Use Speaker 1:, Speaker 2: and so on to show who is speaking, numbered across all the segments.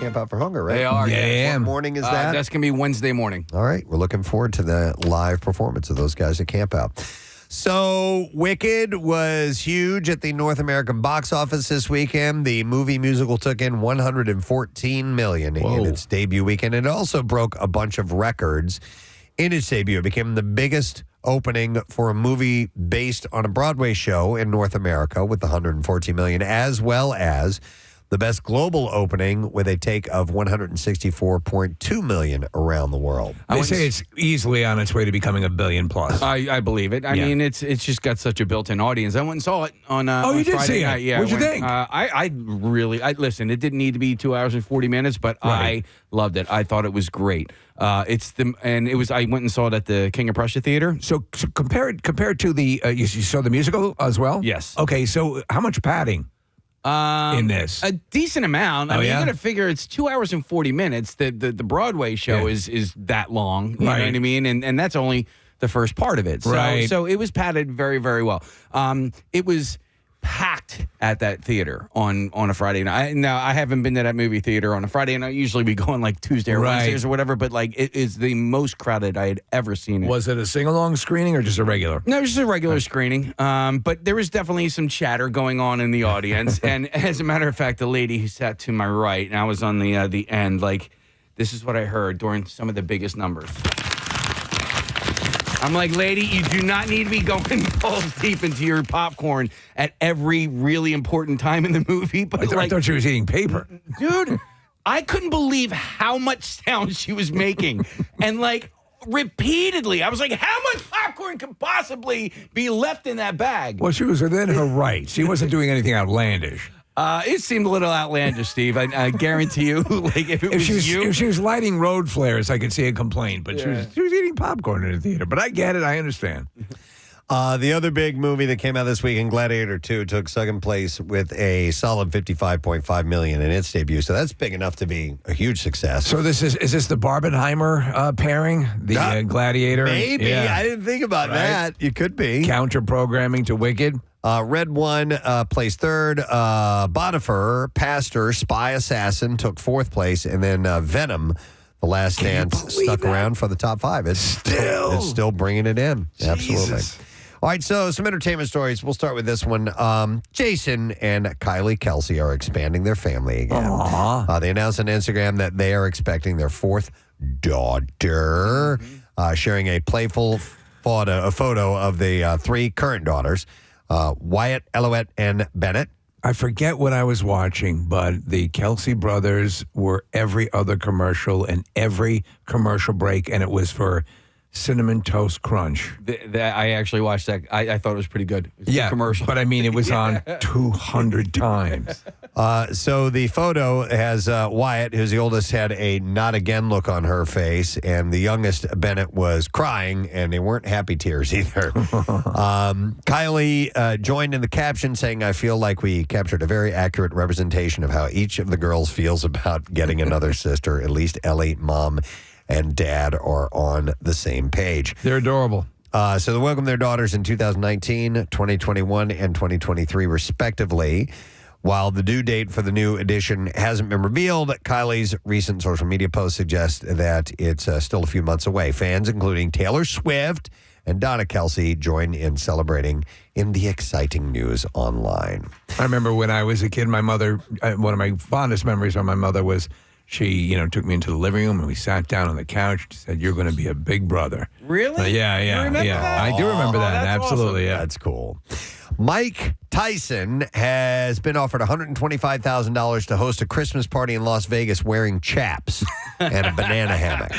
Speaker 1: Camp Out for Hunger, right?
Speaker 2: They are.
Speaker 3: Yeah.
Speaker 1: What morning is that?
Speaker 2: That's going to be Wednesday morning.
Speaker 1: All right. We're looking forward to the live performance of those guys at Camp Out. So, Wicked was huge at the North American box office this weekend. The movie musical took in $114 million in its debut weekend. It also broke a bunch of records in its debut. It became the biggest opening for a movie based on a Broadway show in North America with $114 million, as well as the best global opening with a take of $164.2 million around the world.
Speaker 3: They say it's easily on its way to becoming $1 billion plus.
Speaker 2: I believe it. I mean, it's just got such a built-in audience. I went and saw it on
Speaker 3: you did
Speaker 2: Friday
Speaker 3: see it?
Speaker 2: night. Yeah,
Speaker 3: What'd you think?
Speaker 2: I listen. It didn't need to be 2 hours and 40 minutes, but
Speaker 3: Right.
Speaker 2: I loved it. I thought it was great. I went and saw it at the King of Prussia Theater.
Speaker 3: So compared to the you saw the musical as well?
Speaker 2: Yes.
Speaker 3: Okay, so how much padding in this?
Speaker 2: A decent amount. I mean,
Speaker 3: yeah?
Speaker 2: you got to figure it's 2 hours and 40 minutes. The Broadway show is that long. You know what I mean? And that's only the first part of it. So, so it was padded very, very well. It was packed at that theater on a Friday night. Now, I haven't been to that movie theater on a Friday, and I usually be going like Tuesday or Wednesdays or whatever, but like it is the most crowded I had ever seen it.
Speaker 3: Was it a sing-along screening or just a regular?
Speaker 2: No, it was just a regular screening. But there was definitely some chatter going on in the audience. And as a matter of fact, the lady who sat to my right, and I was on the end, like, this is what I heard during some of the biggest numbers. I'm like, lady, you do not need to be going balls deep into your popcorn at every really important time in the movie. But
Speaker 3: I thought she was eating paper.
Speaker 2: Dude, I couldn't believe how much sound she was making. And like repeatedly, I was like, how much popcorn could possibly be left in that bag?
Speaker 3: Well, she was within her right. She wasn't doing anything outlandish.
Speaker 2: It seemed a little outlandish, Steve. I guarantee you, like if it was you.
Speaker 3: If she was lighting road flares, I could see a complaint. But she was eating popcorn in the theater. But I get it. I understand.
Speaker 1: The other big movie that came out this weekend, Gladiator 2, took second place with a solid $55.5 million in its debut. So that's big enough to be a huge success.
Speaker 3: So is this the Barbenheimer pairing, the Gladiator?
Speaker 1: Maybe.
Speaker 3: Yeah.
Speaker 1: I didn't think about that. It could be.
Speaker 3: Counter programming to Wicked.
Speaker 1: Red One placed third. Bonifer, Pastor, Spy Assassin took fourth place. And then Venom, The Last Dance, stuck around for the top five. It's still bringing it in. Jesus. Absolutely. All right, so some entertainment stories. We'll start with this one. Jason and Kylie Kelsey are expanding their family again. They announced on Instagram that they are expecting their fourth daughter, sharing a playful photo of the three current daughters, Wyatt, Elouette, and Bennett.
Speaker 3: I forget what I was watching, but the Kelsey brothers were every other commercial and every commercial break, and it was for Cinnamon Toast Crunch.
Speaker 2: I actually watched that. I thought it was pretty good. It was a commercial.
Speaker 3: But I mean, it was on 200 times.
Speaker 1: So the photo has Wyatt, who's the oldest, had a not again look on her face, and the youngest, Bennett, was crying, and they weren't happy tears either. Kylie joined in the caption saying, I feel like we captured a very accurate representation of how each of the girls feels about getting another sister. At least Ellie, Mom, and Dad are on the same page.
Speaker 3: They're adorable.
Speaker 1: So they welcomed their daughters in 2019, 2021, and 2023, respectively. While the due date for the new edition hasn't been revealed, Kylie's recent social media post suggests that it's still a few months away. Fans, including Taylor Swift and Donna Kelsey, join in celebrating in the exciting news online.
Speaker 3: I remember when I was a kid, my mother, one of my fondest memories of my mother was she, took me into the living room and we sat down on the couch. She said, "You're going to be a big brother."
Speaker 2: Really?
Speaker 3: Yeah.
Speaker 2: That?
Speaker 3: I do remember that. Absolutely,
Speaker 2: awesome.
Speaker 3: yeah.
Speaker 1: That's cool. Mike Tyson has been offered $125,000 to host a Christmas party in Las Vegas wearing chaps and a banana hammock.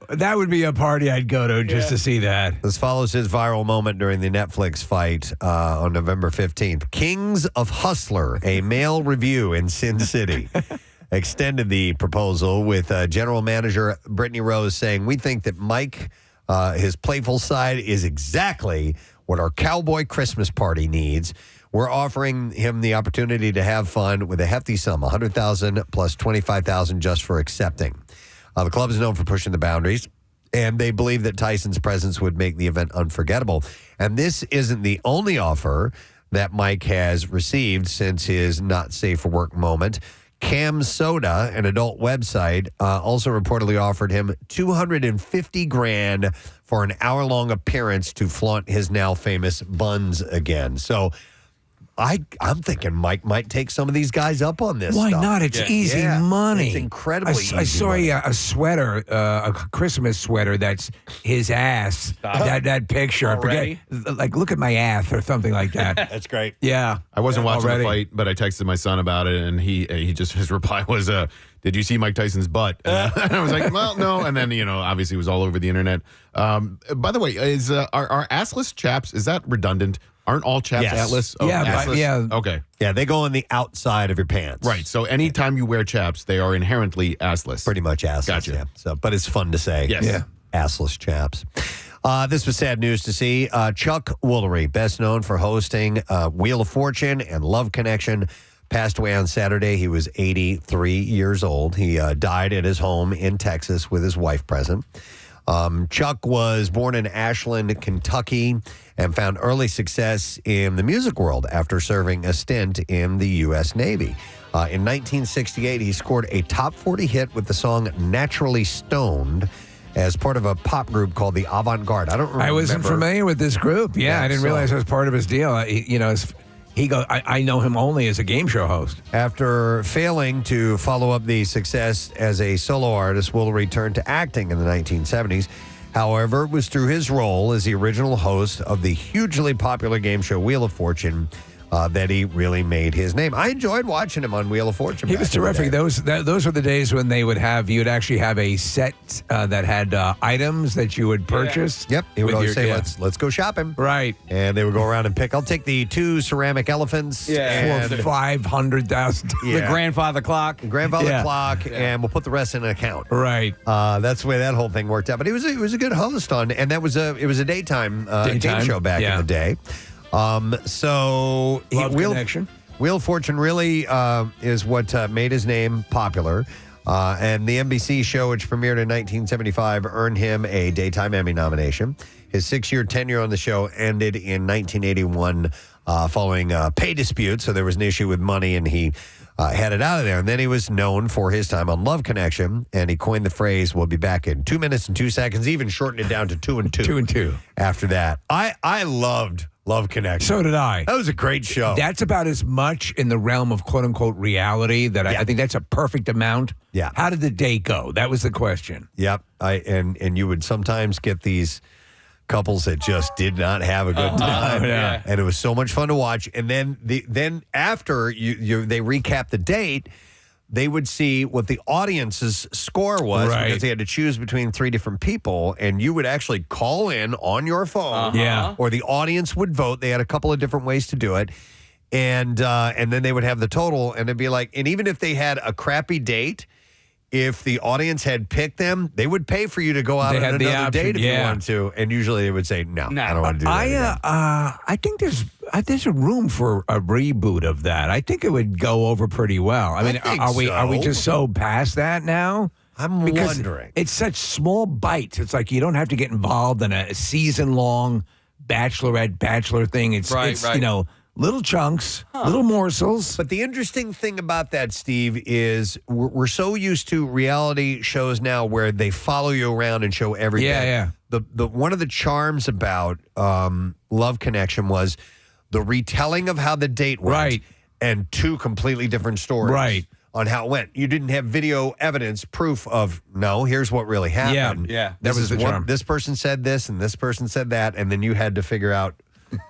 Speaker 3: That would be a party I'd go to just to see that.
Speaker 1: This follows his viral moment during the Netflix fight on November 15th. Kings of Hustler, a male review in Sin City, extended the proposal with general manager Britney Rose saying, "We think that Mike, his playful side, is exactly what our cowboy Christmas party needs. We're offering him the opportunity to have fun with a hefty sum, $100,000 plus $25,000 just for accepting." The club is known for pushing the boundaries, and they believe that Tyson's presence would make the event unforgettable. And this isn't the only offer that Mike has received since his not safe for work moment. Cam Soda, an adult website, also reportedly offered him $250,000 for an hour-long appearance to flaunt his now famous buns again. So I'm thinking Mike might take some of these guys up on this.
Speaker 3: Why
Speaker 1: stuff.
Speaker 3: not? It's easy money.
Speaker 1: It's incredibly easy.
Speaker 3: I saw a sweater, a Christmas sweater that's his ass. That picture.
Speaker 2: Already?
Speaker 3: I forget. Like, look at my ass or something like that.
Speaker 1: That's great.
Speaker 3: Yeah.
Speaker 4: I wasn't watching
Speaker 3: Already.
Speaker 4: the fight, but I texted my son about it, and he just his reply was, "Did you see Mike Tyson's butt?" And I was like, "Well, no." And then obviously it was all over the internet. By the way, is are assless chaps, is that redundant? Aren't all chaps
Speaker 1: Yes.
Speaker 4: atlas?
Speaker 3: Yeah.
Speaker 4: Okay.
Speaker 1: Yeah, they go on the outside of your pants.
Speaker 4: Right. So anytime you wear chaps, they are inherently assless.
Speaker 1: Pretty much assless.
Speaker 4: Gotcha.
Speaker 1: Yeah. So, but it's fun to say.
Speaker 4: Yes. Yeah.
Speaker 1: Assless chaps. This was sad news to see. Chuck Woolery, best known for hosting Wheel of Fortune and Love Connection, passed away on Saturday. He was 83 years old. He died at his home in Texas with his wife present. Chuck was born in Ashland, Kentucky, and found early success in the music world after serving a stint in the U.S. Navy. In 1968, he scored a top 40 hit with the song Naturally Stoned as part of a pop group called the Avant Garde. I don't remember.
Speaker 3: I wasn't familiar with this group. Yeah, I didn't realize it was part of his deal. I know him only as a game show host.
Speaker 1: After failing to follow up the success as a solo artist, Woolery turned to acting in the 1970s. However, it was through his role as the original host of the hugely popular game show Wheel of Fortune that he really made his name. I enjoyed watching him on Wheel of Fortune.
Speaker 3: He was terrific. Those were the days when you'd actually have a set that had items that you would purchase.
Speaker 1: Yep. He would always say, let's go shopping.
Speaker 3: Right.
Speaker 1: And they would go around and pick. I'll take the 2 ceramic elephants.
Speaker 3: For $500,000.
Speaker 2: The grandfather clock.
Speaker 1: Clock, and we'll put the rest in an account.
Speaker 3: Right.
Speaker 1: That's the way that whole thing worked out. But he was a good host on, and it was a daytime game show back in the day. So
Speaker 3: Connection.
Speaker 1: Wheel of Fortune really is what made his name popular. And the NBC show, which premiered in 1975, earned him a Daytime Emmy nomination. His 6-year tenure on the show ended in 1981 following a pay dispute. So there was an issue with money, and he had it out of there. And then he was known for his time on Love Connection, and he coined the phrase, "We'll be back in 2 minutes and 2 seconds," even shortened it down to 2 and 2.
Speaker 3: 2 and 2.
Speaker 1: After that. I loved Love Connection.
Speaker 3: So did I.
Speaker 1: That was a great show.
Speaker 3: That's about as much in the realm of quote unquote reality that I think that's a perfect amount.
Speaker 1: Yeah.
Speaker 3: How did the day go? That was the question.
Speaker 1: Yep. And you would sometimes get these couples that just did not have a good time.
Speaker 3: Yeah.
Speaker 1: And it was so much fun to watch. And then after they recap the date, they would see what the audience's score was because they had to choose between 3 different people, and you would actually call in on your phone, or the audience would vote. They had a couple of different ways to do it, and then they would have the total, and it'd be like, and even if they had a crappy date, if the audience had picked them, they would pay for you to go out on another date if you wanted to, and usually they would say, no, I don't want to do that again.
Speaker 3: I think there's a room for a reboot of that. I think it would go over pretty well. I mean, are we just so past that now?
Speaker 1: I'm wondering.
Speaker 3: It's such small bites. It's like you don't have to get involved in a season-long bachelor thing. It's little chunks, little morsels.
Speaker 1: But the interesting thing about that, Steve, is we're so used to reality shows now where they follow you around and show everything.
Speaker 3: Yeah.
Speaker 1: The one of the charms about Love Connection was the retelling of how the date went, and 2 completely different stories on how it went. You didn't have video evidence, proof of, no, here's what really happened.
Speaker 2: Yeah.
Speaker 3: That was the charm.
Speaker 1: This person said this and this person said that, and then you had to figure out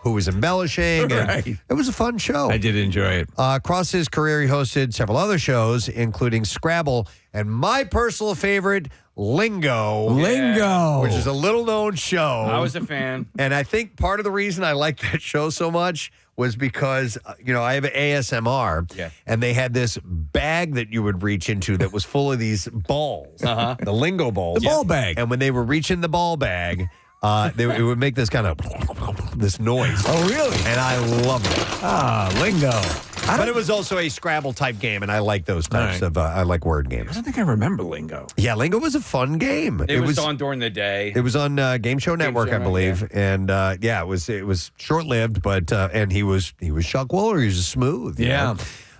Speaker 1: who was embellishing. And it was a fun show.
Speaker 3: I did enjoy it.
Speaker 1: Across his career, he hosted several other shows, including Scrabble and my personal favorite, Lingo, which is a little-known show.
Speaker 2: I was a fan.
Speaker 1: And I think part of the reason I liked that show so much was because, I have an ASMR, and they had this bag that you would reach into that was full of these balls, the Lingo balls.
Speaker 3: The ball bag.
Speaker 1: And when they were reaching the ball bag, it would make this kind of this noise.
Speaker 3: Oh, really?
Speaker 1: And I loved it.
Speaker 3: Lingo.
Speaker 1: But it was also a Scrabble type game, and I like those types of I like word games.
Speaker 3: I don't think I remember Lingo.
Speaker 1: Yeah, Lingo was a fun game.
Speaker 2: It was on during the day.
Speaker 1: It was on Game Show Network, I believe, and it was short lived, but and he was Chuck Woolery. He was smooth. you know?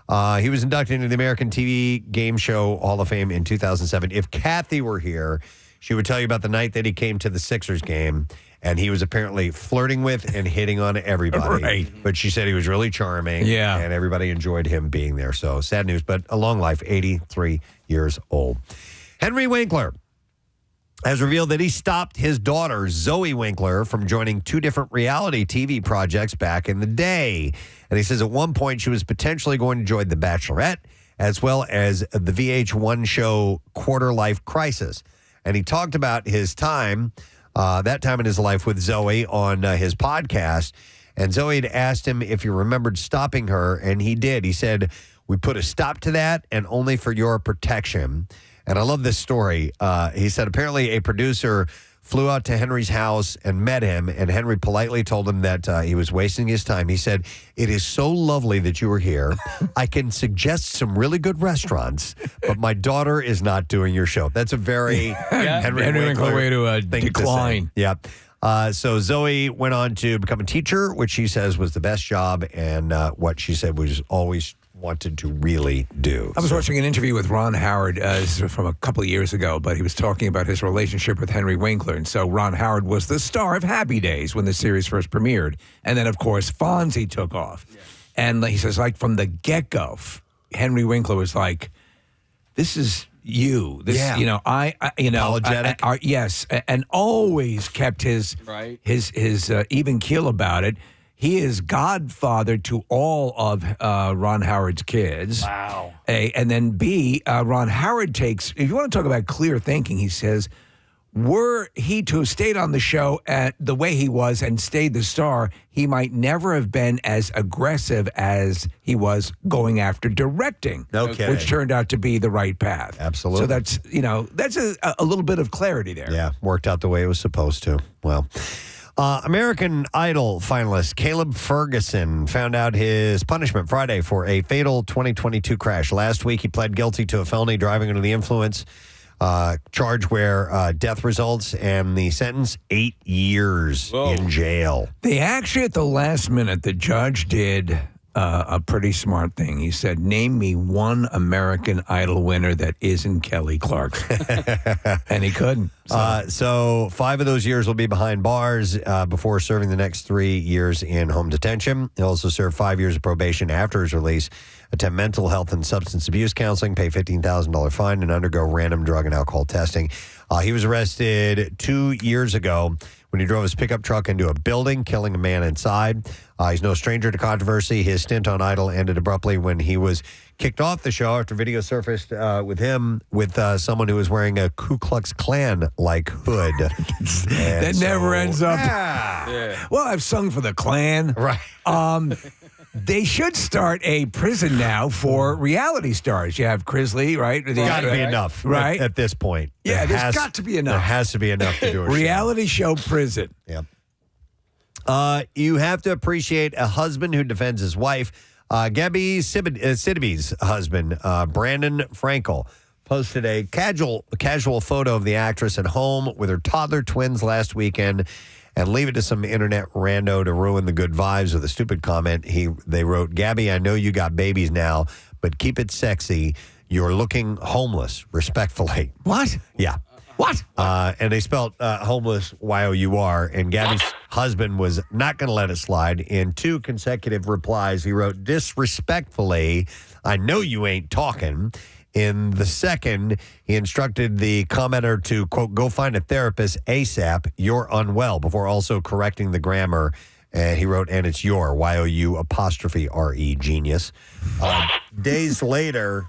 Speaker 1: He was inducted into the American TV Game Show Hall of Fame in 2007. If Kathy were here, she would tell you about the night that he came to the Sixers game, and he was apparently flirting with and hitting on everybody.
Speaker 3: Right.
Speaker 1: But she said he was really charming, and everybody enjoyed him being there. So sad news, but a long life, 83 years old. Henry Winkler has revealed that he stopped his daughter, Zoe Winkler, from joining 2 different reality TV projects back in the day. And he says at one point she was potentially going to join The Bachelorette, as well as the VH1 show Quarter Life Crisis. And he talked about his time, that time in his life with Zoe on his podcast. And Zoe had asked him if he remembered stopping her, and he did. He said, "We put a stop to that, and only for your protection." And I love this story. He said apparently a producer flew out to Henry's house and met him, and Henry politely told him that he was wasting his time. He said, "It is so lovely that you were here. I can suggest some really good restaurants, but my daughter is not doing your show." That's a very Henry Winkler
Speaker 3: way to
Speaker 1: thing
Speaker 3: decline.
Speaker 1: To say. Yeah. So Zoe went on to become a teacher, which she says was the best job, and what she said was always wanted to really do.
Speaker 3: I was watching an interview with Ron Howard this was from a couple of years ago, but he was talking about his relationship with Henry Winkler. And so Ron Howard was the star of Happy Days when the series first premiered. And then, of course, Fonzie took off. Yeah. And he says, like, from the get-go, Henry Winkler was like, "This is you. This, I
Speaker 1: apologetic.
Speaker 3: Yes, and always kept his even keel about it. He is godfather to all of Ron Howard's kids.
Speaker 2: Wow.
Speaker 3: A, and then B, Ron Howard takes, if you want to talk about clear thinking, he says, were he to have stayed on the show at the way he was and stayed the star, he might never have been as aggressive as he was going after directing.
Speaker 1: Okay.
Speaker 3: Which turned out to be the right path.
Speaker 1: Absolutely.
Speaker 3: So that's a little bit of clarity there.
Speaker 1: Yeah, worked out the way it was supposed to. Well, American Idol finalist Caleb Ferguson found out his punishment Friday for a fatal 2022 crash. Last week, he pled guilty to a felony driving under the influence charge where death results, and the sentence, 8 years in jail.
Speaker 3: They actually, at the last minute, the judge did a pretty smart thing. He said, "Name me one American Idol winner that isn't Kelly Clarkson." And he couldn't.
Speaker 1: So 5 of those years will be behind bars before serving the next 3 years in home detention. He'll also serve 5 years of probation after his release, attend mental health and substance abuse counseling, pay $15,000 fine, and undergo random drug and alcohol testing. He was arrested 2 years ago when he drove his pickup truck into a building, killing a man inside. He's no stranger to controversy. His stint on Idol ended abruptly when he was kicked off the show after video surfaced with him with someone who was wearing a Ku Klux Klan-like hood.
Speaker 3: That never ends up. Yeah. Well, I've sung for the Klan.
Speaker 1: Right.
Speaker 3: They should start a prison now for reality stars. You have Crisley, right?
Speaker 1: Got to be enough,
Speaker 3: right?
Speaker 1: At this point.
Speaker 3: Yeah, there's got to be enough.
Speaker 1: There has to be enough to do a
Speaker 3: reality show prison.
Speaker 1: Yep. You have to appreciate a husband who defends his wife. Gabby Sidibe's husband, Brandon Frankel, posted a casual photo of the actress at home with her toddler twins last weekend, and leave it to some internet rando to ruin the good vibes with a stupid comment. They wrote, "Gabby, I know you got babies now, but keep it sexy. You're looking homeless, respectfully."
Speaker 3: What?
Speaker 1: Yeah.
Speaker 3: What?
Speaker 1: And they spelled homeless Y-O-U-R, and Gabby's husband was not going to let it slide. In 2 consecutive replies, he wrote, "Disrespectfully, I know you ain't talking." In the second, he instructed the commenter to, quote, "Go find a therapist ASAP. You're unwell," before also correcting the grammar. And he wrote, "And it's your, Y-O-U''R-E, genius." Days later,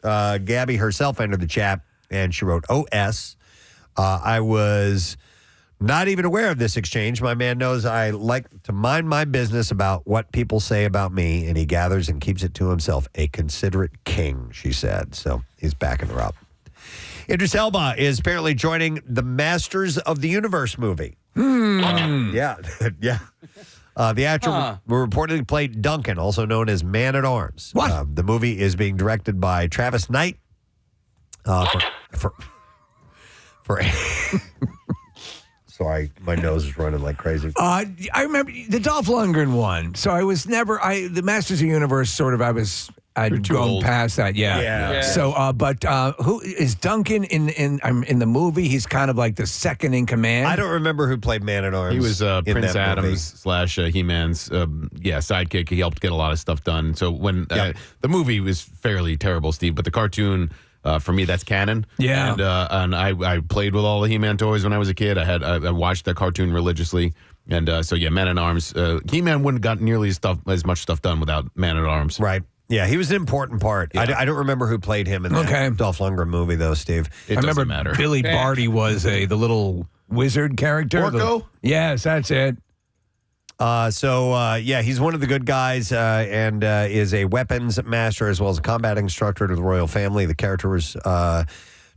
Speaker 1: Gabby herself entered the chat, and she wrote, "OS. I was not even aware of this exchange. My man knows I like to mind my business about what people say about me, and he gathers and keeps it to himself. A considerate king," she said. So he's backing her up. Idris Elba is apparently joining the Masters of the Universe movie. Yeah. The actor reportedly played Duncan, also known as Man-at-Arms.
Speaker 3: What?
Speaker 1: The movie is being directed by Travis Knight. For Sorry, my nose is running like crazy.
Speaker 3: I remember the Dolph Lundgren one. So I was never, the Masters of the Universe I was I'd
Speaker 4: too
Speaker 3: gone
Speaker 4: old.
Speaker 3: past that. Yeah. So, but who is Duncan in the movie? He's kind of like the second in command.
Speaker 1: I don't remember who played Man at Arms.
Speaker 4: He was
Speaker 1: in
Speaker 4: Prince
Speaker 1: that
Speaker 4: Adams
Speaker 1: movie.
Speaker 4: / He-Man's sidekick. He helped get a lot of stuff done. So when the movie was fairly terrible, Steve, but the cartoon. For me, that's canon.
Speaker 3: Yeah.
Speaker 4: And I played with all the He-Man toys when I was a kid. I watched the cartoon religiously. And Man at Arms. He-Man wouldn't have got nearly as much stuff done without Man at Arms.
Speaker 1: Right. Yeah, he was an important part.
Speaker 4: Yeah.
Speaker 1: I don't remember who played him in that Dolph Lundgren movie, though, Steve.
Speaker 4: It
Speaker 3: I
Speaker 4: doesn't
Speaker 3: remember
Speaker 4: matter.
Speaker 3: Billy Barty was the little wizard character.
Speaker 4: Orko?
Speaker 3: Yes, that's it.
Speaker 1: He's one of the good guys and is a weapons master as well as a combat instructor to the royal family. The character was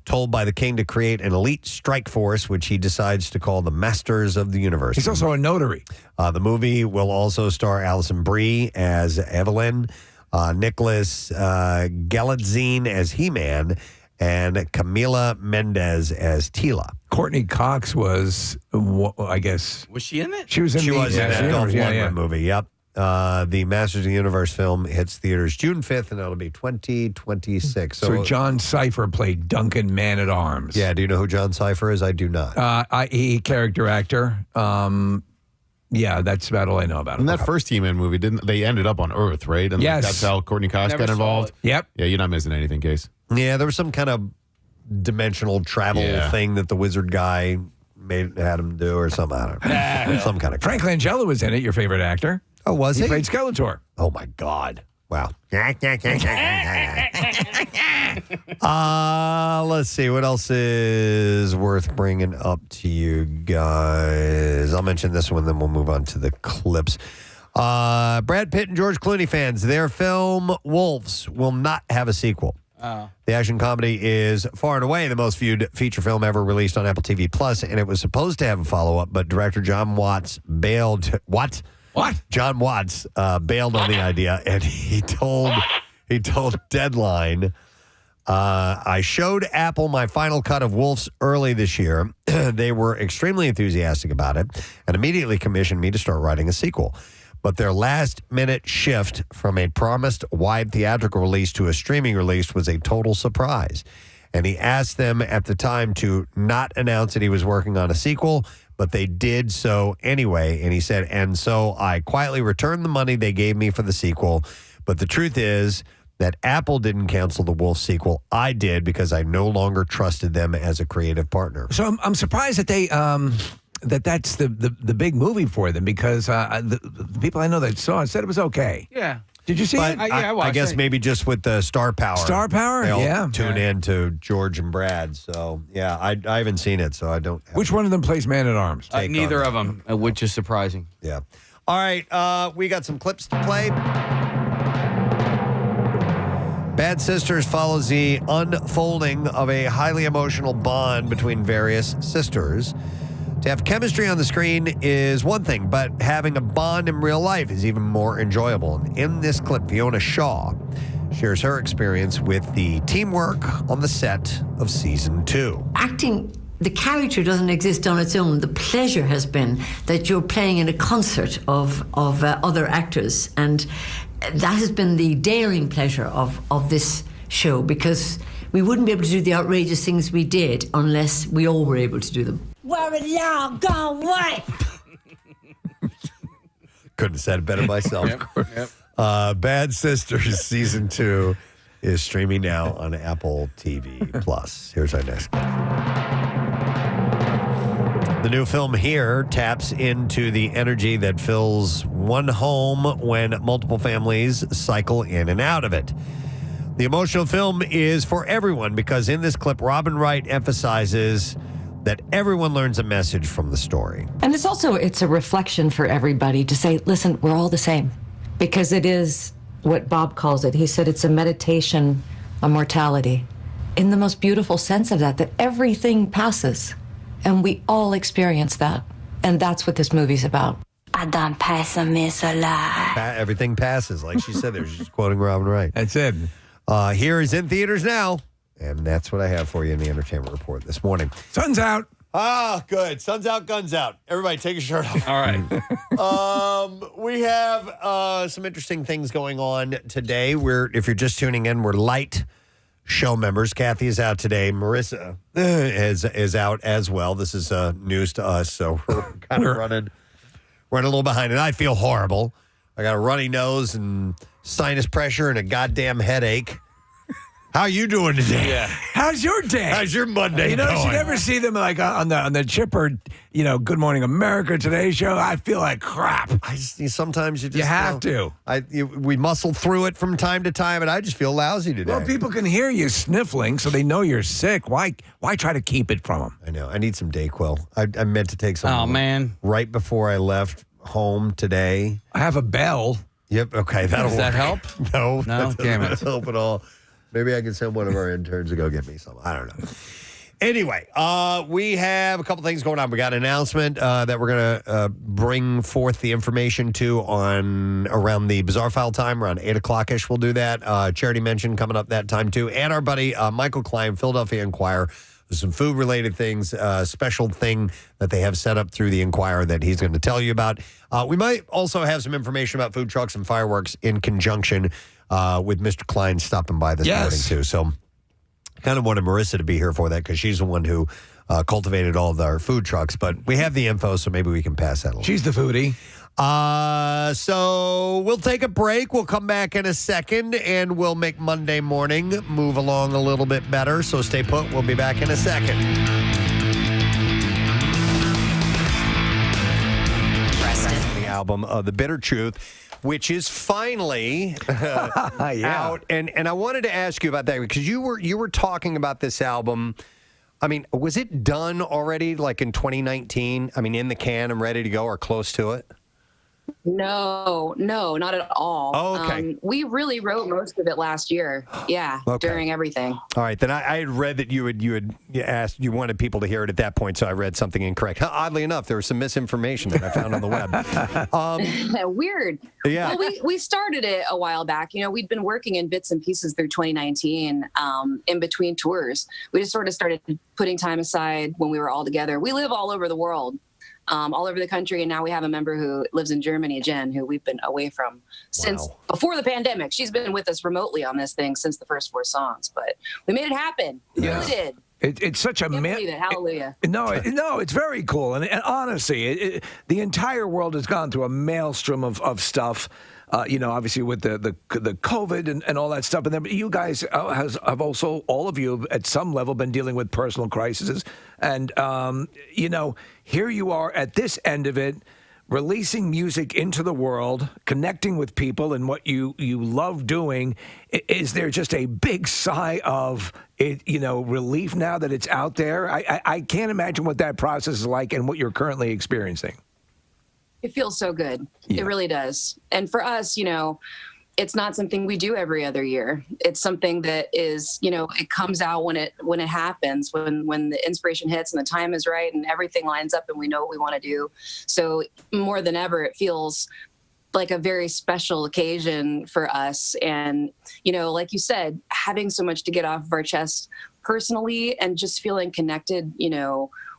Speaker 1: told by the king to create an elite strike force, which he decides to call the Masters of the Universe.
Speaker 3: He's also a notary.
Speaker 1: The movie will also star Alison Brie as Evelyn, Nicholas Galitzine as He-Man, and Camila Mendez as Tila.
Speaker 3: Courtney Cox was, I guess.
Speaker 2: Was she in it?
Speaker 3: She was in
Speaker 1: She
Speaker 3: the
Speaker 1: was in that Dolph Lundgren
Speaker 3: yeah.
Speaker 1: movie, yep. The Masters of the Universe film hits theaters June 5th, and that'll be 2026.
Speaker 3: So John Cipher played Duncan Man at Arms.
Speaker 1: Yeah, do you know who John Cipher is? I do not.
Speaker 3: He character actor. Yeah, that's about all I know about
Speaker 4: In
Speaker 3: him.
Speaker 4: that first He-Man movie, didn't they ended up on Earth, right? And
Speaker 3: Yes.
Speaker 4: that's how Courtney Cox
Speaker 2: Never
Speaker 4: got
Speaker 2: saw
Speaker 4: involved.
Speaker 2: it.
Speaker 3: Yep.
Speaker 4: Yeah, you're not missing anything, Case.
Speaker 1: Yeah, there was some kind of dimensional travel thing that the wizard guy had him do or something. I don't know. Some kind of
Speaker 3: Frank Langella was in it, your favorite actor.
Speaker 1: Oh, was he?
Speaker 3: Played Skeletor.
Speaker 1: Oh, my God. Wow. Let's see. What else is worth bringing up to you guys? I'll mention this one, then we'll move on to the clips. Brad Pitt and George Clooney fans, their film Wolves will not have a sequel. The action comedy is far and away the most viewed feature film ever released on Apple TV Plus, and it was supposed to have a follow-up, but director John Watts bailed. What? John Watts bailed on the idea, and he told Deadline, I showed Apple my final cut of Wolves early this year. They were extremely enthusiastic about it and immediately commissioned me to start writing a sequel. But their last-minute shift from a promised wide theatrical release to a streaming release was a total surprise. And he asked them at the time to not announce that he was working on a sequel, but they did so anyway. And he said, and so I quietly returned the money they gave me for the sequel. But the truth is that Apple didn't cancel the Wolf sequel. I did because I no longer trusted them as a creative partner.
Speaker 3: So I'm surprised that they that's the big movie for them because the people I know that saw it said it was okay.
Speaker 2: Yeah.
Speaker 3: Did you see
Speaker 1: But
Speaker 3: it?
Speaker 2: I
Speaker 1: I guess maybe just with the star power.
Speaker 3: Star power?
Speaker 1: They all
Speaker 3: Yeah.
Speaker 1: tune in to George and Brad. So, yeah, I haven't seen it, so I don't have
Speaker 3: Which one of them plays Man at Arms?
Speaker 1: take
Speaker 2: Neither
Speaker 1: on
Speaker 2: of them, which is surprising.
Speaker 1: Yeah. All right, we got some clips to play. Bad Sisters follows the unfolding of a highly emotional bond between various sisters. To have chemistry on the screen is one thing, but having a bond in real life is even more enjoyable. And in this clip, Fiona Shaw shares her experience with the teamwork on the set of season 2.
Speaker 5: Acting, the character doesn't exist on its own. The pleasure has been that you're playing in a concert of other actors. And that has been the daring pleasure of this show, because we wouldn't be able to do the outrageous things we did unless we all were able to do them.
Speaker 6: We're a long gone way.
Speaker 1: Couldn't have said it better myself. Bad Sisters season 2 is streaming now on Apple TV Plus. Here's our next clip. The new film here taps into the energy that fills one home when multiple families cycle in and out of it. The emotional film is for everyone because in this clip, Robin Wright emphasizes that everyone learns a message from the story.
Speaker 7: And it's a reflection for everybody to say, listen, we're all the same. Because it is what Bob calls it. He said it's a meditation on mortality. In the most beautiful sense of that everything passes. And we all experience that. And that's what this movie's about.
Speaker 6: I done pass a miss alive.
Speaker 1: Everything passes, like she said there. She's quoting Robin Wright.
Speaker 3: That's it.
Speaker 1: Here is in theaters now. And that's what I have for you in the entertainment report this morning.
Speaker 3: Sun's out.
Speaker 1: Ah, good. Sun's out, guns out. Everybody take your shirt off.
Speaker 2: All right.
Speaker 1: We have some interesting things going on today. If you're just tuning in, we're light show members. Kathy is out today. Marissa is out as well. This is news to us, so we're kind of running a little behind. And I feel horrible. I got a runny nose and sinus pressure and a goddamn headache. How you doing today?
Speaker 2: Yeah.
Speaker 3: How's your day?
Speaker 1: How's your Monday going?
Speaker 3: You never see them like on the Chipper, Good Morning America, Today Show. I feel like crap.
Speaker 1: Sometimes you just
Speaker 3: You have to.
Speaker 1: We muscle through it from time to time, and I just feel lousy today.
Speaker 3: Well, people can hear you sniffling, so they know you're sick. Why try to keep it from them?
Speaker 1: I know. I need some Dayquil. I meant to take some.
Speaker 2: Oh, man.
Speaker 1: Right before I left home today.
Speaker 3: I have a bell.
Speaker 1: Yep. Okay. That'll
Speaker 2: Does that help?
Speaker 1: No.
Speaker 2: No?
Speaker 1: That
Speaker 2: Damn it.
Speaker 1: doesn't help at all. Maybe I can send one of our interns to go get me some. I don't know. Anyway, we have a couple things going on. We got an announcement that we're going to bring forth the information to on around the Bizarre File time, around 8 o'clock-ish. We'll do that. Charity mention coming up that time, too. And our buddy Michael Klein, Philadelphia Inquirer, some food-related things, special thing that they have set up through the Inquirer that he's going to tell you about. We might also have some information about food trucks and fireworks in conjunction with Mr. Klein stopping by this morning, too. So kind of wanted Marissa to be here for that because she's the one who cultivated all of our food trucks. But we have the info, so maybe we can pass that along.
Speaker 3: She's the foodie.
Speaker 1: So we'll take a break. We'll come back in a second, and we'll make Monday morning move along a little bit better. So stay put. We'll be back in a second. Preston. The album, The Bitter Truth, which is finally out. And I wanted to ask you about that because you were talking about this album. I mean, was it done already, like in 2019? I mean, in the can and ready to go or close to it?
Speaker 8: No, not at all.
Speaker 1: Oh, okay.
Speaker 8: We really wrote most of it last year. Yeah, during everything.
Speaker 1: All right, then I had read that you had asked, you wanted people to hear it at that point, so I read something incorrect. Oddly enough, there was some misinformation that I found on the web.
Speaker 8: Weird.
Speaker 1: Yeah.
Speaker 8: Well, we started it a while back. We'd been working in bits and pieces through 2019 in between tours. We just sort of started putting time aside when we were all together. We live all over the world. All over the country, and now we have a member who lives in Germany, Jen, who we've been away from since before the pandemic. She's been with us remotely on this thing since the first 4 songs, but we made it happen. We really did.
Speaker 3: It's such a
Speaker 8: believe it. Hallelujah.
Speaker 3: No, it's very cool, and honestly, the entire world has gone through a maelstrom of stuff. Obviously with the COVID and all that stuff. And then you guys have also, all of you at some level, been dealing with personal crises. And, here you are at this end of it, releasing music into the world, connecting with people and what you love doing. Is there just a big sigh of relief now that it's out there? I can't imagine what that process is like and what you're currently experiencing.
Speaker 8: It feels so good. Yeah. It really does. And for us, it's not something we do every other year. It's something that is, it comes out when it happens, when the inspiration hits and the time is right and everything lines up and we know what we want to do. So more than ever, it feels like a very special occasion for us. And, like you said, having so much to get off of our chest personally and just feeling connected,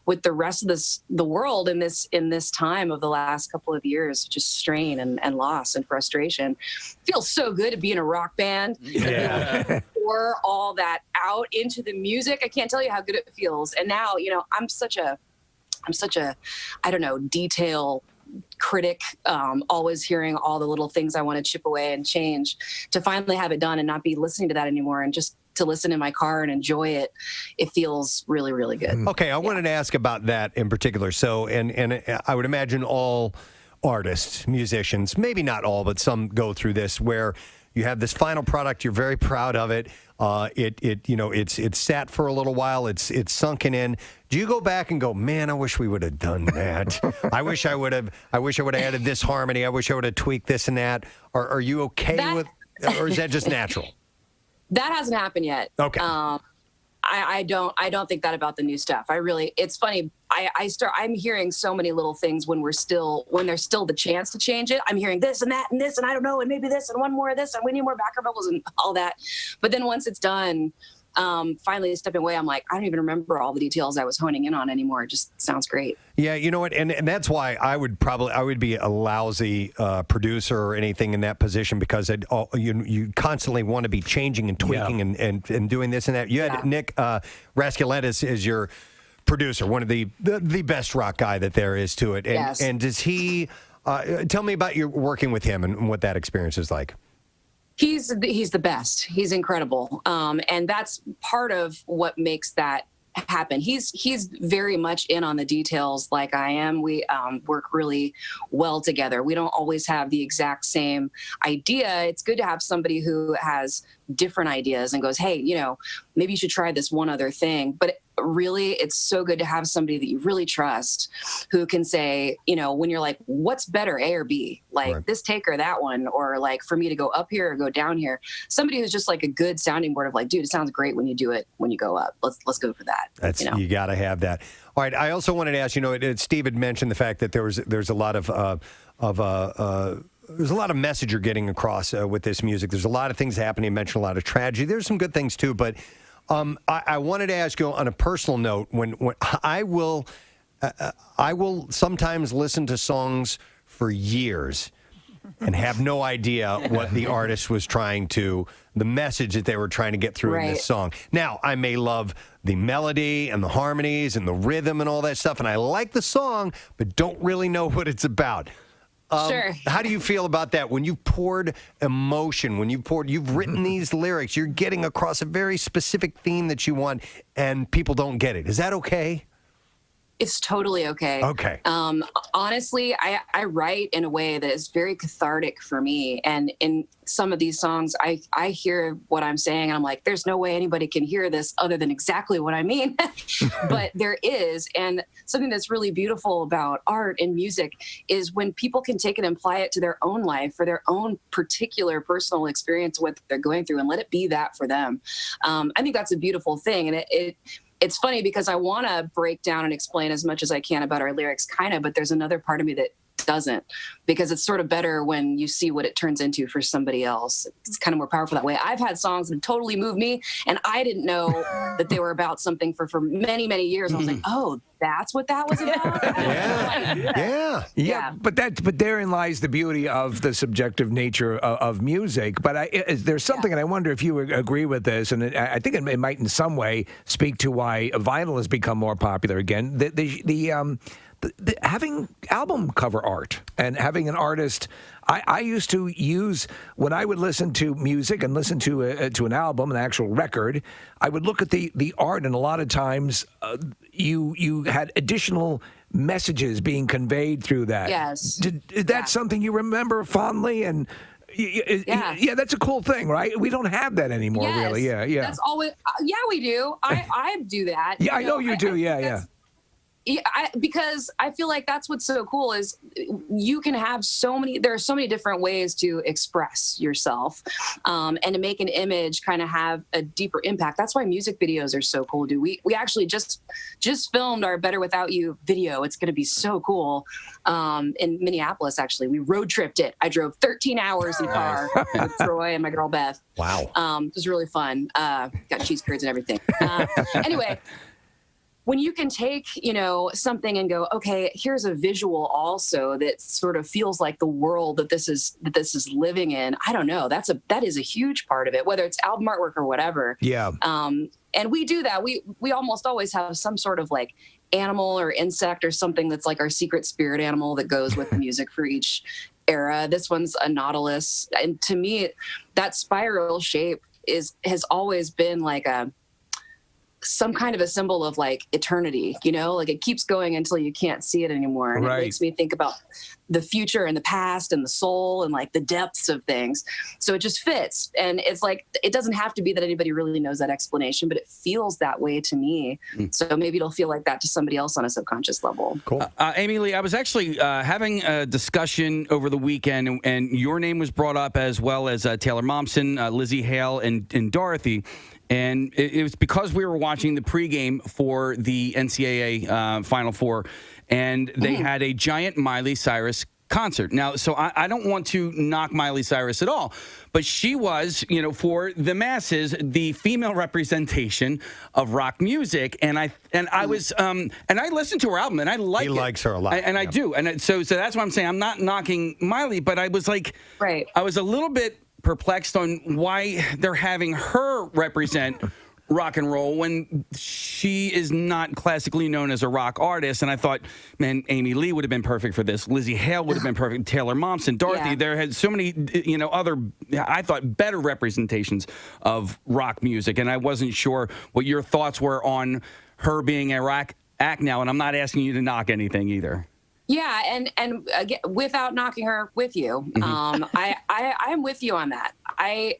Speaker 8: with the rest of the world in this time of the last couple of years, just strain and loss and frustration. Feels so good to be in a rock band.
Speaker 1: Yeah.
Speaker 8: Pour all that out into the music. I can't tell you how good it feels. And now, I'm such a I don't know, detail critic, always hearing all the little things I want to chip away and change, to finally have it done and not be listening to that anymore and just to listen in my car and enjoy it. It feels really, really good.
Speaker 1: Okay, I wanted to ask about that in particular. So, and I would imagine all artists, musicians, maybe not all, but some go through this where you have this final product, you're very proud of it. It's sat for a little while, it's sunken in. Do you go back and go, man, I wish we would have done that. I wish I would have added this harmony. I wish I would have tweaked this and that. Are you okay with, or is that just natural?
Speaker 8: That hasn't happened yet.
Speaker 1: Okay.
Speaker 8: I don't think that about the new stuff. It's funny. I'm hearing so many little things when there's still the chance to change it. I'm hearing this and that and this and I don't know and maybe this and one more of this and we need more background vocals and all that. But then once it's done, finally stepping away, I'm like, I don't even remember all the details I was honing in on anymore. It just sounds great.
Speaker 1: Yeah, you know what, and that's why I would be a lousy producer or anything in that position, because you constantly want to be changing and tweaking and doing this and that. You had Nick Raskuletis as your producer, one of the best rock guy that there is to it. And,
Speaker 8: yes.
Speaker 1: And does he tell me about your working with him and what that experience is like?
Speaker 8: He's the best. He's incredible. And that's part of what makes that happen. He's very much in on the details like I am. We work really well together. We don't always have the exact same idea. It's good to have somebody who has different ideas and goes, hey, maybe you should try this one other thing. But really, it's so good to have somebody that you really trust who can say, when you're like, what's better, A or B? Like right. This take or that one, or like for me to go up here or go down here. Somebody who's just like a good sounding board of like, dude, it sounds great when you do it, when you go up. Let's go for that.
Speaker 1: That's you got to have that. All right. I also wanted to ask, Steve had mentioned the fact that there's a lot of there's a lot of message you're getting across with this music. There's a lot of things happening. You mentioned a lot of tragedy. There's some good things too, but I wanted to ask you on a personal note. When I will sometimes listen to songs for years and have no idea what the artist was the message that they were trying to get through in this song. Now, I may love the melody and the harmonies and the rhythm and all that stuff, and I like the song, but don't really know what it's about.
Speaker 8: Sure.
Speaker 1: How do you feel about that? When you've poured emotion, you've written these lyrics, you're getting across a very specific theme that you want, and people don't get it. Is that okay?
Speaker 8: It's totally okay.
Speaker 1: Okay.
Speaker 8: Honestly, I write in a way that is very cathartic for me. And in some of these songs, I hear what I'm saying, and I'm like, there's no way anybody can hear this other than exactly what I mean. But there is. And something that's really beautiful about art and music is when people can take it and apply it to their own life, for their own particular personal experience, what they're going through, and let it be that for them. I think that's a beautiful thing. And it's funny because I want to break down and explain as much as I can about our lyrics, but there's another part of me that doesn't, because it's sort of better when you see what it turns into for somebody else. It's kind of more powerful that way. I've had songs that totally move me, and I didn't know that they were about something for many, many years. I was like, oh, that's what that was about?
Speaker 3: Yeah. But therein lies the beauty of the subjective nature of music. But there's something, and I wonder if you agree with this, and I think it might in some way speak to why vinyl has become more popular again. Having album cover art and having an artist, I used to use, when I would listen to music and listen to an album, an actual record, I would look at the art, and a lot of times you had additional messages being conveyed through that.
Speaker 8: Yes.
Speaker 3: Is that something you remember fondly? And yeah, that's a cool thing, right? We don't have that anymore, really. Yeah.
Speaker 8: That's always. Yeah, we do. I do that.
Speaker 3: Yeah, I know you do. Yeah.
Speaker 8: Because I feel like that's what's so cool is you can have there are so many different ways to express yourself, and to make an image kind of have a deeper impact. That's why music videos are so cool, dude. We actually just filmed our Better Without You video. It's going to be so cool. In Minneapolis, actually. We road tripped it. I drove 13 hours in a car with Troy and my girl Beth.
Speaker 1: Wow.
Speaker 8: It was really fun. Got cheese curds and everything. Anyway, when you can take, something and go, okay, here's a visual also that sort of feels like the world that this is living in. I don't know. That is a huge part of it, whether it's album artwork or whatever.
Speaker 3: Yeah.
Speaker 8: And we do that. We almost always have some sort of like animal or insect or something that's like our secret spirit animal that goes with the music for each era. This one's a nautilus. And to me, that spiral shape has always been like some kind of a symbol of like eternity, like it keeps going until you can't see it anymore. And
Speaker 3: right.
Speaker 8: It makes me think about the future and the past and the soul and like the depths of things. So it just fits. And it's like, it doesn't have to be that anybody really knows that explanation, but it feels that way to me. So maybe it'll feel like that to somebody else on a subconscious level.
Speaker 1: Cool.
Speaker 2: Amy Lee, I was actually having a discussion over the weekend, and your name was brought up as well as Taylor Momsen, Lizzie Hale, and Dorothy. And it was because we were watching the pregame for the NCAA Final Four, and they had a giant Miley Cyrus concert. Now, so I don't want to knock Miley Cyrus at all, but she was, for the masses, the female representation of rock music, and I was, and I listened to her album, and I like it.
Speaker 1: He likes her a lot.
Speaker 2: I do, and so that's why I'm saying I'm not knocking Miley, but I was like, I was a little bit perplexed on why they're having her represent rock and roll when she is not classically known as a rock artist. And I thought, man, Amy Lee would have been perfect for this. Lizzie Hale would have been perfect. Taylor Momsen, Dorothy. There had so many, other, I thought, better representations of rock music. And I wasn't sure what your thoughts were on her being a rock act now. And I'm not asking you to knock anything either.
Speaker 8: Yeah, and again, without knocking her with you, I am with you on that. I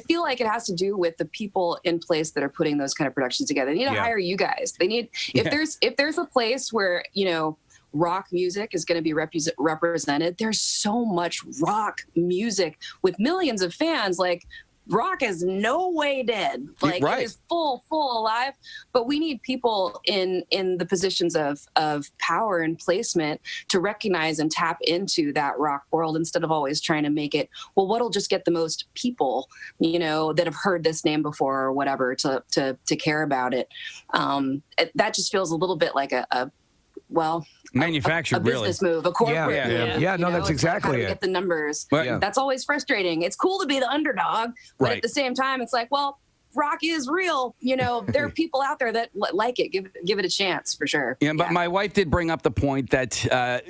Speaker 8: feel like it has to do with the people in place that are putting those kind of productions together. They need to hire you guys. They need if there's a place where rock music is going to be represented. There's so much rock music with millions of fans. Like, rock is no way dead. Like, it is full alive. But we need people in the positions of power and placement to recognize and tap into that rock world instead of always trying to make it, well, what'll just get the most people, that have heard this name before or whatever to care about it. That just feels a little bit like a
Speaker 2: manufactured,
Speaker 8: a business move, a corporate move.
Speaker 3: Yeah, no, that's exactly
Speaker 8: it.
Speaker 3: it.
Speaker 8: Get the numbers.
Speaker 2: Right.
Speaker 8: That's always frustrating. It's cool to be the underdog, but at the same time, it's like, well, rock is real. There are people out there that like it. Give it a chance for sure.
Speaker 2: Yeah, but my wife did bring up the point that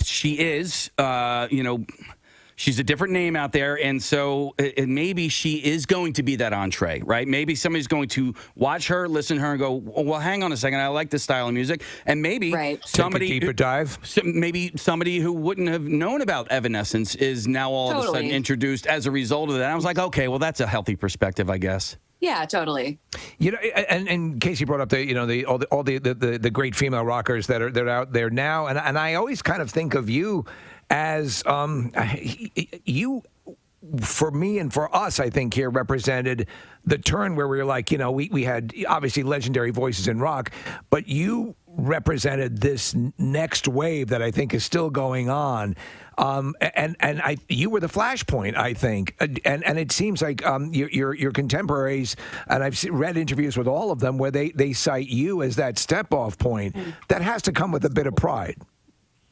Speaker 2: she is, she's a different name out there, and so maybe she is going to be that entree, right? Maybe somebody's going to watch her, listen to her, and go, oh, well, hang on a second, I like this style of music. And maybe somebody...
Speaker 3: Take a deeper dive.
Speaker 2: Maybe somebody who wouldn't have known about Evanescence is now all of a sudden introduced as a result of that. I was like, okay, well, that's a healthy perspective, I guess.
Speaker 8: Yeah, totally.
Speaker 3: And Casey brought up the great female rockers that are out there now, and I always kind of think of you as you, for me and for us, I think here represented the turn where we were like, we had obviously legendary voices in rock, but you represented this next wave that I think is still going on. You were the flashpoint, I think, and it seems like your contemporaries, and I've read interviews with all of them where they cite you as that step-off point. That has to come with a bit of pride.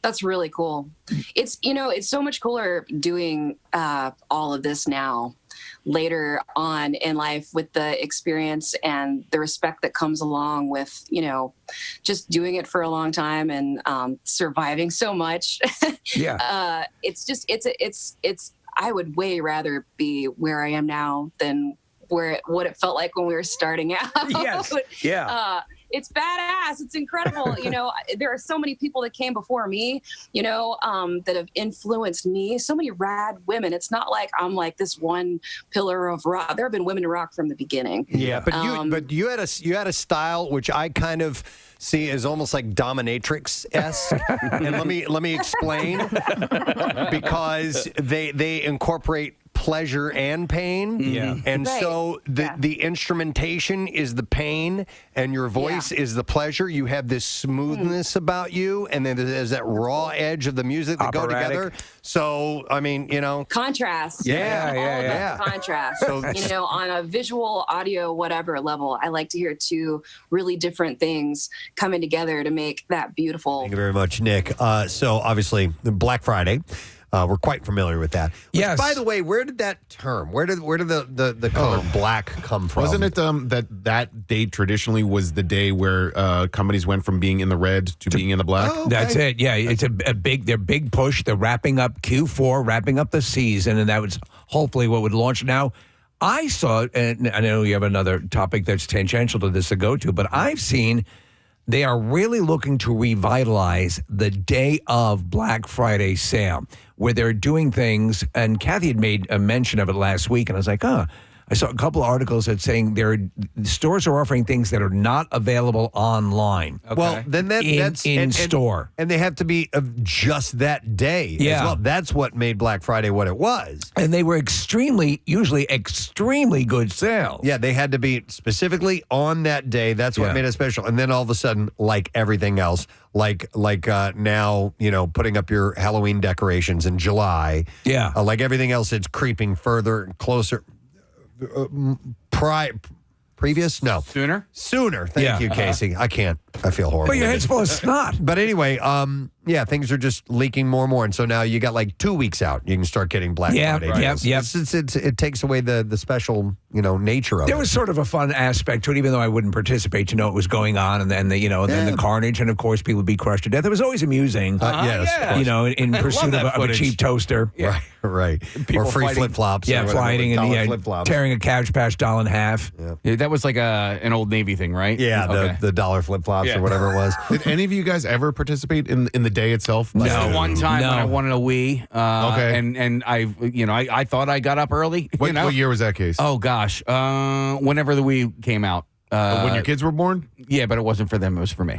Speaker 8: That's really cool. It's it's so much cooler doing all of this now, later on in life, with the experience and the respect that comes along with just doing it for a long time and surviving so much.
Speaker 3: Yeah.
Speaker 8: It's I would way rather be where I am now than what it felt like when we were starting out.
Speaker 3: Yes. Yeah.
Speaker 8: It's badass. It's incredible. There are so many people that came before me, that have influenced me. So many rad women. It's not like I'm like this one pillar of rock. There have been women in rock from the beginning.
Speaker 1: Yeah, but you had a style which I kind of see as almost like dominatrix-esque. And let me explain. Because they incorporate pleasure and pain.
Speaker 3: Yeah.
Speaker 1: And so the instrumentation is the pain and your voice is the pleasure. You have this smoothness about you, and then there's that raw edge of the music that go together. So, I mean,
Speaker 8: contrast.
Speaker 1: Yeah.
Speaker 8: Contrast. So, on a visual, audio, whatever level, I like to hear two really different things coming together to make that beautiful.
Speaker 1: Thank you very much, Nick. So, obviously, Black Friday. We're quite familiar with that.
Speaker 3: Yes.
Speaker 1: By the way, where did that term, where did the color black come from?
Speaker 4: Wasn't it that day traditionally was the day where companies went from being in the red to being in the black?
Speaker 1: Oh, okay.
Speaker 3: That's it. Yeah, it's their big push. They're wrapping up Q4, wrapping up the season, and that was hopefully what would launch. Now, I saw, and I know you have another topic that's tangential to this to go to, but I've seen they are really looking to revitalize the day of Black Friday sale, where they're doing things, and Kathy had made a mention of it last week, and I was like, I saw a couple of articles that saying stores are offering things that are not available online.
Speaker 2: Okay.
Speaker 1: Well, then that's
Speaker 3: in store.
Speaker 1: And they have to be of just that day as well. That's what made Black Friday what it was.
Speaker 3: And they were usually extremely good sales.
Speaker 1: Yeah, they had to be specifically on that day. That's what made it special. And then all of a sudden, like everything else, like now, putting up your Halloween decorations in July.
Speaker 3: Yeah.
Speaker 1: Like everything else, it's creeping further and closer. Previous? No. Sooner. Thank you, Casey. I can't. I feel horrible.
Speaker 3: But your head's full of snot.
Speaker 1: But anyway, things are just leaking more and more. And so now you got like 2 weeks out. You can start getting Black Friday deals. It takes away the special, nature of it.
Speaker 3: There was sort of a fun aspect to it, even though I wouldn't participate to know it was going on. And then, the carnage. And, of course, people would be crushed to death. It was always amusing.
Speaker 1: Yes.
Speaker 3: In pursuit of a cheap toaster.
Speaker 1: Yeah. Right. Or free flip-flops.
Speaker 3: Yeah, flying and
Speaker 1: flip-flops.
Speaker 3: tearing a Couch Patch doll in half.
Speaker 2: Yeah, that was like an old Navy thing, right?
Speaker 1: Yeah, the dollar flip-flops or whatever it was.
Speaker 4: Did any of you guys ever participate in the day itself?
Speaker 2: No. One time when I wanted a Wii.
Speaker 4: Okay.
Speaker 2: And I thought I got up early.
Speaker 4: What year was that case?
Speaker 2: Oh, gosh. Whenever the Wii came out.
Speaker 4: When your kids were born?
Speaker 2: Yeah, but it wasn't for them. It was for me.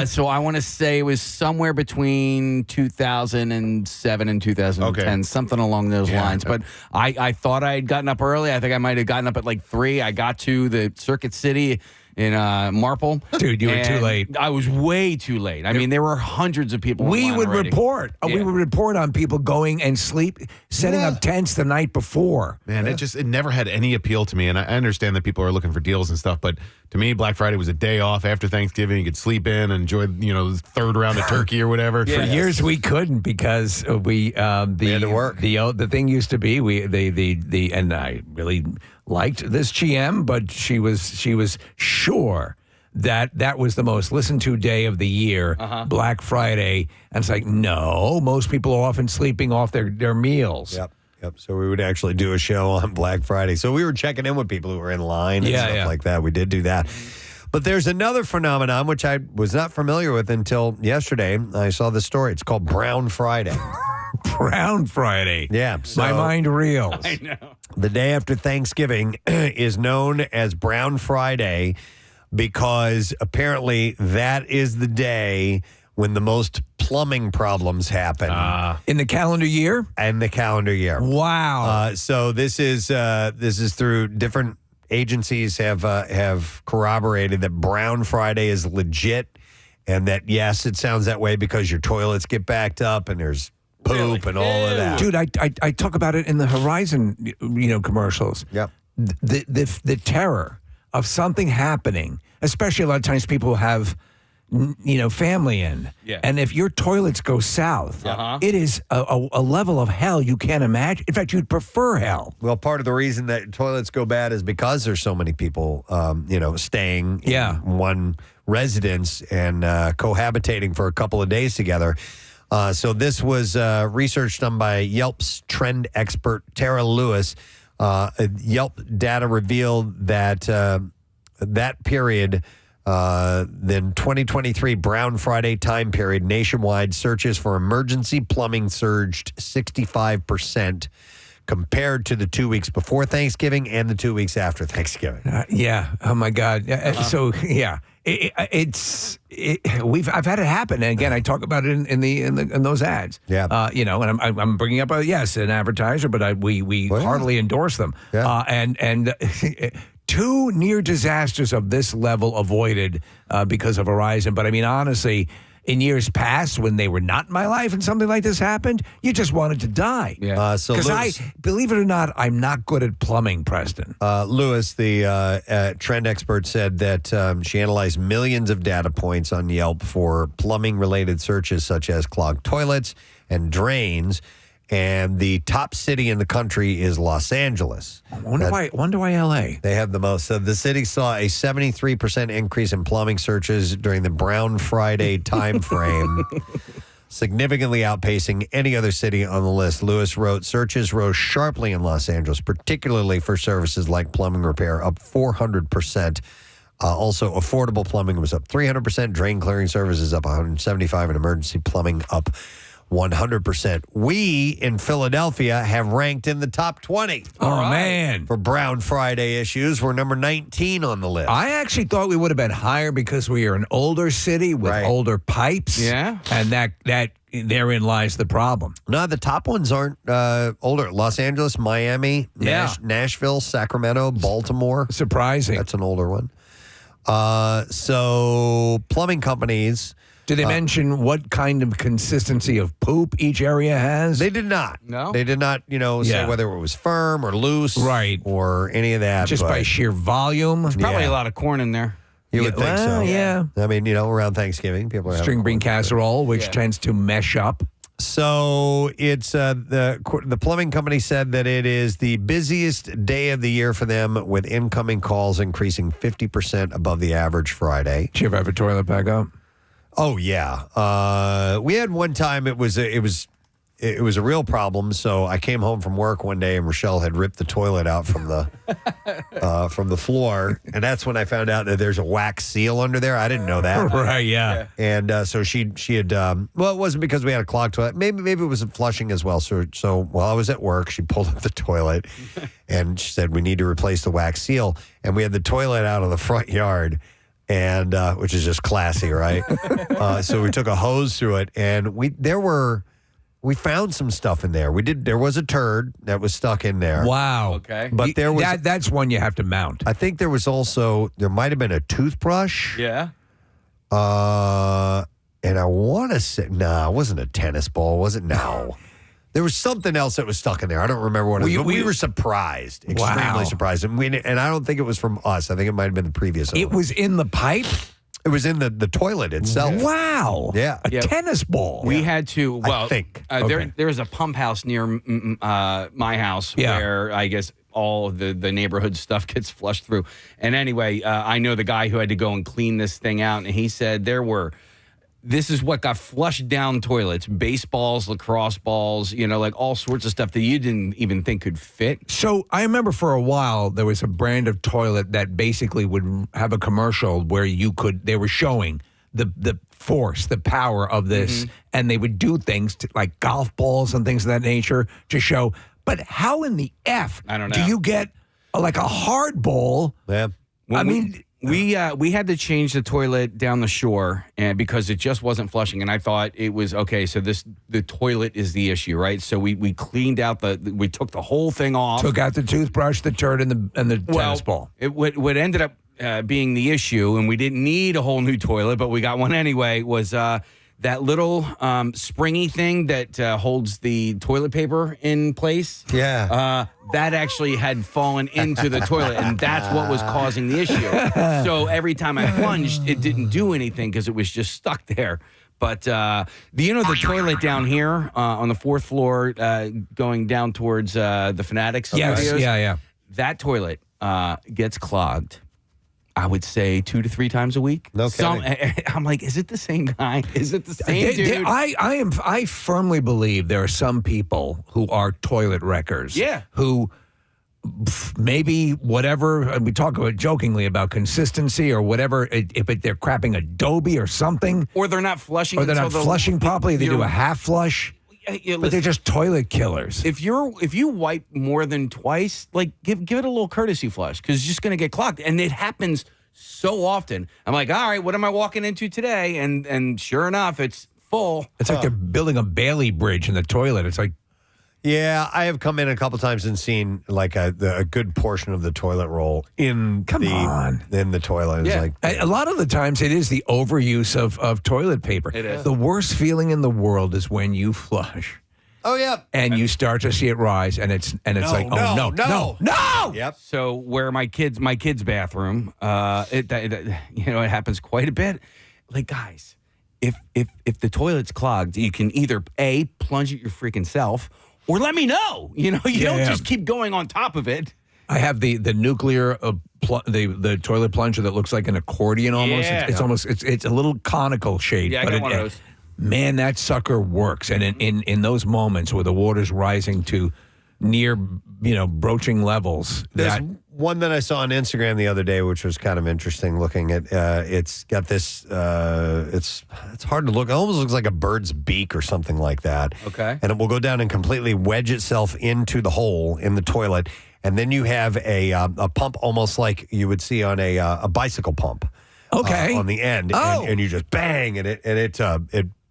Speaker 2: So I want to say it was somewhere between 2007 and 2010, something along those lines. But I thought I had gotten up early. I think I might have gotten up at like 3. I got to the Circuit City in Marple.
Speaker 3: Dude, you were too late.
Speaker 2: I was way too late. I mean, there were hundreds of people.
Speaker 3: We would
Speaker 2: already.
Speaker 3: report. We would report on people going and setting up tents the night before.
Speaker 4: Man, it never had any appeal to me. And I understand that people are looking for deals and stuff, but to me, Black Friday was a day off after Thanksgiving. You could sleep in and enjoy, the third round of turkey or whatever.
Speaker 3: For years we couldn't because we had
Speaker 1: to work.
Speaker 3: The thing used to be and I really liked this GM, but she was sure that was the most listened to day of the year, Black Friday. And it's like, no, most people are often sleeping off their meals.
Speaker 1: Yep. So we would actually do a show on Black Friday. So we were checking in with people who were in line and stuff like that. We did do that. But there's another phenomenon which I was not familiar with until yesterday. I saw this story. It's called Brown Friday.
Speaker 3: Brown Friday.
Speaker 1: Yeah. So
Speaker 3: my mind reels.
Speaker 2: I know.
Speaker 1: The day after Thanksgiving is known as Brown Friday because apparently that is the day when the most plumbing problems happen.
Speaker 3: In the calendar year?
Speaker 1: In the calendar year.
Speaker 3: Wow.
Speaker 1: So this is through different agencies have corroborated that Brown Friday is legit, and that yes, it sounds that way because your toilets get backed up and there's poop and all of that.
Speaker 3: Dude, I talk about it in the Horizon, commercials.
Speaker 1: Yep.
Speaker 3: The terror of something happening, especially a lot of times people have family in.
Speaker 2: Yeah.
Speaker 3: And if your toilets go south, it is a level of hell you can't imagine. In fact, you'd prefer hell.
Speaker 1: Well, part of the reason that toilets go bad is because there's so many people, staying in one residence and cohabitating for a couple of days together. So this was research done by Yelp's trend expert, Tara Lewis. Yelp data revealed that that period, then 2023 Brown Friday time period, nationwide searches for emergency plumbing surged 65% compared to the 2 weeks before Thanksgiving and the 2 weeks after Thanksgiving.
Speaker 3: Oh my God. So I've had it happen, and again I talk about it in those ads.
Speaker 1: Yeah.
Speaker 3: And I'm bringing up an advertiser, but we heartily endorse them.
Speaker 1: Yeah.
Speaker 3: And 2 near disasters of this level avoided because of Verizon. But I mean, honestly, in years past, when they were not in my life and something like this happened, you just wanted to die.
Speaker 2: Yeah.
Speaker 3: Because believe it or not, I'm not good at plumbing, Preston.
Speaker 1: Lewis, the trend expert, said that she analyzed millions of data points on Yelp for plumbing-related searches such as clogged toilets and drains. And the top city in the country is Los Angeles.
Speaker 3: Wonder why L.A.?
Speaker 1: They have the most. So the city saw a 73% increase in plumbing searches during the Brown Friday time frame, significantly outpacing any other city on the list. Lewis wrote, searches rose sharply in Los Angeles, particularly for services like plumbing repair, up 400%. Also, affordable plumbing was up 300%, drain clearing services up 175%, and emergency plumbing up 100%. We in Philadelphia have ranked in the top 20.
Speaker 3: Man.
Speaker 1: For Brown Friday issues, we're number 19 on the list.
Speaker 3: I actually thought we would have been higher because we are an older city with older pipes.
Speaker 2: Yeah.
Speaker 3: And that therein lies the problem.
Speaker 1: No, the top ones aren't older. Los Angeles, Miami, Nashville, Sacramento, Baltimore.
Speaker 3: Surprising.
Speaker 1: That's an older one. So plumbing companies.
Speaker 3: Did they mention what kind of consistency of poop each area has?
Speaker 1: They did not.
Speaker 2: No?
Speaker 1: They did not, say whether it was firm or loose.
Speaker 3: Right.
Speaker 1: Or any of that.
Speaker 3: Just by sheer volume.
Speaker 2: Probably a lot of corn in there.
Speaker 1: You would think so.
Speaker 3: Yeah.
Speaker 1: I mean, around Thanksgiving, people are having
Speaker 3: String bean
Speaker 1: corn.
Speaker 3: casserole, which tends to mesh up.
Speaker 1: So it's the plumbing company said that it is the busiest day of the year for them, with incoming calls increasing 50% above the average Friday.
Speaker 3: Did you ever have a toilet back up?
Speaker 1: Oh yeah, we had one time. It was a real problem. So I came home from work one day and Rochelle had ripped the toilet out from the floor, and that's when I found out that there's a wax seal under there. I didn't know that.
Speaker 3: Right, yeah.
Speaker 1: And so she had it wasn't because we had a clogged toilet. Maybe it was flushing as well. So while I was at work, she pulled up the toilet and she said, we need to replace the wax seal. And we had the toilet out of the front yard. And which is just classy, right? So we took a hose through it, and we found some stuff in there. There was a turd that was stuck in there.
Speaker 3: Wow.
Speaker 2: Okay.
Speaker 1: But there was
Speaker 3: that's one you have to mount.
Speaker 1: I think there might have been a toothbrush.
Speaker 2: Yeah.
Speaker 1: And I want to say, it wasn't a tennis ball, was it? No. There was something else that was stuck in there. I don't remember what it was. But we were surprised, extremely surprised. And I don't think it was from us. I think it might have been the previous owner.
Speaker 3: It was in the pipe?
Speaker 1: It was in the toilet itself.
Speaker 3: Wow.
Speaker 1: Yeah.
Speaker 3: A tennis ball.
Speaker 2: We had to,
Speaker 1: I think.
Speaker 2: There was a pump house near my house where I guess all of the neighborhood stuff gets flushed through. And anyway, I know the guy who had to go and clean this thing out, and he said this is what got flushed down toilets: baseballs, lacrosse balls, like all sorts of stuff that you didn't even think could fit.
Speaker 3: So I remember for a while there was a brand of toilet that basically would have a commercial where they were showing the force, the power of this, and they would do things like golf balls and things of that nature to show. But how in the F
Speaker 2: I don't know.
Speaker 3: do you get like a hard bowl?
Speaker 1: Yeah.
Speaker 2: We had to change the toilet down the shore, and because it just wasn't flushing, and I thought it was okay. So the toilet is the issue, right? So we cleaned out we took the whole thing off,
Speaker 3: Took out the toothbrush, the turd, and the tennis ball.
Speaker 2: What ended up being the issue, and we didn't need a whole new toilet, but we got one anyway, was that little springy thing that holds the toilet paper in place.
Speaker 1: Yeah.
Speaker 2: That actually had fallen into the toilet, and that's what was causing the issue. So every time I plunged, it didn't do anything because it was just stuck there. But the toilet down here on the fourth floor going down towards the Fanatics studios?
Speaker 3: Yeah.
Speaker 2: That toilet gets clogged, I would say 2 to 3 times a week.
Speaker 1: No kidding.
Speaker 2: I'm like, is it the same guy? Is it the same dude?
Speaker 3: I firmly believe there are some people who are toilet wreckers.
Speaker 2: Yeah.
Speaker 3: Who maybe whatever, and we talk about jokingly about consistency or whatever, if they're crapping Adobe or something.
Speaker 2: Or they're not flushing.
Speaker 3: Or they're not flushing properly. They do a half flush. But they're just toilet killers.
Speaker 2: If you wipe more than twice, like give it a little courtesy flush, because it's just going to get clogged, and it happens so often. I'm like, all right, what am I walking into today? And sure enough, it's full.
Speaker 3: It's like they're building a Bailey bridge in the toilet. It's like,
Speaker 1: yeah, I have come in a couple times and seen like a good portion of the toilet roll in the toilet. It's like,
Speaker 3: a lot of the times it is the overuse of toilet paper.
Speaker 2: It is.
Speaker 3: The worst feeling in the world is when you flush.
Speaker 1: oh yeah,
Speaker 3: And you start to see it rise, and it's like, oh no.
Speaker 1: Yep.
Speaker 2: So where my kids' bathroom, it happens quite a bit. Like, guys, if the toilet's clogged, you can either A, plunge it your freaking self, or let me know. You don't just keep going on top of it.
Speaker 3: I have the nuclear the toilet plunger that looks like an accordion almost.
Speaker 2: Yeah.
Speaker 3: It's almost it's a little conical shape.
Speaker 2: Yeah, I
Speaker 3: but
Speaker 2: got one of those.
Speaker 3: Man, that sucker works. And in those moments where the water's rising to near, broaching levels.
Speaker 1: There's one that I saw on Instagram the other day, which was kind of interesting looking at. It's got this, it's hard to look. It almost looks like a bird's beak or something like that.
Speaker 2: Okay.
Speaker 1: And it will go down and completely wedge itself into the hole in the toilet. And then you have a pump almost like you would see on a bicycle pump.
Speaker 3: Okay.
Speaker 1: On the end.
Speaker 3: Oh.
Speaker 1: And you just bang, and it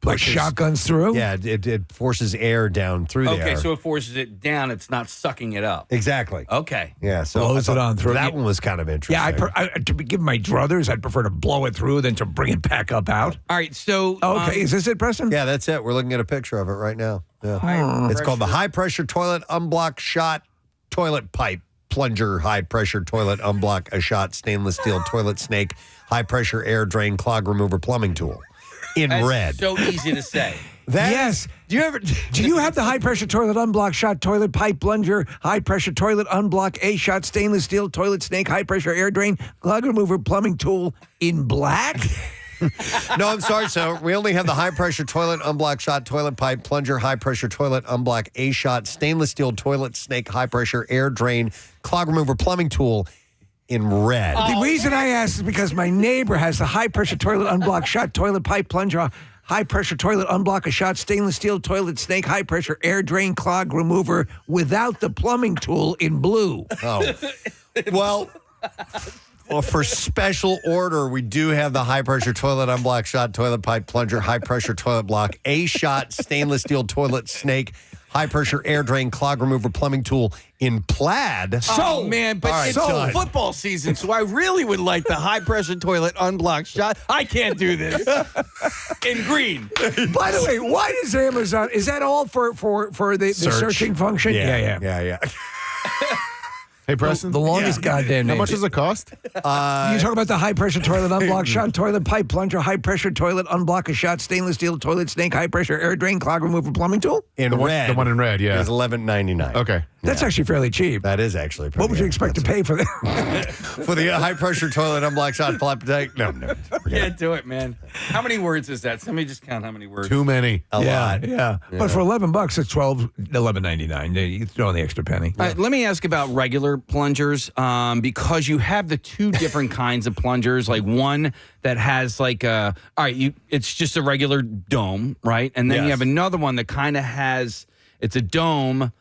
Speaker 3: like
Speaker 1: pushes,
Speaker 3: shotguns through?
Speaker 1: Yeah, it forces air down through there.
Speaker 2: Okay, so it forces it down. It's not sucking it up.
Speaker 1: Exactly.
Speaker 2: Okay.
Speaker 1: Yeah, so
Speaker 3: Blows it on through.
Speaker 1: that one was kind of interesting.
Speaker 3: Yeah, to give my druthers, I'd prefer to blow it through than to bring it back up out.
Speaker 2: All right, so
Speaker 3: Okay, is this it, Preston?
Speaker 1: Yeah, that's it. We're looking at a picture of it right now. Yeah. It's called the high pressure toilet unblock shot toilet pipe plunger high pressure toilet unblock a shot stainless steel toilet snake high pressure air drain clog remover plumbing tool in
Speaker 2: that's
Speaker 1: red.
Speaker 2: so easy to say.
Speaker 3: Yes.
Speaker 1: Do you ever?
Speaker 3: Do you have the high pressure toilet unblock shot toilet pipe plunger high pressure toilet unblock a shot stainless steel toilet snake high pressure air drain clog remover plumbing tool in black?
Speaker 1: No, I'm sorry. So we only have the high pressure toilet unblock shot toilet pipe plunger high pressure toilet unblock a shot stainless steel toilet snake high pressure air drain clog remover plumbing tool in red.
Speaker 3: The reason I asked is because my neighbor has the high pressure toilet unblock shot toilet pipe plunger high pressure toilet unblock a shot stainless steel toilet snake high pressure air drain clog remover without the plumbing tool in blue.
Speaker 1: Oh, well, for special order, we do have the high pressure toilet unblock shot toilet pipe plunger high pressure toilet block a shot stainless steel toilet snake high pressure air drain clog remover plumbing tool in plaid.
Speaker 2: Oh, man, but
Speaker 1: All right,
Speaker 2: it's
Speaker 1: done.
Speaker 2: football season, so I really would like the high pressure toilet unblock shot. I can't do this. In green.
Speaker 3: By the way, why does Amazon, is that all for the searching function?
Speaker 1: Yeah.
Speaker 4: Hey, Preston.
Speaker 3: The longest goddamn name.
Speaker 4: How much does it cost?
Speaker 3: You talk about the high pressure toilet unblock shot toilet pipe plunger high pressure toilet unblock a shot stainless steel toilet snake high pressure air drain clog remover plumbing tool?
Speaker 1: In red.
Speaker 4: The one in red, yeah.
Speaker 1: Is $11.99.
Speaker 4: Okay.
Speaker 3: That's actually fairly cheap.
Speaker 1: That is actually pretty
Speaker 3: What would you expect to pay for that?
Speaker 1: for the high pressure toilet unblock shot pipe tank? No.
Speaker 2: Can't do it, man. How many words is that? Somebody just count how many words.
Speaker 4: Too many.
Speaker 1: A lot.
Speaker 3: Yeah. But for $11, it's $11.99. You throw in the extra penny.
Speaker 2: All right, let me ask about regular plungers because you have the two different kinds of plungers, like one that has like it's just a regular dome, right? And then you have another one that kind of has, it's a dome,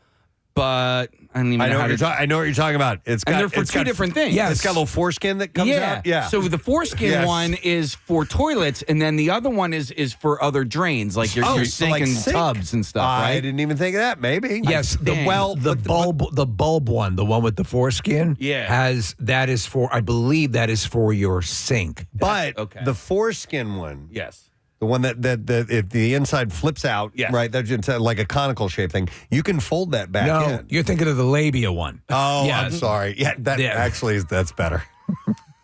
Speaker 2: but I don't even know how to...
Speaker 1: I know what you're talking about. It's got,
Speaker 2: and they're for two different things.
Speaker 3: Yes.
Speaker 1: It's got a little foreskin that comes out. Yeah.
Speaker 2: So the foreskin one is for toilets, and then the other one is for other drains, like your sink and tubs and stuff, right?
Speaker 1: I didn't even think of that. Maybe.
Speaker 3: Yes, the bulb one, the one with the foreskin, that is for, I believe that is for your sink.
Speaker 1: But the foreskin one,
Speaker 2: yes.
Speaker 1: the one that the inside flips out, right? That's just like a conical shape thing. You can fold that back in.
Speaker 3: You're thinking of the labia one.
Speaker 1: Oh,
Speaker 3: Yes.
Speaker 1: I'm sorry. Yeah, that actually that's better.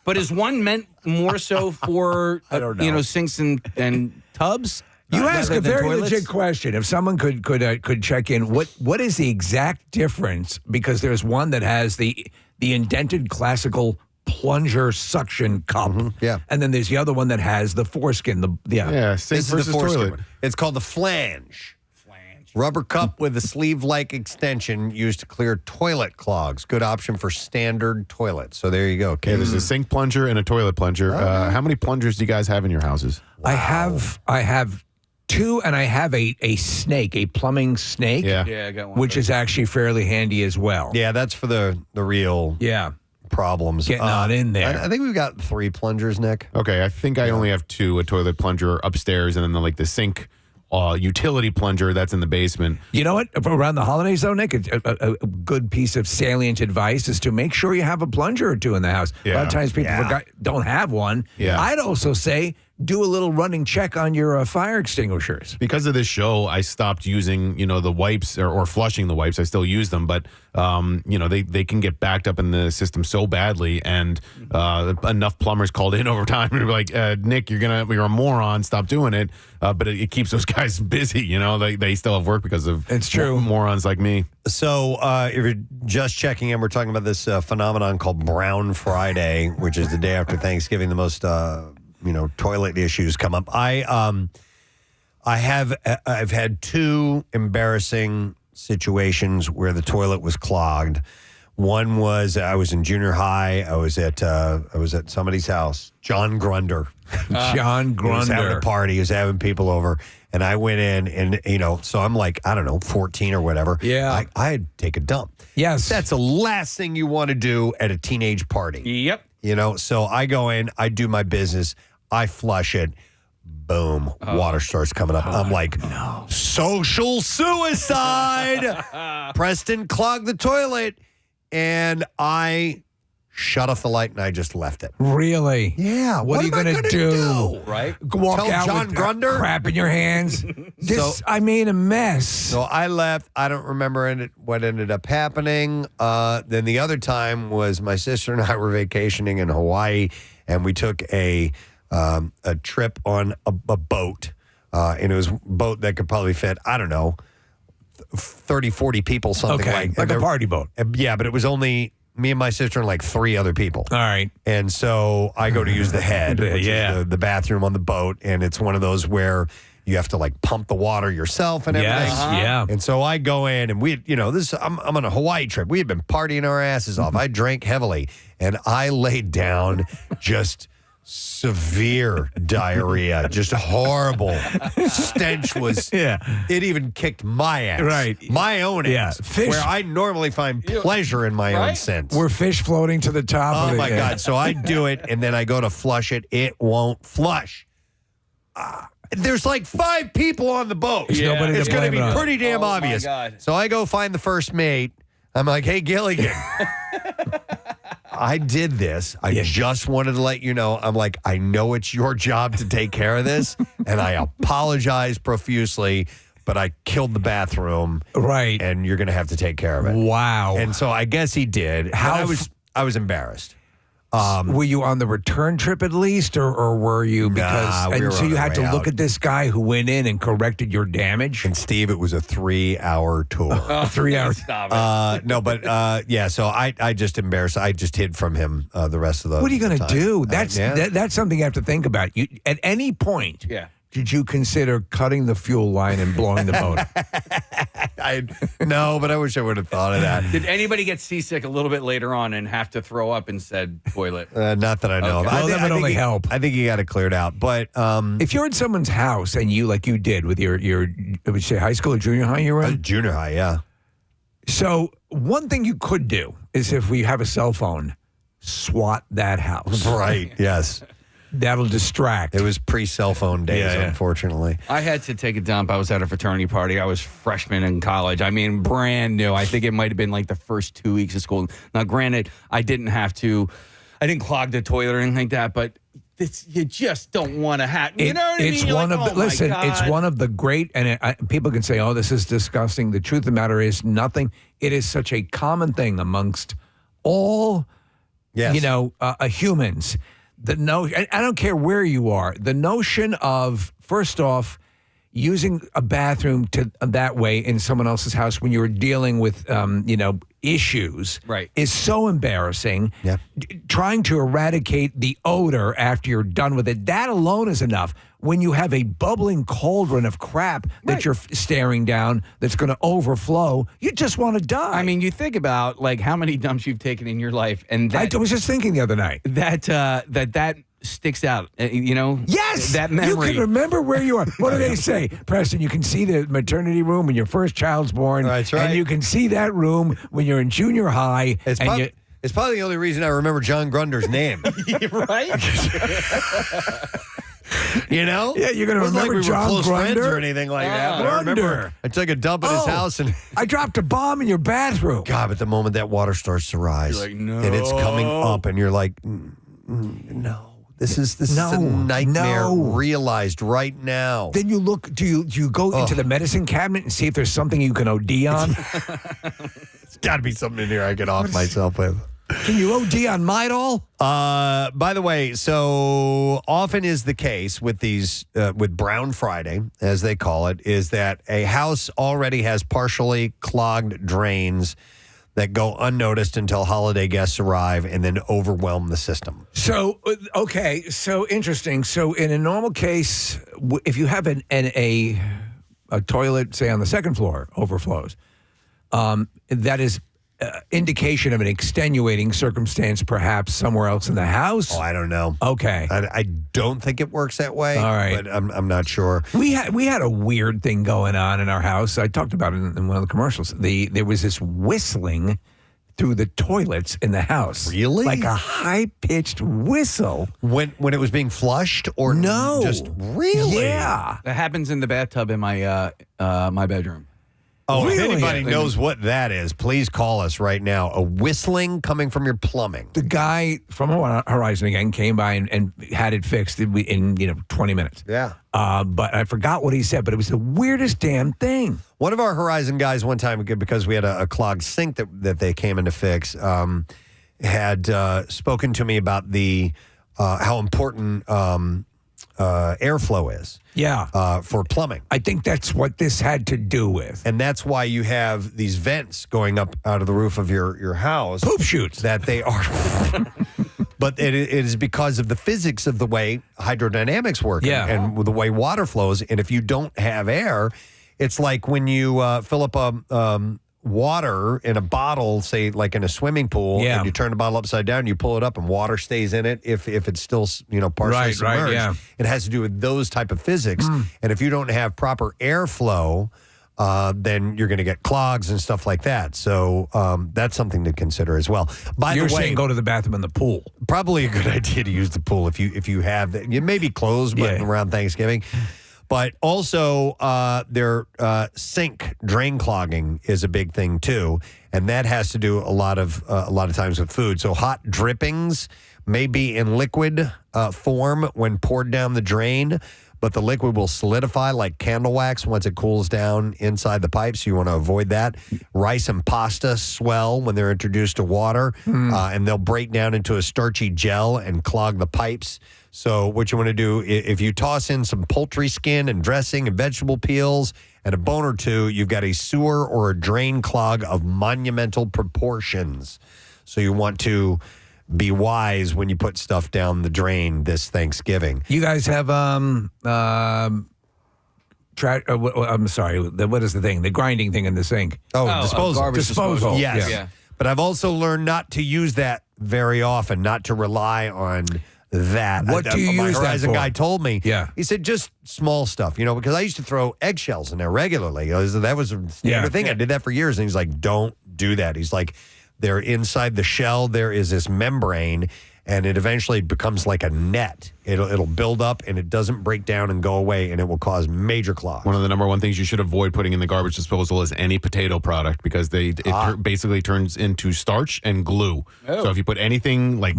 Speaker 2: But is one meant more so for
Speaker 1: I don't know.
Speaker 2: sinks and tubs?
Speaker 3: You ask
Speaker 2: rather
Speaker 3: a
Speaker 2: than
Speaker 3: very
Speaker 2: toilets?
Speaker 3: legit question. If someone could check in, what is the exact difference? Because there's one that has the indented classical plunger suction cup.
Speaker 1: yeah.
Speaker 3: And then there's the other one that has the foreskin.
Speaker 4: Sink
Speaker 1: This is the
Speaker 4: versus
Speaker 1: foreskin
Speaker 4: toilet.
Speaker 1: one. It's called the flange. Rubber cup with a sleeve-like extension used to clear toilet clogs. Good option for standard toilets. So there you go.
Speaker 4: Okay, there's a sink plunger and a toilet plunger. How many plungers do you guys have in your houses?
Speaker 3: I have two, and I have a snake, a plumbing snake.
Speaker 4: Yeah.
Speaker 2: Yeah, I got one.
Speaker 3: Which is actually fairly handy as well.
Speaker 1: Yeah, that's for the real problems.
Speaker 3: Getting on in there.
Speaker 1: I think we've got 3 plungers, Nick.
Speaker 4: Okay, I think I only have 2, a toilet plunger upstairs and then the sink utility plunger that's in the basement.
Speaker 3: You know what? Around the holidays, though, Nick, a good piece of salient advice is to make sure you have a plunger or two in the house. A lot of times people don't have one.
Speaker 4: Yeah.
Speaker 3: I'd also say do a little running check on your fire extinguishers.
Speaker 4: Because of this show, I stopped using, the wipes or flushing the wipes. I still use them, but, they can get backed up in the system so badly. And enough plumbers called in over time and were like, Nick, you're a moron. Stop doing it. But it keeps those guys busy. They still have work because of
Speaker 3: It's true.
Speaker 4: morons like me.
Speaker 1: So if you're just checking in, we're talking about this phenomenon called Brown Friday, which is the day after Thanksgiving. The most toilet issues come up. I've had 2 embarrassing situations where the toilet was clogged. One was I was in junior high. I was at somebody's house, John Grunder.
Speaker 3: John
Speaker 1: He was having a
Speaker 3: Grunder.
Speaker 1: party. He was having people over. And I went in and, so I'm like, I don't know, 14 or whatever.
Speaker 3: Yeah.
Speaker 1: I had to take a dump.
Speaker 3: Yes.
Speaker 1: That's the last thing you want to do at a teenage party.
Speaker 2: Yep.
Speaker 1: So I go in, I do my business, I flush it. Boom, water starts coming up. I'm like, social suicide. Preston clogged the toilet, and I shut off the light, and I just left it.
Speaker 3: Really?
Speaker 1: Yeah.
Speaker 3: What are you
Speaker 1: am I
Speaker 3: going to
Speaker 1: gonna
Speaker 3: do?
Speaker 2: Right?
Speaker 3: Walk
Speaker 1: Tell
Speaker 3: out
Speaker 1: John
Speaker 3: with
Speaker 1: Grunder?
Speaker 3: crap in your hands? I made a mess.
Speaker 1: So I left. I don't remember what ended up happening. Then the other time was my sister and I were vacationing in Hawaii, and we took a trip on a boat. And it was a boat that could probably fit, I don't know, 30, 40 people, something
Speaker 3: like a party boat.
Speaker 1: Yeah, but it was only me and my sister and like 3 other people.
Speaker 3: All right.
Speaker 1: And so I go to use the head, which is the bathroom on the boat, and it's one of those where you have to like pump the water yourself and everything.
Speaker 3: Yes, yeah.
Speaker 1: And so I go in, and I'm on a Hawaii trip. We had been partying our asses off. I drank heavily, and I laid down just severe diarrhea, just horrible. Stench was, it even kicked my ass.
Speaker 3: Right.
Speaker 1: My own ass.
Speaker 3: Fish-
Speaker 1: where I normally find pleasure in my own sense.
Speaker 3: Were fish floating to the top of
Speaker 1: Oh
Speaker 3: it?
Speaker 1: my God. So I do it, and then I go to flush it. It won't flush. There's like 5 people on the boat.
Speaker 3: There's nobody to
Speaker 1: It's going to
Speaker 3: blame
Speaker 1: be
Speaker 3: it on.
Speaker 1: pretty damn obvious.
Speaker 2: God.
Speaker 1: So I go find the first mate. I'm like, hey, Gilligan. I did this. I just wanted to let you know. I'm like, I know it's your job to take care of this, and I apologize profusely, but I killed the bathroom.
Speaker 3: Right.
Speaker 1: And you're going to have to take care of it.
Speaker 3: Wow.
Speaker 1: And so I guess he did. I was embarrassed.
Speaker 3: Were you on the return trip at least, or were you? Because
Speaker 1: we were
Speaker 3: so
Speaker 1: on
Speaker 3: you
Speaker 1: our
Speaker 3: had to
Speaker 1: way
Speaker 3: look
Speaker 1: out.
Speaker 3: at this guy who went in and corrected your damage.
Speaker 1: And Steve, it was a 3-hour tour.
Speaker 3: 3 hours.
Speaker 2: Stop it.
Speaker 1: No, but so I just embarrassed. I just hid from him the rest of the
Speaker 3: What are you going to
Speaker 1: time.
Speaker 3: do? That's that's something you have to think about. You at any point.
Speaker 2: Yeah.
Speaker 3: Did you consider cutting the fuel line and blowing the boat?
Speaker 1: No, but I wish I would have thought of that.
Speaker 2: Did anybody get seasick a little bit later on and have to throw up in said toilet?
Speaker 1: Not that I know of.
Speaker 2: Okay.
Speaker 3: Well, that would only help.
Speaker 1: I think he got it cleared out. But
Speaker 3: If you're in someone's house and you, like you did with your would you say high school or junior high you were in?
Speaker 1: junior high, yeah.
Speaker 3: So one thing you could do is if we have a cell phone, SWAT that house.
Speaker 1: Right, yes.
Speaker 3: That'll distract.
Speaker 1: It was pre-cell phone days, unfortunately.
Speaker 2: I had to take a dump. I was at a fraternity party. I was freshman in college. I mean, brand new. I think it might have been like the first 2 weeks of school. Now, granted, I didn't clog the toilet or anything like that, but you just don't want to have, you know what I mean?
Speaker 3: It's
Speaker 2: You're
Speaker 3: one
Speaker 2: like,
Speaker 3: of the,
Speaker 2: oh my
Speaker 3: listen,
Speaker 2: God.
Speaker 3: it's one of the great, and people can say, oh, this is disgusting. The truth of the matter is nothing. It is such a common thing amongst all,
Speaker 1: Yes.
Speaker 3: humans. I don't care where you are. The notion of, first off, using a bathroom that way in someone else's house when you're dealing with, issues,
Speaker 2: Right.
Speaker 3: is so embarrassing.
Speaker 1: Yeah.
Speaker 3: Trying to eradicate the odor after you're done with it, that alone is enough. When you have a bubbling cauldron of crap that you're staring down that's going to overflow, you just want to die.
Speaker 2: I mean, you think about like how many dumps you've taken in your life, and
Speaker 3: I
Speaker 2: that
Speaker 3: was just thinking the other night.
Speaker 2: that sticks out.
Speaker 3: Yes,
Speaker 2: that memory.
Speaker 3: You can remember where you are. What do they say, Preston? You can see the maternity room when your first child's born.
Speaker 1: That's right.
Speaker 3: And you can see that room when you're in junior high.
Speaker 1: It's probably the only reason I remember John Grunder's name.
Speaker 2: Right?
Speaker 1: You know?
Speaker 3: Yeah, you're going to
Speaker 1: It wasn't
Speaker 3: remember
Speaker 1: like we
Speaker 3: John
Speaker 1: were close friends
Speaker 3: Grunder?
Speaker 1: or anything like that. But I
Speaker 3: Grunder.
Speaker 1: remember I took a dump at his house, and
Speaker 3: I dropped a bomb in your bathroom.
Speaker 1: God, but the moment that water starts to rise,
Speaker 2: You're like, no.
Speaker 1: and it's coming up, and you're like, no. This is a nightmare realized right now.
Speaker 3: Then you look. Do you go into the medicine cabinet and see if there's something you can OD on?
Speaker 1: It's got to be something in here I can off myself with.
Speaker 3: Can you OD on Midol?
Speaker 1: By the way, so often is the case with these, with Brown Friday, as they call it, is that a house already has partially clogged drains that go unnoticed until holiday guests arrive and then overwhelm the system.
Speaker 3: So, okay, so interesting. So in a normal case, if you have a toilet, say on the second floor, overflows, that is indication of an extenuating circumstance, perhaps somewhere else in the house.
Speaker 1: Oh, I don't know.
Speaker 3: Okay.
Speaker 1: I don't think it works that way.
Speaker 3: All right.
Speaker 1: But I'm not sure.
Speaker 3: We had a weird thing going on in our house. I talked about it in one of the commercials. There was this whistling through the toilets in the house.
Speaker 1: Really?
Speaker 3: Like a high-pitched whistle.
Speaker 1: When it was being flushed or
Speaker 3: No.
Speaker 1: just really?
Speaker 3: Yeah.
Speaker 2: That happens in the bathtub in my my bedroom.
Speaker 1: Oh, if
Speaker 3: Really?
Speaker 1: anybody knows what that is, please call us right now. A whistling coming from your plumbing.
Speaker 3: The guy from Horizon again came by and had it fixed in 20 minutes.
Speaker 1: Yeah.
Speaker 3: But I forgot what he said, but it was the weirdest damn thing.
Speaker 1: One of our Horizon guys one time, because we had a clogged sink that they came in to fix, had spoken to me about the how important airflow is.
Speaker 3: Yeah.
Speaker 1: For plumbing.
Speaker 3: I think that's what this had to do with.
Speaker 1: And that's why you have these vents going up out of the roof of your house.
Speaker 3: Poop shoots.
Speaker 1: That they are. But it is because of the physics of the way hydrodynamics work and the way water flows. And if you don't have air, it's like when you fill up water in a bottle, say like in a swimming pool, and you turn the bottle upside down, you pull it up and water stays in it if it's still, partially submerged.
Speaker 3: Yeah.
Speaker 1: It has to do with those type of physics. And if you don't have proper airflow, then you're going to get clogs and stuff like that. So that's something to consider as well. By
Speaker 3: You're
Speaker 1: the way,
Speaker 3: saying go to the bathroom in the pool.
Speaker 1: probably a good idea to use the pool if you have that. You may be closed, but around Thanksgiving. But also, their sink drain clogging is a big thing too, and that has to do a lot of times with food. So hot drippings may be in liquid form when poured down the drain, but the liquid will solidify like candle wax once it cools down inside the pipe. So you want to avoid that. Rice and pasta swell when they're introduced to water, and they'll break down into a starchy gel and clog the pipes. So what you want to do, if you toss in some poultry skin and dressing and vegetable peels and a bone or two, you've got a sewer or a drain clog of monumental proportions. So you want to be wise when you put stuff down the drain this Thanksgiving.
Speaker 3: You guys have I'm sorry. What is the thing? The grinding thing in the sink.
Speaker 1: Disposal.
Speaker 2: Garbage disposal.
Speaker 1: Yes.
Speaker 2: Yeah.
Speaker 1: But I've also learned not to use that very often, not to rely on that.
Speaker 3: What do you
Speaker 1: my
Speaker 3: use that
Speaker 1: Horizon
Speaker 3: for?
Speaker 1: guy told me.
Speaker 3: Yeah.
Speaker 1: He said just small stuff, because I used to throw eggshells in there regularly. That was a standard thing. I did that for years. And he's like, don't do that. He's like, they're inside the shell. There is this membrane, and it eventually becomes like a net. It'll build up, and it doesn't break down and go away, and it will cause major clogs.
Speaker 4: One of the number one things you should avoid putting in the garbage disposal is any potato product because it basically turns into starch and glue. So if you put anything like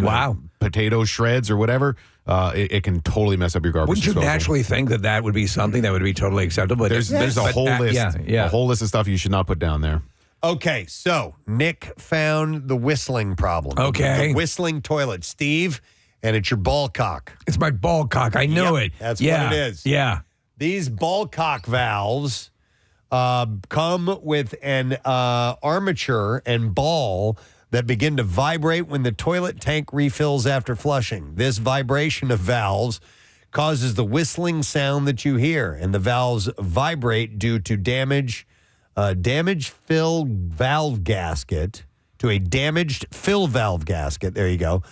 Speaker 4: potato shreds or whatever, it can totally mess up your garbage
Speaker 3: Wouldn't you
Speaker 4: disposal.
Speaker 3: naturally think that would be something that would be totally acceptable?
Speaker 4: There's a whole list. A whole list of stuff you should not put down there.
Speaker 1: Okay, so Nick found the whistling problem.
Speaker 3: Okay.
Speaker 1: The whistling toilet. Steve, and it's your ball cock.
Speaker 3: It's my ball cock. I know it.
Speaker 1: That's what it is.
Speaker 3: Yeah.
Speaker 1: These ball cock valves come with an armature and ball that begin to vibrate when the toilet tank refills after flushing. This vibration of valves causes the whistling sound that you hear, and the valves vibrate due to damaged fill valve gasket to a damaged fill valve gasket. There you go.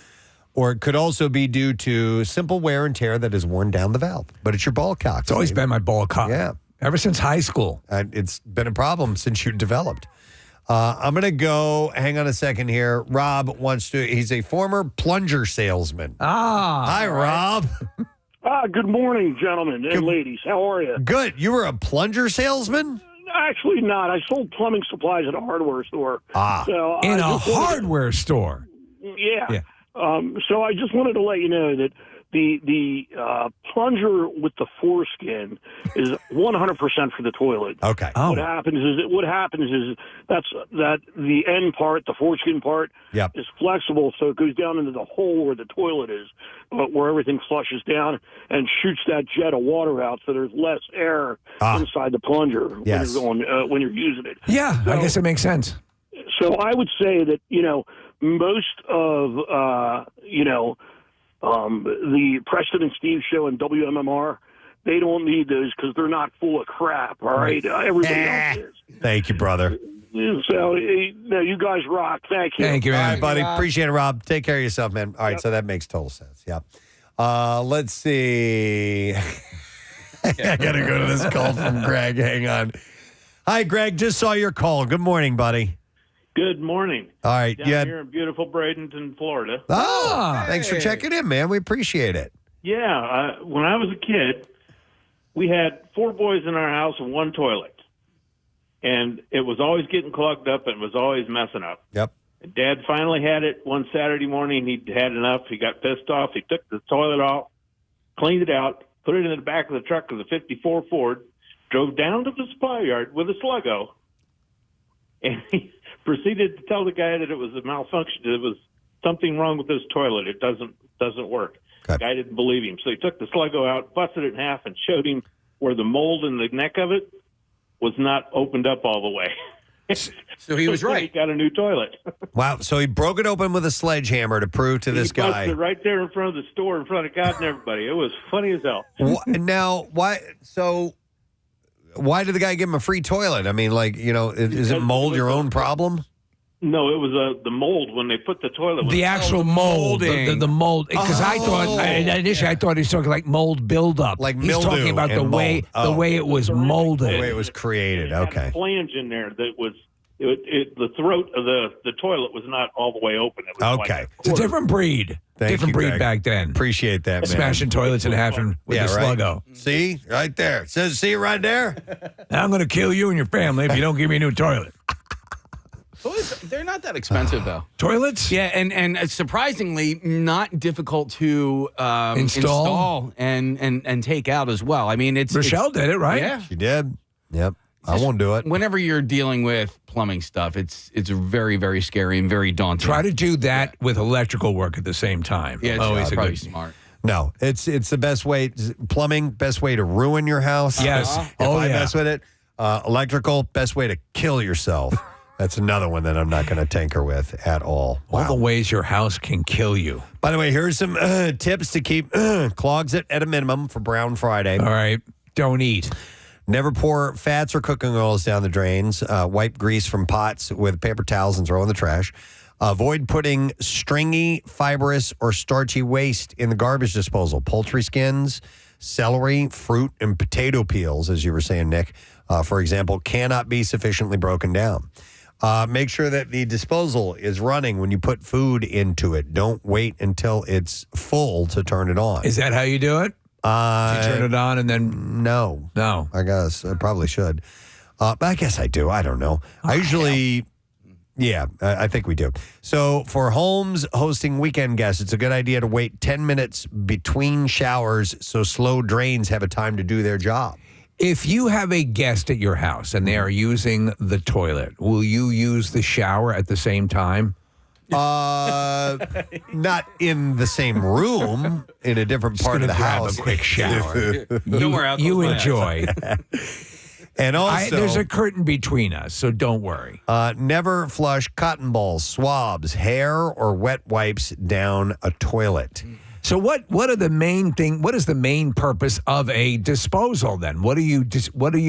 Speaker 1: Or it could also be due to simple wear and tear that has worn down the valve. But it's your ball cock.
Speaker 3: It's always been my ball cock.
Speaker 1: Yeah.
Speaker 3: Ever since high school.
Speaker 1: It's been a problem since you developed. I'm going to go, hang on a second here. Rob he's a former plunger salesman. Hi, Rob.
Speaker 9: Good morning, gentlemen and ladies. How are you?
Speaker 1: Good. You were a plunger salesman?
Speaker 9: Actually, not. I sold plumbing supplies at a hardware store. So
Speaker 3: In a hardware store?
Speaker 9: Yeah. So I just wanted to let you know that the plunger with the foreskin is 100% for the toilet.
Speaker 1: Okay.
Speaker 9: What happens is that the end part, the foreskin part, is flexible, so it goes down into the hole where the toilet is, where everything flushes down and shoots that jet of water out, so there's less air inside the plunger when you're using it.
Speaker 3: Yeah, I guess it makes sense.
Speaker 9: So I would say that most of the Preston and Steve show and WMMR, they don't need those because they're not full of crap. All right, everybody else is.
Speaker 1: Thank you, brother.
Speaker 9: So, no, you guys rock. Thank you.
Speaker 3: Thank you,
Speaker 1: All
Speaker 3: man.
Speaker 1: right, buddy. Appreciate it, Rob. Take care of yourself, man. All right, so that makes total sense. Yeah. Let's see. I got to go to this call from Greg. Hang on. Hi, Greg. Just saw your call. Good morning, buddy.
Speaker 10: Good morning.
Speaker 1: All right.
Speaker 10: Down here in beautiful Bradenton, Florida.
Speaker 1: Thanks for checking in, man. We appreciate it.
Speaker 10: Yeah. When I was a kid, we had 4 boys in our house and 1 toilet. And it was always getting clogged up and was always messing up.
Speaker 1: Yep.
Speaker 10: Dad finally had it one Saturday morning. He'd had enough. He got pissed off. He took the toilet off, cleaned it out, put it in the back of the truck of the 54 Ford, drove down to the supply yard with a Sluggo, and he proceeded to tell the guy that it was a malfunction. It was something wrong with his toilet. It doesn't work. The guy didn't believe him. So he took the Sluggo out, busted it in half, and showed him where the mold in the neck of it was not opened up all the way.
Speaker 2: So he was right.
Speaker 10: He got a new toilet.
Speaker 1: Wow. So he broke it open with a sledgehammer to prove to this
Speaker 10: He busted
Speaker 1: guy.
Speaker 10: it right there in front of the store, in front of God and everybody. It was funny as hell.
Speaker 1: Now, why? So why did the guy give him a free toilet? I mean, like, is it mold your own problem?
Speaker 10: No, it was the mold when they put the toilet.
Speaker 3: The actual mold, the mold. Because I thought initially I thought he was talking like mold buildup.
Speaker 1: Like
Speaker 3: he's
Speaker 1: mildew
Speaker 3: talking about the
Speaker 1: and
Speaker 3: way
Speaker 1: mold.
Speaker 3: the way it was molded,
Speaker 1: The way it was created.
Speaker 10: It had
Speaker 1: Okay.
Speaker 10: a flange in there that was the throat of the toilet was not all the way open. It was
Speaker 1: Okay.
Speaker 10: like
Speaker 3: It's a different breed.
Speaker 1: Thank
Speaker 3: different
Speaker 1: you,
Speaker 3: breed
Speaker 1: Greg.
Speaker 3: back then.
Speaker 1: Appreciate that, man.
Speaker 3: Smashing toilets in half and with
Speaker 1: Yeah,
Speaker 3: the
Speaker 1: right.
Speaker 3: Sluggo.
Speaker 1: See? Right there. Says, see it right there?
Speaker 3: I'm going to kill you and your family if you don't give me a new toilet.
Speaker 2: They're not that expensive, though.
Speaker 3: Toilets?
Speaker 2: Yeah, and surprisingly not difficult to install and take out as well. I mean,
Speaker 3: Rochelle did it, right?
Speaker 2: Yeah.
Speaker 1: She did. Yep. I won't do it.
Speaker 2: Whenever you're dealing with plumbing stuff, it's very, very scary and very daunting.
Speaker 3: Try to do that with electrical work at the same time.
Speaker 2: Yeah, it's
Speaker 3: always a
Speaker 2: probably
Speaker 3: good.
Speaker 2: smart.
Speaker 1: No, it's the best way. Plumbing, best way to ruin your house.
Speaker 3: Yes.
Speaker 1: If I mess with it. Electrical, best way to kill yourself. That's another one that I'm not going to tinker with at all.
Speaker 3: All the ways your house can kill you.
Speaker 1: By the way, here's some tips to keep clogs at a minimum for Brown Friday.
Speaker 3: All right. Don't eat.
Speaker 1: Never pour fats or cooking oils down the drains. Wipe grease from pots with paper towels and throw in the trash. Avoid putting stringy, fibrous, or starchy waste in the garbage disposal. Poultry skins, celery, fruit, and potato peels, as you were saying, Nick, for example, cannot be sufficiently broken down. Make sure that the disposal is running when you put food into it. Don't wait until it's full to turn it on.
Speaker 3: Is that how you do it? You turn it on and then...
Speaker 1: No.
Speaker 3: No.
Speaker 1: I guess I probably should. But I guess I do. I don't know. I usually... Yeah, I think we do. So for homes hosting weekend guests, it's a good idea to wait 10 minutes between showers so slow drains have a time to do their job.
Speaker 3: If you have a guest at your house and they are using the toilet, will you use the shower at the same time?
Speaker 1: Not in the same room, in a different part of the house.
Speaker 3: A quick shower.
Speaker 2: Nowhere else.
Speaker 3: You enjoy.
Speaker 1: And also,
Speaker 3: there's a curtain between us, so don't worry.
Speaker 1: Never flush cotton balls, swabs, hair, or wet wipes down a toilet.
Speaker 3: So what are the main thing? What is the main purpose of a disposal then? What are you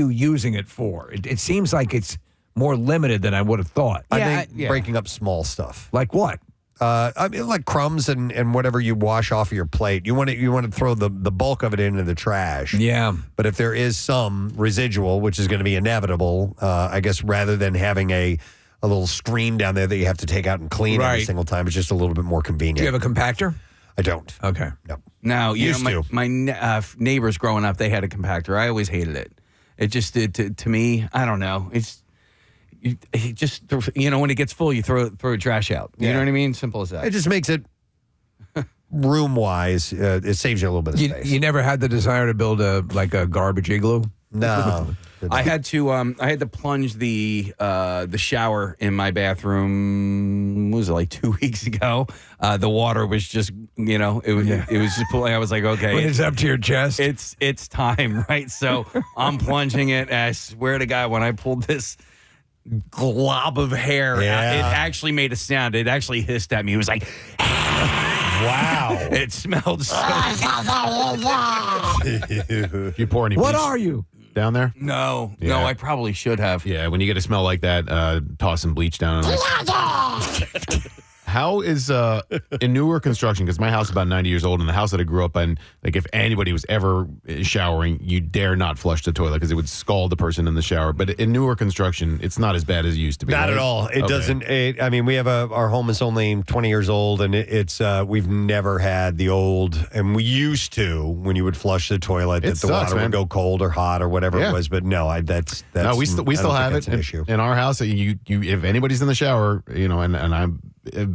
Speaker 3: using it for? It seems like it's more limited than I would have thought.
Speaker 1: I think breaking up small stuff.
Speaker 3: Like what?
Speaker 1: I mean, like crumbs and whatever you wash off of your plate. You want to throw the bulk of it into the trash.
Speaker 3: Yeah.
Speaker 1: But if there is some residual, which is going to be inevitable, I guess rather than having a little stream down there that you have to take out and clean every single time, it's just a little bit more convenient.
Speaker 3: Do you have a compactor?
Speaker 1: I don't.
Speaker 3: Okay.
Speaker 1: No.
Speaker 2: Now,
Speaker 1: Used to.
Speaker 2: my neighbors growing up, they had a compactor. I always hated it. It just did to me. I don't know. It just when it gets full, you throw trash out. You know what I mean? Simple as that.
Speaker 1: It just makes it room wise. It saves you a little bit of space.
Speaker 3: You never had the desire to build a garbage igloo?
Speaker 1: No.
Speaker 2: I had to plunge the shower in my bathroom. What was it, like 2 weeks ago? The water was just it was just pulling. I was like, okay,
Speaker 3: When it's up to your chest.
Speaker 2: it's time, right? So I'm plunging it. And I swear to God, when I pulled this glob of hair out, it actually made a sound. It actually hissed at me. It was like,
Speaker 1: wow.
Speaker 2: It smelled so.
Speaker 4: You pour any
Speaker 3: What
Speaker 4: bleach,
Speaker 3: are you?
Speaker 4: down there?
Speaker 2: No,
Speaker 4: Yeah.
Speaker 2: I probably should have.
Speaker 4: Yeah, when you get a smell like that, toss some bleach down. How is in newer construction? Because my house is about 90 years old, and the house that I grew up in, like if anybody was ever showering, you dare not flush the toilet because it would scald the person in the shower. But in newer construction, it's not as bad as it used to be.
Speaker 1: Not
Speaker 4: right?
Speaker 1: at all. It
Speaker 4: Okay.
Speaker 1: doesn't. I mean, we have our home is only 20 years old, and it's we've never had the old. And we used to when you would flush the toilet
Speaker 4: It
Speaker 1: that the
Speaker 4: sucks,
Speaker 1: water
Speaker 4: man.
Speaker 1: would go cold or hot or whatever
Speaker 4: Yeah.
Speaker 1: it was. But no, that's
Speaker 4: No, we
Speaker 1: I
Speaker 4: still
Speaker 1: don't
Speaker 4: have
Speaker 1: think
Speaker 4: it
Speaker 1: that's an issue.
Speaker 4: in our house. You if anybody's in the shower, and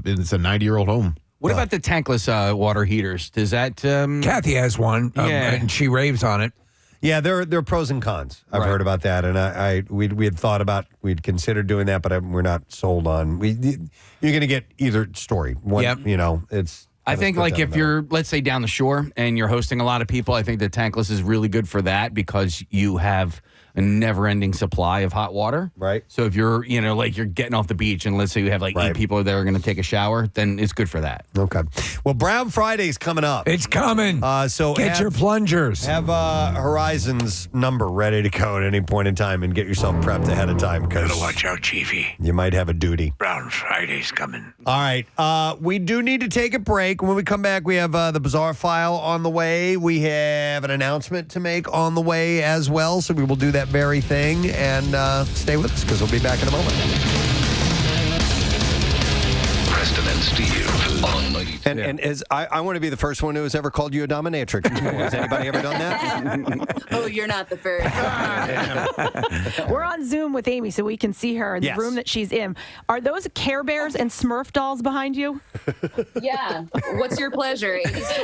Speaker 4: it's a 90-year-old home.
Speaker 2: What about the tankless water heaters? Does that?
Speaker 3: Kathy has one,
Speaker 2: Yeah.
Speaker 3: and she raves on it.
Speaker 1: Yeah, there are pros and cons. I've heard about that, and we had thought about we'd considered doing that, but we're not sold on. You're going to get either story. One,
Speaker 2: Yep.
Speaker 1: It's.
Speaker 2: I think like if you're, let's say, down the shore and you're hosting a lot of people, I think the tankless is really good for that because you have a never-ending supply of hot water.
Speaker 1: Right.
Speaker 2: So if you're, like you're getting off the beach and let's say you have like 8 people that are going to take a shower, then it's good for that.
Speaker 1: Okay. Well, Brown Friday's coming up.
Speaker 3: It's coming.
Speaker 1: So
Speaker 3: get your plungers.
Speaker 1: Have Horizon's number ready to go at any point in time and get yourself prepped ahead of time because
Speaker 3: Watch out, Chiefy.
Speaker 1: you might have a duty.
Speaker 3: Brown Friday's coming.
Speaker 1: All right. We do need to take a break. When we come back, we have the Bizarre File on the way. We have an announcement to make on the way as well. So we will do that very thing. And stay with us because we'll be back in a moment.
Speaker 11: Preston and Steve on 90.
Speaker 1: And as I want to be the first one who has ever called you a dominatrix. Has anybody ever done that?
Speaker 8: Oh, you're not the first.
Speaker 12: We're on Zoom with Amy so we can see her in
Speaker 1: Yes.
Speaker 12: the room that she's in. Are those Care Bears and Smurf dolls behind you?
Speaker 8: Yeah. What's your pleasure? 80s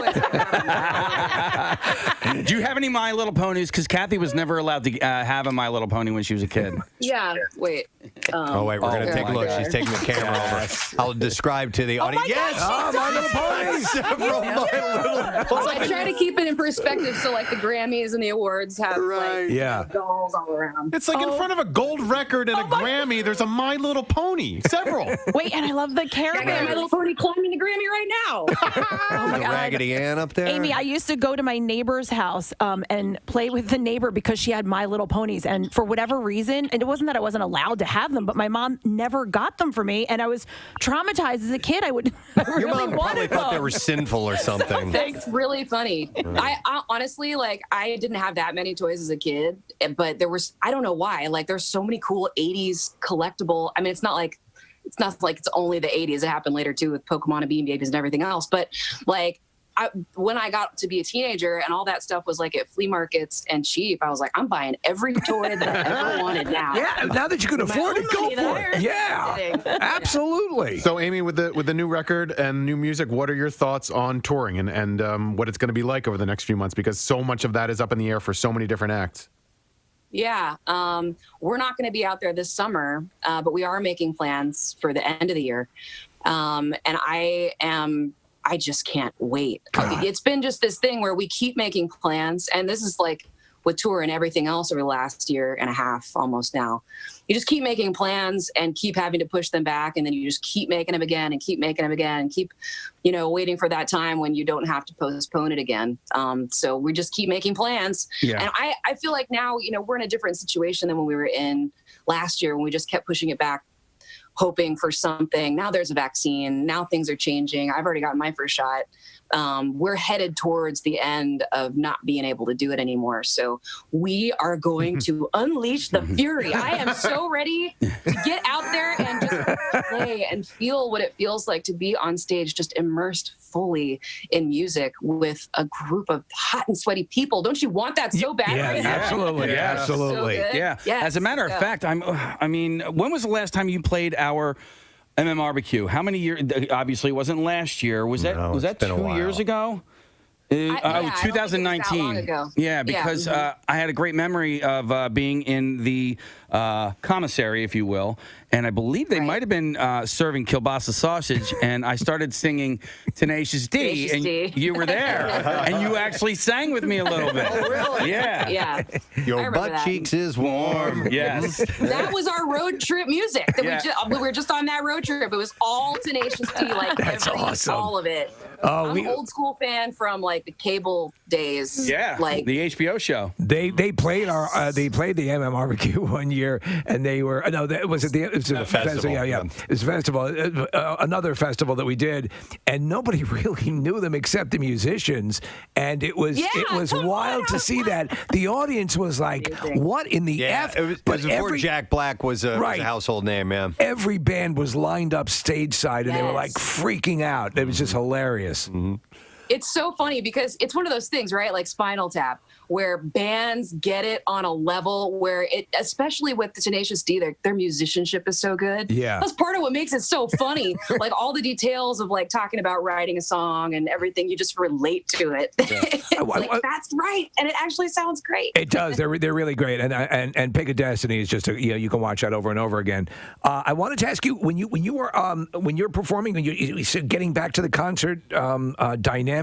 Speaker 8: toys.
Speaker 2: Do you have any My Little Ponies? Because Kathy was never allowed to have a My Little Pony when she was a kid.
Speaker 8: Yeah. Wait.
Speaker 1: We're going to take a look. She's taking the camera over. I'll describe to the audience. Yes! My Little Ponies! Several My Little
Speaker 8: So
Speaker 1: Ponies.
Speaker 8: I try to keep it in perspective. So like the Grammys and the awards have like dolls all around.
Speaker 4: It's like in front of a gold record and a Grammy. There's a My Little Pony. Several.
Speaker 12: Wait, and I love the Care
Speaker 8: I got
Speaker 12: Bears.
Speaker 8: My Little Pony climbing the Grammy right now.
Speaker 12: Oh my
Speaker 1: The
Speaker 12: God.
Speaker 1: Raggedy Ann up there.
Speaker 12: Amy, I used to go to my neighbor's house and play with the neighbor because she had My Little Ponies. And for whatever reason, and it wasn't that I wasn't allowed to have them, but my mom never got them for me. And I was traumatized as a kid. I
Speaker 1: Your
Speaker 12: really
Speaker 1: mom probably
Speaker 12: wanted
Speaker 1: thought they
Speaker 12: them.
Speaker 1: were sinful or something.
Speaker 8: That's really funny. I honestly, like, I didn't have that many toys as a kid, but there was, I don't know why, like, there's so many cool 80s collectible. I mean, it's not like it's only the 80s. It happened later too with Pokemon and Beanie Babies and everything else. But like, when I got to be a teenager and all that stuff was like at flea markets and cheap, I was like, I'm buying every toy that I ever wanted now.
Speaker 3: Yeah, now that you can afford it, go for it. Yeah, absolutely.
Speaker 4: So, Amy, with the new record and new music, what are your thoughts on touring and what it's going to be like over the next few months? Because so much of that is up in the air for so many different acts.
Speaker 8: Yeah, we're not going to be out there this summer, but we are making plans for the end of the year. And I just can't wait. It's been just this thing where we keep making plans, and this is like with tour and everything else over the last year and a half almost now. You just keep making plans and keep having to push them back, and then you just keep making them again and keep making them again and keep, waiting for that time when you don't have to postpone it again. So we just keep making plans.
Speaker 2: Yeah.
Speaker 8: And I feel like now, we're in a different situation than when we were in last year when we just kept pushing it back, hoping for something. Now there's a vaccine. Now things are changing. I've already gotten my first shot. We're headed towards the end of not being able to do it anymore. So we are going to unleash the fury. I am so ready to get out there and just play and feel what it feels like to be on stage, just immersed fully in music with a group of hot and sweaty people. Don't you want that so bad right now?
Speaker 3: Absolutely,
Speaker 2: Yeah.
Speaker 3: absolutely.
Speaker 8: So good.
Speaker 2: Yeah.
Speaker 8: Yes.
Speaker 2: As a matter of fact, when was the last time you played our MMRBQ? How many years? Obviously, it wasn't last year. Was that
Speaker 1: it's been a
Speaker 2: 2
Speaker 1: while.
Speaker 2: years ago?
Speaker 8: I don't think it was that
Speaker 2: 2019.
Speaker 8: long ago.
Speaker 2: Yeah, because I had a great memory of being in the commissary, if you will, and I believe they might have been serving kielbasa sausage, and I started singing Tenacious D, and you were there, and you actually sang with me a little bit.
Speaker 1: Oh, really?
Speaker 2: Yeah.
Speaker 8: Yeah.
Speaker 1: Your butt cheeks is warm.
Speaker 2: Yes.
Speaker 8: That was our road trip music. We were just on that road trip. It was all Tenacious D, like
Speaker 3: That's awesome.
Speaker 8: all of it.
Speaker 3: Oh,
Speaker 8: I'm an old school fan from like the cable days.
Speaker 2: Yeah,
Speaker 8: like
Speaker 2: the HBO show.
Speaker 3: They played the MMRBQ one year, and they were it was a festival. Yeah. It was a festival, another festival that we did, and nobody really knew them except the musicians, and it was wild to see that. The audience was like, "What in the F?"
Speaker 1: It was before Jack Black was a household name, man.
Speaker 3: Every band was lined up stage side, and they were like freaking out. It was just hilarious.
Speaker 1: Mm-hmm.
Speaker 8: It's so funny because it's one of those things, right? Like Spinal Tap, where bands get it on a level where it, especially with the Tenacious D, their musicianship is so good.
Speaker 3: Yeah.
Speaker 8: That's part of what makes it so funny. Like all the details of like talking about writing a song and everything, you just relate to it. It's that's right. And it actually sounds great.
Speaker 3: It does. They're really great. And Pick of Destiny is just you can watch that over and over again. I wanted to ask you when you're performing, when you getting back to the concert dynamic.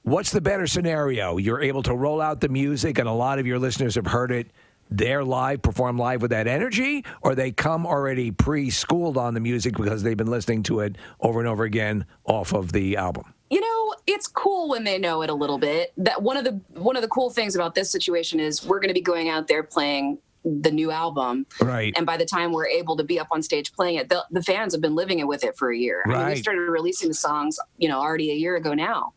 Speaker 3: What's the better scenario? You're able to roll out the music, and a lot of your listeners have heard it. They're perform live with that energy, or they come already pre-schooled on the music because they've been listening to it over and over again off of the album.
Speaker 8: You know, it's cool when they know it a little bit. That one of the cool things about this situation is we're going to be going out there playing the new album.
Speaker 3: Right.
Speaker 8: And by the time we're able to be up on stage playing it, the fans have been living it with it for a year.
Speaker 3: Right.
Speaker 8: I mean, we started releasing the songs, already a year ago now.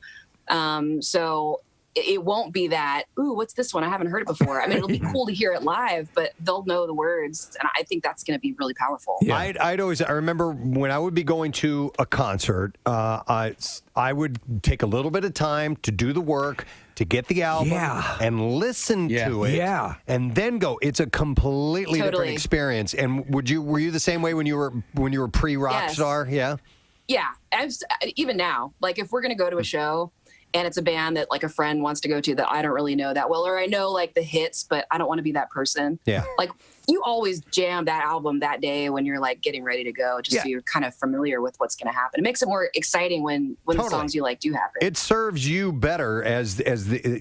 Speaker 8: So it won't be that, ooh, what's this one? I haven't heard it before. I mean, it'll be cool to hear it live, but they'll know the words. And I think that's going to be really powerful.
Speaker 1: Yeah. I remember when I would be going to a concert, I would take a little bit of time to do the work, to get the album and listen to it, and then go. It's a completely different experience. And were you the same way when you were pre-rock star? Yeah.
Speaker 8: Yeah, even now, like if we're gonna go to a show and it's a band that like a friend wants to go to that I don't really know that well, or I know like the hits, but I don't want to be that person.
Speaker 1: Yeah,
Speaker 8: like you always jam that album that day when you're like getting ready to go, just so you're kind of familiar with what's going to happen. It makes it more exciting when the songs you like do happen.
Speaker 1: It serves you better as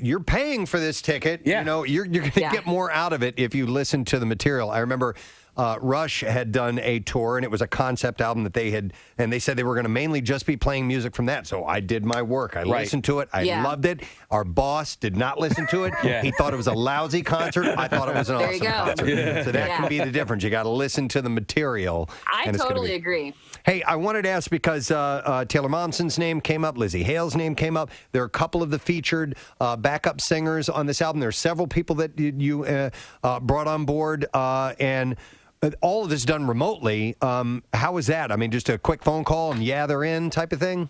Speaker 1: you're paying for this ticket. Yeah. You're going to get more out of it if you listen to the material. I remember Rush had done a tour, and it was a concept album that they had, and they said they were going to mainly just be playing music from that. So I did my work. I listened to it. I loved it. Our boss did not listen to it. He thought it was a lousy concert. I thought it was an awesome concert. So that can be the difference. You got to listen to the material.
Speaker 8: I totally agree.
Speaker 1: Hey, I wanted to ask because Taylor Momsen's name came up, Lizzie Hale's name came up. There are a couple of the featured backup singers on this album. There are several people that you brought on board, and all of this done remotely. How was that? I mean, just a quick phone call and they're in type of thing?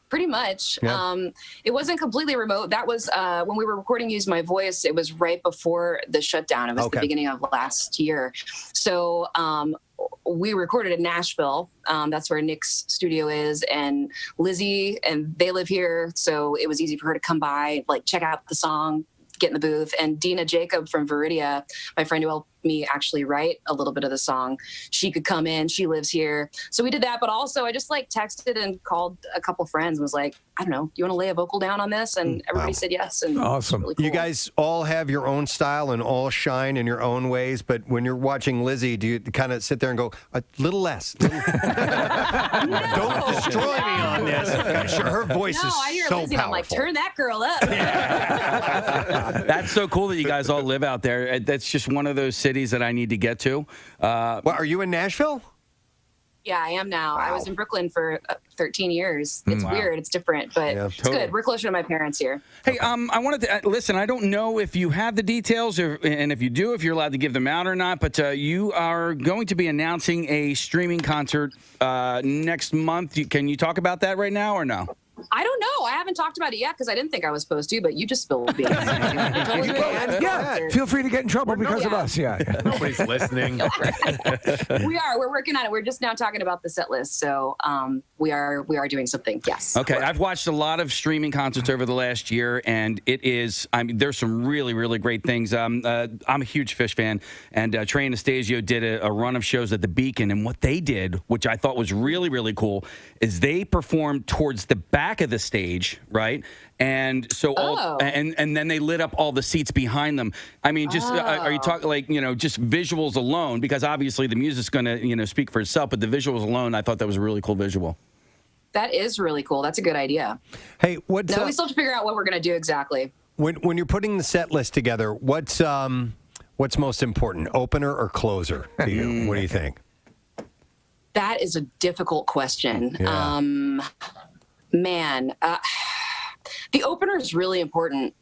Speaker 8: Pretty much.
Speaker 1: Yeah.
Speaker 8: It wasn't completely remote. That was when we were recording Use My Voice, it was right before the shutdown. It was the beginning of last year. So we recorded in Nashville. That's where Nick's studio is, and Lizzie, and they live here. So it was easy for her to come by, like check out the song, get in the booth. And Dina Jacob from Viridia, my friend who helped me actually write a little bit of the song, she could come in. She lives here. So we did that. But also I just like texted and called a couple friends and was like, I don't know, do you want to lay a vocal down on this? And everybody said yes. And
Speaker 3: awesome.
Speaker 8: Really cool.
Speaker 1: You guys all have your own style and all shine in your own ways. But when you're watching Lizzie, do you kind of sit there and go, a little less? Don't destroy me on this. Her voice is
Speaker 8: I hear
Speaker 1: so
Speaker 8: Lizzie
Speaker 1: powerful.
Speaker 8: and I'm like, turn that girl up.
Speaker 2: That's so cool that you guys all live out there. That's just one of those cities that I need to get to.
Speaker 1: Are you in Nashville?
Speaker 8: Yeah, I am now. Wow. I was in Brooklyn for 13 years. It's weird. It's different, but it's good. We're closer to my parents here.
Speaker 2: Hey, I wanted to listen. I don't know if you have the details, and if you do, if you're allowed to give them out or not. But you are going to be announcing a streaming concert next month. Can you talk about that right now or no?
Speaker 8: I don't know. I haven't talked about it yet because I didn't think I was supposed to, but you just spilled the beans.
Speaker 3: Feel free to get in trouble because of us. Yeah.
Speaker 4: Nobody's listening.
Speaker 8: We're working on it. We're just now talking about the set list. So we are doing something. Yes.
Speaker 2: Okay. I've watched a lot of streaming concerts over the last year, and there's some really, really great things. I'm a huge Fish fan, and Trey Anastasio did a run of shows at the Beacon, and what they did, which I thought was really, really cool, is they performed towards the back of the stage, right? And so and then they lit up all the seats behind them. I mean, just are you talking like, just visuals alone? Because obviously the music's going to, speak for itself, but the visuals alone, I thought that was a really cool visual.
Speaker 8: That is really cool. That's a good idea.
Speaker 1: Hey,
Speaker 8: we still have to figure out what we're going to do exactly.
Speaker 1: When you're putting the set list together, what's most important, opener or closer to you? What do you think?
Speaker 8: That is a difficult question.
Speaker 1: Yeah.
Speaker 8: The opener is really important.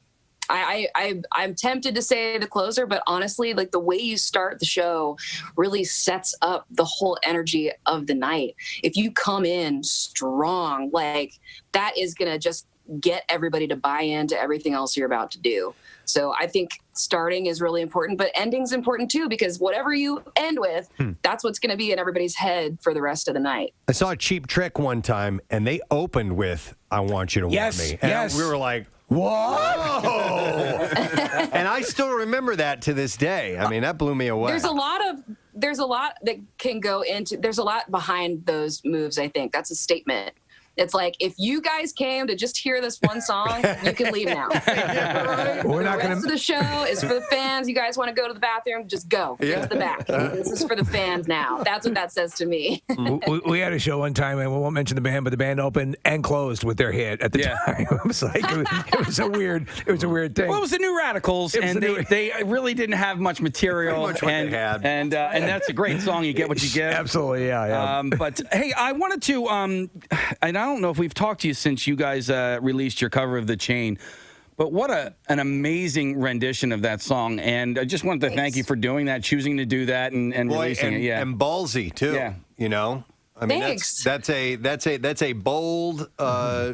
Speaker 8: I'm tempted to say the closer, but honestly, like the way you start the show really sets up the whole energy of the night. If you come in strong, like that is going to just get everybody to buy into everything else you're about to do. So I think starting is really important, but ending's important too, because whatever you end with, that's what's going to be in everybody's head for the rest of the night.
Speaker 1: I saw a Cheap Trick one time, and they opened with "I Want You to Want Me," and we were like, "Whoa!" And I still remember that to this day. I mean, that blew me away.
Speaker 8: There's a lot that can go into. There's a lot behind those moves. I think that's a statement. It's like, if you guys came to just hear this one song, you can leave now.
Speaker 3: We're
Speaker 8: not the rest of the show is for the fans. You guys want to go to the bathroom, just go. Get to the back. This is for the fans now. That's what that says to me.
Speaker 3: We had a show one time, and we won't mention the band, but the band opened and closed with their hit at the time. It was like it was a weird thing.
Speaker 2: Well, it was the New Radicals, and they really didn't have much material.
Speaker 1: Pretty much what they had.
Speaker 2: And that's a great song. You get what you get.
Speaker 3: Absolutely, yeah.
Speaker 2: But hey, I wanted to, and I don't know if we've talked to you since you guys released your cover of The Chain, but what an amazing rendition of that song. And I just wanted to thank you for doing that, choosing to do that, and releasing it. Yeah,
Speaker 1: and ballsy too. Yeah, I mean, that's a bold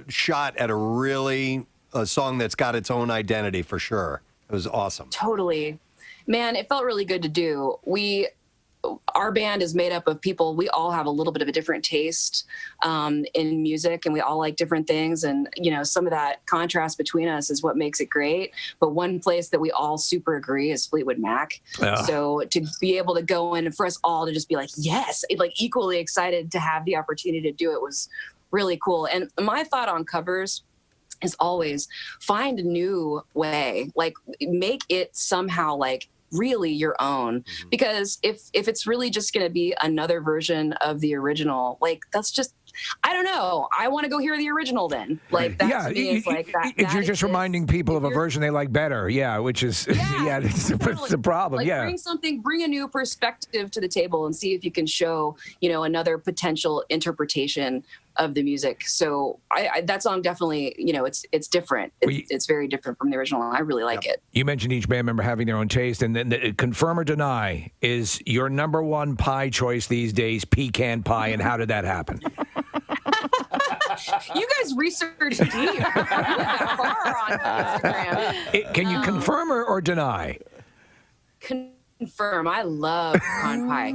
Speaker 1: shot at a song that's got its own identity for sure. It was awesome.
Speaker 8: Totally, man. It felt really good to do. Our band is made up of people. We all have a little bit of a different taste in music, and we all like different things. And, some of that contrast between us is what makes it great. But one place that we all super agree is Fleetwood Mac. Yeah. So to be able to go in and for us all to just be like, yes, like equally excited to have the opportunity to do it was really cool. And my thought on covers is always find a new way, like make it somehow like really your own, because if it's really just going to be another version of the original, like that's just, I don't know. I want to go hear the original then. Like that to me is like that.
Speaker 3: You're just reminding people of a version they like better. Yeah, which is it's the problem.
Speaker 8: Like bring a new perspective to the table and see if you can show, another potential interpretation of the music. So that song definitely, it's different. It's very different from the original. I really like it.
Speaker 3: You mentioned each band member having their own taste, and then confirm or deny, is your number one pie choice these days pecan pie, and how did that happen?
Speaker 8: You guys research deep. You went far on Instagram.
Speaker 3: Can you confirm or deny?
Speaker 8: Confirm. I love pecan pie.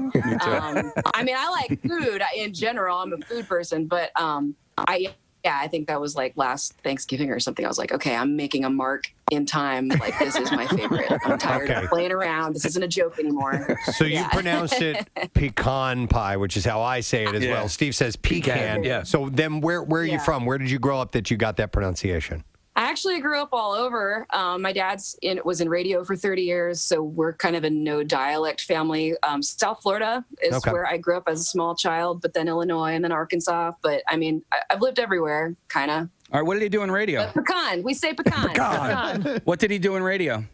Speaker 8: I mean, I like food in general. I'm a food person, but I think that was like last Thanksgiving or something. I was like, okay, I'm making a mark in time. Like, this is my favorite. I'm tired of playing around. This isn't a joke anymore.
Speaker 1: So you pronounce it pecan pie, which is how I say it as well. Steve says pecan. Yeah. So then where are you from? Where did you grow up that you got that pronunciation?
Speaker 8: I actually grew up all over. My dad's was in radio for 30 years, so we're kind of a no dialect family. South Florida is where I grew up as a small child, but then Illinois and then Arkansas. But I mean, I've lived everywhere, kind of.
Speaker 2: All right, what did he do in radio?
Speaker 8: Pecan. We say pecan.
Speaker 2: Pecan. What did he do in radio?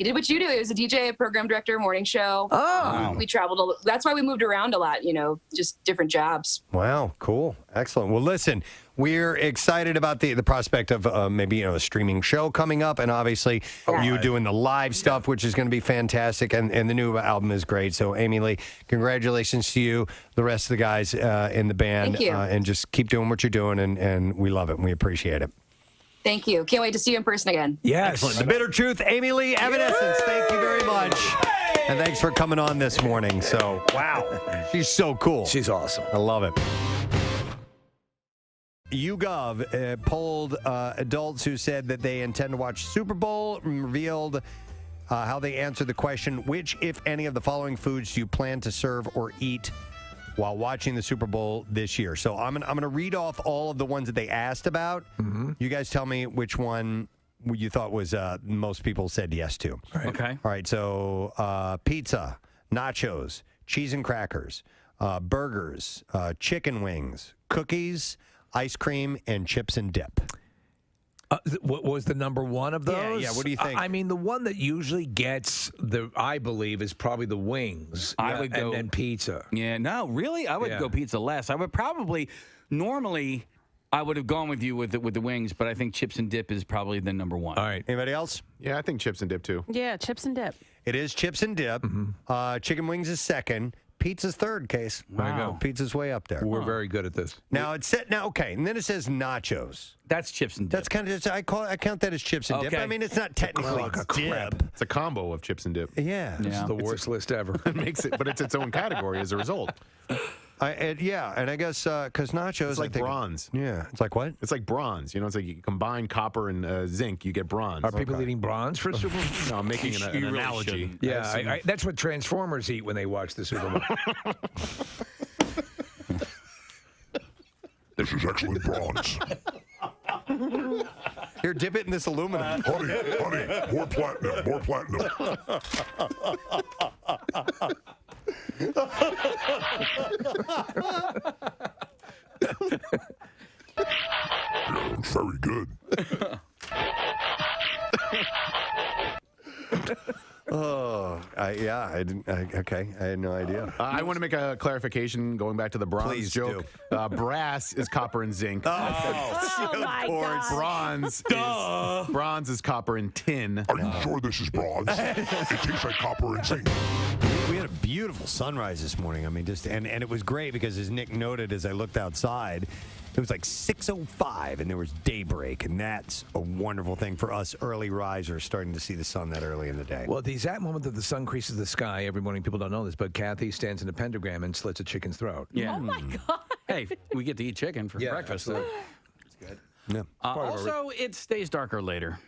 Speaker 8: He did what you do. He was a DJ, a program director, morning show.
Speaker 1: Oh.
Speaker 8: We traveled. That's why we moved around a lot, just different jobs.
Speaker 1: Wow, cool. Excellent. Well, listen, we're excited about the prospect of maybe a streaming show coming up, and obviously you doing the live stuff, which is going to be fantastic, and the new album is great. So, Amy Lee, congratulations to you, the rest of the guys in the band.
Speaker 8: Thank you.
Speaker 1: And just keep doing what you're doing, and we love it, and we appreciate it.
Speaker 8: Thank you. Can't wait to see you in person again.
Speaker 3: Yes.
Speaker 1: Excellent. The Bitter Truth, Amy Lee, Evanescence. Thank you very much. And thanks for coming on this morning. So, wow. She's so cool.
Speaker 3: She's awesome.
Speaker 1: I love it. YouGov polled adults who said that they intend to watch Super Bowl and revealed how they answered the question, which, if any, of the following foods do you plan to serve or eat while watching the Super Bowl this year? So I'm gonna read off all of the ones that they asked about. Mm-hmm. You guys tell me which one you thought was most people said yes to.
Speaker 2: Right. Okay.
Speaker 1: All right. So pizza, nachos, cheese and crackers, burgers, chicken wings, cookies, ice cream, and chips and dip.
Speaker 3: What was the number one of those?
Speaker 1: Yeah. What do you think?
Speaker 3: I mean, the one that usually gets I believe, is probably the wings.
Speaker 2: I would go
Speaker 3: and pizza.
Speaker 2: Yeah, no, really, I would go pizza less. I would probably normally I would have gone with you with the wings, but I think chips and dip is probably the number one.
Speaker 1: All right. Anybody else?
Speaker 4: Yeah, I think chips and dip too.
Speaker 12: Yeah, chips and dip.
Speaker 1: It is chips and dip. Mm-hmm. Chicken wings is second. Pizza's third, Case.
Speaker 3: There you go.
Speaker 1: Pizza's way up there.
Speaker 3: We're very good at this.
Speaker 1: Now it's set. Now, okay, and then it says nachos.
Speaker 2: That's chips and dip.
Speaker 1: That's kind of just, I count that as chips and dip. I mean, it's not technically dip.
Speaker 4: It's a combo of chips and dip.
Speaker 1: Yeah.
Speaker 3: This is the worst list ever.
Speaker 4: It makes it, but it's its own category as a result.
Speaker 1: And I guess because nachos,
Speaker 4: it's like bronze.
Speaker 1: Yeah, it's like what?
Speaker 4: It's like bronze. It's like you combine copper and zinc, you get bronze.
Speaker 3: Are people eating bronze for Super Bowl?
Speaker 4: No, I'm making an analogy.
Speaker 3: Yeah, that's what Transformers eat when they watch the Super Bowl.
Speaker 13: This is excellent bronze.
Speaker 1: Here, dip it in this aluminum.
Speaker 13: Honey, more platinum, more platinum. Yeah, it's very good.
Speaker 1: I didn't. Okay, I had no idea.
Speaker 4: I want to make a clarification going back to the bronze
Speaker 1: Please
Speaker 4: joke. Brass is copper and zinc.
Speaker 12: Oh my God.
Speaker 4: Bronze is copper and tin.
Speaker 13: Are you sure this is bronze? It tastes like copper and zinc.
Speaker 1: We had a beautiful sunrise this morning. I mean, and it was great because, as Nick noted, as I looked outside, it was like 6:05 and there was daybreak, and that's a wonderful thing for us early risers, starting to see the sun that early in the day.
Speaker 3: Well, the exact moment that the sun creases the sky every morning, people don't know this, but Kathy stands in a pentagram and slits a chicken's throat.
Speaker 2: Yeah.
Speaker 12: Oh my God.
Speaker 2: Hey, we get to eat chicken for breakfast.
Speaker 3: Absolutely.
Speaker 1: It's good. Yeah.
Speaker 2: Also, it stays darker later.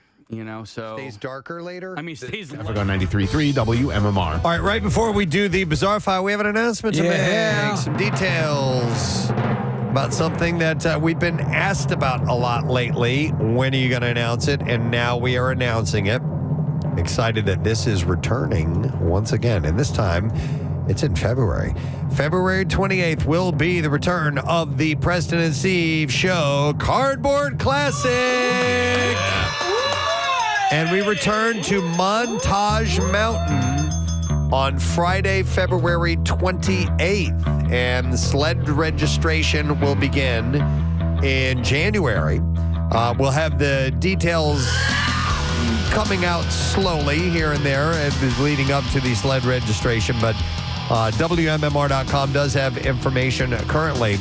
Speaker 2: So
Speaker 1: Stays darker later?
Speaker 2: I mean, stays.
Speaker 4: I forgot 93.3 WMMR.
Speaker 1: All right, before we do the Bizarre File, we have an announcement to make. Some details about something that we've been asked about a lot lately. When are you going to announce it? And now we are announcing it. Excited that this is returning once again. And this time, it's in February. February 28th will be the return of the Preston and Steve Show Cardboard Classic. And we return to Montage Mountain on Friday, February 28th. And the sled registration will begin in January. We'll have the details coming out slowly here and there leading up to the sled registration. But WMMR.com does have information currently.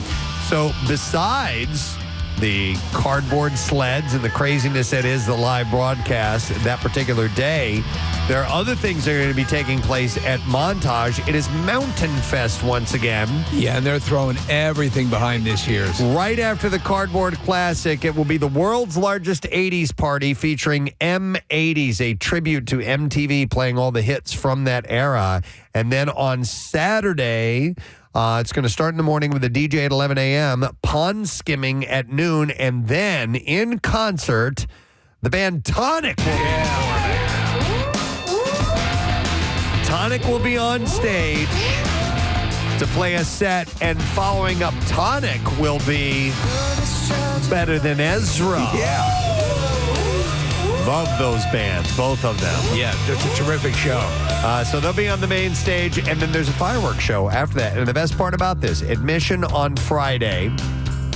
Speaker 1: So besides the cardboard sleds and the craziness that is the live broadcast that particular day, there are other things that are going to be taking place at Montage. It is Mountain Fest once again.
Speaker 3: Yeah, and they're throwing everything behind this year's.
Speaker 1: Right after the Cardboard Classic, it will be the world's largest 80s party featuring M80s, a tribute to MTV playing all the hits from that era. And then on Saturday, it's going to start in the morning with a DJ at 11 a.m., pond skimming at noon, and then in concert, the band Tonic will be performing. Tonic will be on stage to play a set, and following up Tonic will be Better Than Ezra.
Speaker 3: Yeah.
Speaker 1: Love those bands, both of them.
Speaker 3: Yeah, it's a terrific show.
Speaker 1: So they'll be on the main stage, and then there's a fireworks show after that. And the best part about this, admission on Friday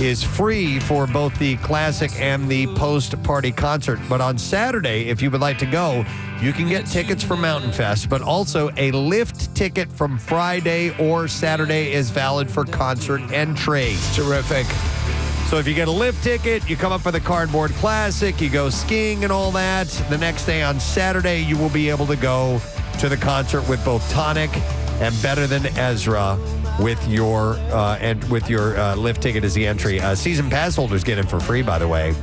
Speaker 1: is free for both the classic and the post-party concert. But on Saturday, if you would like to go, you can get tickets for Mountain Fest, but also a lift ticket from Friday or Saturday is valid for concert entry.
Speaker 3: Terrific.
Speaker 1: So if you get a lift ticket, you come up for the Cardboard Classic, you go skiing and all that. The next day on Saturday, you will be able to go to the concert with both Tonic and Better Than Ezra with your lift ticket as the entry. Season pass holders get in for free, by the way,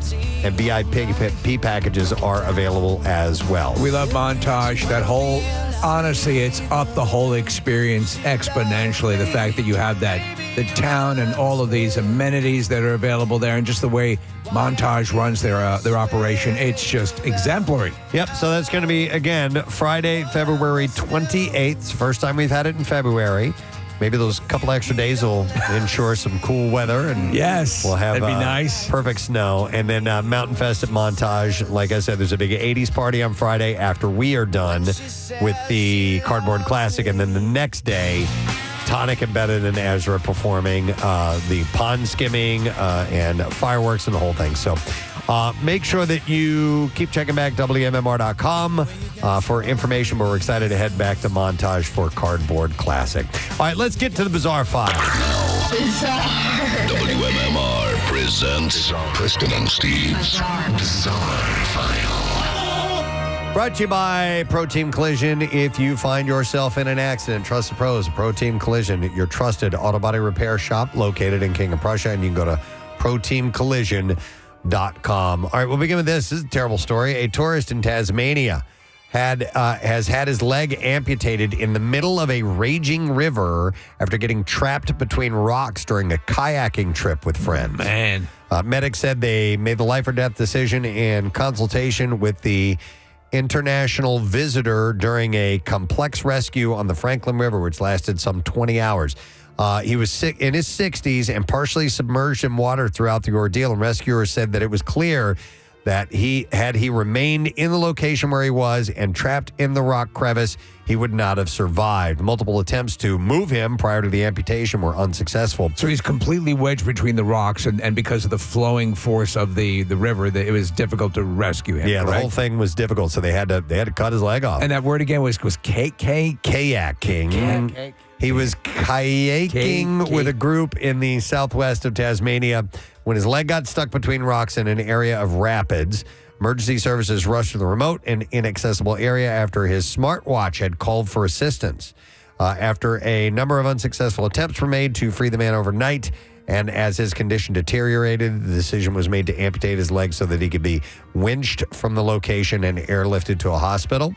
Speaker 1: and VIP packages are available as well.
Speaker 3: We love Montage. That whole, honestly, it's up the whole experience exponentially. The fact that you have the town and all of these amenities that are available there, and just the way Montage runs their operation, it's just exemplary.
Speaker 1: Yep, so that's going to be, again, Friday, February 28th. It's the first time we've had it in February. Maybe those couple extra days will ensure some cool weather, and
Speaker 3: yes,
Speaker 1: we'll have
Speaker 3: that'd be nice.
Speaker 1: Perfect snow. And then Mountain Fest at Montage. Like I said, there's a big 80s party on Friday after we are done with the Cardboard Classic, and then the next day, Tonic and Better Than Ezra performing the pond skimming and fireworks and the whole thing. So make sure that you keep checking back WMMR.com for information. But we're excited to head back to Montage for Cardboard Classic. All right, let's get to the Bizarre File.
Speaker 11: WMMR presents Preston and Steve's Bizarre File.
Speaker 1: Brought to you by Pro Team Collision. If you find yourself in an accident, trust the pros. Pro Team Collision, your trusted auto body repair shop located in King of Prussia, and you can go to proteamcollision.com. All right, we'll begin with this. This is a terrible story. A tourist in Tasmania has had his leg amputated in the middle of a raging river after getting trapped between rocks during a kayaking trip with friends.
Speaker 3: Man.
Speaker 1: Medics said they made the life or death decision in consultation with the international visitor during a complex rescue on the Franklin River, which lasted some 20 hours. He was sick in his 60s and partially submerged in water throughout the ordeal, and rescuers said that it was clear that he remained in the location where he was and trapped in the rock crevice, he would not have survived. Multiple attempts to move him prior to the amputation were unsuccessful.
Speaker 3: So he's completely wedged between the rocks, and because of the flowing force of the river, it was difficult to rescue him.
Speaker 1: Yeah,
Speaker 3: correct?
Speaker 1: The whole thing was difficult, so they had to cut his leg off.
Speaker 3: And that word again was kayaking.
Speaker 1: He was kayaking with a group in the southwest of Tasmania when his leg got stuck between rocks in an area of rapids. Emergency services rushed to the remote and inaccessible area after his smartwatch had called for assistance. After a number of unsuccessful attempts were made to free the man overnight, and as his condition deteriorated, the decision was made to amputate his leg so that he could be winched from the location and airlifted to a hospital.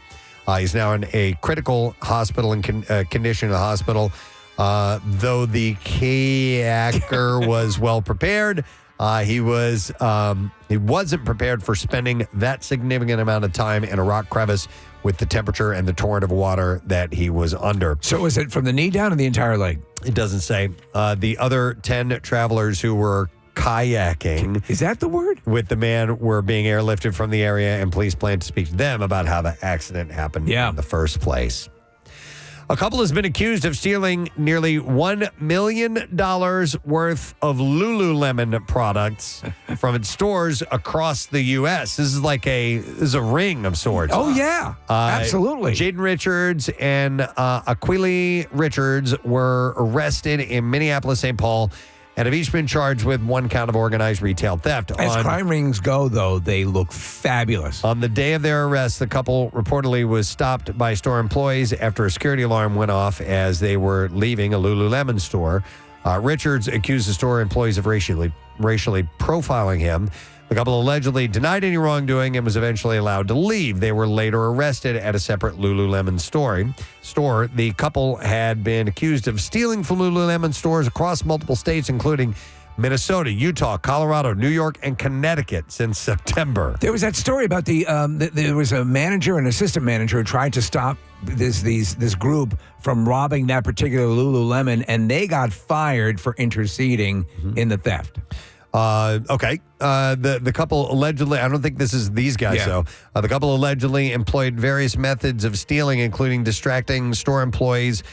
Speaker 1: He's now in a critical hospital and condition in the hospital. Though the kayaker was well prepared, he wasn't prepared for spending that significant amount of time in a rock crevice with the temperature and the torrent of water that he was under.
Speaker 3: So was it from the knee down or the entire leg?
Speaker 1: It doesn't say. The other 10 travelers who were kayaking.
Speaker 3: Is that the word?
Speaker 1: With the man were being airlifted from the area, and police plan to speak to them about how the accident happened in the first place. A couple has been accused of stealing nearly $1 million worth of Lululemon products from its stores across the U.S. This is like a ring of sorts.
Speaker 3: Oh, yeah. Absolutely.
Speaker 1: Jaden Richards and Aquili Richards were arrested in Minneapolis, St. Paul, and have each been charged with one count of organized retail theft.
Speaker 3: As crime rings go, though, they look fabulous.
Speaker 1: On the day of their arrest, the couple reportedly was stopped by store employees after a security alarm went off as they were leaving a Lululemon store. Richards accused the store employees of racially profiling him. The couple allegedly denied any wrongdoing and was eventually allowed to leave. They were later arrested at a separate Lululemon store. The couple had been accused of stealing from Lululemon stores across multiple states, including Minnesota, Utah, Colorado, New York, and Connecticut since September.
Speaker 3: There was that story about there was a manager and assistant manager who tried to stop this group from robbing that particular Lululemon, and they got fired for interceding in the theft.
Speaker 1: Okay. The couple allegedly, I don't think this is these guys, though. The couple allegedly employed various methods of stealing, including distracting store employees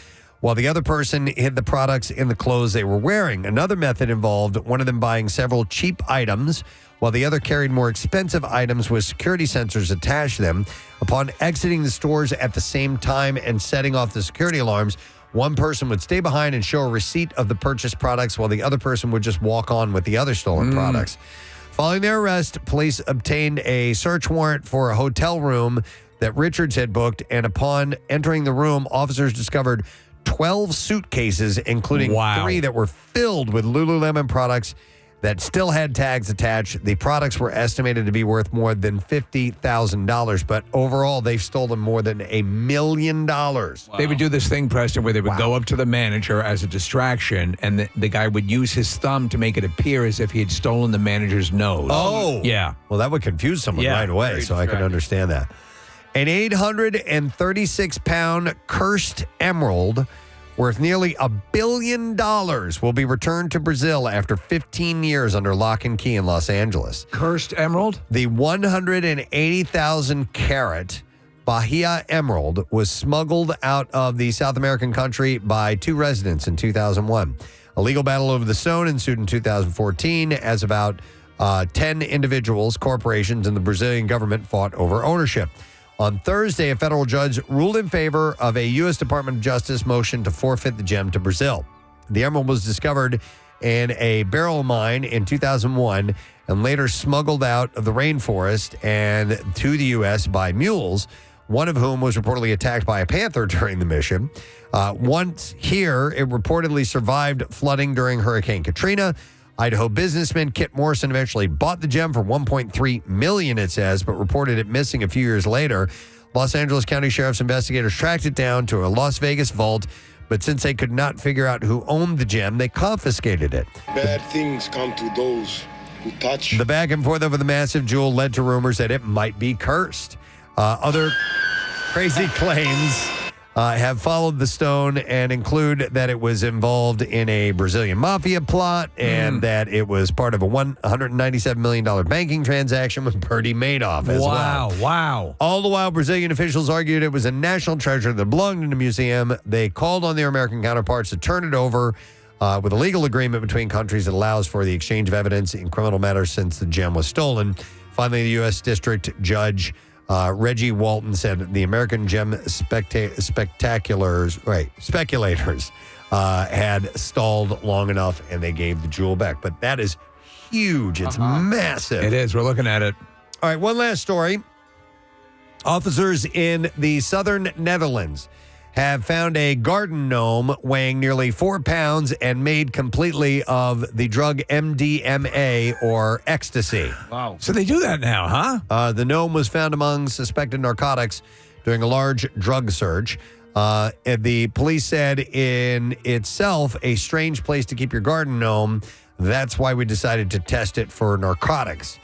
Speaker 1: while the other person hid the products in the clothes they were wearing. Another method involved one of them buying several cheap items while the other carried more expensive items with security sensors attached to them. Upon exiting the stores at the same time and setting off the security alarms, one person would stay behind and show a receipt of the purchased products while the other person would just walk on with the other stolen products. Following their arrest, police obtained a search warrant for a hotel room that Richards had booked, and upon entering the room, officers discovered 12 suitcases, including 3 that were filled with Lululemon products that still had tags attached. The products were estimated to be worth more than $50,000, but overall, they've stolen more than $1 million.
Speaker 3: They would do this thing, Preston, where they would go up to the manager as a distraction, and the guy would use his thumb to make it appear as if he had stolen the manager's nose.
Speaker 1: Oh.
Speaker 3: Yeah.
Speaker 1: Well, that would confuse someone right away, so I can understand that. An 836-pound cursed emerald worth nearly $1 billion will be returned to Brazil after 15 years under lock and key in Los Angeles.
Speaker 3: Cursed emerald?
Speaker 1: The 180,000 carat Bahia emerald was smuggled out of the South American country by 2 residents in 2001. A legal battle over the stone ensued in 2014 as about 10 individuals, corporations, and the Brazilian government fought over ownership. On Thursday, a federal judge ruled in favor of a U.S. Department of Justice motion to forfeit the gem to Brazil. The emerald was discovered in a beryl mine in 2001 and later smuggled out of the rainforest and to the U.S. by mules, one of whom was reportedly attacked by a panther during the mission. Once here, it reportedly survived flooding during Hurricane Katrina. Idaho businessman Kit Morrison eventually bought the gem for $1.3 million, it says, but reported it missing a few years later. Los Angeles County Sheriff's investigators tracked it down to a Las Vegas vault, but since they could not figure out who owned the gem, they confiscated it.
Speaker 13: Bad things come to those who touch.
Speaker 1: The back and forth over the massive jewel led to rumors that it might be cursed. Other crazy claims have followed the stone and include that it was involved in a Brazilian mafia plot and that it was part of a $197 million banking transaction with Bernie Madoff as well.
Speaker 3: Wow.
Speaker 1: All the while, Brazilian officials argued it was a national treasure that belonged in the museum. They called on their American counterparts to turn it over with a legal agreement between countries that allows for the exchange of evidence in criminal matters since the gem was stolen. Finally, the U.S. District Judge Reggie Walton said the American gem speculators had stalled long enough and they gave the jewel back. But that is huge. It's massive.
Speaker 3: It is. We're looking at it.
Speaker 1: All right, one last story. Officers in the southern Netherlands have found a garden gnome weighing nearly 4 pounds and made completely of the drug MDMA or ecstasy.
Speaker 3: Wow. So they do that now, huh?
Speaker 1: The gnome was found among suspected narcotics during a large drug search. And the police said in itself a strange place to keep your garden gnome. That's why we decided to test it for narcotics.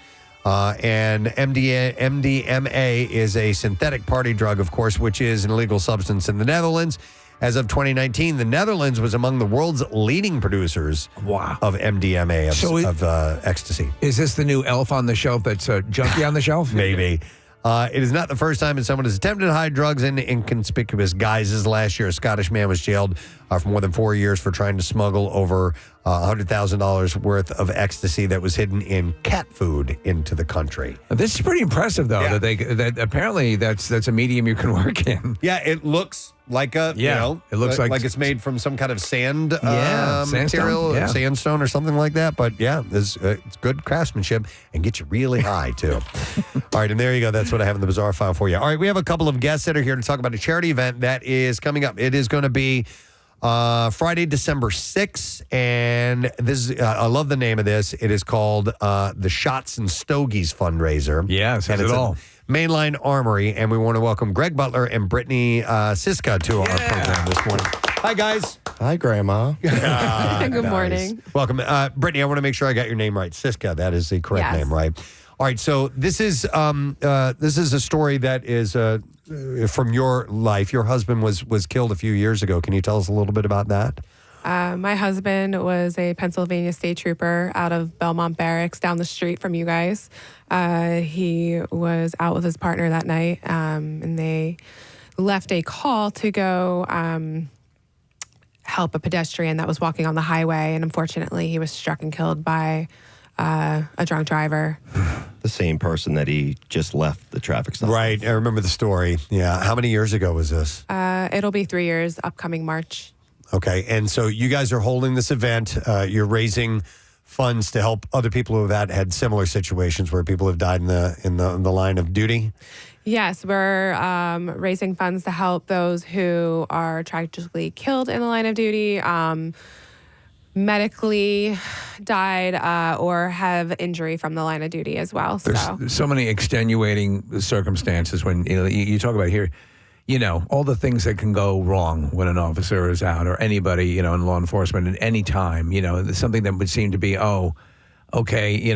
Speaker 1: And MDMA is a synthetic party drug, of course, which is an illegal substance in the Netherlands. As of 2019, the Netherlands was among the world's leading producers of MDMA, of ecstasy.
Speaker 3: Is this the new elf on the shelf that's a junkie on the shelf?
Speaker 1: Maybe. It is not the first time that someone has attempted to hide drugs in inconspicuous guises. Last year, a Scottish man was jailed for more than 4 years for trying to smuggle over $100,000 worth of ecstasy that was hidden in cat food into the country.
Speaker 3: This is pretty impressive, though, that apparently that's a medium you can work in.
Speaker 1: Yeah, it looks like a,
Speaker 3: it looks like
Speaker 1: it's made from some kind of sand
Speaker 3: sandstone,
Speaker 1: material, sandstone or something like that. But yeah, it's good craftsmanship and gets you really high, too. All right, and there you go. That's what I have in the bizarre file for you. All right, we have a couple of guests that are here to talk about a charity event that is coming up. It is going to be Friday, December 6th, and this is, I love the name of this. It is called the Shots and Stogies fundraiser.
Speaker 3: Yeah, it says it all.
Speaker 1: Mainline Armory, and we want to welcome Greg Butler and Britney Sisca to our program this morning. Hi, guys.
Speaker 14: Hi, Grandma.
Speaker 15: Good morning.
Speaker 1: Welcome. Britney, I want to make sure I got your name right. Sisca, that is the correct name, right? All right, so this is a story that is from your life. Your husband was killed a few years ago. Can you tell us a little bit about that?
Speaker 15: My husband was a Pennsylvania State Trooper out of Belmont Barracks down the street from you guys. He was out with his partner that night, and they left a call to go help a pedestrian that was walking on the highway, and unfortunately he was struck and killed by a drunk driver.
Speaker 14: The same person that he just left the traffic stop.
Speaker 1: Right. I remember the story. Yeah. How many years ago was this?
Speaker 15: It'll be 3 years upcoming March.
Speaker 1: Okay. And so you guys are holding this event. You're raising funds to help other people who have had similar situations where people have died in the line of duty.
Speaker 15: Yes, we're raising funds to help those who are tragically killed in the line of duty, medically died, or have injury from the line of duty as well.
Speaker 3: There's so many extenuating circumstances when you talk about here, all the things that can go wrong when an officer is out or anybody, in law enforcement at any time, there's something that would seem to be, okay,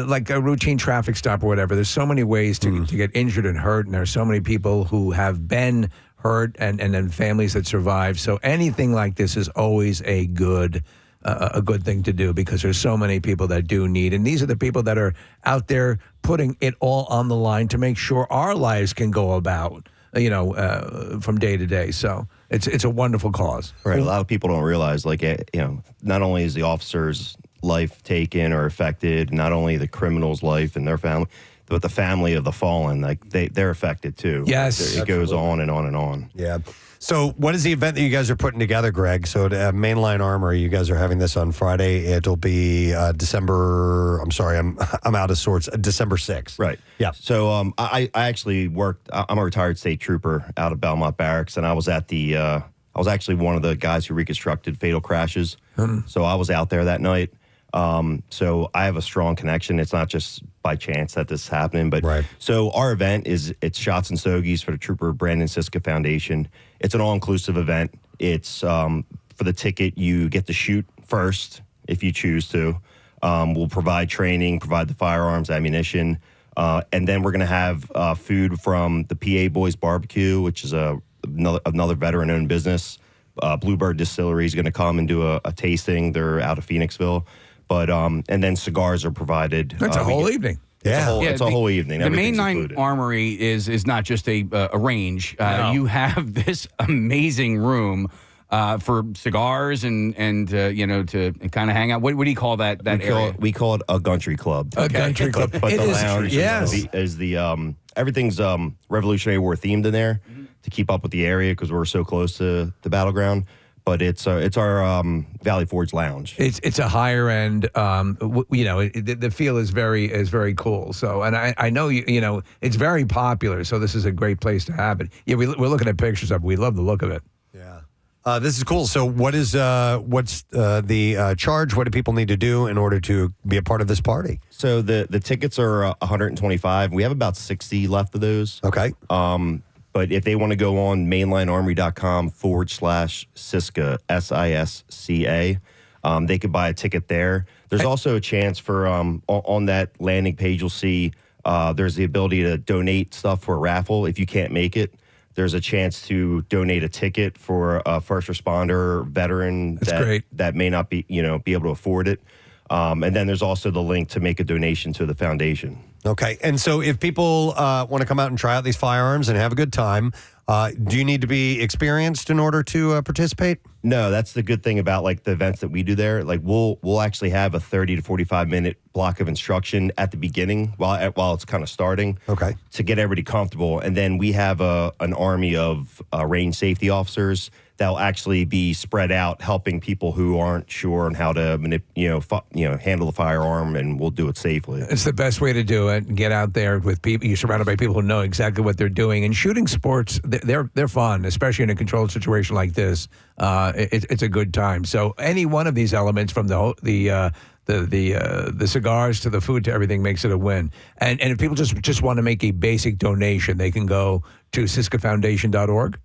Speaker 3: like a routine traffic stop or whatever. There's so many ways to get injured and hurt, and there's so many people who have been hurt and then families that survive. So anything like this is always a good thing to do because there's so many people that do need. And these are the people that are out there putting it all on the line to make sure our lives can go about, from day to day. So it's a wonderful cause.
Speaker 14: Right. A lot of people don't realize, not only is the officer's life taken or affected, not only the criminal's life and their family, but the family of the fallen, they're affected too.
Speaker 3: Yes.
Speaker 14: It goes on and on and on.
Speaker 1: Yeah. So what is the event that you guys are putting together, Greg? So at Mainline Armory, you guys are having this on Friday. It'll be December, I'm sorry, I'm out of sorts, December 6th.
Speaker 14: Right.
Speaker 1: Yeah.
Speaker 14: So I actually worked, I'm a retired state trooper out of Belmont Barracks, and I was at I was actually one of the guys who reconstructed fatal crashes. So I was out there that night. So I have a strong connection. It's not just by chance that this is happening, but so our event it's shots and stogies for the Trooper Brandon Sisca Foundation. It's an all-inclusive event. It's for the ticket, you get to shoot first if you choose to. We'll provide training, provide the firearms, ammunition, and then we're going to have food from the PA Boys Barbecue, which is another veteran-owned business. Bluebird Distillery is going to come and do a tasting. They're out of Phoenixville. But and then cigars are provided.
Speaker 3: That's a whole evening.
Speaker 14: It's a whole evening.
Speaker 2: The Mainline Armory is not just a range.
Speaker 3: No.
Speaker 2: You have this amazing room for cigars and to kind of hang out. What do you call that area?
Speaker 14: We call it a country club.
Speaker 3: A country club.
Speaker 14: But
Speaker 3: It
Speaker 14: the
Speaker 3: is,
Speaker 14: lounge is the everything's Revolutionary War themed in there to keep up with the area because we're so close to the battleground. But it's our Valley Forge Lounge.
Speaker 3: It's a higher end. The feel is very cool. So, and I know it's very popular. So this is a great place to have it. Yeah, we're looking at pictures of it. We love the look of it.
Speaker 1: Yeah, this is cool. So what's the charge? What do people need to do in order to be a part of this party?
Speaker 14: So the tickets are $125. We have about 60 left of those.
Speaker 1: Okay.
Speaker 14: But if they want to go on mainlinearmory.com/Sisca, SISCA, they could buy a ticket there. There's also a chance for, on that landing page, you'll see there's the ability to donate stuff for a raffle. If you can't make it, there's a chance to donate a ticket for a first responder veteran that may not be able to afford it. And then there's also the link to make a donation to the foundation.
Speaker 1: Okay. And so if people want to come out and try out these firearms and have a good time, do you need to be experienced in order to participate?
Speaker 14: No, that's the good thing about the events that we do there. We'll actually have a 30 to 45 minute block of instruction at the beginning while it's kind of starting.
Speaker 1: Okay.
Speaker 14: To get everybody comfortable, and then we have an army of range safety officers that'll actually be spread out, helping people who aren't sure on how to handle the firearm, and we'll do it safely.
Speaker 3: It's the best way to do it. Get out there with people. You're surrounded by people who know exactly what they're doing. And shooting sports, they're fun, especially in a controlled situation like this. It's a good time. So any one of these elements, from the cigars to the food to everything, makes it a win. And if people just want to make a basic donation, they can go to SiscaFoundation.org.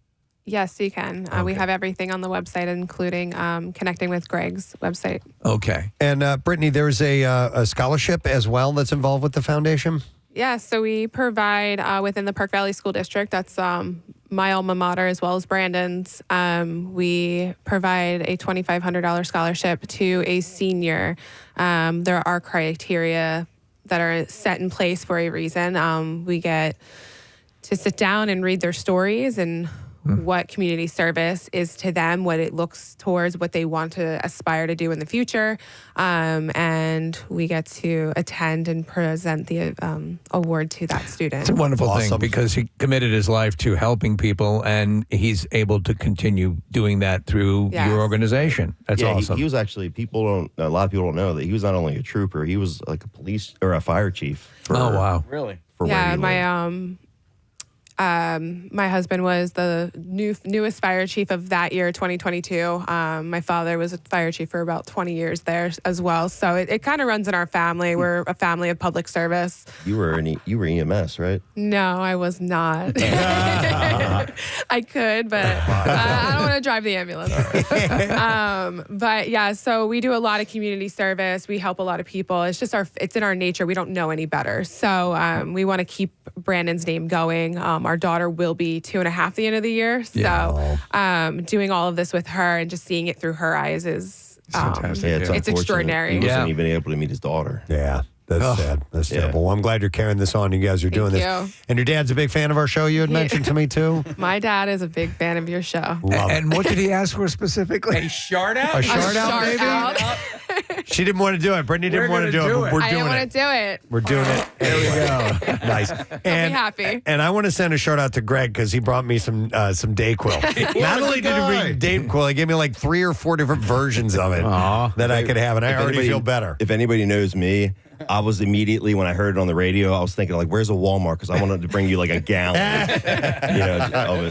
Speaker 15: Yes, you can. We have everything on the website, including connecting with Greg's website.
Speaker 3: Okay.
Speaker 1: And Brittany, there's a scholarship as well that's involved with the foundation?
Speaker 15: Yeah, so we provide within the Park Valley School District. That's my alma mater as well as Brandon's, we provide a $2,500 scholarship to a senior. There are criteria that are set in place for a reason. We get to sit down and read their stories and what community service is to them, what it looks towards, what they want to aspire to do in the future. And we get to attend and present the award to that student.
Speaker 3: It's a wonderful thing because he committed his life to helping people, and he's able to continue doing that through your organization. That's awesome.
Speaker 14: He was actually, a lot of people don't know that he was not only a trooper, he was like a police or a fire chief.
Speaker 3: Oh, wow.
Speaker 2: Really?
Speaker 14: For
Speaker 15: Yeah, my husband was the newest fire chief of that year, 2022. My father was a fire chief for about 20 years there as well. So it kind of runs in our family. We're a family of public service.
Speaker 14: You were EMS, right?
Speaker 15: No, I was not. I could, but I don't want to drive the ambulance. But yeah, so we do a lot of community service. We help a lot of people. It's just it's in our nature. We don't know any better. So we want to keep Brandon's name going. Our daughter will be 2.5 at the end of the year. So doing all of this with her and just seeing it through her eyes is
Speaker 14: fantastic.
Speaker 15: It's extraordinary.
Speaker 14: He wasn't even able to meet his daughter.
Speaker 1: Yeah. That's sad. That's terrible. Well, I'm glad you're carrying this on. You guys are doing this.
Speaker 15: you.
Speaker 1: And your dad's a big fan of our show, you had mentioned to me, too?
Speaker 15: My dad is a big fan of your show.
Speaker 3: And what did he ask for specifically?
Speaker 2: A shard out?
Speaker 1: A shard out, baby? She didn't want to do it. Brittany didn't want to do it, but we're
Speaker 15: I
Speaker 1: doing
Speaker 15: didn't
Speaker 1: it.
Speaker 15: want to do it.
Speaker 1: We're doing it. There we go. Nice.
Speaker 15: I'll be happy.
Speaker 1: And I want to send a shout out to Greg because he brought me some Dayquil. Not only did he bring Dayquil, he gave me like 3 or 4 different versions of it that I could have, and I already feel better.
Speaker 14: If anybody knows me, I was immediately, when I heard it on the radio, I was thinking, like, where's a Walmart? Because I wanted to bring you like a gallon of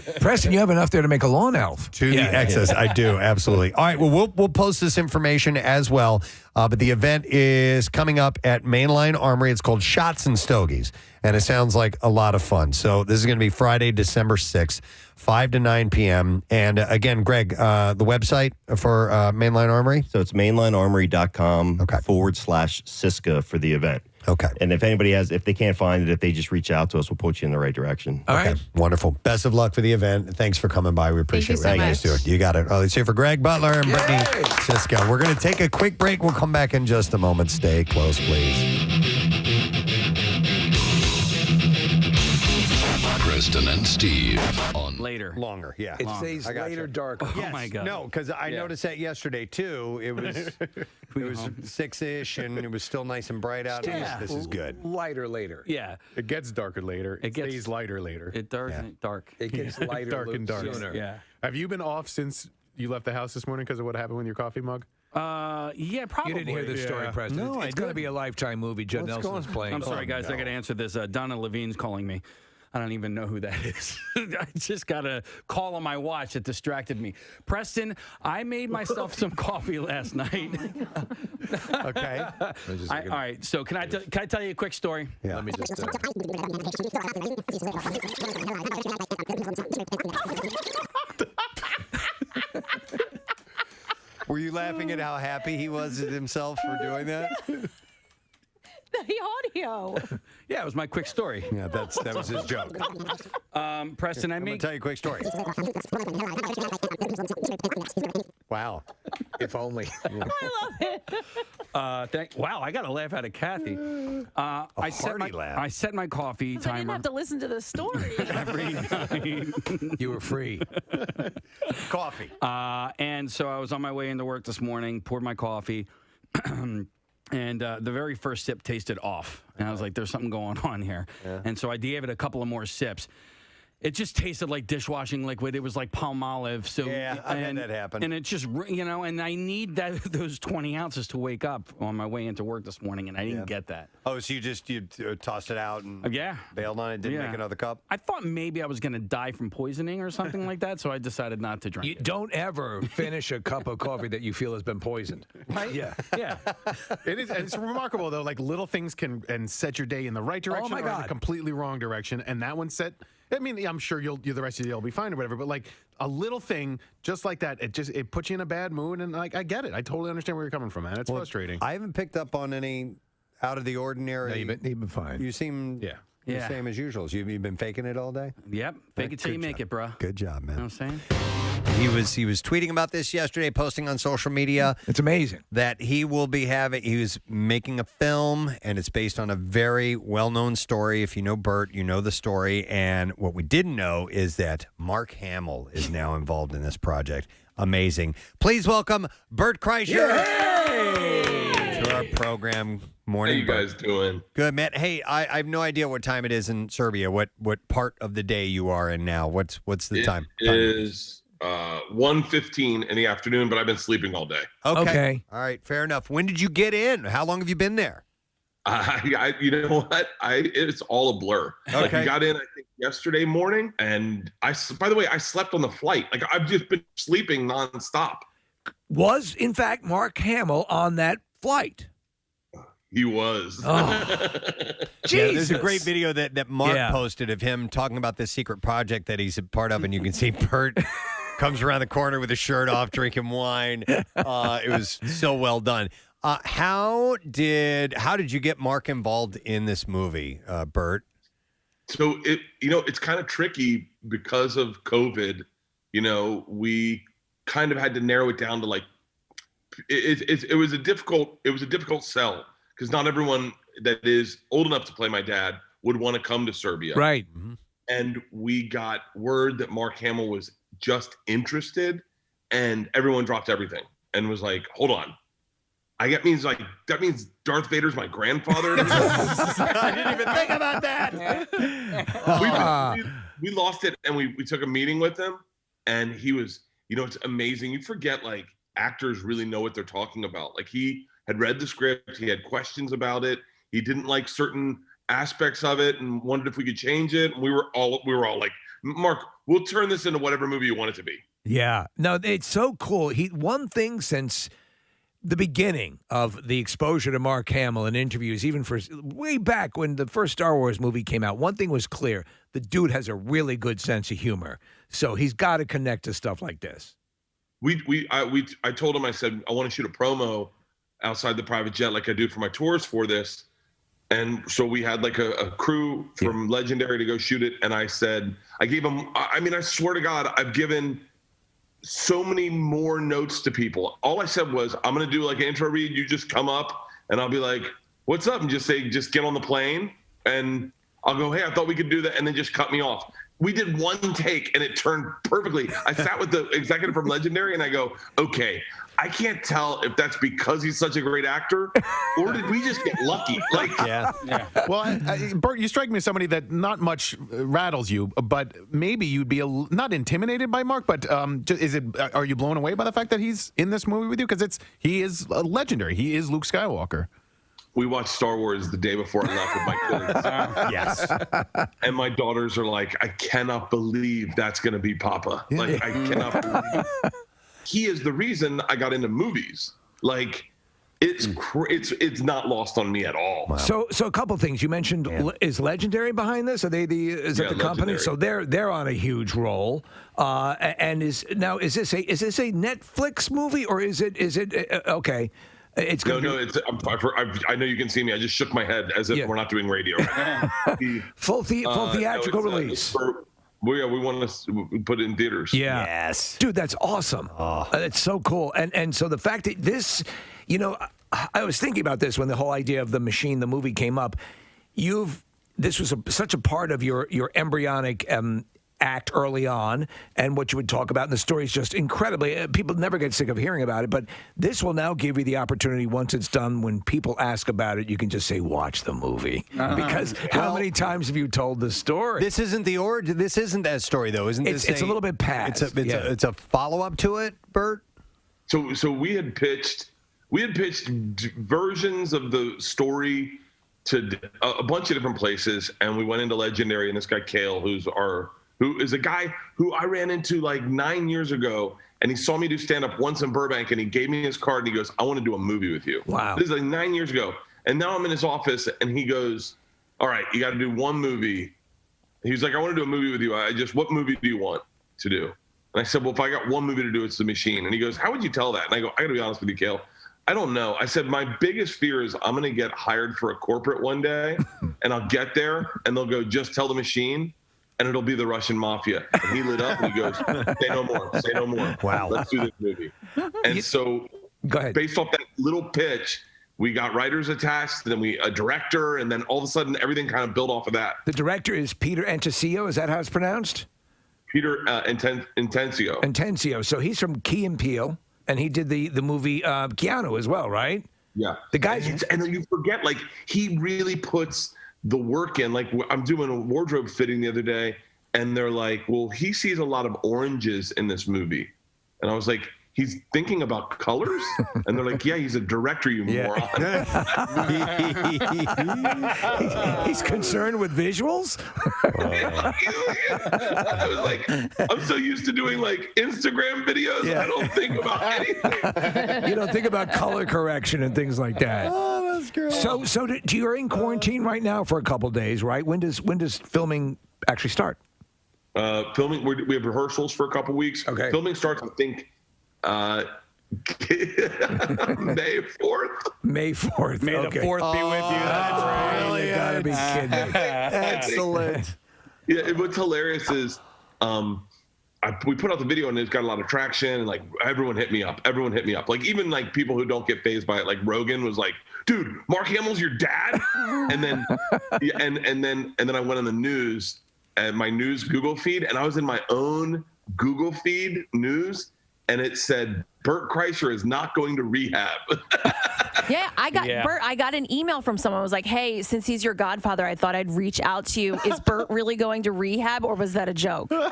Speaker 14: it.
Speaker 3: Preston, you have enough there to make a lawn elf.
Speaker 1: To the excess. I do, absolutely. All right, well, we'll post this information as well. But the event is coming up at Mainline Armory. It's called Shots and Stogies, and it sounds like a lot of fun. So this is going to be Friday, December 6th, 5 to 9 p.m. And again, Greg, the website for Mainline Armory?
Speaker 14: So it's mainlinearmory.com /Sisca for the event.
Speaker 1: Okay.
Speaker 14: And if anybody if they can't find it, if they just reach out to us, we'll put you in the right direction.
Speaker 1: All right. Wonderful. Best of luck for the event. Thanks for coming by. We appreciate it.
Speaker 15: Thank you so
Speaker 1: Thank you. You got it. Let's hear for Greg Butler and Britney Sisca. We're going to take a quick break. We'll come back in just a moment. Stay close, please.
Speaker 11: Preston and Steve on
Speaker 2: Later.
Speaker 1: Longer, yeah.
Speaker 3: It says later, darker.
Speaker 1: Yes.
Speaker 2: Oh, my God.
Speaker 1: No, because I noticed that yesterday, too. It was 6-ish, and it was still nice and bright out.
Speaker 2: Yeah.
Speaker 1: This is good.
Speaker 3: Lighter later.
Speaker 2: Yeah.
Speaker 4: It gets darker later. It
Speaker 2: gets
Speaker 4: stays lighter later.
Speaker 2: It dark.
Speaker 3: It gets lighter
Speaker 4: dark and dark.
Speaker 3: sooner.
Speaker 2: Yeah.
Speaker 4: Have you been off since you left the house this morning because of what happened with your coffee mug?
Speaker 2: Yeah, probably.
Speaker 3: You didn't hear this story, Preston.
Speaker 1: No,
Speaker 3: it's going to be a Lifetime movie. Judd Nelson's playing.
Speaker 2: I'm sorry, guys. I got to answer this. Donna Levine's calling me. I don't even know who that is. I just got a call on my watch that distracted me. Preston, I made myself some coffee last night.
Speaker 1: Okay.
Speaker 2: All right. So can I tell you a quick story?
Speaker 1: Yeah.
Speaker 3: Let me just.
Speaker 1: Were you laughing at how happy he was at himself for doing that?
Speaker 12: The audio.
Speaker 2: Yeah, it was my quick story.
Speaker 1: Yeah, that was his joke.
Speaker 2: Preston,
Speaker 1: I'm going to tell you a quick story. Wow.
Speaker 3: If only.
Speaker 12: I love it.
Speaker 2: Wow, I got a laugh out of Kathy. I set my coffee
Speaker 12: I didn't
Speaker 2: timer
Speaker 12: have to listen to the story.
Speaker 2: every night.
Speaker 3: You were free.
Speaker 1: Coffee.
Speaker 2: And so I was on my way into work this morning, poured my coffee, and the very first sip tasted off. And I was like, there's something going on here. Yeah. And so I gave it a couple of more sips. It just tasted like dishwashing liquid. It was like Palmolive. So
Speaker 1: yeah, I had that happen.
Speaker 2: And it's just, and I need those 20 ounces to wake up on my way into work this morning, and I didn't get that.
Speaker 1: Oh, so you tossed it out and bailed on it, didn't make another cup?
Speaker 2: I thought maybe I was going to die from poisoning or something like that, so I decided not to drink
Speaker 3: You
Speaker 2: it.
Speaker 3: don't ever finish a cup of coffee that you feel has been poisoned.
Speaker 2: Right?
Speaker 3: Yeah.
Speaker 2: Yeah.
Speaker 4: It's remarkable, though. Like, little things can set your day in the right direction or in the completely wrong direction. And that one set... I mean, I'm sure the rest of the day will be fine or whatever, but like a little thing just like that, it puts you in a bad mood, and like I get it. I totally understand where you're coming from, man. It's frustrating.
Speaker 1: I haven't picked up on any out of the ordinary.
Speaker 3: No, you've been fine.
Speaker 1: You seem
Speaker 2: Yeah.
Speaker 1: Same as usual. You've been faking it all day?
Speaker 2: Yep. Fake it till you make it, bro.
Speaker 1: Good job, man.
Speaker 2: You know what I'm saying?
Speaker 1: He was tweeting about this yesterday, posting on social media.
Speaker 3: It's amazing
Speaker 1: that he was making a film, and it's based on a very well-known story. If you know Bert, you know the story. And what we didn't know is that Mark Hamill is now involved in this project. Amazing. Please welcome Bert Kreischer to our program. Morning.
Speaker 16: How you guys doing?
Speaker 1: Good, man. Hey, I have no idea what time it is in Serbia. What part of the day you are in now? What's the time?
Speaker 16: It is 1:15 in the afternoon, but I've been sleeping all day.
Speaker 1: Okay. All right. Fair enough. When did you get in? How long have you been there?
Speaker 16: You know what? It's all a blur. Like, we got in, I think, yesterday morning, and by the way, I slept on the flight. Like, I've just been sleeping nonstop.
Speaker 3: Was, in fact, Mark Hamill on that flight?
Speaker 16: He was.
Speaker 1: Yeah, there's a great video that Mark posted of him talking about this secret project that he's a part of, and you can see Bert comes around the corner with his shirt off, drinking wine. It was so well done. How did you get Mark involved in this movie, Bert?
Speaker 16: So it's kind of tricky because of COVID. We kind of had to narrow it down to like it was a difficult sell. Because not everyone that is old enough to play my dad would want to come to Serbia.
Speaker 3: Right.
Speaker 16: Mm-hmm. And we got word that Mark Hamill was just interested, and everyone dropped everything and was like, hold on. That means Darth Vader's my grandfather?
Speaker 1: I didn't even think about that.
Speaker 16: We lost it, and we took a meeting with him, and he was, it's amazing. You forget, like, actors really know what they're talking about. Like, he had read the script, he had questions about it, he didn't like certain aspects of it and wondered if we could change it. And we were all like, Mark, we'll turn this into whatever movie you want it to be.
Speaker 3: Yeah. No, it's so cool. One thing since the beginning of the exposure to Mark Hamill in interviews, even for way back when the first Star Wars movie came out, one thing was clear. The dude has a really good sense of humor. So he's got to connect to stuff like this.
Speaker 16: I told him, I said, I want to shoot a promo outside the private jet like I do for my tours for this. And so we had like a crew from Legendary to go shoot it. And I said, I gave him, I swear to God, I've given so many more notes to people. All I said was, I'm going to do like an intro read. You just come up and I'll be like, what's up? And just say, just get on the plane. And I'll go, hey, I thought we could do that. And then just cut me off. We did one take and it turned perfectly. I sat with the executive from Legendary and I go, okay, I can't tell if that's because he's such a great actor or did we just get lucky? Like,
Speaker 4: yeah. Well, Bert, you strike me as somebody that not much rattles you, but maybe you'd be not intimidated by Mark, but are you blown away by the fact that he's in this movie with you? Because he is legendary. He is Luke Skywalker.
Speaker 16: We watched Star Wars the day before I left with my kids.
Speaker 1: Yes.
Speaker 16: And my daughters are like, I cannot believe that's going to be Papa. Like, I cannot believe he is the reason I got into movies. Like, it's not lost on me at all.
Speaker 3: Wow. So a couple things you mentioned. Is Legendary behind this? Are they is it the company?
Speaker 16: Legendary.
Speaker 3: So they're on a huge roll. And is this a Netflix movie or is it okay? It's
Speaker 16: no. I know you can see me. I just shook my head as if we're not doing radio right now.
Speaker 3: Full theatrical release.
Speaker 16: We want to put it in theaters.
Speaker 3: Yeah.
Speaker 1: Yes.
Speaker 3: Dude, that's awesome. It's so cool. And so the fact that this, I was thinking about this when the whole idea of the machine, the movie came up. This was such a part of your embryonic act early on, and what you would talk about in the story is just incredibly, people never get sick of hearing about it, but this will now give you the opportunity, once it's done, when people ask about it, you can just say, watch the movie. Because how many times have you told the story?
Speaker 1: This isn't this isn't that story, though, isn't this?
Speaker 3: It's a little bit past.
Speaker 1: It's a follow-up to it, Bert?
Speaker 16: So we had pitched versions of the story to a bunch of different places, and we went into Legendary, and this guy, Kale, who is a guy who I ran into like 9 years ago, and he saw me do stand-up once in Burbank, and he gave me his card, and he goes, I want to do a movie with you.
Speaker 3: Wow.
Speaker 16: This is like 9 years ago. And now I'm in his office, and he goes, all right, you got to do one movie. He was like, I want to do a movie with you. What movie do you want to do? And I said, well, if I got one movie to do, it's The Machine. And he goes, how would you tell that? And I go, I got to be honest with you, Kale. I don't know. I said, my biggest fear is I'm going to get hired for a corporate one day, and I'll get there, and they'll go, just tell the machine, and it'll be the Russian mafia. And he lit up, and he goes, say no more, say no more.
Speaker 1: Wow.
Speaker 16: Let's do this movie. And so
Speaker 3: Go ahead.
Speaker 16: based off that little pitch, we got writers attached, then a director, and then all of a sudden everything kind of built off of that.
Speaker 3: The director is Peter Antencio. Is that how it's pronounced?
Speaker 16: Peter Intencio.
Speaker 3: Intencio. So he's from Key and Peele, and he did the movie Keanu as well, right?
Speaker 16: Yeah.
Speaker 3: The guys.
Speaker 16: And you forget, like, he really puts the work in. Like, I'm doing a wardrobe fitting the other day, and they're like, well, he sees a lot of oranges in this movie. And I was like, he's thinking about colors? And they're like, yeah, he's a director, you moron.
Speaker 3: He's concerned with visuals?
Speaker 16: I was like, I'm so used to doing like Instagram videos.
Speaker 3: Yeah.
Speaker 16: I don't think about anything.
Speaker 3: You don't think about color correction and things like that.
Speaker 1: Oh, that's great.
Speaker 3: So you're in quarantine right now for a couple days, right? When does filming actually start?
Speaker 16: Filming, we have rehearsals for a couple weeks.
Speaker 3: Okay.
Speaker 16: Filming starts, I think, May 4th.
Speaker 3: May 4th.
Speaker 2: May the 4th be with you. That's right.
Speaker 3: You gotta be kidding me.
Speaker 1: Excellent.
Speaker 16: Yeah, what's hilarious is we put out the video and it's got a lot of traction, and like everyone hit me up. Like even like people who don't get fazed by it, like Rogan was like, dude, Mark Hamill's your dad? And then and then I went on the news, and my news Google feed, and I was in my own Google feed news, and it said Bert Kreischer is not going to rehab.
Speaker 12: Yeah, Bert, I got an email from someone who was like, hey, since he's your godfather, I thought I'd reach out to you. Is Bert really going to rehab, or was that a joke?
Speaker 2: I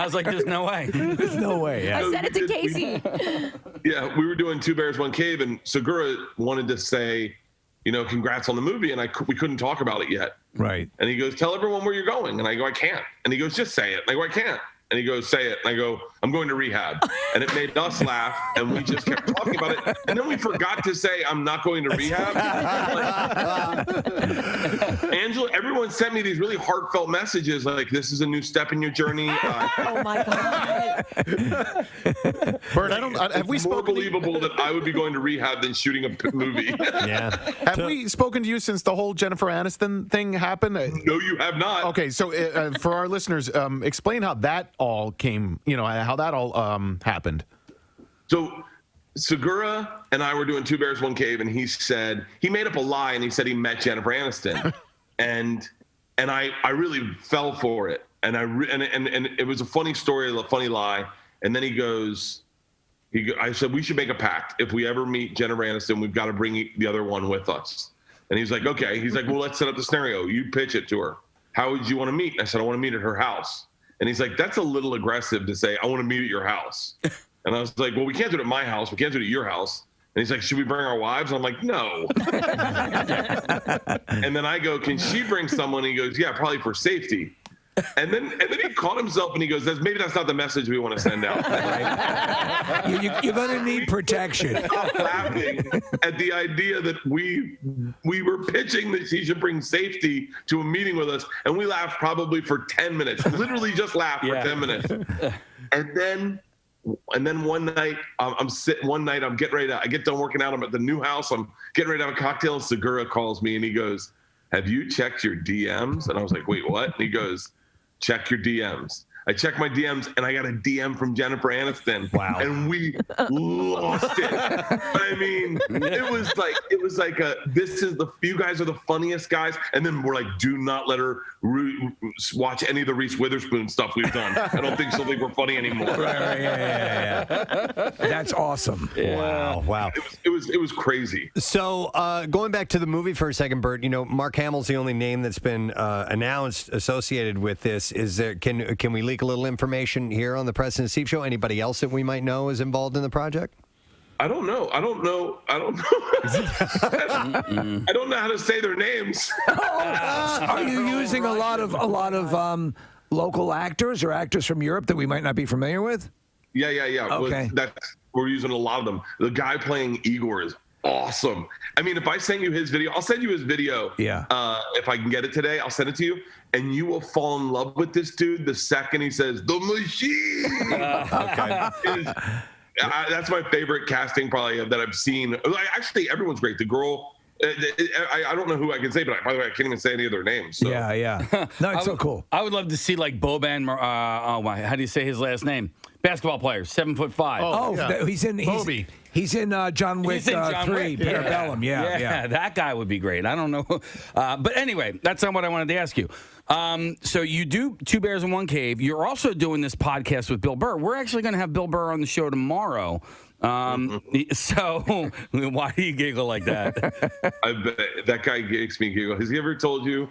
Speaker 2: was like, there's no way.
Speaker 3: There's no way. Yeah.
Speaker 12: I said it to Casey.
Speaker 16: Yeah, we were doing Two Bears, One Cave, and Segura wanted to say, congrats on the movie, and we couldn't talk about it yet.
Speaker 3: Right.
Speaker 16: And he goes, tell everyone where you're going. And I go, I can't. And he goes, just say it. And I go, I can't. And he goes, say it. And I go, I'm going to rehab. And it made us laugh. And we just kept talking about it. And then we forgot to say, I'm not going to rehab. Angela, everyone sent me these really heartfelt messages like, this is a new step in your journey.
Speaker 12: Oh, my God.
Speaker 16: Bert, have we spoken? More believable that I would be going to rehab than shooting a movie.
Speaker 1: Yeah.
Speaker 4: Have we spoken to you since the whole Jennifer Aniston thing happened?
Speaker 16: No, you have not.
Speaker 4: Okay, so for our listeners, explain how that all came, how that all happened.
Speaker 16: So Segura and I were doing Two Bears, One Cave, and he made up a lie, and he said he met Jennifer Aniston. and I really fell for it. And and it was a funny story, a funny lie. And then I said, we should make a pact. If we ever meet Jennifer Aniston, we've got to bring the other one with us. And he's like, okay. He's like, well, let's set up the scenario. You pitch it to her. How would you want to meet? And I said, I want to meet at her house. And he's like, that's a little aggressive to say, I want to meet at your house. And I was like, well, we can't do it at my house. We can't do it at your house. And he's like, should we bring our wives? I'm like, no. And then I go, can she bring someone? He goes, yeah, probably for safety. And then he caught himself and he goes, maybe that's not the message we want to send out.
Speaker 3: You're going to need protection.
Speaker 16: Laughing at the idea that we were pitching that she should bring safety to a meeting with us, and we laughed probably for 10 minutes. Literally just laughed for 10 minutes. And then one night I'm getting ready I get done working out. I'm at the new house. I'm getting ready to have a cocktail, and Segura calls me and he goes, have you checked your DMs? And I was like, wait, what? And he goes, check your DMs. I checked my DMs, and I got a DM from Jennifer Aniston.
Speaker 1: Wow.
Speaker 16: And we lost it. I mean, it was like you guys are the funniest guys. And then we're like, do not let her watch any of the Reese Witherspoon stuff we've done. I don't think she'll think we're funny anymore.
Speaker 3: Right. Yeah. That's awesome.
Speaker 1: Yeah. Wow.
Speaker 16: It was crazy.
Speaker 1: So going back to the movie for a second, Bert, Mark Hamill's the only name that's been announced associated with this. Is there, can we leak a little information here on the Preston and Steve Show? Anybody else that we might know is involved in the project?
Speaker 16: I don't know. I don't know how to say their names.
Speaker 3: Are you using a lot of local actors or actors from Europe that we might not be familiar with?
Speaker 16: Yeah.
Speaker 3: Okay.
Speaker 16: We're using a lot of them. The guy playing Igor is awesome. I mean, if I send you his video, I'll send you his video.
Speaker 3: Yeah.
Speaker 16: If I can get it today, I'll send it to you, and you will fall in love with this dude the second he says the machine. Okay. That's my favorite casting probably that I've seen. Actually, everyone's great. The girl I don't know who I can say, but by the way, I can't even say any of their names. So.
Speaker 3: Yeah. No, it's so cool.
Speaker 17: I would love to see like Boban. How do you say his last name? Basketball player, 7'5".
Speaker 3: He's in
Speaker 17: Bobby.
Speaker 3: He's in John Wick 3, Parabellum. Yeah.
Speaker 17: That guy would be great. I don't know. But anyway, that's not what I wanted to ask you. So you do Two Bears in One Cave. You're also doing this podcast with Bill Burr. We're actually going to have Bill Burr on the show tomorrow. So why do you giggle like that?
Speaker 16: I bet that guy makes me giggle. Has he ever told you?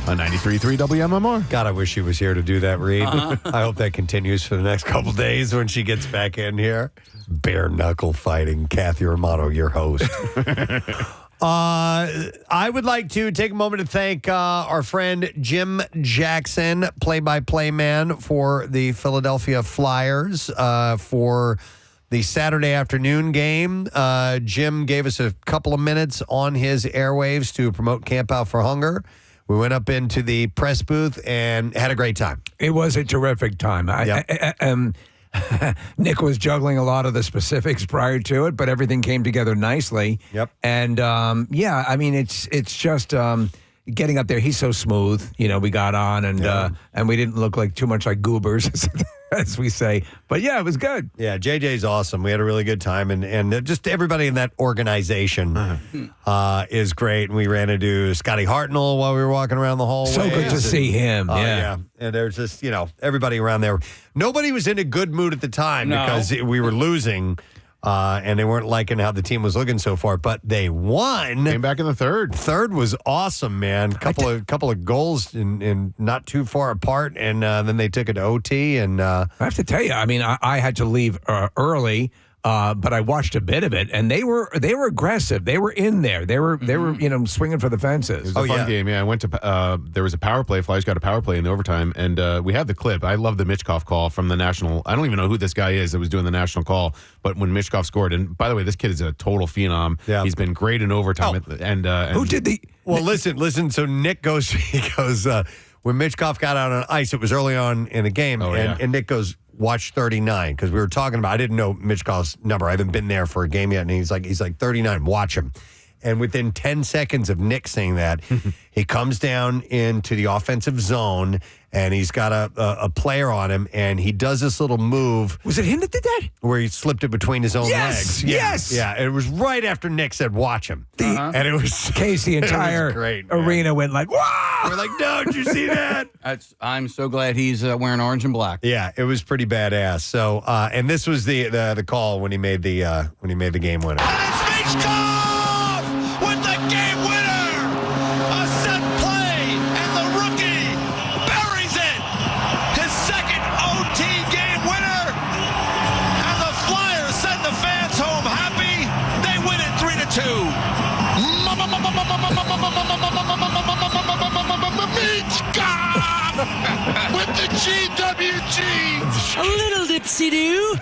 Speaker 4: On 93.3 WMMR.
Speaker 1: God, I wish she was here to do that, Reed. I hope that continues for the next couple days when she gets back in here. Bare knuckle fighting. Kathy Romano, your host. I would like to take a moment to thank our friend Jim Jackson, play-by-play man for the Philadelphia Flyers, for the Saturday afternoon game. Jim gave us a couple of minutes on his airwaves to promote Camp Out for Hunger. We went up into the press booth and had a great time.
Speaker 3: It was a terrific time. Nick was juggling a lot of the specifics prior to it, but everything came together nicely.
Speaker 1: Yep.
Speaker 3: And I mean, it's just getting up there. He's so smooth. We got on and we didn't look like too much like goobers, as we say. But yeah, it was good.
Speaker 1: Yeah, JJ's awesome. We had a really good time, and just everybody in that organization is great. And we ran into Scotty Hartnell while we were walking around the hallway.
Speaker 3: So good to see him.
Speaker 1: Yeah. And there's just, everybody around there. Nobody was in a good mood at the time because we were losing. And they weren't liking how the team was looking so far, but they won.
Speaker 4: Came back in the third.
Speaker 1: Third was awesome, man. Couple of goals in not too far apart, and then they took it to OT. And
Speaker 3: I have to tell you, I mean, I had to leave early. But I watched a bit of it, and they were aggressive. They were in there. They were swinging for the fences.
Speaker 4: It was a fun game. Yeah, I went to there was a power play. Flyers got a power play in the overtime, and we have the clip. I love the Mitchkov call from the national. I don't even know who this guy is that was doing the national call, but when Mitchkov scored, and by the way, this kid is a total phenom. Yeah. He's been great in overtime. And
Speaker 3: who did the?
Speaker 1: Well, listen. So Nick goes. He goes when Mitchkov got out on ice. It was early on in the game, and Nick goes, watch 39, because we were talking about, I didn't know Mitchkov's number. I haven't been there for a game yet. And he's like 39, watch him. And within 10 seconds of Nick saying that, he comes down into the offensive zone, and he's got a player on him, and he does this little move.
Speaker 3: Was it him that did that?
Speaker 1: Where he slipped it between his own legs.
Speaker 3: Yes.
Speaker 1: Yeah. And it was right after Nick said, watch him. And it was
Speaker 3: Case, the entire
Speaker 1: great,
Speaker 3: arena went like, wow.
Speaker 1: We're like, no, did you see that?
Speaker 2: I'm so glad he's wearing orange and black.
Speaker 1: Yeah, it was pretty badass. So, and this was the call when he made the game winner.
Speaker 18: With the game winner, a set play, and the rookie buries it. His second OT game winner, and the Flyers send the fans home happy. They win it 3-2. With the GWG, a little dipsy-doo.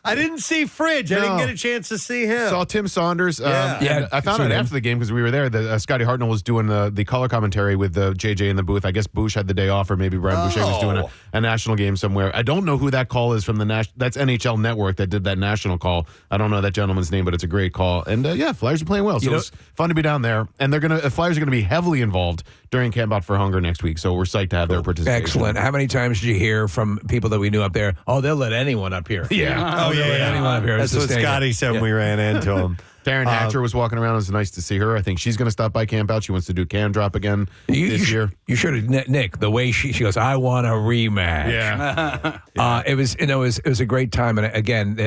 Speaker 1: I didn't see Fridge. I didn't get a chance to see him.
Speaker 4: Saw Tim Saunders. And I found out after the game because we were there that Scotty Hartnell was doing the color commentary with JJ in the booth. I guess Boucher had the day off, or maybe Brian Boucher was doing a national game somewhere. I don't know who that call is from that's NHL Network that did that national call. I don't know that gentleman's name, but it's a great call. And Flyers are playing well, so it's fun to be down there. And the Flyers are going to be heavily involved during Camp Out for Hunger next week, so we're psyched to have their participation.
Speaker 3: Excellent. How many times did you hear from people that we knew up there? Oh, they'll let anyone up here.
Speaker 1: Yeah.
Speaker 3: Anyone up here.
Speaker 1: That's what Scotty said when we ran into him.
Speaker 4: Taryn Hatcher was walking around. It was nice to see her. I think she's going to stop by Camp Out. She wants to do Can Drop again this year.
Speaker 3: You should have, Nick, the way she goes, I want a rematch.
Speaker 4: Yeah.
Speaker 3: It was a great time. And again,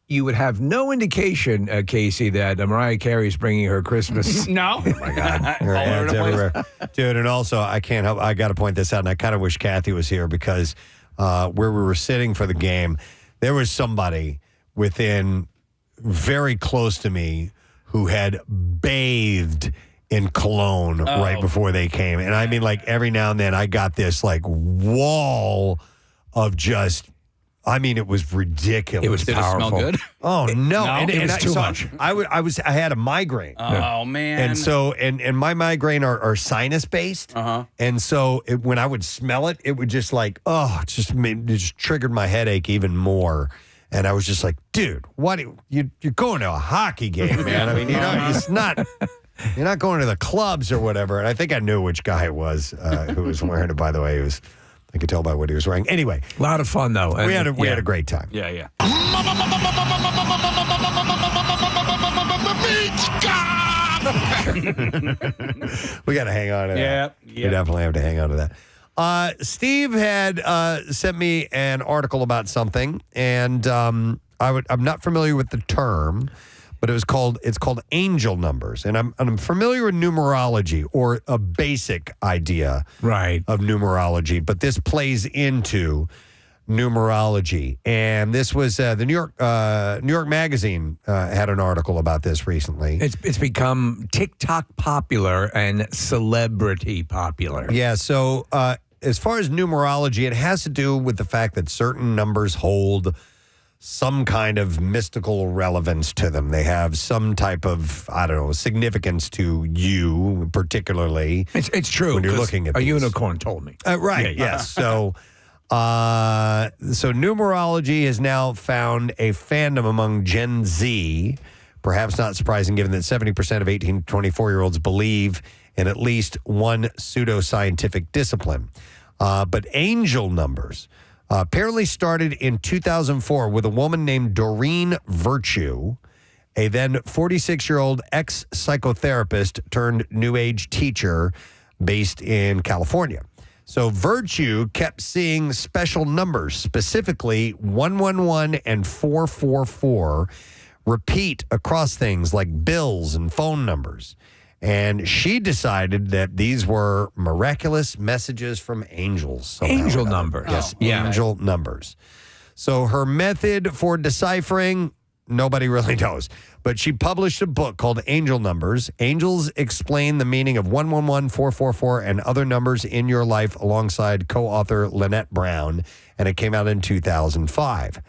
Speaker 3: you would have no indication, Casey, that Mariah Carey's bringing her Christmas.
Speaker 2: No.
Speaker 1: Oh my God. Her ads everywhere. Dude, and also, I can't help, I got to point this out, and I kind of wish Kathy was here because where we were sitting for the game, there was somebody within very close to me who had bathed in cologne right before they came. And I mean, like, every now and then I got this like wall of just, I mean, it was ridiculous.
Speaker 3: It was powerful.
Speaker 2: Did it smell good?
Speaker 1: Oh no.
Speaker 3: It was too much.
Speaker 1: I had a migraine.
Speaker 2: Oh man.
Speaker 1: And so, and my migraine are sinus based. And so when I would smell it, it would just like, it just triggered my headache even more. And I was just like, dude, what? You're going to a hockey game, man. I mean, it's not. You're not going to the clubs or whatever. And I think I knew which guy it was who was wearing it. By the way, I could tell by what he was wearing. Anyway,
Speaker 3: a lot of fun though.
Speaker 1: We had a great time.
Speaker 17: Yeah.
Speaker 1: We got to hang on to that.
Speaker 17: Yeah.
Speaker 1: We definitely have to hang on to that. Steve had sent me an article about something, and I'm not familiar with the term, but it's called angel numbers, and I'm familiar with numerology, or a basic idea of numerology, but this plays into numerology. And this was the New York Magazine had an article about this recently.
Speaker 3: It's become TikTok popular and celebrity popular.
Speaker 1: Yeah, so as far as numerology, it has to do with the fact that certain numbers hold some kind of mystical relevance to them. They have some type of, significance to you particularly.
Speaker 3: It's true.
Speaker 1: When you're looking at
Speaker 3: a
Speaker 1: these.
Speaker 3: unicorn told me.
Speaker 1: Right, yes. So numerology has now found a fandom among Gen Z, perhaps not surprising given that 70% of 18 to 24-year-olds believe in at least one pseudoscientific discipline. But angel numbers apparently started in 2004 with a woman named Doreen Virtue, a then 46-year-old ex-psychotherapist turned New Age teacher based in California. So Virtue kept seeing special numbers, specifically 111 and 444, repeat across things like bills and phone numbers. And she decided that these were miraculous messages from angels. somehow
Speaker 3: Angel
Speaker 1: or another.
Speaker 3: numbers.
Speaker 1: Yes,
Speaker 3: Yeah.
Speaker 1: angel numbers. So her method for deciphering, nobody really knows. But she published a book called Angel Numbers. Angels explain the meaning of 111, 444, and other numbers in your life alongside co-author Lynette Brown. And it came out in 2005.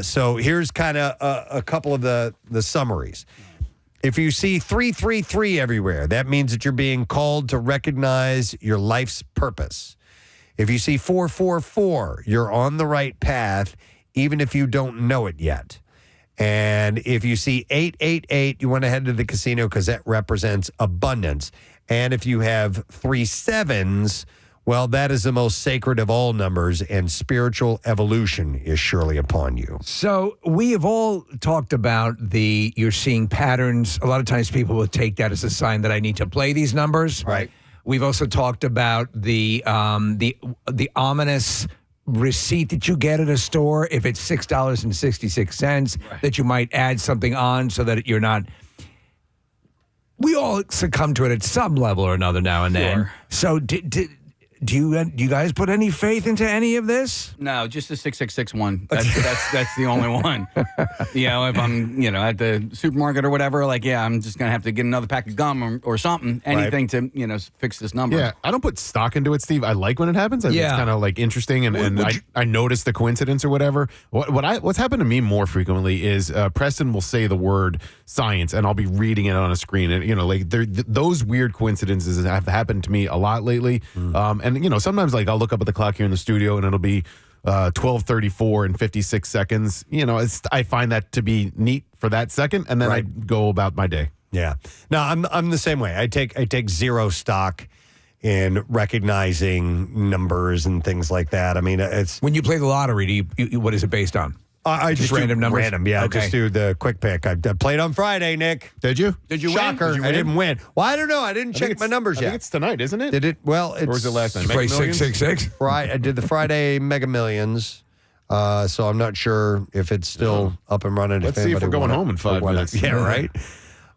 Speaker 1: So here's kind of a couple of the summaries. If you see 333 everywhere, that means that you're being called to recognize your life's purpose. If you see 444, you're on the right path, even if you don't know it yet. And if you see 888, you want to head to the casino because that represents abundance. And if you have 3 sevens, well, that is the most sacred of all numbers, and spiritual evolution is surely upon you.
Speaker 3: So we have all talked about you're seeing patterns. A lot of times people will take that as a sign that I need to play these numbers.
Speaker 1: Right.
Speaker 3: We've also talked about the ominous receipt that you get at a store if it's $6.66, that you might add something on so that you're not. We all succumb to it at some level or another now and then. So do you guys put any faith into any of this?
Speaker 17: No, just the 666 one. That's the only one. If I'm at the supermarket or whatever, I'm just gonna have to get another pack of gum or something, anything to fix this number.
Speaker 4: Yeah, I don't put stock into it, Steve. I like when it happens. I think it's kind of interesting, and I notice the coincidence or whatever. What's happened to me more frequently is Preston will say the word science, and I'll be reading it on a screen, and those weird coincidences have happened to me a lot lately. And sometimes I'll look up at the clock here in the studio and it'll be 12:34 and 56 seconds. I find that to be neat for that second, and then I go about my day.
Speaker 1: Yeah. No, I'm the same way. I take zero stock in recognizing numbers and things like that. I mean, it's
Speaker 3: when you play the lottery. What is it based on?
Speaker 1: I just
Speaker 3: random numbers.
Speaker 1: Random, yeah.
Speaker 3: Okay.
Speaker 1: I just do the quick pick. I played on Friday, Nick.
Speaker 4: Did you?
Speaker 17: Did you
Speaker 1: Shocker.
Speaker 17: win?
Speaker 1: I didn't win. Well, I don't know. I didn't check my numbers
Speaker 4: I
Speaker 1: yet.
Speaker 4: think it's tonight, isn't it?
Speaker 1: Did it? Well, it's.
Speaker 4: Or was it last night?
Speaker 3: Did you play 666?
Speaker 1: Right. I did the Friday Mega Millions. So I'm not sure if it's still up and running.
Speaker 4: Let's see if we're going home in 5 minutes.
Speaker 1: Yeah, right.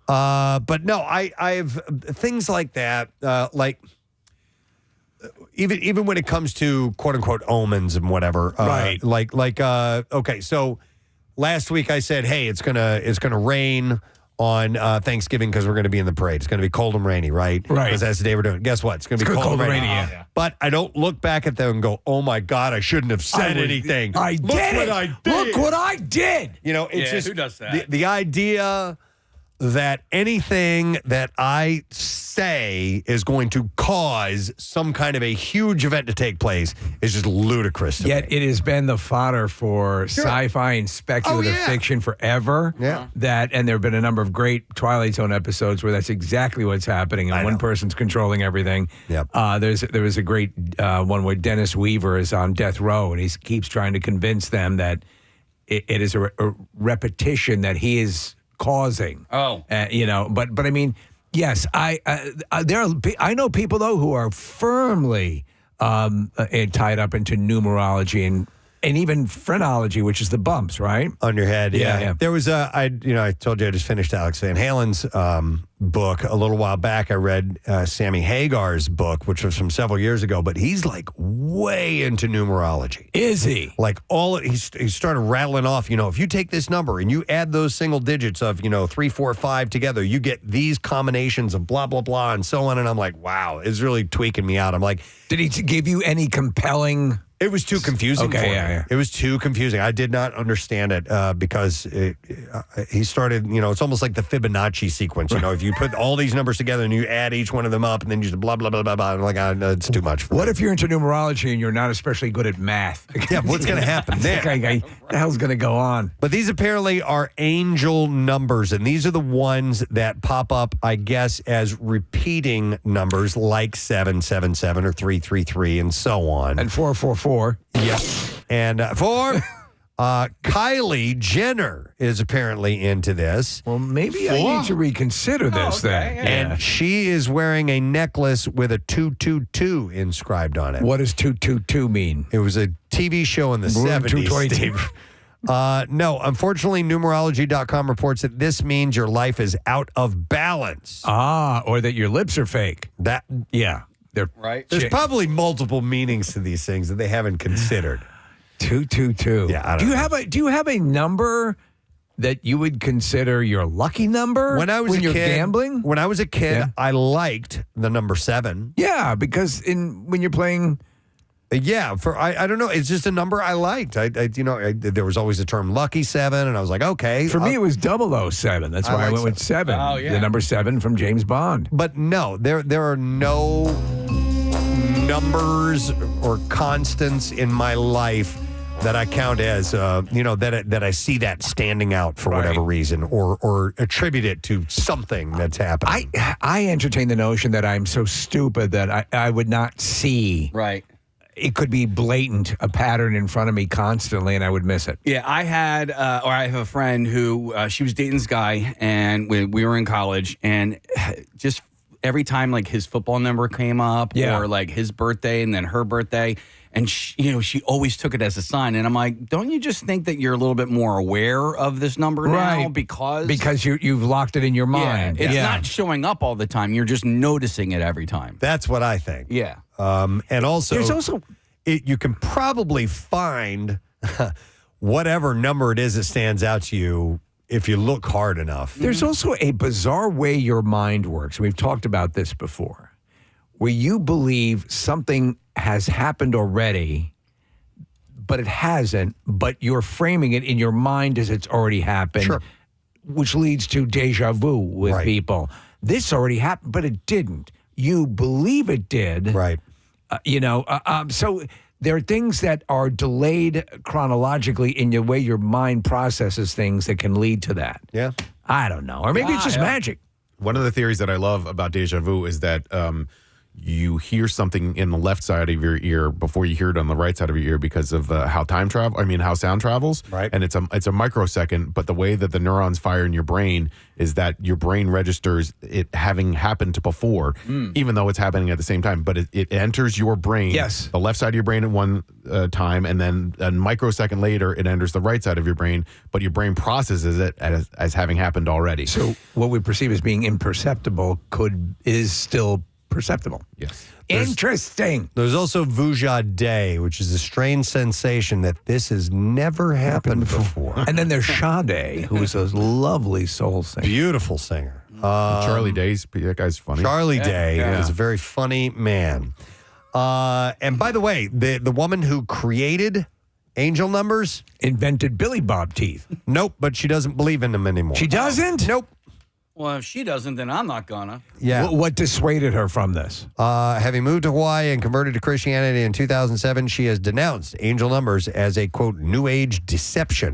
Speaker 1: But no, I have things like that, even when it comes to quote unquote omens and whatever.
Speaker 3: Right.
Speaker 1: Okay, so last week I said, hey, it's gonna rain on Thanksgiving because we're going to be in the parade. It's going to be cold and rainy, right?
Speaker 3: Right.
Speaker 1: Because that's the day we're doing it. Guess what? It's going to be cold and rainy.
Speaker 3: Yeah.
Speaker 1: But I don't look back at them and go, oh my God, I shouldn't have said anything.
Speaker 3: I
Speaker 1: Look
Speaker 3: did
Speaker 1: what
Speaker 3: it.
Speaker 1: I did.
Speaker 3: Look what I did.
Speaker 1: It's just
Speaker 17: who does that?
Speaker 1: The idea that anything that I say is going to cause some kind of a huge event to take place is just ludicrous to
Speaker 3: Yet
Speaker 1: me.
Speaker 3: it has been the fodder for sci-fi and speculative fiction forever.
Speaker 1: Yeah.
Speaker 3: And there have been a number of great Twilight Zone episodes where that's exactly what's happening, and one person's controlling everything.
Speaker 1: Yep.
Speaker 3: There was a great one where Dennis Weaver is on death row, and he keeps trying to convince them that it is a repetition that he is causing.
Speaker 17: Oh,
Speaker 3: but I mean, yes, I know people though who are firmly tied up into numerology and even phrenology, which is the bumps, right?
Speaker 1: On your head, yeah.
Speaker 3: Yeah.
Speaker 1: There was I told you I just finished Alex Van Halen's book a little while back. I read Sammy Hagar's book, which was from several years ago, but he's like way into numerology.
Speaker 3: Is he?
Speaker 1: Like he started rattling off, if you take this number and you add those single digits of, 3, 4, 5 together, you get these combinations of blah, blah, blah, and so on. And I'm like, wow, it's really tweaking me out. I'm like,
Speaker 3: did he give you any compelling...
Speaker 1: It was too confusing for me.
Speaker 3: Yeah.
Speaker 1: It was too confusing. I did not understand it because he started, it's almost like the Fibonacci sequence. If you put all these numbers together and you add each one of them up and then you just blah, blah, blah, blah, blah. I'm like, no, it's too much for
Speaker 3: What
Speaker 1: me.
Speaker 3: if you're into numerology and you're not especially good at math?
Speaker 1: Yeah, what's going to happen there?
Speaker 3: What the hell's going to go on?
Speaker 1: But these apparently are angel numbers, and these are the ones that pop up, I guess, as repeating numbers like 777 or 333 and so on.
Speaker 3: And 444.
Speaker 1: Yep. And Kylie Jenner is apparently into this.
Speaker 3: Well, maybe I need to reconsider this then.
Speaker 1: Yeah. And she is wearing a necklace with a 222 inscribed on it.
Speaker 3: What does 222 mean?
Speaker 1: It was a TV show in the 70s, Steve. No, unfortunately, numerology.com reports that this means your life is out of balance.
Speaker 3: Or that your lips are fake. Yeah.
Speaker 17: Right.
Speaker 1: There's probably multiple meanings to these things that they haven't considered.
Speaker 3: 222.
Speaker 1: Yeah, I don't know.
Speaker 3: Do you have a number that you would consider your lucky number
Speaker 1: when
Speaker 3: you're gambling?
Speaker 1: When I was a kid, I liked the number 7.
Speaker 3: Yeah, because when you're playing.
Speaker 1: Yeah, I don't know. It's just a number I liked. There was always the term lucky 7, and I was like, okay.
Speaker 3: For me, it was 007. That's why I went with 7.
Speaker 17: Oh, yeah.
Speaker 3: The number 7 from James Bond.
Speaker 1: But no, there are no numbers or constants in my life that I count as, that I see that standing out for whatever reason or attribute it to something that's happening.
Speaker 3: I entertain the notion that I'm so stupid that I would not see.
Speaker 17: Right.
Speaker 3: It could be blatant, a pattern in front of me constantly, and I would miss it.
Speaker 17: Yeah, I have a friend who she was dating this guy, and we were in college, and just every time like his football number came up, or like his birthday and then her birthday, and she always took it as a sign. And I'm like, don't you just think that you're a little bit more aware of this number now because
Speaker 3: you've locked it in your mind?
Speaker 17: It's not showing up all the time. You're just noticing it every time.
Speaker 1: That's what I think.
Speaker 17: Yeah.
Speaker 1: And also,
Speaker 3: there's also
Speaker 1: you can probably find whatever number it is that stands out to you if you look hard enough.
Speaker 3: There's also a bizarre way your mind works. We've talked about this before, where you believe something has happened already, but it hasn't, but you're framing it in your mind as it's already happened, which leads to deja vu with people. This already happened, but it didn't. You believe it did.
Speaker 1: Right.
Speaker 3: So there are things that are delayed chronologically in the way your mind processes things that can lead to that.
Speaker 1: Yeah.
Speaker 3: I don't know. Or maybe it's just magic.
Speaker 4: One of the theories that I love about deja vu is that you hear something in the left side of your ear before you hear it on the right side of your ear because of how sound travels.
Speaker 1: Right.
Speaker 4: And it's a microsecond, but the way that the neurons fire in your brain is that your brain registers it having happened before, even though it's happening at the same time. But it enters your brain, the left side of your brain at one time, and then a microsecond later, it enters the right side of your brain, but your brain processes it as having happened already.
Speaker 3: So what we perceive as being imperceptible is still perceptible.
Speaker 4: Yes.
Speaker 3: Interesting.
Speaker 1: There's also Vuja Day, which is a strange sensation that this has never happened before.
Speaker 3: And then there's Sade, who is a lovely soul singer.
Speaker 1: Beautiful singer.
Speaker 4: Charlie Day's, that guy's funny.
Speaker 1: Charlie Day is a very funny man. And by the way, the woman who created angel numbers
Speaker 3: invented Billy Bob teeth.
Speaker 1: Nope, but she doesn't believe in them anymore.
Speaker 3: She doesn't?
Speaker 1: Nope.
Speaker 17: Well, if she doesn't, then I'm not gonna.
Speaker 1: Yeah.
Speaker 3: What dissuaded her from this?
Speaker 1: Having moved to Hawaii and converted to Christianity in 2007, she has denounced angel numbers as a, quote, New Age deception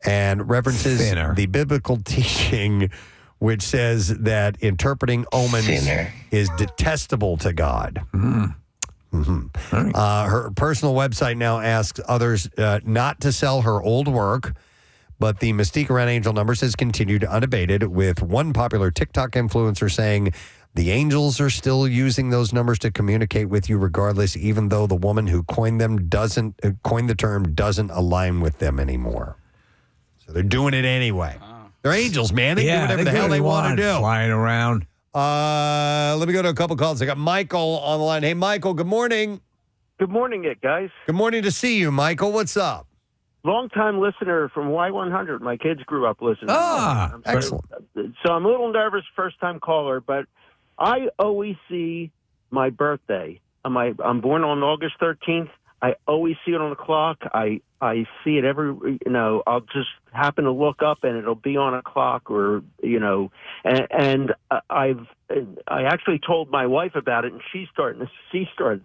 Speaker 1: and references the biblical teaching, which says that interpreting omens is detestable to God. Her personal website now asks others not to sell her old work, but the mystique around angel numbers has continued unabated, with one popular TikTok influencer saying the angels are still using those numbers to communicate with you regardless, even though the woman who coined the term doesn't align with them anymore. So they're doing it anyway. They're angels, man. They do whatever the hell they want to do.
Speaker 3: Flying around.
Speaker 1: Let me go to a couple calls. I got Michael on the line. Hey, Michael, good morning.
Speaker 19: Good morning, guys.
Speaker 1: Good morning to see you, Michael. What's up?
Speaker 19: Long-time listener from Y100. My kids grew up listening.
Speaker 1: Excellent.
Speaker 19: So I'm a little nervous, first-time caller, but I always see my birthday. I'm born on August 13th. I always see it on the clock. I see it every, I'll just happen to look up and it'll be on a clock or, and I actually told my wife about it and she started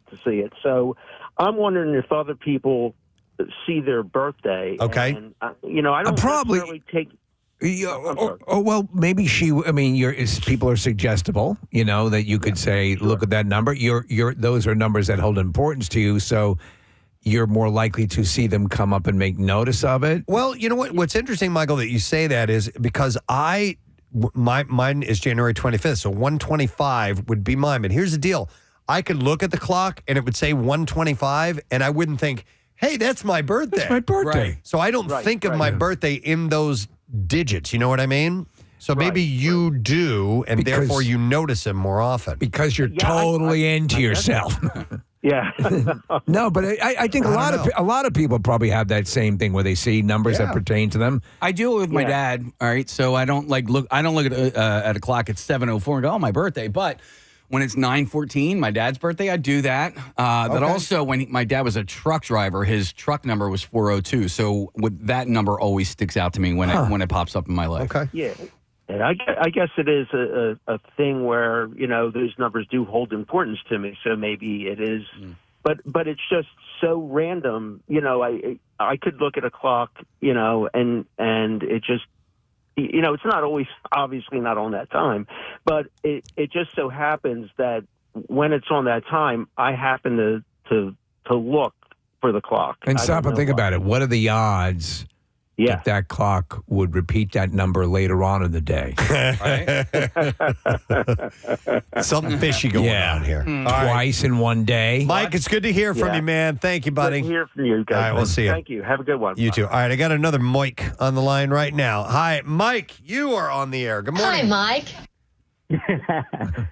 Speaker 19: to see it. So I'm wondering if other people see their birthday.
Speaker 1: Okay.
Speaker 19: And, I don't necessarily take.
Speaker 3: Well, maybe people are suggestible, that you could say, look at that number. Those are numbers that hold importance to you. So you're more likely to see them come up and make notice of it.
Speaker 1: Well, you know what? What's interesting, Michael, that you say that is because mine is January 25th, so 125 would be mine. But here's the deal. I could look at the clock and it would say 125 and I wouldn't think, hey, that's my birthday.
Speaker 3: That's my birthday.
Speaker 1: Right. So I don't think of my birthday in those digits. You know what I mean? So maybe you do, and therefore you notice them more often.
Speaker 3: Because you're totally into yourself.
Speaker 19: Yeah.
Speaker 3: No, but I think a lot of people probably have that same thing where they see numbers that pertain to them.
Speaker 17: I do it with my dad. All right, so I don't look at a clock at 7:04 and go, oh, my birthday. But when it's 9:14, my dad's birthday, I do that. That also, when my dad was a truck driver, his truck number was 402. So that number always sticks out to me when it pops up in my life.
Speaker 1: Okay.
Speaker 19: Yeah. And I guess it is a thing where, those numbers do hold importance to me. So maybe it is, but it's just so random. I could look at a clock, and it just, it's not always, obviously not on that time, but it just so happens that when it's on that time, I happen to look for the clock.
Speaker 3: And stop and think about it. What are the odds that clock would repeat that number later on in the day?
Speaker 1: Something fishy going on here.
Speaker 3: Twice in one day.
Speaker 1: Mike, it's good to hear from you, man. Thank you, buddy.
Speaker 19: Good to hear from you guys.
Speaker 1: All right, we'll see you.
Speaker 19: Thank you. Have a good one.
Speaker 1: You too. All right, I got another Mike on the line right now. Hi, Mike. You are on the air. Good morning.
Speaker 20: Mike.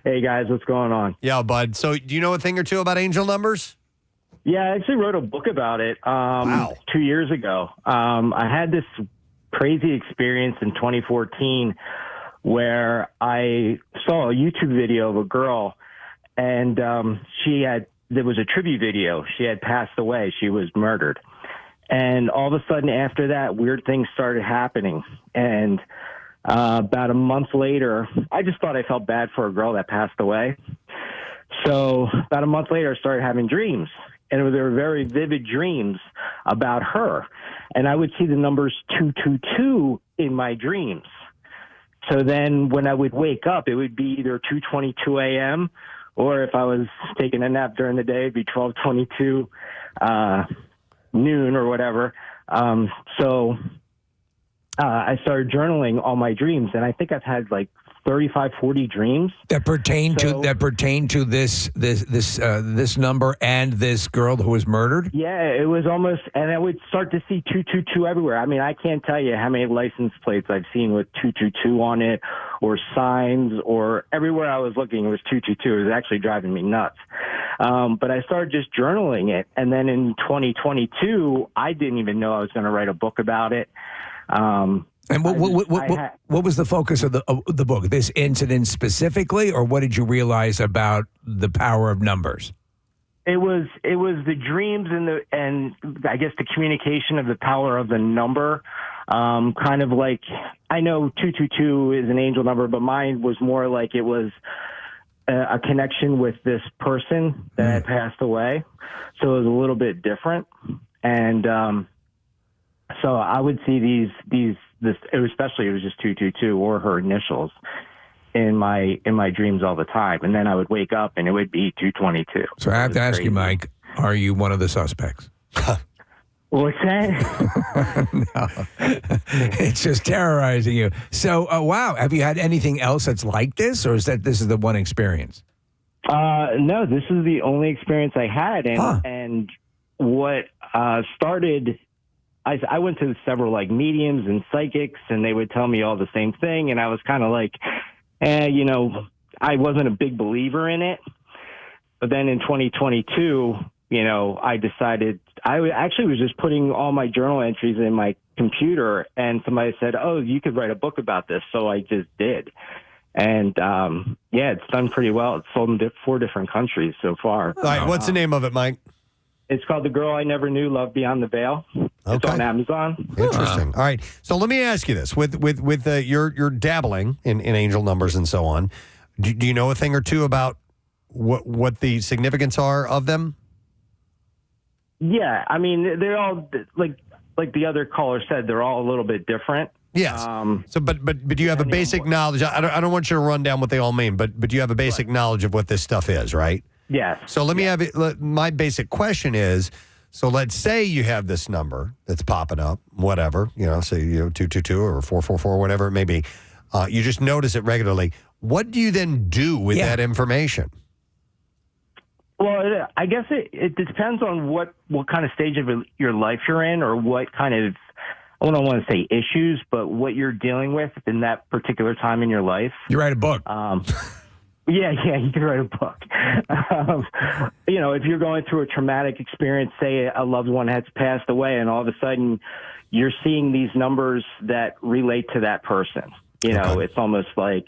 Speaker 20: Hey, guys. What's going on?
Speaker 1: Yeah, bud. So do you know a thing or two about angel numbers?
Speaker 20: Yeah, I actually wrote a book about it 2 years ago. I had this crazy experience in 2014 where I saw a YouTube video of a girl, and there was a tribute video. She had passed away. She was murdered. And all of a sudden after that, weird things started happening. And about a month later, I just thought I felt bad for a girl that passed away. So about a month later, I started having dreams. And they were very vivid dreams about her. And I would see the numbers 222 in my dreams. So then when I would wake up, it would be either 2:22 a.m. or if I was taking a nap during the day, it'd be 12:22 noon or whatever. So I started journaling all my dreams. And I think I've had like 35, 40 dreams
Speaker 3: that pertain to this number and this girl who was murdered.
Speaker 20: Yeah, it was almost, and I would start to see 222 everywhere. I mean, I can't tell you how many license plates I've seen with 222 on it, or signs, or everywhere I was looking, it was 222. It was actually driving me nuts. But I started just journaling it, and then in 2022, I didn't even know I was going to write a book about it.
Speaker 3: And what was the focus of the book? This incident specifically, or what did you realize about the power of numbers?
Speaker 20: It was the dreams and I guess the communication of the power of the number. Kind of like, I know 222 is an angel number, but mine was more like it was a connection with this person that had passed away. So it was a little bit different. And so I would see especially it was just 222 or her initials in my dreams all the time. And then I would wake up and it would be 222.
Speaker 3: So I have to ask you, Mike, are you one of the suspects?
Speaker 20: What's that?
Speaker 3: No, it's just terrorizing you. So, wow, have you had anything else that's like this, or this is the one experience?
Speaker 20: No, this is the only experience I had, and what started. I went to several like mediums and psychics, and they would tell me all the same thing, and I was kind of like, I wasn't a big believer in it. But then in 2022, I decided I actually was just putting all my journal entries in my computer, and somebody said, "Oh, you could write a book about this." So I just did. And it's done pretty well. It's sold in 4 different countries so far.
Speaker 1: All right, what's the name of it, Mike?
Speaker 20: It's called The Girl I Never Knew, Love Beyond the Veil. It's on Amazon.
Speaker 1: Interesting. All right. So let me ask you this: with your dabbling in angel numbers and so on, do you know a thing or two about what the significance are of them?
Speaker 20: Yeah, I mean, they're all like the other caller said, they're all a little bit different.
Speaker 1: Yes. So, but you have a basic knowledge. I don't want you to run down what they all mean, but you have a basic knowledge of what this stuff is, right?
Speaker 20: Yes.
Speaker 1: So let me have it. My basic question is: so let's say you have this number that's popping up, whatever, say 222 or 444, whatever it may be. You just notice it regularly. What do you then do with that information?
Speaker 20: Well, I guess it depends on what kind of stage of your life you're in, or what kind of, I don't want to say issues, but what you're dealing with in that particular time in your life.
Speaker 3: You write a book.
Speaker 20: Yeah, you can write a book. If you're going through a traumatic experience, say a loved one has passed away, and all of a sudden you're seeing these numbers that relate to that person. It's almost like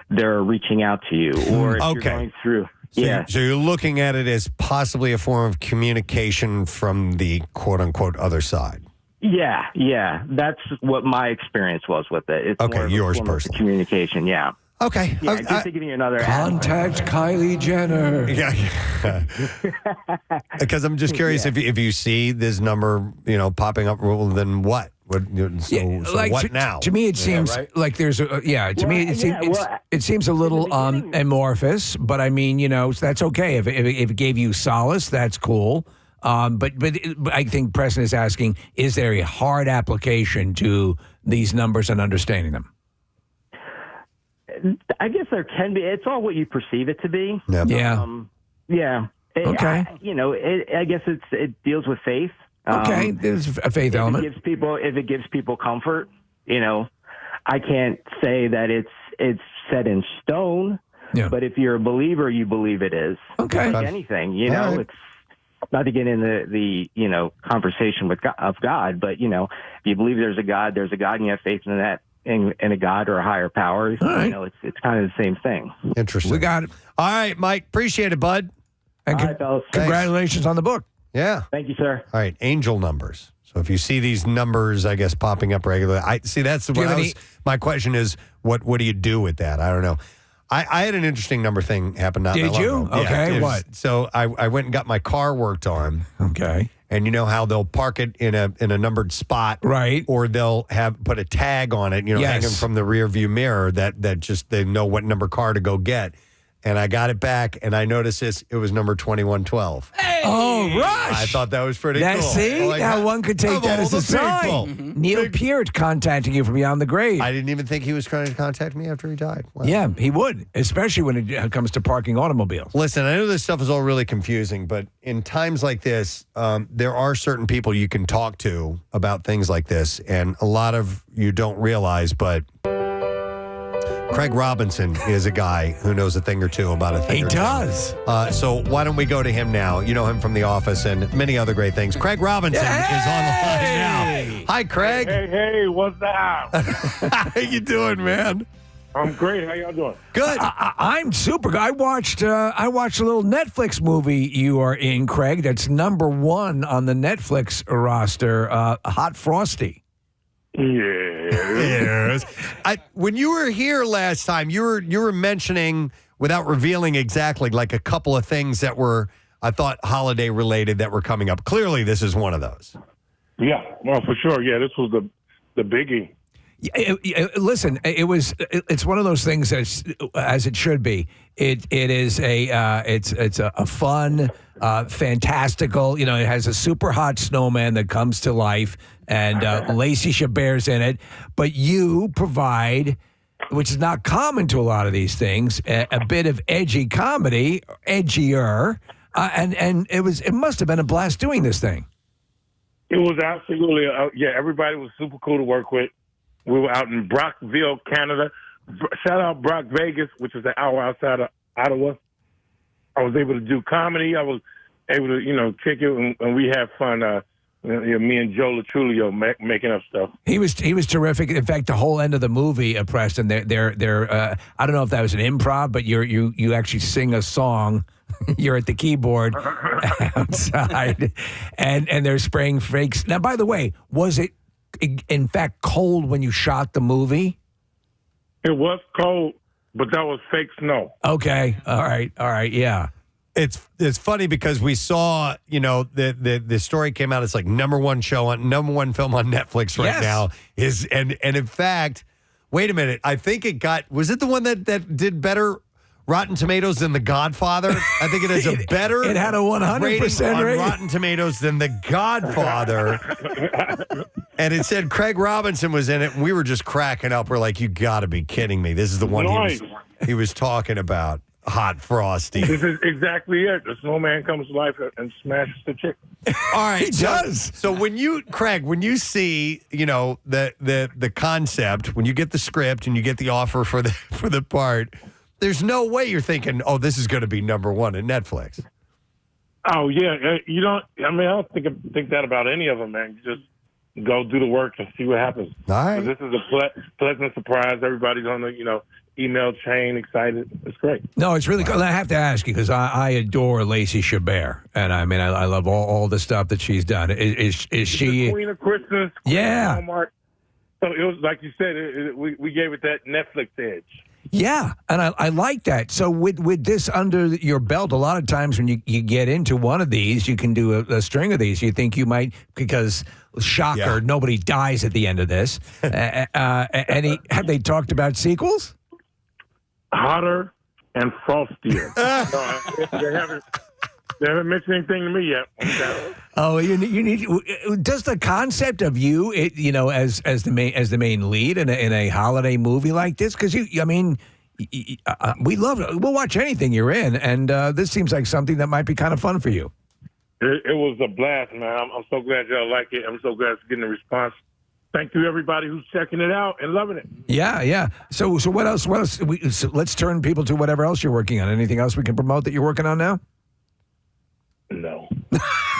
Speaker 20: they're reaching out to you, or if you're going through.
Speaker 1: So you're looking at it as possibly a form of communication from the quote-unquote other side.
Speaker 20: Yeah. That's what my experience was with it. It's more of
Speaker 1: yours
Speaker 20: a form of
Speaker 1: personally.
Speaker 20: Communication, yeah.
Speaker 1: Okay.
Speaker 20: Yeah, just to give you another
Speaker 3: contact Kylie Jenner.
Speaker 1: Yeah. Because I'm just curious if you see this number, popping up, well, then what? What now?
Speaker 3: To me, it seems like there's it seems a little amorphous, but I mean, that's okay. If it gave you solace, that's cool. But I think Preston is asking: is there a hard application to these numbers and understanding them?
Speaker 20: I guess there can be. It's all what you perceive it to be.
Speaker 1: Yep.
Speaker 20: Yeah.
Speaker 3: Okay.
Speaker 20: I guess it deals with faith.
Speaker 3: Okay, there's a faith element.
Speaker 20: If it gives people comfort, I can't say that it's set in stone. Yeah. But if you're a believer, you believe it is.
Speaker 3: Okay.
Speaker 20: Like anything, it's not to get into the conversation of God, but if you believe there's a God, and you have faith in that. In a God or a higher power, it's kind of the same thing.
Speaker 1: Interesting.
Speaker 3: We got it.
Speaker 1: All right, Mike. Appreciate it, bud.
Speaker 20: And all right, fellas.
Speaker 3: Congratulations on the book.
Speaker 1: Yeah.
Speaker 20: Thank you, sir.
Speaker 1: All right, angel numbers. So if you see these numbers, I guess, popping up regularly, that's my question is, what do you do with that? I don't know. I had an interesting number thing happen.
Speaker 3: Did you? Okay, what?
Speaker 1: So I went and got my car worked on.
Speaker 3: Okay.
Speaker 1: And you know how they'll park it in a numbered spot,
Speaker 3: right?
Speaker 1: Or they'll put a tag on it, hanging from the rear view mirror that just they know what number car to go get. And I got it back, and I noticed it was number 2112.
Speaker 3: Hey! Oh, Rush!
Speaker 1: I thought that was pretty cool.
Speaker 3: See, now one could take that as a sign. Mm-hmm. Neil Peart contacting you from beyond the grave.
Speaker 1: I didn't even think he was trying to contact me after he died. Wow.
Speaker 3: Yeah, he would, especially when it comes to parking automobiles.
Speaker 1: Listen, I know this stuff is all really confusing, but in times like this, there are certain people you can talk to about things like this, and a lot of you don't realize, but Craig Robinson is a guy who knows a thing or two about a thing.
Speaker 3: He does.
Speaker 1: So why don't we go to him now? You know him from The Office and many other great things. Craig Robinson is on the line now. Hi, Craig.
Speaker 21: Hey, what's up?
Speaker 1: How you doing, man?
Speaker 21: I'm great. How y'all doing?
Speaker 1: Good.
Speaker 3: I'm super good. I watched a little Netflix movie you are in, Craig. That's #1 on the Netflix roster. Hot Frosty.
Speaker 1: Yes. When you were here last time, you were mentioning, without revealing exactly, like a couple of things that were, I thought, holiday related that were coming up. Clearly, this is one of those.
Speaker 21: Yeah, well, for sure. Yeah, this was the biggie.
Speaker 3: Listen, it's one of those things that's, as it should be. It is it's a fun, fantastical. You know, it has a super hot snowman that comes to life, and Lacey Chabert's in it. But you provide, which is not common to a lot of these things, a bit of edgy comedy, edgier, and it must have been a blast doing this thing.
Speaker 21: It was absolutely, everybody was super cool to work with. We were out in Brockville, Canada. Shout out Brock Vegas, which is an hour outside of Ottawa. I was able to do comedy. I was able to, kick it, and we had fun. Me and Joe Latrulio making up stuff. He was
Speaker 3: terrific. In fact, the whole end of the movie, Preston, they're I don't know if that was an improv, but you actually sing a song. You're at the keyboard outside, and they're spraying fakes. Now, by the way, was it in fact cold when you shot the movie?
Speaker 21: It was cold, but that was fake snow.
Speaker 3: Okay, all right, yeah.
Speaker 1: It's funny because we saw, the story came out. It's like number one film on Netflix right now and in fact, wait a minute. I think was it the one that did better Rotten Tomatoes than The Godfather? I think it has a better.
Speaker 3: It had a 100%
Speaker 1: rating on Rotten Tomatoes than The Godfather. And it said Craig Robinson was in it, and we were just cracking up. We're like, you got to be kidding me. This is the one he was talking about. Hot Frosty.
Speaker 21: This is exactly it. The snowman comes to life and smashes the chick.
Speaker 1: All right,
Speaker 3: he does.
Speaker 1: So when you see, the concept, when you get the script and you get the offer for the part, there's no way you're thinking, oh, this is going to be number one at Netflix.
Speaker 21: Oh yeah, you don't. I mean, I don't think that about any of them, man. You just go do the work and see what happens.
Speaker 1: All right.
Speaker 21: This is a pleasant surprise. Everybody's on the email chain, excited. It's great.
Speaker 3: No, it's really cool. I have to ask you because I adore Lacey Chabert, and I mean I love all the stuff that she's done. Is she
Speaker 21: the Queen of Christmas?
Speaker 3: Yeah.
Speaker 21: Hallmark. So it was like you said. We gave it that Netflix edge.
Speaker 3: Yeah, and I like that. So with this under your belt, a lot of times when you get into one of these, you can do a string of these. You think you might, because shocker, nobody dies at the end of this. Have they talked about sequels?
Speaker 21: Hotter and frostier. They haven't mentioned anything to me yet.
Speaker 3: Oh, you need. Does the concept of you, as the main lead in a holiday movie like this? Because we love it. We'll watch anything you're in, and this seems like something that might be kind of fun for you.
Speaker 21: It was a blast, man. I'm so glad y'all like it. I'm so glad it's getting a response. Thank you, everybody who's checking it out and loving it.
Speaker 3: Yeah. So what else? So let's turn people to whatever else you're working on. Anything else we can promote that you're working on now?
Speaker 21: No.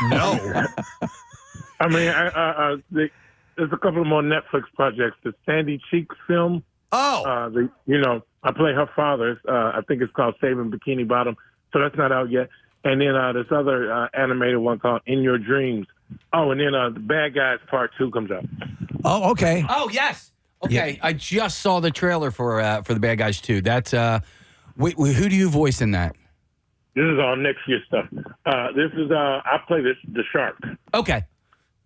Speaker 1: No.
Speaker 21: I mean, there's a couple of more Netflix projects. The Sandy Cheeks film.
Speaker 1: Oh.
Speaker 21: I play her father. I think it's called Saving Bikini Bottom. So that's not out yet. And then this other animated one called In Your Dreams. Oh, and then The Bad Guys Part 2 comes out.
Speaker 3: Oh, okay.
Speaker 2: Oh, yes. Okay, yeah. I just saw the trailer for The Bad Guys 2. That's who do you voice in that?
Speaker 21: This is all next year stuff. This is I play the shark.
Speaker 2: Okay.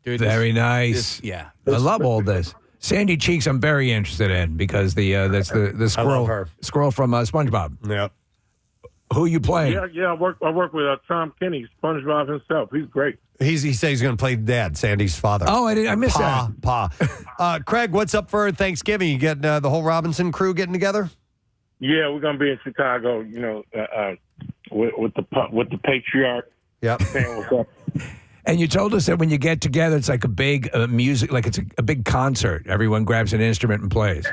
Speaker 2: Dude,
Speaker 3: very nice.
Speaker 2: Yeah.
Speaker 3: I love all this. Sandy Cheeks I'm very interested in because that's the squirrel from SpongeBob.
Speaker 1: Yep.
Speaker 3: Who are you playing?
Speaker 21: Yeah. I work with Tom Kenny, SpongeBob himself. He's great.
Speaker 1: He says he's going to play Dad, Sandy's father.
Speaker 3: Oh, I missed that.
Speaker 1: Pa. Craig, what's up for Thanksgiving? You getting the whole Robinson crew getting together?
Speaker 21: Yeah, we're going to be in Chicago. With the patriarch.
Speaker 1: Yep.
Speaker 21: Saying what's up.
Speaker 3: And you told us that when you get together, it's like a big music, like it's a big concert. Everyone grabs an instrument and plays.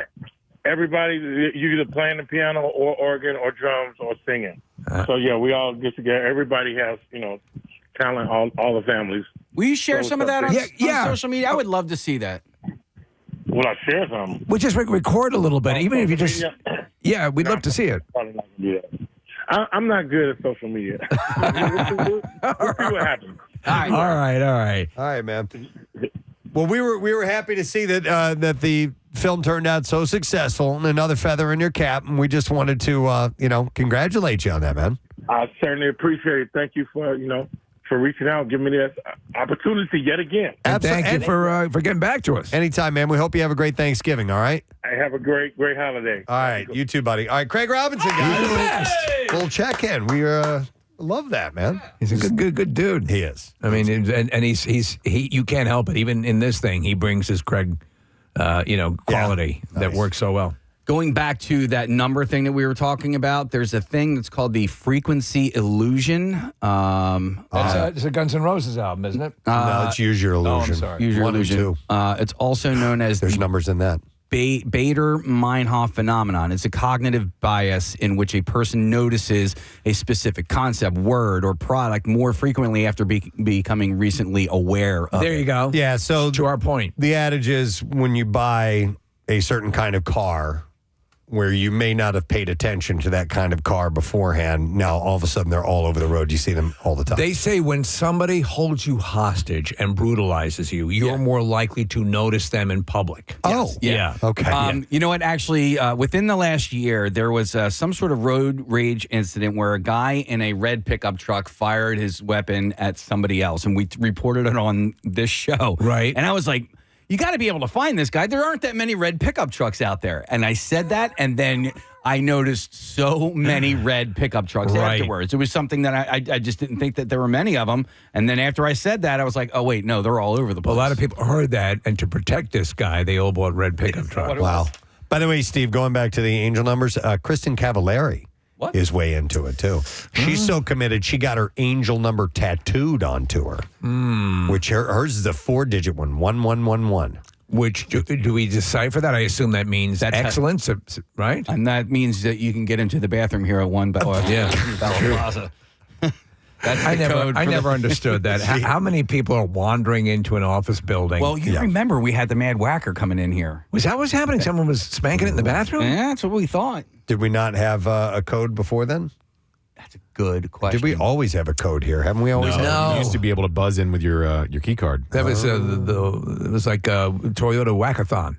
Speaker 21: Everybody, you're either playing the piano or organ or drums or singing. So yeah, we all get together. Everybody has, talent. All the families.
Speaker 2: Will you share some of that on social media? I would love to see that.
Speaker 21: Will I share some?
Speaker 3: We'll just record a all bit, even if you just. Yeah, we'd love to see it.
Speaker 21: Probably not gonna do that. I'm not good at social media. We'll see what happens.
Speaker 3: All right,
Speaker 1: man. Well, we were happy to see that that the film turned out so successful, and another feather in your cap. And we just wanted to, congratulate you on that, man.
Speaker 21: I certainly appreciate it. Thank you for reaching out and giving me this opportunity yet again.
Speaker 3: And thank you for getting back to us.
Speaker 1: Anytime, man. We hope you have a great Thanksgiving, all right?
Speaker 21: I have a great holiday.
Speaker 1: All right. You too, buddy. All right, Craig Robinson, guys. Full check-in. We love that, man.
Speaker 3: He's a good dude.
Speaker 1: He is.
Speaker 3: I mean, and he's you can't help it. Even in this thing, he brings his Craig, quality that works so well.
Speaker 2: Going back to that number thing that we were talking about, there's a thing that's called the frequency illusion.
Speaker 3: It's a Guns N' Roses album, isn't it?
Speaker 1: No, it's Use Your Illusion.
Speaker 3: I'm sorry.
Speaker 2: Use Your
Speaker 1: 1 and
Speaker 2: Illusion.
Speaker 1: 2.
Speaker 2: It's also known as
Speaker 1: There's numbers in that.
Speaker 2: Bader-Meinhof phenomenon. It's a cognitive bias in which a person notices a specific concept, word, or product more frequently after becoming recently aware of
Speaker 3: There
Speaker 2: it.
Speaker 3: you go.
Speaker 1: Yeah, so
Speaker 3: To our point.
Speaker 1: the adage is when you buy a certain kind of car where you may not have paid attention to that kind of car beforehand, now all of a sudden they're all over the road. You see them all the time.
Speaker 3: They say when somebody holds you hostage and brutalizes you, you're more likely to notice them in public.
Speaker 1: Oh,
Speaker 3: yeah.
Speaker 1: Okay.
Speaker 2: You know what? Actually, within the last year, there was some sort of road rage incident where a guy in a red pickup truck fired his weapon at somebody else, and we reported it on this show.
Speaker 3: Right.
Speaker 2: And I was like, you got to be able to find this guy. There aren't that many red pickup trucks out there. And I said that, and then I noticed so many red pickup trucks afterwards. It was something that I just didn't think that there were many of them. And then after I said that, I was like, oh, wait, no, they're all over the place.
Speaker 3: A lot of people heard that, and to protect this guy, they all bought red pickup trucks.
Speaker 1: Wow. By the way, Steve, going back to the angel numbers, Kristen Cavallari is way into it, too. She's so committed, she got her angel number tattooed onto her, which hers is a 4-digit one, 1111.
Speaker 3: Which, do we decipher that? I assume that means excellence, right?
Speaker 2: And that means that you can get into the bathroom here at one Bella Plaza. That's
Speaker 3: I never understood that. How many people are wandering into an office building?
Speaker 2: Well, you remember we had the Mad Whacker coming in here.
Speaker 3: Was that what's happening? Someone was spanking it in the bathroom?
Speaker 2: Yeah, that's what we thought.
Speaker 1: Did we not have a code before then?
Speaker 2: That's a good question.
Speaker 1: Did we always have a code here? Haven't we always?
Speaker 4: No. You used to be able to buzz in with your key card.
Speaker 3: That was it was like a Toyota Whackathon.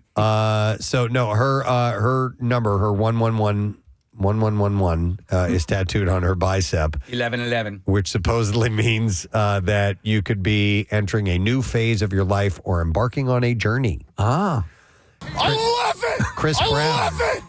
Speaker 1: So no, her number, her 1111 is tattooed on her bicep.
Speaker 2: 1111.
Speaker 1: Which supposedly means that you could be entering a new phase of your life or embarking on a journey.
Speaker 3: Ah.
Speaker 18: I love it!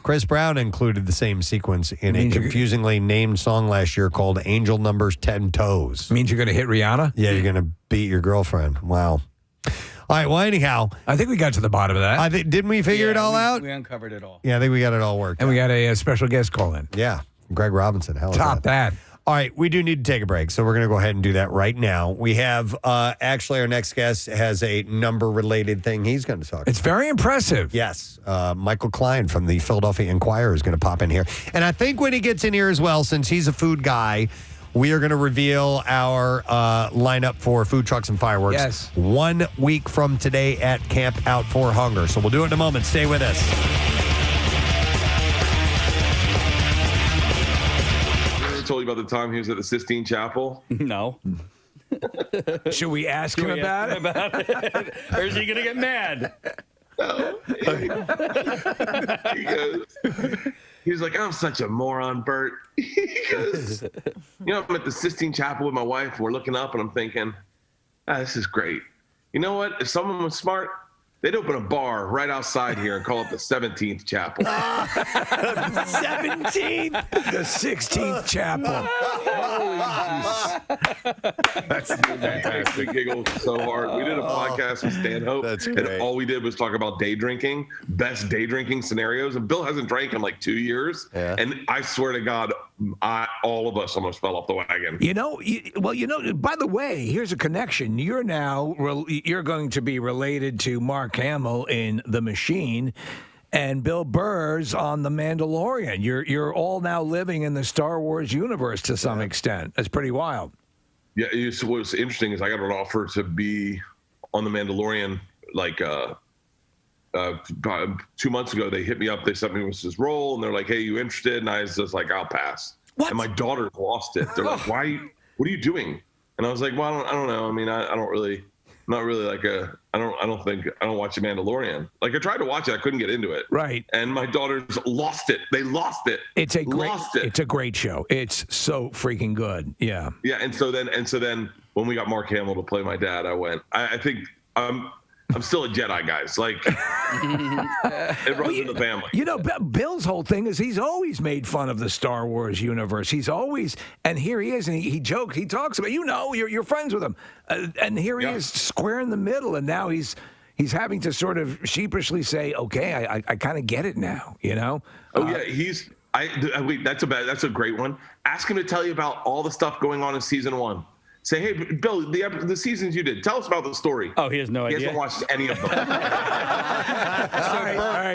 Speaker 1: Chris Brown included the same sequence in a confusingly named song last year called Angel Numbers 10 Toes.
Speaker 3: Means you're going to hit Rihanna?
Speaker 1: Yeah, you're going to beat your girlfriend. Wow. All right, well, anyhow.
Speaker 3: I think we got to the bottom of that.
Speaker 1: Didn't we figure it all out?
Speaker 2: We uncovered it all.
Speaker 1: Yeah, I think we got it all worked
Speaker 3: And
Speaker 1: out.
Speaker 3: we got a special guest call in.
Speaker 1: Yeah, Greg Robinson. Hell,
Speaker 3: Top that.
Speaker 1: All right, we do need to take a break, so we're going to go ahead and do that right now. We have, actually, our next guest has a number-related thing he's going to talk about.
Speaker 3: It's very impressive.
Speaker 1: Yes. Michael Klein from the Philadelphia Inquirer is going to pop in here. And I think when he gets in here as well, since he's a food guy, we are going to reveal our lineup for food trucks and fireworks.
Speaker 3: Yes.
Speaker 1: 1 week from today at Camp Out for Hunger. So we'll do it in a moment. Stay with us.
Speaker 16: Told you about the time he was at the Sistine Chapel?
Speaker 2: No.
Speaker 3: Should we ask him about it?
Speaker 2: Or is he going to get mad?
Speaker 16: No. He was like, I'm such a moron, Bert. He goes, I'm at the Sistine Chapel with my wife, and we're looking up, and I'm thinking, this is great. You know what? If someone was smart, they'd open a bar right outside here and call it the 17th Chapel.
Speaker 3: 17th? The 16th Chapel.
Speaker 16: That's fantastic. Giggled so hard. We did a podcast with Stanhope.
Speaker 1: That's great.
Speaker 16: And all we did was talk about day drinking, best day drinking scenarios. And Bill hasn't drank in like 2 years. Yeah. And I swear to God, all of us almost fell off the wagon.
Speaker 3: By the way, here's a connection. You're going to be related to Mark Hamill in The Machine and Bill Burr's on The Mandalorian. You're all now living in the Star Wars universe to some extent. That's pretty wild.
Speaker 16: Yeah, what's interesting is I got an offer to be on The Mandalorian like 2 months ago. They hit me up. They sent me with this role, and they're like, hey, you interested? And I was just like, I'll pass. What? And my daughters lost it. They're like, why? What are you doing? And I was like, well, I don't know. I mean, I don't really. not really like I don't watch The Mandalorian. Like I tried to watch it, I couldn't get into it.
Speaker 3: Right.
Speaker 16: And my daughters lost it. They lost it.
Speaker 3: It's a great show. It's so freaking good. Yeah.
Speaker 16: Yeah. And so then when we got Mark Hamill to play my dad, I went. I think I'm still a Jedi, guys. Like it runs in the family.
Speaker 3: You know, Bill's whole thing is he's always made fun of the Star Wars universe. He's always, and here he is, and he jokes, he talks about, you're friends with him, and here he is, square in the middle, and now he's having to sort of sheepishly say, okay, I kind of get it now, you know.
Speaker 16: Oh yeah, wait, that's a great one. Ask him to tell you about all the stuff going on in season 1. Say, hey, Bill, the seasons you did, tell us about the story.
Speaker 17: Oh, he has no idea.
Speaker 16: He hasn't watched any of them.
Speaker 3: All right,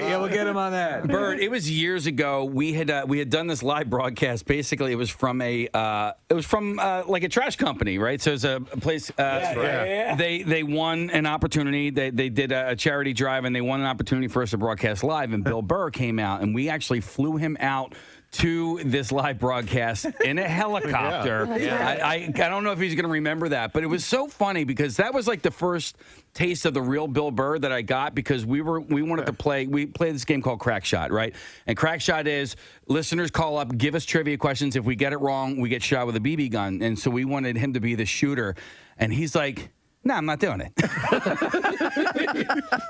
Speaker 3: yeah, we'll get him on that.
Speaker 17: Bert, it was years ago. We had done this live broadcast. Basically, it was from like a trash company, right? So it's a place. They won an opportunity. They did a charity drive, and they won an opportunity for us to broadcast live. And Bill Burr came out, and we actually flew him out to this live broadcast in a helicopter. I don't know if he's going to remember that, but it was so funny because that was like the first taste of the real Bill Burr that I got, because we wanted to play this game called Crack Shot, right? And Crack Shot is listeners call up, give us trivia questions. If we get it wrong, we get shot with a BB gun. And so we wanted him to be the shooter. And he's like, no, I'm not doing it.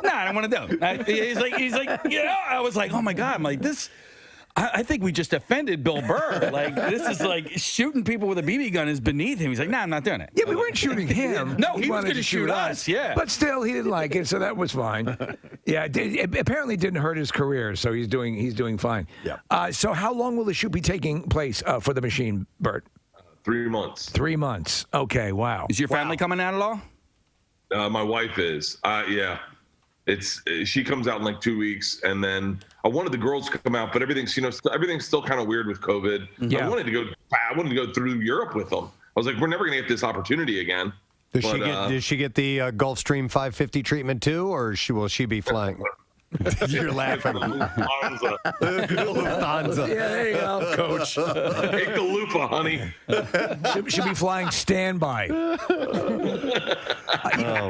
Speaker 17: No, I don't want to do it. He's like, I was like, oh my God. I'm like, this. I think we just offended Bill Burr. Like, this is like shooting people with a BB gun is beneath him. He's like, I'm not doing it.
Speaker 3: Yeah, we weren't shooting him.
Speaker 17: No, he was going to shoot us. Yeah.
Speaker 3: But still, he didn't like it, so that was fine. Yeah, it apparently didn't hurt his career, so he's doing fine. Yeah. So how long will the shoot be taking place for the machine, Bert?
Speaker 16: 3 months.
Speaker 3: 3 months. Okay, wow.
Speaker 17: Is your family coming out at all?
Speaker 16: My wife is. Yeah. She comes out in like 2 weeks, and then I wanted the girls to come out, but everything's still kind of weird with COVID. Yeah. I wanted to go through Europe with them. I was like, we're never gonna get this opportunity again.
Speaker 1: Did she get the Gulfstream 550 treatment too, or will she be flying? You're laughing.
Speaker 16: Lufthansa.
Speaker 1: Lufthansa.
Speaker 3: Yeah, there you go,
Speaker 16: Coach. Hey, Galupa, honey.
Speaker 3: Should be flying standby.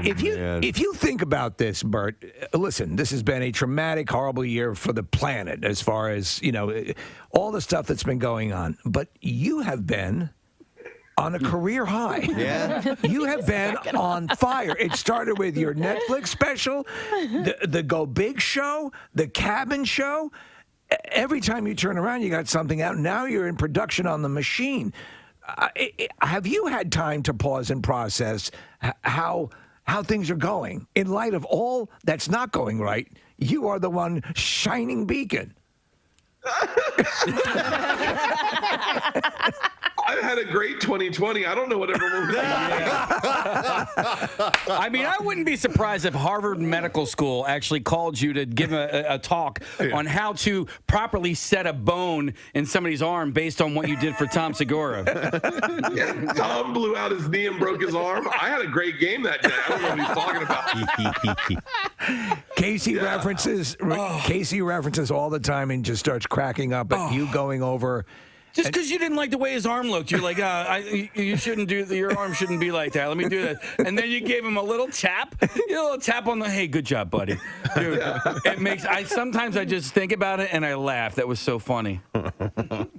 Speaker 3: If you think about this, Bert, listen, this has been a traumatic, horrible year for the planet as far as, all the stuff that's been going on. But you have been on a career high.
Speaker 1: Yeah.
Speaker 3: You have been on fire. It started with your Netflix special, the Go Big show, the Cabin show. Every time you turn around, you got something out. Now you're in production on the machine. Have you had time to pause and process how things are going? In light of all that's not going right, you are the one shining beacon.
Speaker 16: I had a great 2020. I don't know what everyone was
Speaker 17: I mean, I wouldn't be surprised if Harvard Medical School actually called you to give a talk on how to properly set a bone in somebody's arm based on what you did for Tom Segura.
Speaker 16: Yeah, Tom blew out his knee and broke his arm. I had a great game that day. I don't know what he's talking about.
Speaker 3: Casey references all the time and just starts cracking up at you going over.
Speaker 17: Just because you didn't like the way his arm looked, you're like, you shouldn't your arm shouldn't be like that. Let me do that. And then you gave him a little tap, on the, hey, good job, buddy. Dude, sometimes I just think about it and I laugh. That was so funny.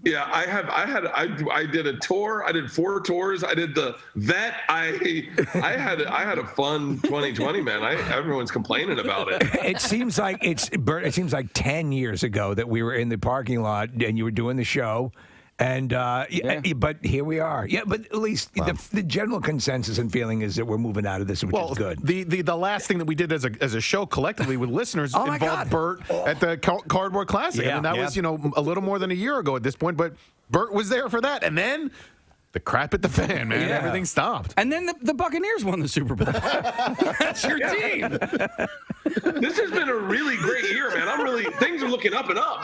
Speaker 16: Yeah, I did a tour. I did 4 tours. I did the vet. I had a fun 2020, man. Everyone's complaining about it.
Speaker 3: It seems like 10 years ago that we were in the parking lot and you were doing the show. And but here we are. Yeah, but at least the general consensus and feeling is that we're moving out of this, which is good.
Speaker 4: The last thing that we did as a show collectively with listeners involved Bert at the Cardboard Classic.
Speaker 1: Yeah.
Speaker 4: And that was a little more than a year ago at this point, but Bert was there for that. And then the crap at the fan, man. Yeah. Everything stopped.
Speaker 17: And then the Buccaneers won the Super Bowl. That's your team.
Speaker 16: This has been a really great year, man. Things are looking up and up.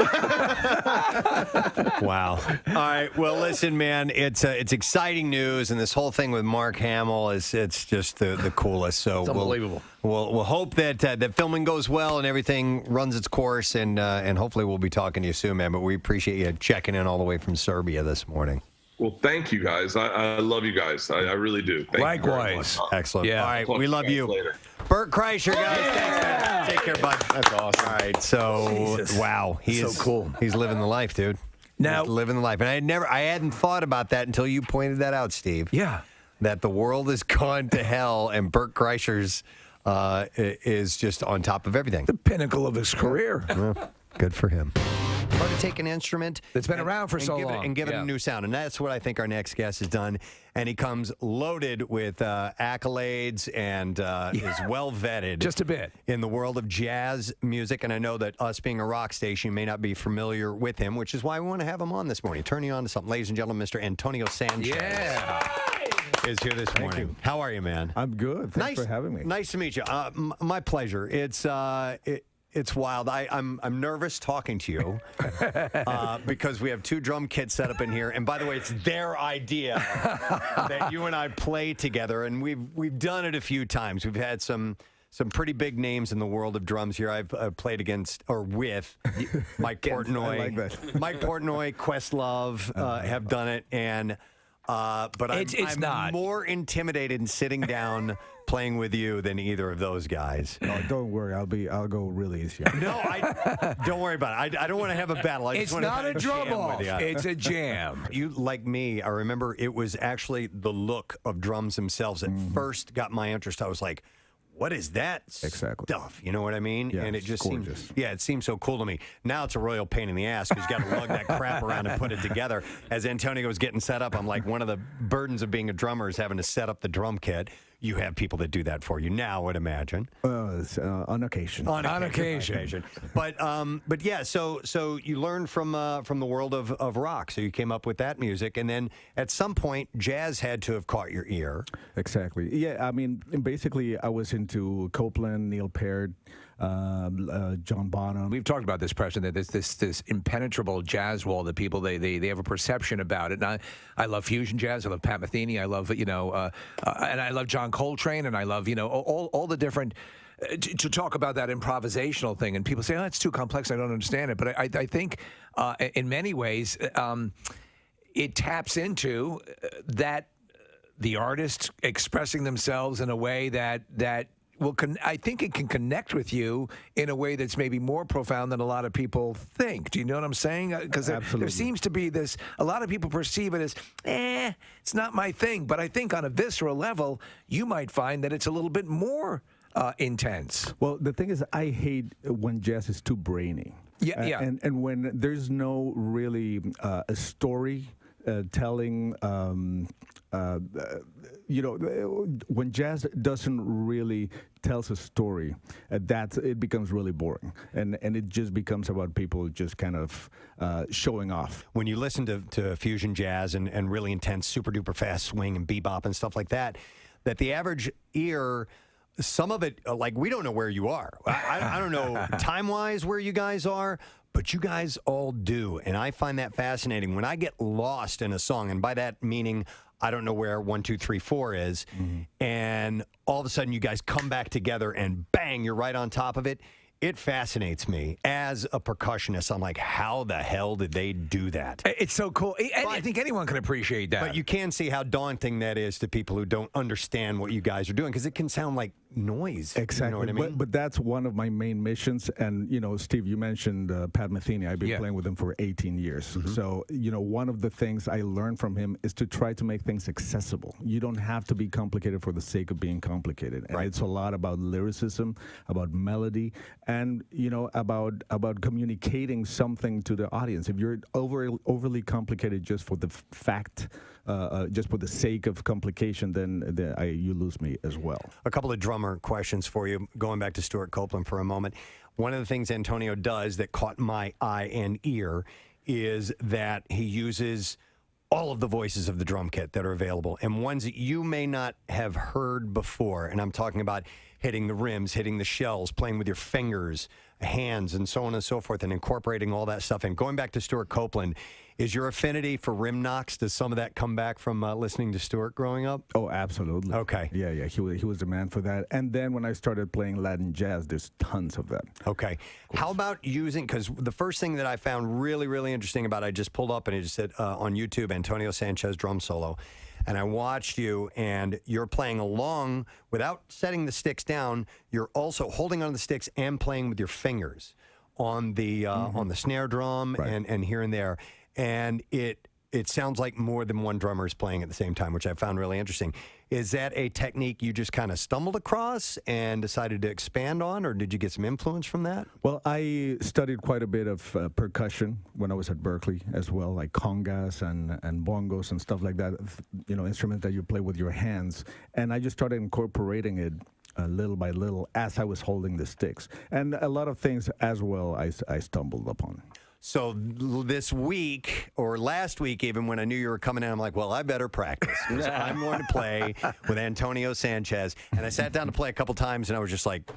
Speaker 1: Wow. All right. Well, listen, man, it's exciting news, and this whole thing with Mark Hamill it's just the coolest. So
Speaker 3: it's unbelievable.
Speaker 1: We'll hope that that filming goes well and everything runs its course, and hopefully we'll be talking to you soon, man. But we appreciate you checking in all the way from Serbia this morning.
Speaker 16: Well, thank you guys. I love you guys. I really do. Thank
Speaker 3: Likewise.
Speaker 16: You very much.
Speaker 1: Excellent.
Speaker 3: Yeah.
Speaker 1: All right,
Speaker 16: Talk
Speaker 1: we
Speaker 16: to you
Speaker 1: love
Speaker 16: guys
Speaker 1: you.
Speaker 16: later.
Speaker 1: Bert Kreischer, guys. Thanks, man. Take care, bud.
Speaker 4: That's awesome.
Speaker 1: All right, so
Speaker 3: Jesus.
Speaker 1: wow,
Speaker 3: So cool.
Speaker 1: He's living the life, dude.
Speaker 3: Now-
Speaker 1: He's living the life, and I hadn't thought about that until you pointed that out, Steve.
Speaker 3: Yeah.
Speaker 1: That the world has gone to hell, and Bert Kreischer's is just on top of everything.
Speaker 3: The pinnacle of his career.
Speaker 1: Well, good for him. Hard to take an instrument
Speaker 3: That's been around for so
Speaker 1: give
Speaker 3: long.
Speaker 1: and give it
Speaker 3: Yeah.
Speaker 1: a new sound, and that's what I think our next guest has done. And he comes loaded with accolades and is well vetted,
Speaker 3: Just a bit,
Speaker 1: in the world of jazz music. And I know that us being a rock station, you may not be familiar with him, which is why we want to have him on this morning. Turning on to something, ladies and gentlemen, Mr. Antonio Sanchez. Is here this morning. How are you, man?
Speaker 5: I'm good. Thanks for having me.
Speaker 1: Nice to meet you. My pleasure. It's wild. I'm nervous talking to you because we have two drum kits set up in here, and by the way, it's their idea that you and I play together, and we've done it a few times. We've had some pretty big names in the world of drums here. I've played against or with Mike Portnoy.
Speaker 5: I like that.
Speaker 1: Mike Portnoy, Questlove have done it, and. But I'm
Speaker 5: not.
Speaker 1: more intimidated in sitting down playing with you than either of those guys.
Speaker 5: No, don't worry. I'll go really easy.
Speaker 1: No, don't worry about it. I don't want to have a battle. I
Speaker 3: It's
Speaker 1: just want
Speaker 3: not
Speaker 1: to
Speaker 3: a drum
Speaker 1: jam
Speaker 3: off.
Speaker 1: with you.
Speaker 3: It's a jam.
Speaker 1: You, like me, I remember it was actually the look of drums themselves that first got my interest. I was like, what is that stuff? You know what I mean?
Speaker 5: Yeah,
Speaker 1: and it
Speaker 5: it's
Speaker 1: just
Speaker 5: gorgeous.
Speaker 1: seemed, it seemed so cool to me. Now it's a royal pain in the ass because you got to lug that crap around and put it together. As Antonio was getting set up, I'm like, one of the burdens of being a drummer is having to set up the drum kit. You have people that do that for you now, I would imagine.
Speaker 5: On occasion.
Speaker 1: On occasion. But yeah, so you learned from the world of rock. So you came up with that music, and then at some point, jazz had to have caught your ear.
Speaker 5: Exactly. Yeah, I mean, basically, I was into Copeland, Neil Peart, John Bonham.
Speaker 3: We've talked about this, Preston, that there's this impenetrable jazz wall that people they have a perception about it. And I love fusion jazz. I love Pat Metheny. I love and I love John Coltrane, and I love all the different. To talk about that improvisational thing, and people say, "Oh, it's too complex. I don't understand it." But I think in many ways it taps into that the artist expressing themselves in a way that I think it can connect with you in a way that's maybe more profound than a lot of people think. Do you know what I'm saying? Because there seems to be this, a lot of people perceive it as, it's not my thing. But I think on a visceral level, you might find that it's a little bit more intense.
Speaker 5: Well, the thing is, I hate when jazz is too brainy.
Speaker 3: Yeah.
Speaker 5: And when there's no really a story telling, when jazz doesn't really tells a story, it becomes really boring, and it just becomes about people just kind of showing off.
Speaker 1: When you listen to fusion jazz and really intense, super duper fast swing and bebop and stuff like that the average ear. Some of it, like, we don't know where you are. I don't know time-wise where you guys are, but you guys all do. And I find that fascinating. When I get lost in a song, and by that meaning I don't know where 1, 2, 3, 4 is, and all of a sudden you guys come back together and bang, you're right on top of it. It fascinates me as a percussionist. I'm like, how the hell did they do that?
Speaker 3: It's so cool. I think anyone can appreciate that.
Speaker 1: But you can see how daunting that is to people who don't understand what you guys are doing, because it can sound like noise.
Speaker 5: Exactly.
Speaker 1: You know what I mean?
Speaker 5: But that's one of my main missions. And, Steve, you mentioned Pat Metheny. I've been playing with him for 18 years. So, one of the things I learned from him is to try to make things accessible. You don't have to be complicated for the sake of being complicated. And it's a lot about lyricism, about melody, and about communicating something to the audience. If you're overly complicated just for the fact, just for the sake of complication, then you lose me as well.
Speaker 1: A couple of drummer questions for you, going back to Stuart Copeland for a moment. One of the things Antonio does that caught my eye and ear is that he uses all of the voices of the drum kit that are available, and ones that you may not have heard before. And I'm talking about, hitting the rims, hitting the shells, playing with your fingers, hands, and so on and so forth, and incorporating all that stuff. And going back to Stuart Copeland, is your affinity for rim knocks, does some of that come back from listening to Stuart growing up?
Speaker 5: Oh, absolutely.
Speaker 1: Okay.
Speaker 5: Yeah, he was the man for that. And then when I started playing Latin jazz, there's tons of that.
Speaker 1: Okay. How about using, because the first thing that I found really, really interesting about, I just pulled up and it just said on YouTube, Antonio Sanchez drum solo. And I watched you, and you're playing along without setting the sticks down. You're also holding on the sticks and playing with your fingers on the snare drum and here and there. And it sounds like more than one drummer is playing at the same time, which I found really interesting. Is that a technique you just kind of stumbled across and decided to expand on, or did you get some influence from that?
Speaker 5: Well, I studied quite a bit of percussion when I was at Berkeley as well, like congas and bongos and stuff like that, instruments that you play with your hands. And I just started incorporating it little by little as I was holding the sticks. And a lot of things as well I stumbled upon.
Speaker 1: So this week, or last week even, when I knew you were coming in, I'm like, well, I better practice. I'm going to play with Antonio Sanchez. And I sat down to play a couple times, and I was just like,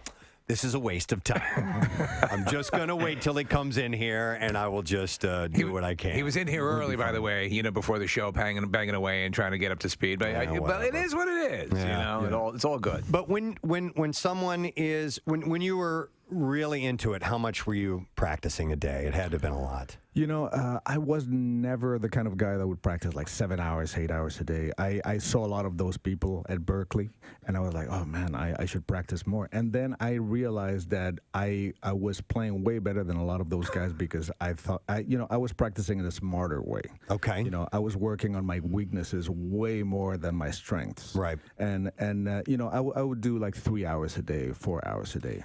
Speaker 1: this is a waste of time. I'm just going to wait till he comes in here, and I will just do what I can.
Speaker 3: He was in here early, by the way, before the show, banging away and trying to get up to speed. But, but it is what it is. It's all good.
Speaker 1: But when someone is, when you were really into it, how much were you practicing a day? It had to have been a lot.
Speaker 5: I was never the kind of guy that would practice like 7 hours, 8 hours a day. I saw a lot of those people at Berkeley, and I was like, oh man, I should practice more. And then I realized that I was playing way better than a lot of those guys because I thought, I was practicing in a smarter way.
Speaker 1: Okay.
Speaker 5: I was working on my weaknesses way more than my strengths.
Speaker 1: Right.
Speaker 5: And I would do like 3 hours a day, 4 hours a day.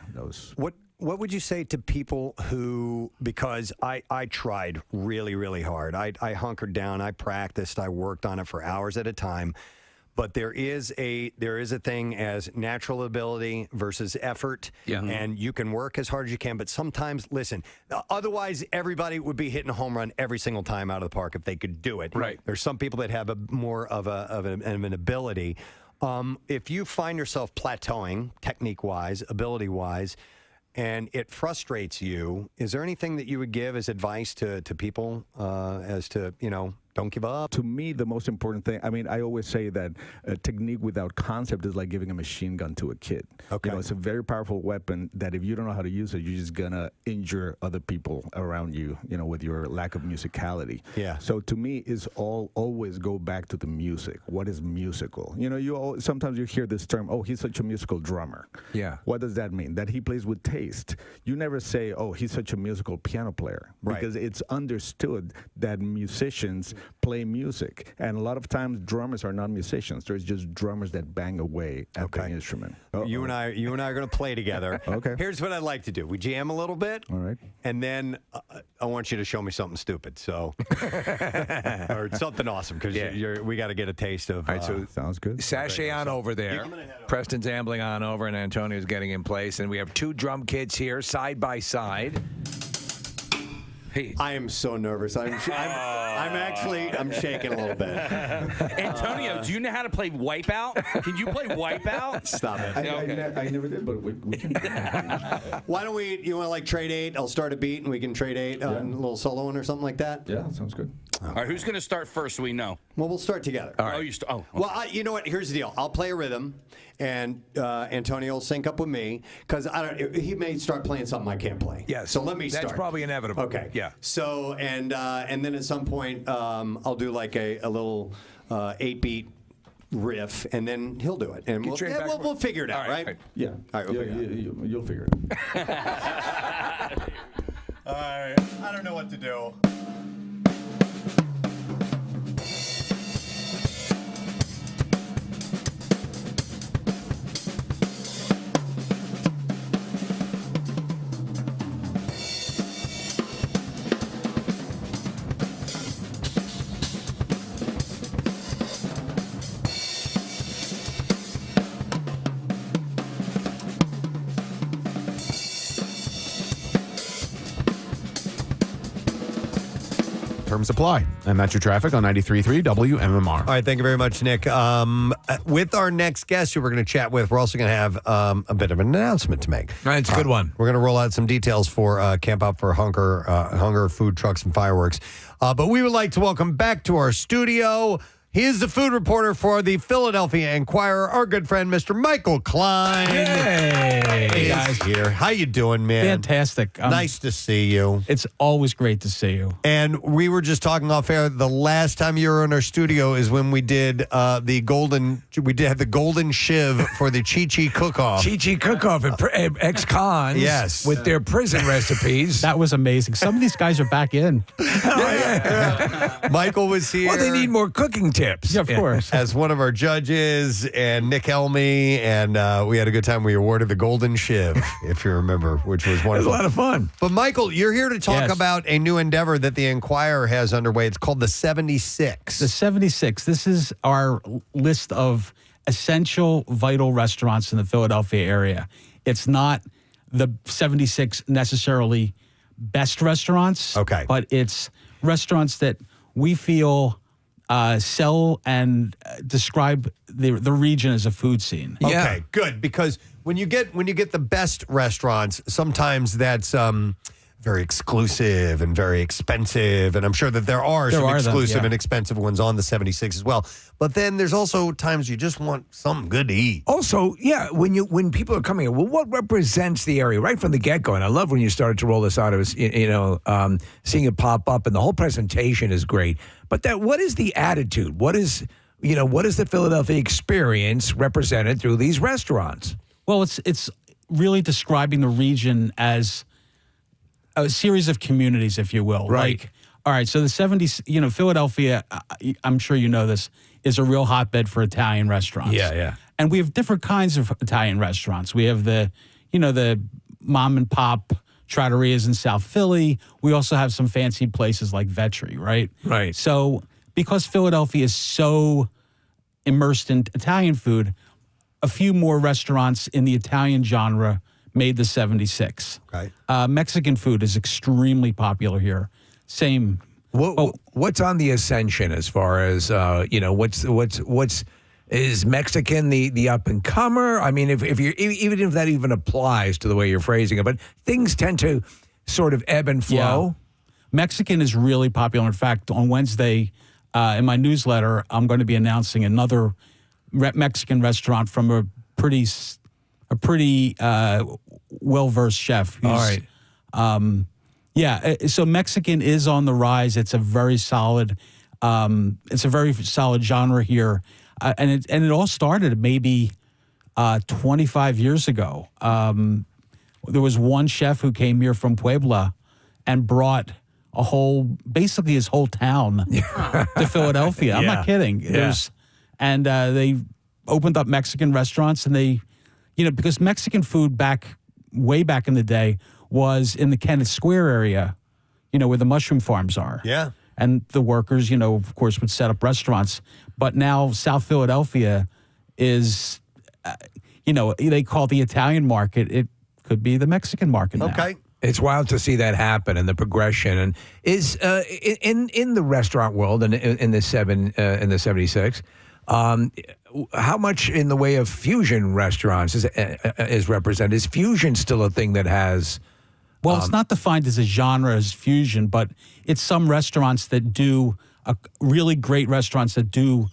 Speaker 1: What would you say to people who, because I tried really, really hard. I hunkered down, I practiced, I worked on it for hours at a time. But there is a thing as natural ability versus effort. Yeah. And you can work as hard as you can, but sometimes, listen, otherwise everybody would be hitting a home run every single time out of the park if they could do it.
Speaker 3: Right.
Speaker 1: There's some people that have more of an ability. If you find yourself plateauing, technique-wise, ability-wise, and it frustrates you, is there anything that you would give as advice to people as to, don't give up?
Speaker 5: To me, the most important thing, I always say that technique without concept is like giving a machine gun to a kid. Okay. It's a very powerful weapon that if you don't know how to use it, you're just going to injure other people around you, with your lack of musicality.
Speaker 1: Yeah.
Speaker 5: So to me, it's always go back to the music. What is musical? Sometimes you hear this term, oh, he's such a musical drummer.
Speaker 3: Yeah.
Speaker 5: What does that mean? That he plays with taste. You never say, oh, he's such a musical piano player.
Speaker 1: Right.
Speaker 5: Because it's understood that musicians play music, and a lot of times drummers are not musicians. There's just drummers that bang away at the instrument.
Speaker 1: You and I are going to play together.
Speaker 5: Okay.
Speaker 1: Here's what I'd like to do: we jam a little bit,
Speaker 5: all right,
Speaker 1: and then I want you to show me something stupid, or something awesome, because we got to get a taste of.
Speaker 3: All right, so
Speaker 5: sounds good.
Speaker 3: Sashay on over there. Preston's ambling on over, and Antonio's getting in place, and we have two drum kits here side by side.
Speaker 1: Hey. I am so nervous. I'm shaking a little bit.
Speaker 17: Antonio, do you know how to play Wipeout? Can you play Wipeout?
Speaker 1: Stop it.
Speaker 5: I never did, but we can.
Speaker 1: Why don't you want to trade 8? I'll start a beat and we can trade 8 on a little solo one or something like that.
Speaker 5: Yeah, sounds good.
Speaker 17: All right, who's going to start first so we know?
Speaker 1: Well, we'll start together.
Speaker 17: All right. Oh, you start. Oh, okay.
Speaker 1: Well, you know what? Here's the deal. I'll play a rhythm, and Antonio will sync up with me because he may start playing something I can't play.
Speaker 3: Yeah.
Speaker 1: So let me start.
Speaker 3: That's probably inevitable.
Speaker 1: Okay.
Speaker 3: Yeah.
Speaker 1: So and then at some point I'll do like a little 8-beat riff, and then he'll do it, and we'll figure it out, right?
Speaker 5: Yeah.
Speaker 1: All right.
Speaker 5: You'll figure it out.
Speaker 1: All right. I don't know what to do.
Speaker 4: Terms apply. And that's your traffic on 93.3 WMMR.
Speaker 1: All right, thank you very much, Nick. With our next guest who we're going to chat with, we're also going to have a bit of an announcement to make.
Speaker 3: All right, it's a good one.
Speaker 1: We're going to roll out some details for Camp Out for Hunger, food trucks, and fireworks. But we would like to welcome back to our studio. He is the food reporter for the Philadelphia Inquirer, our good friend, Mr. Michael Klein.
Speaker 7: Hey, guys.
Speaker 1: Here. How you doing, man?
Speaker 7: Fantastic.
Speaker 1: Nice to see you.
Speaker 7: It's always great to see you.
Speaker 1: And we were just talking off air. The last time you were in our studio is when we did the golden shiv for the Chi-Chi cook-off.
Speaker 3: Chi-Chi cook-off at ex-cons.
Speaker 1: Yes.
Speaker 3: With their prison recipes.
Speaker 7: That was amazing. Some of these guys are back in.
Speaker 1: Michael was here.
Speaker 3: Well, they need more cooking tips.
Speaker 7: Yeah, of course.
Speaker 1: As one of our judges, and Nick Helmy, and we had a good time. We awarded the Golden Shiv, if you remember, which was wonderful.
Speaker 3: It was a lot of fun.
Speaker 1: But Michael, you're here to talk
Speaker 7: Yes.
Speaker 1: about a new endeavor that the Inquirer has underway. It's called the 76.
Speaker 7: The 76. This is our list of essential, vital restaurants in the Philadelphia area. It's not the 76 necessarily best restaurants.
Speaker 1: Okay.
Speaker 7: But it's restaurants that we feel sell and describe the region as a food scene.
Speaker 1: Okay, good. Because when you get the best restaurants, sometimes that's very exclusive and very expensive. And I'm sure that there are some exclusive and expensive ones on the 76 as well. But then there's also times you just want something good to eat.
Speaker 3: Also, yeah, when people are coming in, well, what represents the area right from the get-go? And I love when you started to roll this out. It was, seeing it pop up, and the whole presentation is great. But what is the attitude? What is the Philadelphia experience represented through these restaurants?
Speaker 7: Well, it's really describing the region as a series of communities, if you will.
Speaker 3: Right.
Speaker 7: Like, all right, so the 70s, Philadelphia, I'm sure you know this, is a real hotbed for Italian restaurants.
Speaker 3: Yeah.
Speaker 7: And we have different kinds of Italian restaurants. We have the mom and pop trattorias in South Philly. We also have some fancy places like Vetri, right?
Speaker 3: Right.
Speaker 7: So because Philadelphia is so immersed in Italian food, a few more restaurants in the Italian genre made the 76.
Speaker 1: Okay.
Speaker 7: Mexican food is extremely popular here. Same.
Speaker 3: What's on the ascension as far as what's is Mexican the up and comer? I mean, if you're even if that even applies to the way you're phrasing it, but things tend to sort of ebb and flow.
Speaker 7: Yeah. Mexican is really popular. In fact, on Wednesday, in my newsletter, I'm going to be announcing another Mexican restaurant from a pretty well-versed chef.
Speaker 3: All right.
Speaker 7: So Mexican is on the rise. It's a very solid genre here, and it all started maybe 25 years ago. There was one chef who came here from Puebla and brought basically his whole town to Philadelphia. I'm not kidding.
Speaker 3: Yeah.
Speaker 7: They opened up Mexican restaurants, and they, because Mexican food way back in the day was in the Kennett Square area, where the mushroom farms are.
Speaker 1: Yeah.
Speaker 7: And the workers, of course, would set up restaurants. But now South Philadelphia is, they call it the Italian market. It could be the Mexican market now.
Speaker 1: Okay.
Speaker 3: It's wild to see that happen and the progression. And is in the restaurant world and in the 76, how much in the way of fusion restaurants is represented? Is fusion still a thing that has?
Speaker 7: Well, it's not defined as a genre as fusion, but it's some restaurants that do really great restaurants that do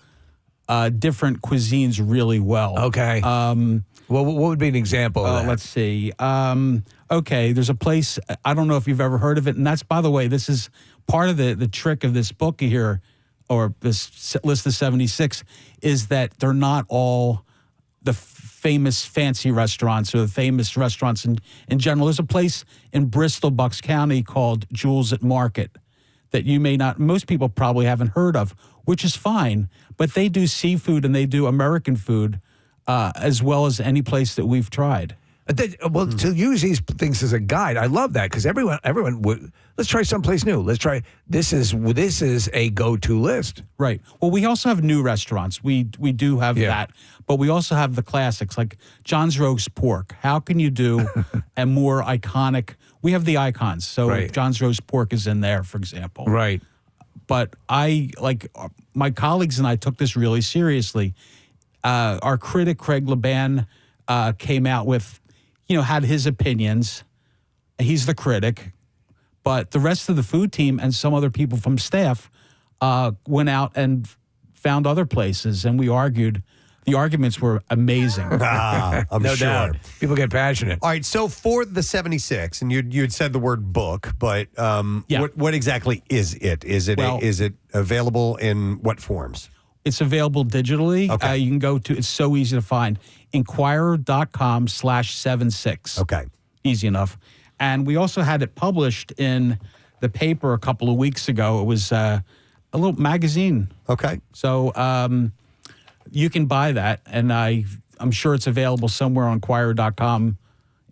Speaker 7: different cuisines really well.
Speaker 3: Okay. Well, what would be an example of that?
Speaker 7: Let's see. Okay, there's a place, I don't know if you've ever heard of it, and that's, by the way, this is part of the trick of this book here, or this list of 76, is that they're not all the famous fancy restaurants or the famous restaurants in general. There's a place in Bristol, Bucks County called Jules at Market that most people probably haven't heard of, which is fine, but they do seafood and they do American food as well as any place that we've tried.
Speaker 3: Well, to use these things as a guide, I love that, because everyone would, let's try someplace new. Let's try, this is a go-to list.
Speaker 7: Right. Well, we also have new restaurants. We do have that, but we also have the classics like John's Roast Pork. How can you do a more iconic? We have the icons. So
Speaker 3: Right.
Speaker 7: John's Roast Pork is in there, for example.
Speaker 3: Right.
Speaker 7: But my colleagues and I took this really seriously. Our critic, Craig Laban, came out with, had his opinions. He's the critic. But the rest of the food team and some other people from staff went out and found other places, and we argued. The arguments were amazing.
Speaker 1: I'm
Speaker 3: no
Speaker 1: sure.
Speaker 3: doubt. People get passionate.
Speaker 1: All right, so for the 76, and you had said the word book, but what exactly is it? Is it available in what forms?
Speaker 7: It's available digitally.
Speaker 1: Okay.
Speaker 7: You can go to, it's so easy to find, inquirer.com/76.
Speaker 1: Okay.
Speaker 7: Easy enough. And we also had it published in the paper a couple of weeks ago. It was a little magazine.
Speaker 1: Okay.
Speaker 7: So you can buy that, and I'm sure it's available somewhere on inquirer.com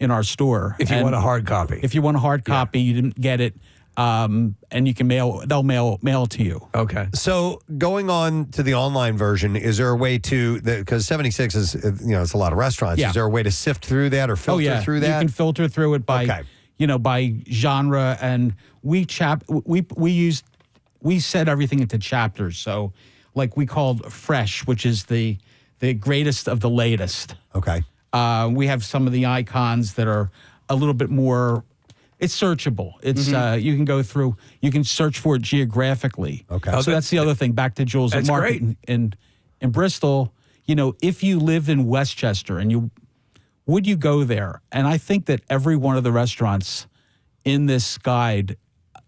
Speaker 7: in our store.
Speaker 3: If you want a hard copy.
Speaker 7: If you want a hard copy, you didn't get it, and you can they'll mail it to you.
Speaker 3: Okay.
Speaker 1: So going on to the online version, is there a way to, because 76 is, it's a lot of restaurants.
Speaker 7: Yeah.
Speaker 1: Is there a way to sift through that or filter through that?
Speaker 7: You can filter through it by, by genre, and we set everything into chapters. So, like we called Fresh, which is the greatest of the latest.
Speaker 1: Okay.
Speaker 7: We have some of the icons that are a little bit more. It's searchable. It's you can go through. You can search for it geographically.
Speaker 1: Okay.
Speaker 7: So that's the other thing. Back to Jules'
Speaker 3: That's
Speaker 7: Market
Speaker 3: great.
Speaker 7: in Bristol. If you live in Westchester and would you go there? And I think that every one of the restaurants in this guide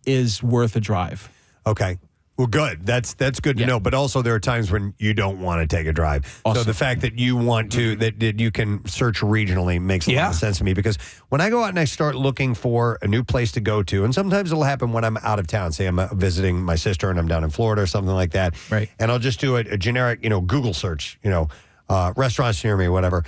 Speaker 7: is worth a drive.
Speaker 1: Okay. Well, good. That's good to know. But also, there are times when you don't want to take a drive.
Speaker 7: Awesome.
Speaker 1: So the fact that you want to, that you can search regionally makes a lot of sense to me. Because when I go out and I start looking for a new place to go to, and sometimes it'll happen when I'm out of town. Say I'm visiting my sister and I'm down in Florida or something like that.
Speaker 7: Right.
Speaker 1: And I'll just do a generic, Google search, restaurants near me, whatever.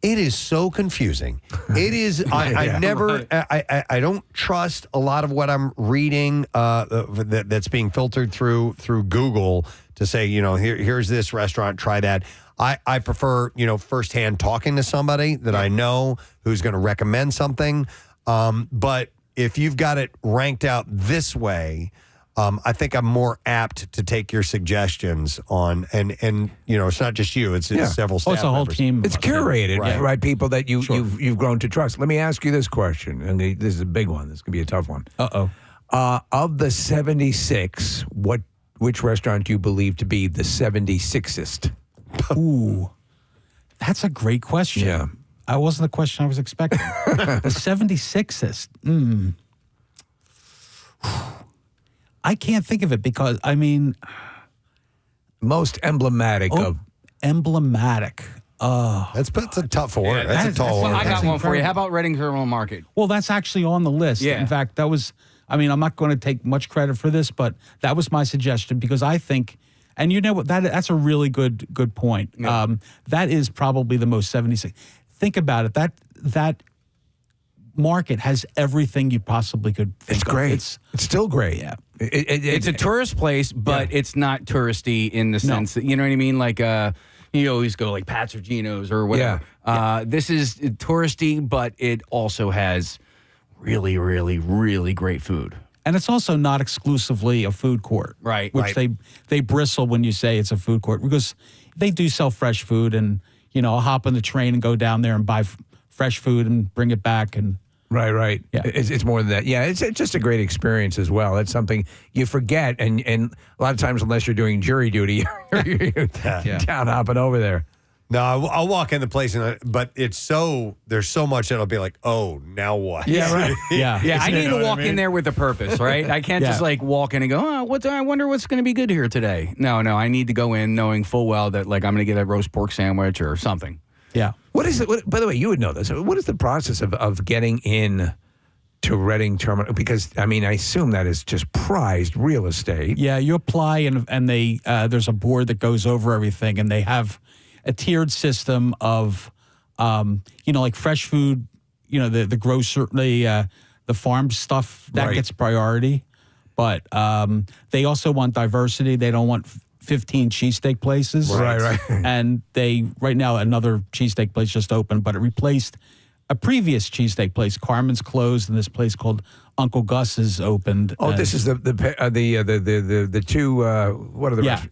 Speaker 1: It is so confusing. It is. I never. I don't trust a lot of what I'm reading. That's being filtered through Google to say, here's this restaurant. Try that. I prefer, firsthand talking to somebody that I know who's going to recommend something. But if you've got it ranked out this way, I think I'm more apt to take your suggestions on, and it's not just you; it's several staff
Speaker 7: it's a whole
Speaker 1: members.
Speaker 7: team.
Speaker 3: It's curated, right? People that you've grown to trust. Let me ask you this question, and this is a big one. This could be a tough one. Of the 76, which restaurant do you believe to be the 76est?
Speaker 7: Ooh, that's a great question.
Speaker 3: Yeah,
Speaker 7: that wasn't the question I was expecting. The 76th. I can't think of it because,
Speaker 3: most emblematic of.
Speaker 7: Emblematic.
Speaker 1: That's a tough one. That's a tall one.
Speaker 17: I got one for you. How about Reading Terminal Market?
Speaker 7: Well, that's actually on the list.
Speaker 17: Yeah.
Speaker 7: In fact, that was, I'm not going to take much credit for this, but that was my suggestion because I think, and you know what, that's a really good point.
Speaker 17: Yeah.
Speaker 7: That is probably the most 76. Think about it. That market has everything you possibly could think
Speaker 3: It's great.
Speaker 7: of.
Speaker 3: It's still great.
Speaker 7: Yeah.
Speaker 17: It's a tourist place, but it's not touristy in the sense that, you know what I mean? Like, you always go like Pat's or Gino's or whatever. This is touristy, but it also has really, really, really great food.
Speaker 7: And it's also not exclusively a food court.
Speaker 17: Right.
Speaker 7: Which they bristle when you say it's a food court because they do sell fresh food and, I'll hop on the train and go down there and buy fresh food and bring it back and
Speaker 3: Right.
Speaker 7: Yeah.
Speaker 3: It's more than that. Yeah, it's just a great experience as well. It's something you forget, and a lot of times, unless you're doing jury duty, you're down hopping over there.
Speaker 1: No, I'll walk in the place, but there's so much that'll be like, oh, now what?
Speaker 3: Yeah, right.
Speaker 7: Yeah.
Speaker 17: I need to walk in there with a purpose, right? I can't just like walk in and go, I wonder what's going to be good here today. No, I need to go in knowing full well that like I'm going to get a roast pork sandwich or something.
Speaker 7: Yeah.
Speaker 3: What is it? By the way, you would know this. What is the process of getting in to Reading Terminal? Because I assume that is just prized real estate.
Speaker 7: Yeah, you apply and they there's a board that goes over everything, and they have a tiered system of like fresh food, the grocer, the farm stuff that gets priority, but they also want diversity. They don't want 15 cheesesteak places.
Speaker 3: Right.
Speaker 7: And right now another cheesesteak place just opened, but it replaced a previous cheesesteak place. Carmen's closed, and this place called Uncle Gus's opened.
Speaker 3: Oh, this is the two. What are the rest?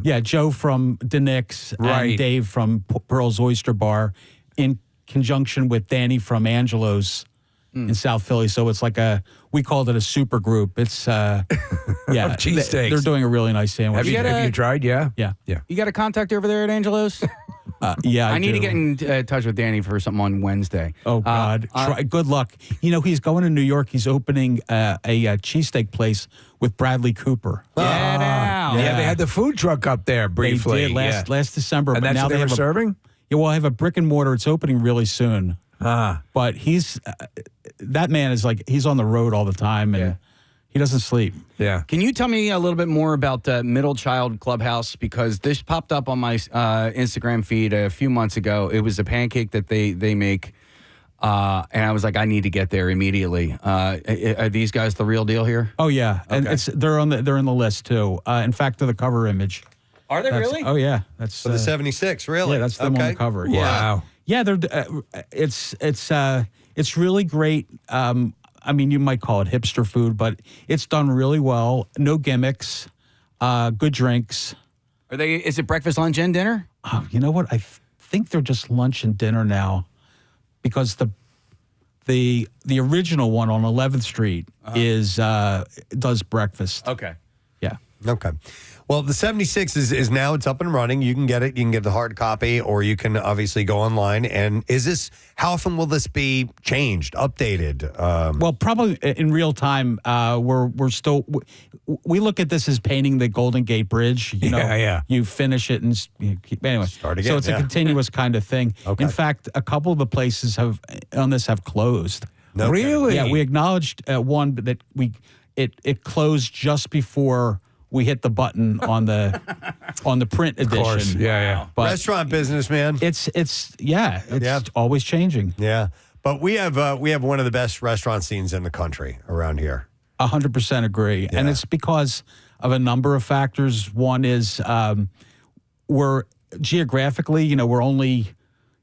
Speaker 7: Yeah, Joe from DeNick's and Dave from Pearl's Oyster Bar, in conjunction with Danny from Angelo's in South Philly. So it's like we called it a super group. It's
Speaker 3: cheesesteaks.
Speaker 7: They're doing a really nice sandwich.
Speaker 3: Have you tried? Yeah.
Speaker 2: You got a contact over there at Angelo's?
Speaker 7: Yeah,
Speaker 2: I need to get in touch with Danny for something on Wednesday.
Speaker 7: Oh God! Good luck. He's going to New York. He's opening a cheesesteak place with Bradley Cooper.
Speaker 3: Yeah, they had the food truck up there briefly.
Speaker 7: They did last December,
Speaker 3: and
Speaker 7: but
Speaker 3: that's
Speaker 7: now
Speaker 3: what they were serving.
Speaker 7: Yeah, well, I have a brick and mortar. It's opening really soon. But he's that man is like he's on the road all the time and. He doesn't sleep.
Speaker 3: Yeah.
Speaker 2: Can you tell me a little bit more about Middle Child Clubhouse? Because this popped up on my Instagram feed a few months ago. It was a pancake that they make, and I was like, I need to get there immediately. Are these guys the real deal here?
Speaker 7: Oh yeah, and they're in the list too. In fact, they're the cover image.
Speaker 2: Are they really?
Speaker 7: Oh yeah, that's
Speaker 1: for the 76. Really?
Speaker 7: Yeah, that's them on the cover. Yeah.
Speaker 3: Wow.
Speaker 7: Yeah, they're it's really great. I mean, you might call it hipster food, but it's done really well. No gimmicks, good drinks.
Speaker 2: Is it breakfast, lunch, and dinner?
Speaker 7: Oh, you know what? I think they're just lunch and dinner now, because the original one on 11th Street does breakfast.
Speaker 2: Okay.
Speaker 7: Yeah.
Speaker 1: Okay. Well, the 76 is now, it's up and running. You can get it. You can get the hard copy, or you can obviously go online. And how often will this be changed, updated?
Speaker 7: Well, probably in real time. We're still, we look at this as painting the Golden Gate Bridge. You finish it and anyway.
Speaker 1: Start again.
Speaker 7: So it's a continuous kind of thing.
Speaker 1: Okay.
Speaker 7: In fact, a couple of the places have closed.
Speaker 1: Okay.
Speaker 3: Really?
Speaker 7: Yeah, we acknowledged one that it closed just before we hit the button on the print edition.
Speaker 3: Of course. Yeah.
Speaker 7: But
Speaker 1: restaurant business, man.
Speaker 7: It's always changing.
Speaker 1: Yeah. But we have one of the best restaurant scenes in the country around here.
Speaker 7: 100% agree.
Speaker 1: Yeah.
Speaker 7: And it's because of a number of factors. One is we're geographically, we're only,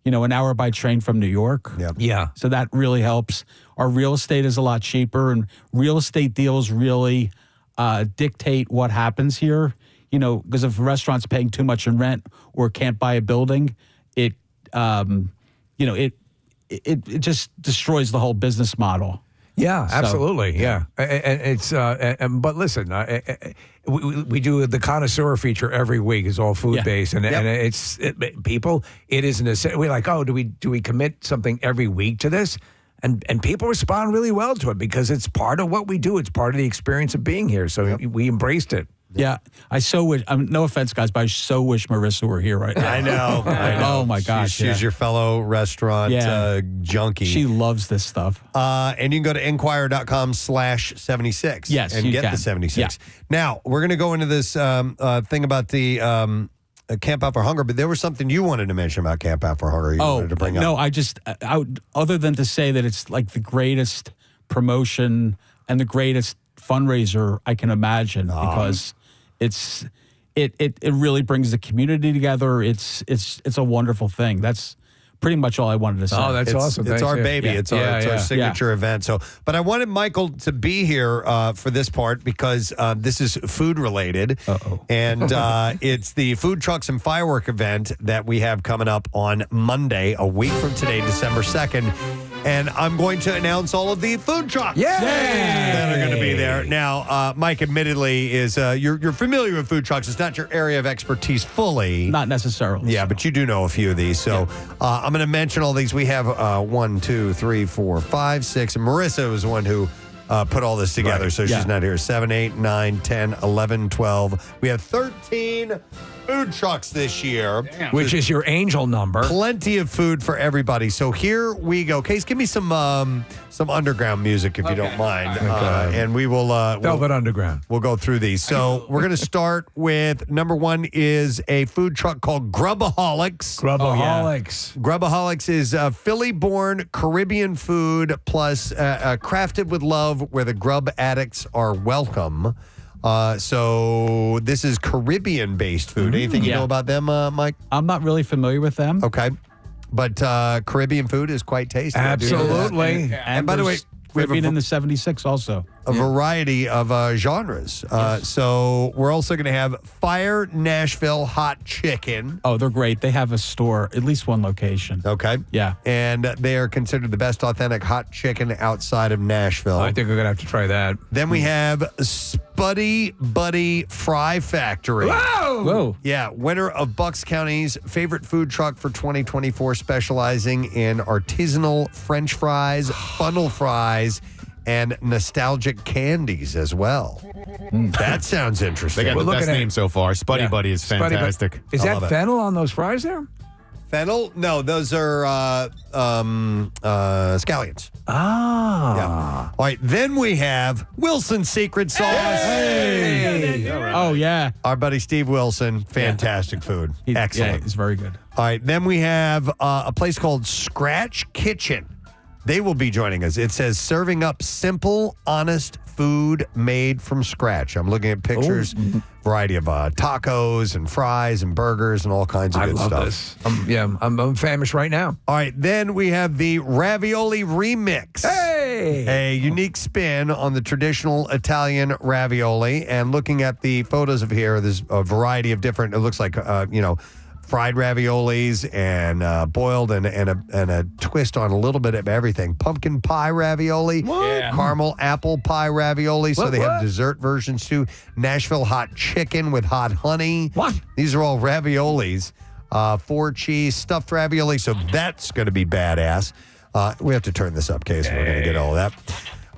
Speaker 7: an hour by train from New York.
Speaker 3: Yeah.
Speaker 7: So that really helps. Our real estate is a lot cheaper, and real estate deals really dictate what happens here. Because if a restaurant's paying too much in rent or can't buy a building, it just destroys the whole business model.
Speaker 3: Yeah,
Speaker 7: So,
Speaker 3: absolutely. Yeah, and it's but listen, we do the connoisseur feature every week. It's all food based, and it's people. It isn't we're like, oh, do we commit something every week to this? And people respond really well to it because it's part of what we do. It's part of the experience of being here. So we embraced it.
Speaker 7: Yeah, I so wish. No offense, guys, but I so wish Marissa were here right now.
Speaker 1: I know.
Speaker 7: Oh my gosh,
Speaker 1: she's your fellow restaurant junkie.
Speaker 7: She loves this stuff.
Speaker 1: And you can go to Enquire.com/76.
Speaker 7: Yes,
Speaker 1: and
Speaker 7: you
Speaker 1: get
Speaker 7: can.
Speaker 1: the 76.
Speaker 7: Yeah.
Speaker 1: Now we're going to go into this thing about the Camp Out for Hunger, but there was something you wanted to mention about Camp Out for Hunger. You wanted to bring up.
Speaker 7: No, I other than to say that it's like the greatest promotion and the greatest fundraiser I can imagine, because it really brings the community together. It's a wonderful thing. That's pretty much all I wanted to say.
Speaker 3: Oh, that's awesome.
Speaker 1: It's
Speaker 3: Thanks,
Speaker 1: our
Speaker 3: yeah.
Speaker 1: baby.
Speaker 3: Yeah.
Speaker 1: It's our signature event. So, but I wanted Michael to be here for this part because this is food related. And it's the Food Trucks and Firework event that we have coming up on Monday, a week from today, December 2nd. And I'm going to announce all of the food trucks that are going to be there. Now, Mike admittedly is, you're familiar with food trucks. It's not your area of expertise fully.
Speaker 7: Not necessarily.
Speaker 1: Yeah, but you do know a few of these. So I'm going to mention all these. We have 1, 2, 3, 4, 5, 6. And Marissa was the one who put all this together. So she's not here. 7, 8, 9, 10, 11, 12. We have 13 food trucks this year.
Speaker 3: Which is your angel number.
Speaker 1: Plenty of food for everybody. So here we go. Case, give me some underground music if you don't mind. And we will...
Speaker 3: Velvet Underground.
Speaker 1: We'll go through these. So we're going to start with number 1 is a food truck called Grubaholics. Grubaholics is Philly-born Caribbean food plus crafted with love where the grub addicts are welcome. So this is Caribbean-based food. Anything you know about them, Mike?
Speaker 7: I'm not really familiar with them.
Speaker 1: Okay. But Caribbean food is quite tasty.
Speaker 3: Absolutely.
Speaker 1: And by the way, we have
Speaker 7: in the 76 also.
Speaker 1: a variety of genres. So we're also going to have Fire Nashville Hot Chicken.
Speaker 7: Oh, they're great. They have a store, at least one location.
Speaker 1: Okay.
Speaker 7: Yeah.
Speaker 1: And they are considered the best authentic hot chicken outside of Nashville.
Speaker 3: I think we're going to have to try that.
Speaker 1: Then we have Spuddy Buddy Fry Factory.
Speaker 3: Whoa!
Speaker 1: Yeah, winner of Bucks County's favorite food truck for 2024, specializing in artisanal French fries, funnel fries, and nostalgic candies as well. That sounds interesting.
Speaker 4: They got the best name so far. Spuddy Buddy is fantastic.
Speaker 3: Is
Speaker 1: I
Speaker 3: that
Speaker 1: love it.
Speaker 3: fennel on those fries there?
Speaker 1: Fennel? No, those are scallions.
Speaker 3: Ah.
Speaker 1: Yeah. All right, then we have Wilson's Secret Sauce.
Speaker 7: Hey! Oh, yeah.
Speaker 1: Our buddy Steve Wilson, fantastic food. Excellent.
Speaker 7: Yeah, it's very good.
Speaker 1: All right, then we have a place called Scratch Kitchen. They will be joining us. It says serving up simple, honest food made from scratch. I'm looking at pictures, variety of tacos and fries and burgers and all kinds of good stuff.
Speaker 3: This. I'm famished right now.
Speaker 1: All right, then we have the Ravioli Remix.
Speaker 3: Hey!
Speaker 1: A unique spin on the traditional Italian ravioli. And looking at the photos of here, there's a variety of different, it looks like, fried raviolis and boiled and a twist on a little bit of everything. Pumpkin pie ravioli, caramel apple pie ravioli. So they have dessert versions too. Nashville hot chicken with hot honey.
Speaker 3: What?
Speaker 1: These are all raviolis. 4 cheese stuffed ravioli. So that's going to be badass. We have to turn this up, Case. We're going to get all of that.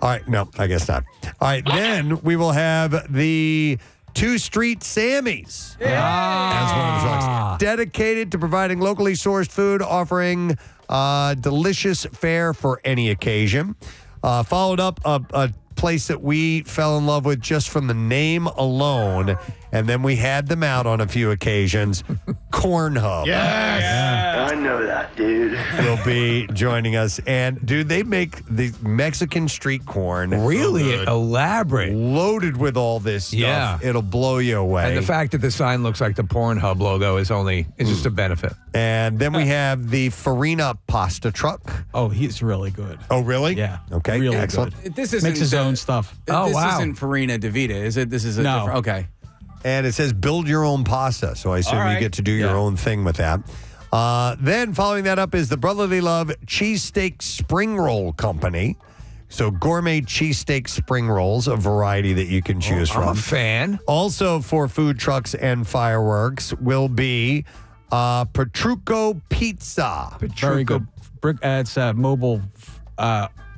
Speaker 1: All right. No, I guess not. All right. Then we will have the 2 Street Sammys as one of the trucks. Dedicated to providing locally sourced food, offering delicious fare for any occasion. Followed up a place that we fell in love with just from the name alone, and then we had them out on a few occasions. Corn Hub.
Speaker 18: I know that, dude.
Speaker 1: Will be joining us. And, dude, they make the Mexican street corn.
Speaker 3: Really elaborate.
Speaker 1: Loaded with all this stuff.
Speaker 3: Yeah.
Speaker 1: It'll blow you away.
Speaker 3: And the fact that the sign looks like the Pornhub logo is just a benefit.
Speaker 1: And then we have the Farina pasta truck.
Speaker 7: Oh, he's really good.
Speaker 1: Oh, really?
Speaker 7: Yeah.
Speaker 1: Okay,
Speaker 7: really
Speaker 1: excellent.
Speaker 7: Good.
Speaker 2: This isn't
Speaker 7: Makes his own stuff.
Speaker 2: This isn't Farina DeVita, is it? This is a different. Okay.
Speaker 1: And it says build your own pasta. So I assume you get to do your own thing with that. Then following that up is the Brotherly Love Cheesesteak Spring Roll Company. So gourmet cheesesteak spring rolls, a variety that you can choose from.
Speaker 3: I'm a fan.
Speaker 1: Also for food trucks and fireworks will be Petrucco Pizza.
Speaker 7: Very good. It's a mobile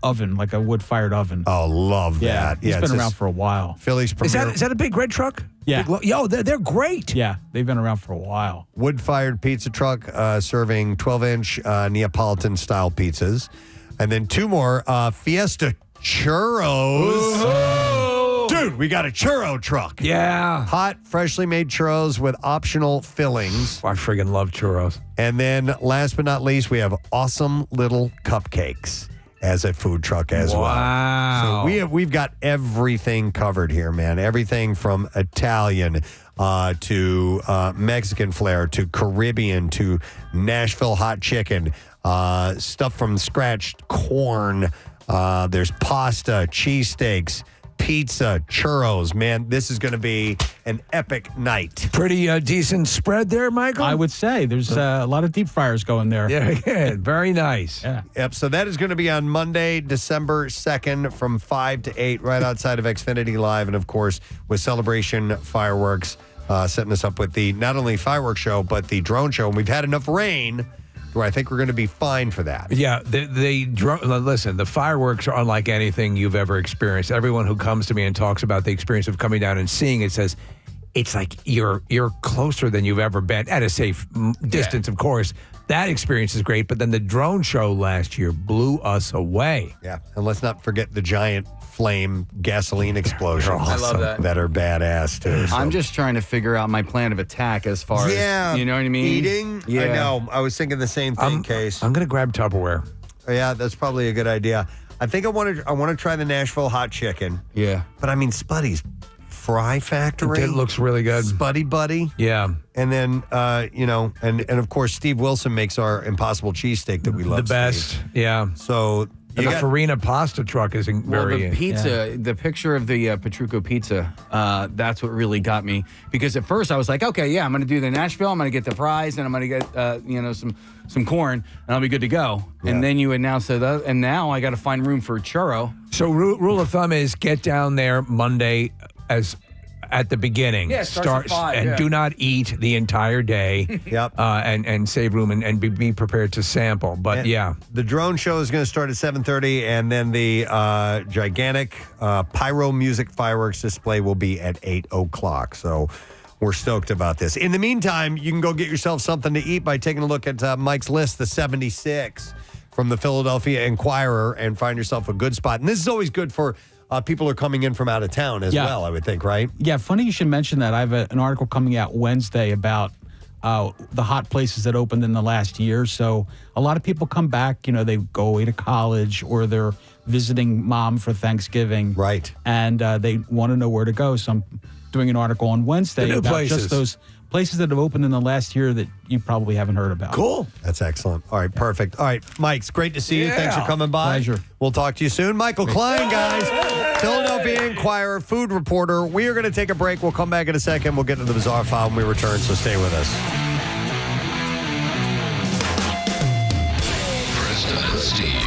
Speaker 7: oven, like a wood-fired oven.
Speaker 1: Oh, love that.
Speaker 7: It's been around for a while.
Speaker 1: Philly's premier.
Speaker 3: Is that a big red truck?
Speaker 7: Yeah.
Speaker 3: Yo, they're great.
Speaker 7: Yeah, they've been around for a while.
Speaker 1: Wood-fired pizza truck serving 12-inch Neapolitan-style pizzas. And then 2 more Fiesta Churros.
Speaker 3: Ooh.
Speaker 1: Dude, we got a churro truck.
Speaker 3: Yeah.
Speaker 1: Hot, freshly made churros with optional fillings.
Speaker 3: I friggin' love churros.
Speaker 1: And then last but not least, we have awesome little cupcakes as a food truck as well.
Speaker 3: Wow.
Speaker 1: So we've got everything covered here, man. Everything from Italian to Mexican flair to Caribbean to Nashville hot chicken, stuff from scratch, corn. There's pasta, cheesesteaks, pizza, churros. Man, this is going to be an epic night.
Speaker 3: Pretty decent spread there, Michael?
Speaker 7: I would say there's a lot of deep fryers going there.
Speaker 3: Yeah, very nice.
Speaker 7: Yeah.
Speaker 1: Yep, so that is going to be on Monday, December 2nd from 5 to 8 right outside of Xfinity Live. And, of course, with Celebration Fireworks setting us up with the not only fireworks show, but the drone show. And we've had enough rain where I think we're going to be fine for that.
Speaker 3: Yeah, listen, the fireworks are unlike anything you've ever experienced. Everyone who comes to me and talks about the experience of coming down and seeing it says it's like you're closer than you've ever been at a safe distance, of course. That experience is great, but then the drone show last year blew us away.
Speaker 1: Yeah, and let's not forget the giant flame gasoline explosions.
Speaker 2: I love that.
Speaker 1: That are badass, too. So.
Speaker 2: I'm just trying to figure out my plan of attack as far as, you know what I mean?
Speaker 1: Eating?
Speaker 2: Yeah.
Speaker 1: I know. I was thinking the same thing, Case.
Speaker 3: I'm going to grab Tupperware.
Speaker 1: Yeah, that's probably a good idea. I think I want to try the Nashville hot chicken.
Speaker 2: Yeah.
Speaker 1: But I mean, Spuddy's Fry Factory.
Speaker 3: It looks really good.
Speaker 1: Spuddy Buddy.
Speaker 3: Yeah.
Speaker 1: And then, and of course, Steve Wilson makes our Impossible Cheesesteak that we love.
Speaker 3: The best.
Speaker 1: Steve.
Speaker 3: Yeah.
Speaker 1: So
Speaker 3: the Farina pasta truck is very.
Speaker 2: The pizza, the picture of the Petrucco pizza, that's what really got me. Because at first I was like, okay, yeah, I'm going to do the Nashville. I'm going to get the fries, and I'm going to get some corn, and I'll be good to go. Yeah. And then you announce that, and now I got to find room for churro.
Speaker 3: So rule of thumb is get down there Monday at the beginning.
Speaker 2: Yeah, start at 5,
Speaker 3: and do not eat the entire day.
Speaker 1: Yep.
Speaker 3: And save room and be prepared to sample. But
Speaker 1: the drone show is going to start at 7:30, and then the gigantic pyro music fireworks display will be at 8 o'clock. So we're stoked about this. In the meantime, you can go get yourself something to eat by taking a look at Mike's list, the 76 from the Philadelphia Inquirer, and find yourself a good spot. And this is always good for people who are coming in from out of town as well, I would think, right?
Speaker 7: Yeah, funny you should mention that. I have an article coming out Wednesday about the hot places that opened in the last year. So a lot of people come back, they go away to college or they're visiting mom for Thanksgiving.
Speaker 1: Right.
Speaker 7: And they want to know where to go. So I'm doing an article on Wednesday about just those places that have opened in the last year that you probably haven't heard about.
Speaker 1: Cool. That's excellent. All right, perfect. All right, Mike, it's great to see you. Thanks for coming by.
Speaker 7: Pleasure.
Speaker 1: We'll talk to you soon. Michael Klein, guys. Philadelphia Inquirer, food reporter. We are going to take a break. We'll come back in a second. We'll get into the Bizarre File when we return, so stay with us.
Speaker 11: Preston and Steve.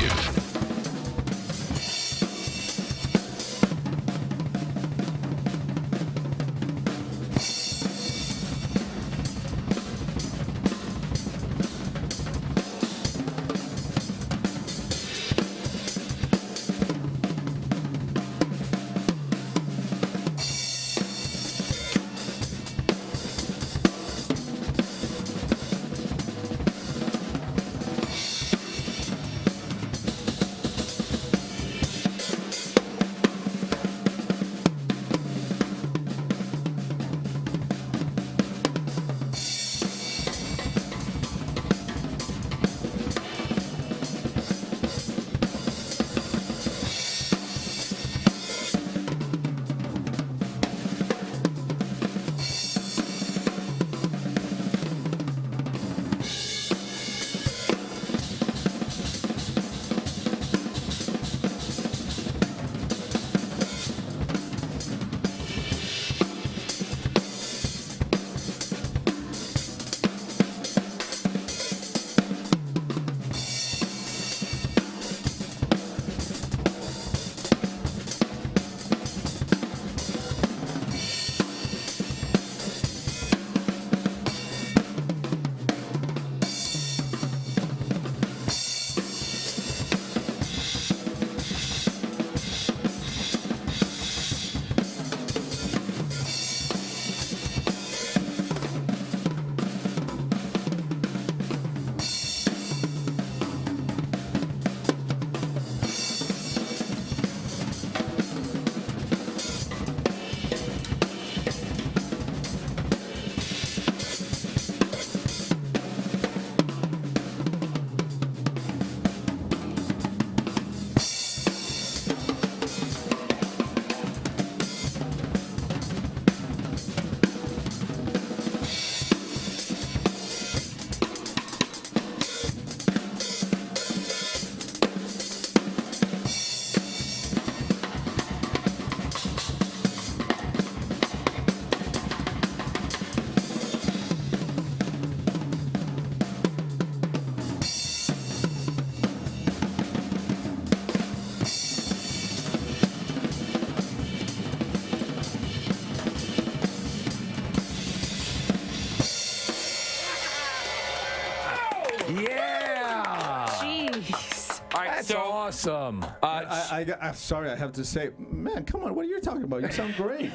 Speaker 3: That's awesome.
Speaker 5: I'm sorry, I have to say, man, come on, what are you talking about? You sound great.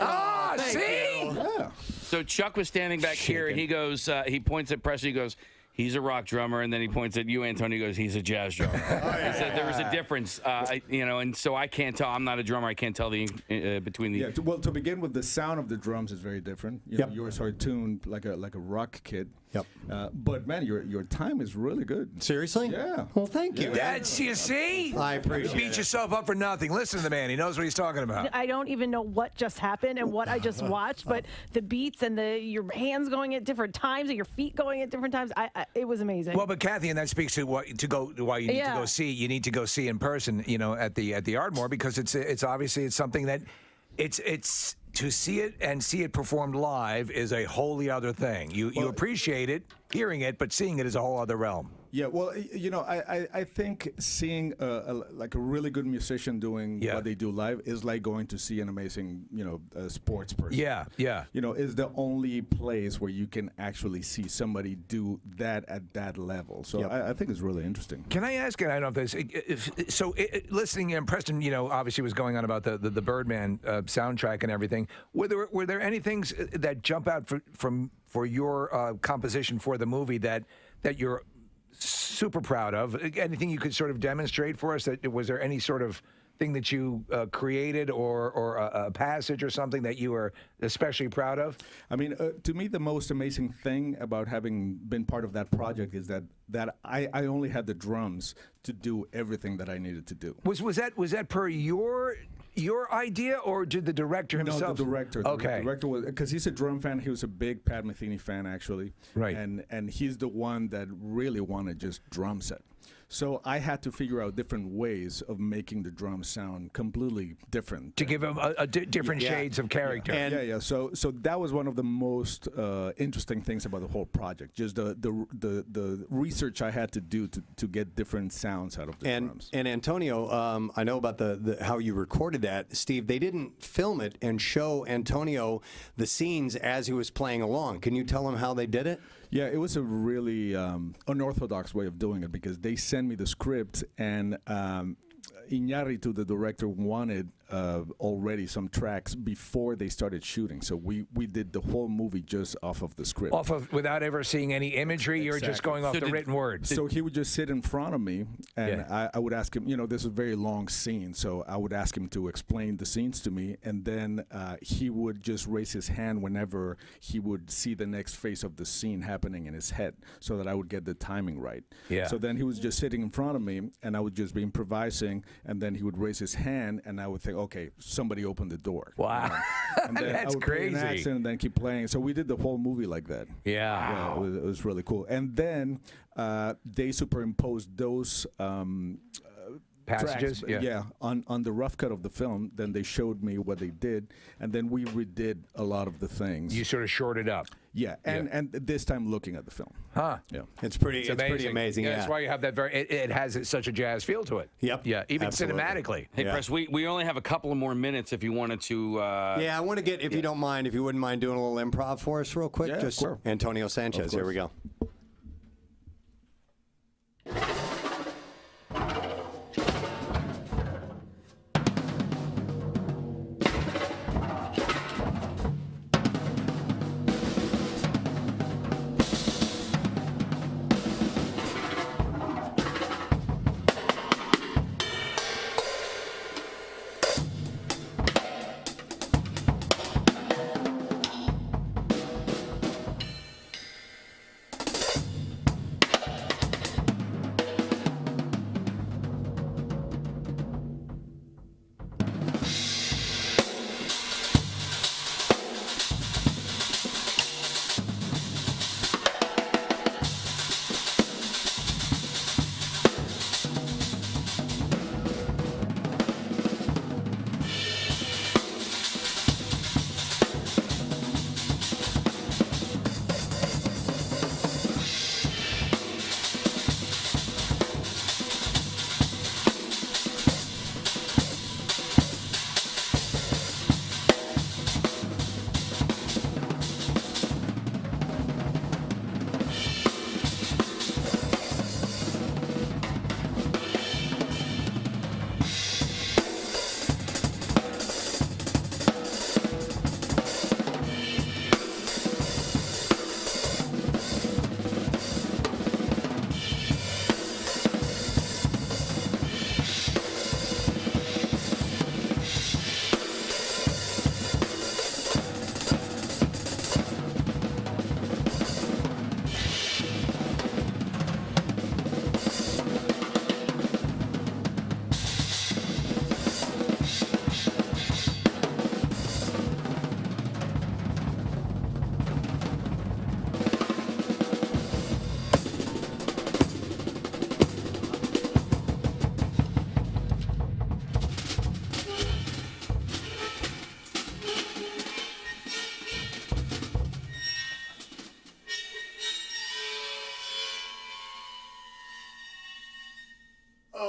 Speaker 3: See?
Speaker 5: Yeah.
Speaker 2: So Chuck was standing back here, and he goes, he points at Preston, he goes,
Speaker 17: he's a rock drummer, and then he points at you, Antonio, goes, he's a jazz drummer. He said there was a difference, and so I can't tell. I'm not a drummer. I can't tell between the.
Speaker 5: Yeah, to begin with, the sound of the drums is very different. You know, yours are tuned like a rock kit.
Speaker 1: Yep.
Speaker 5: But man, your time is really good.
Speaker 1: Seriously?
Speaker 5: Yeah.
Speaker 1: Well, thank you.
Speaker 3: That's you see.
Speaker 1: I appreciate
Speaker 3: you beat yourself up for nothing. Listen to the man. He knows what he's talking about.
Speaker 12: I don't even know what just happened and what I just watched, but the beats and your hands going at different times and your feet going at different times, it was amazing.
Speaker 3: Well, but Kathy, and that speaks to why you need to go see. You need to go see in person, at the Ardmore, because it's obviously it's something that it's to see it and see it performed live is a wholly other thing. You appreciate it, hearing it, but seeing it is a whole other realm.
Speaker 5: Yeah, well, I think seeing like a really good musician doing what they do live is like going to see an amazing, sports person.
Speaker 3: Yeah.
Speaker 5: Is the only place where you can actually see somebody do that at that level. So I think it's really interesting.
Speaker 3: Can I ask? And I don't know if this. Listening, and Preston, obviously was going on about the Birdman soundtrack and everything. Were there any things that jump out for your composition for the movie that you're super proud of? Anything you could sort of demonstrate for us? Was there any sort of thing that you created or a passage or something that you were especially proud of?
Speaker 5: I mean, to me, the most amazing thing about having been part of that project is that I only had the drums to do everything that I needed to do.
Speaker 3: Was that per your idea, or did the director himself?
Speaker 5: No, the director.
Speaker 3: Okay.
Speaker 5: The director was, because he's a drum fan. He was a big Pat Metheny fan, actually.
Speaker 3: Right.
Speaker 5: And he's the one that really wanted just drum set. So I had to figure out different ways of making the drums sound completely different.
Speaker 3: To give them different shades of character.
Speaker 5: Yeah. So that was one of the most interesting things about the whole project. Just the research I had to do to get different sounds out of the drums.
Speaker 1: And Antonio, I know about the how you recorded that, Steve. They didn't film it and show Antonio the scenes as he was playing along. Can you tell him how they did it?
Speaker 5: Yeah, it was a really unorthodox way of doing it, because they sent me the script, and Iñárritu, the director, wanted already some tracks before they started shooting. So we did the whole movie just off of the script.
Speaker 3: Without ever seeing any imagery, you were just going off the written words.
Speaker 5: So he would just sit in front of me, and I would ask him, this is a very long scene, so I would ask him to explain the scenes to me, and then he would just raise his hand whenever he would see the next phase of the scene happening in his head, so that I would get the timing right.
Speaker 3: Yeah.
Speaker 5: So then he was just sitting in front of me, and I would just be improvising, and then he would raise his hand, and I would think, okay, somebody opened the door.
Speaker 3: Wow.
Speaker 5: And then
Speaker 3: That's
Speaker 5: I would play
Speaker 3: crazy.
Speaker 5: an accent and then keep playing. So we did the whole movie like that.
Speaker 3: Yeah.
Speaker 5: It was really cool. And then they superimposed those
Speaker 3: passages,
Speaker 5: tracks, on the rough cut of the film. Then they showed me what they did, and then we redid a lot of the things.
Speaker 3: You sort of shorted up.
Speaker 5: Yeah, and this time looking at the film.
Speaker 3: Huh.
Speaker 5: Yeah.
Speaker 1: It's pretty amazing.
Speaker 3: Yeah, that's why you have that it has such a jazz feel to it.
Speaker 1: Yep.
Speaker 3: Yeah, even
Speaker 1: Absolutely.
Speaker 3: cinematically.
Speaker 17: Hey, Press, we only have a couple of more minutes if you wanted to.
Speaker 1: I want to get, if you don't mind, if you wouldn't mind doing a little improv for us real quick.
Speaker 5: Yeah,
Speaker 1: Just
Speaker 5: sure.
Speaker 1: Antonio Sanchez. Here we go.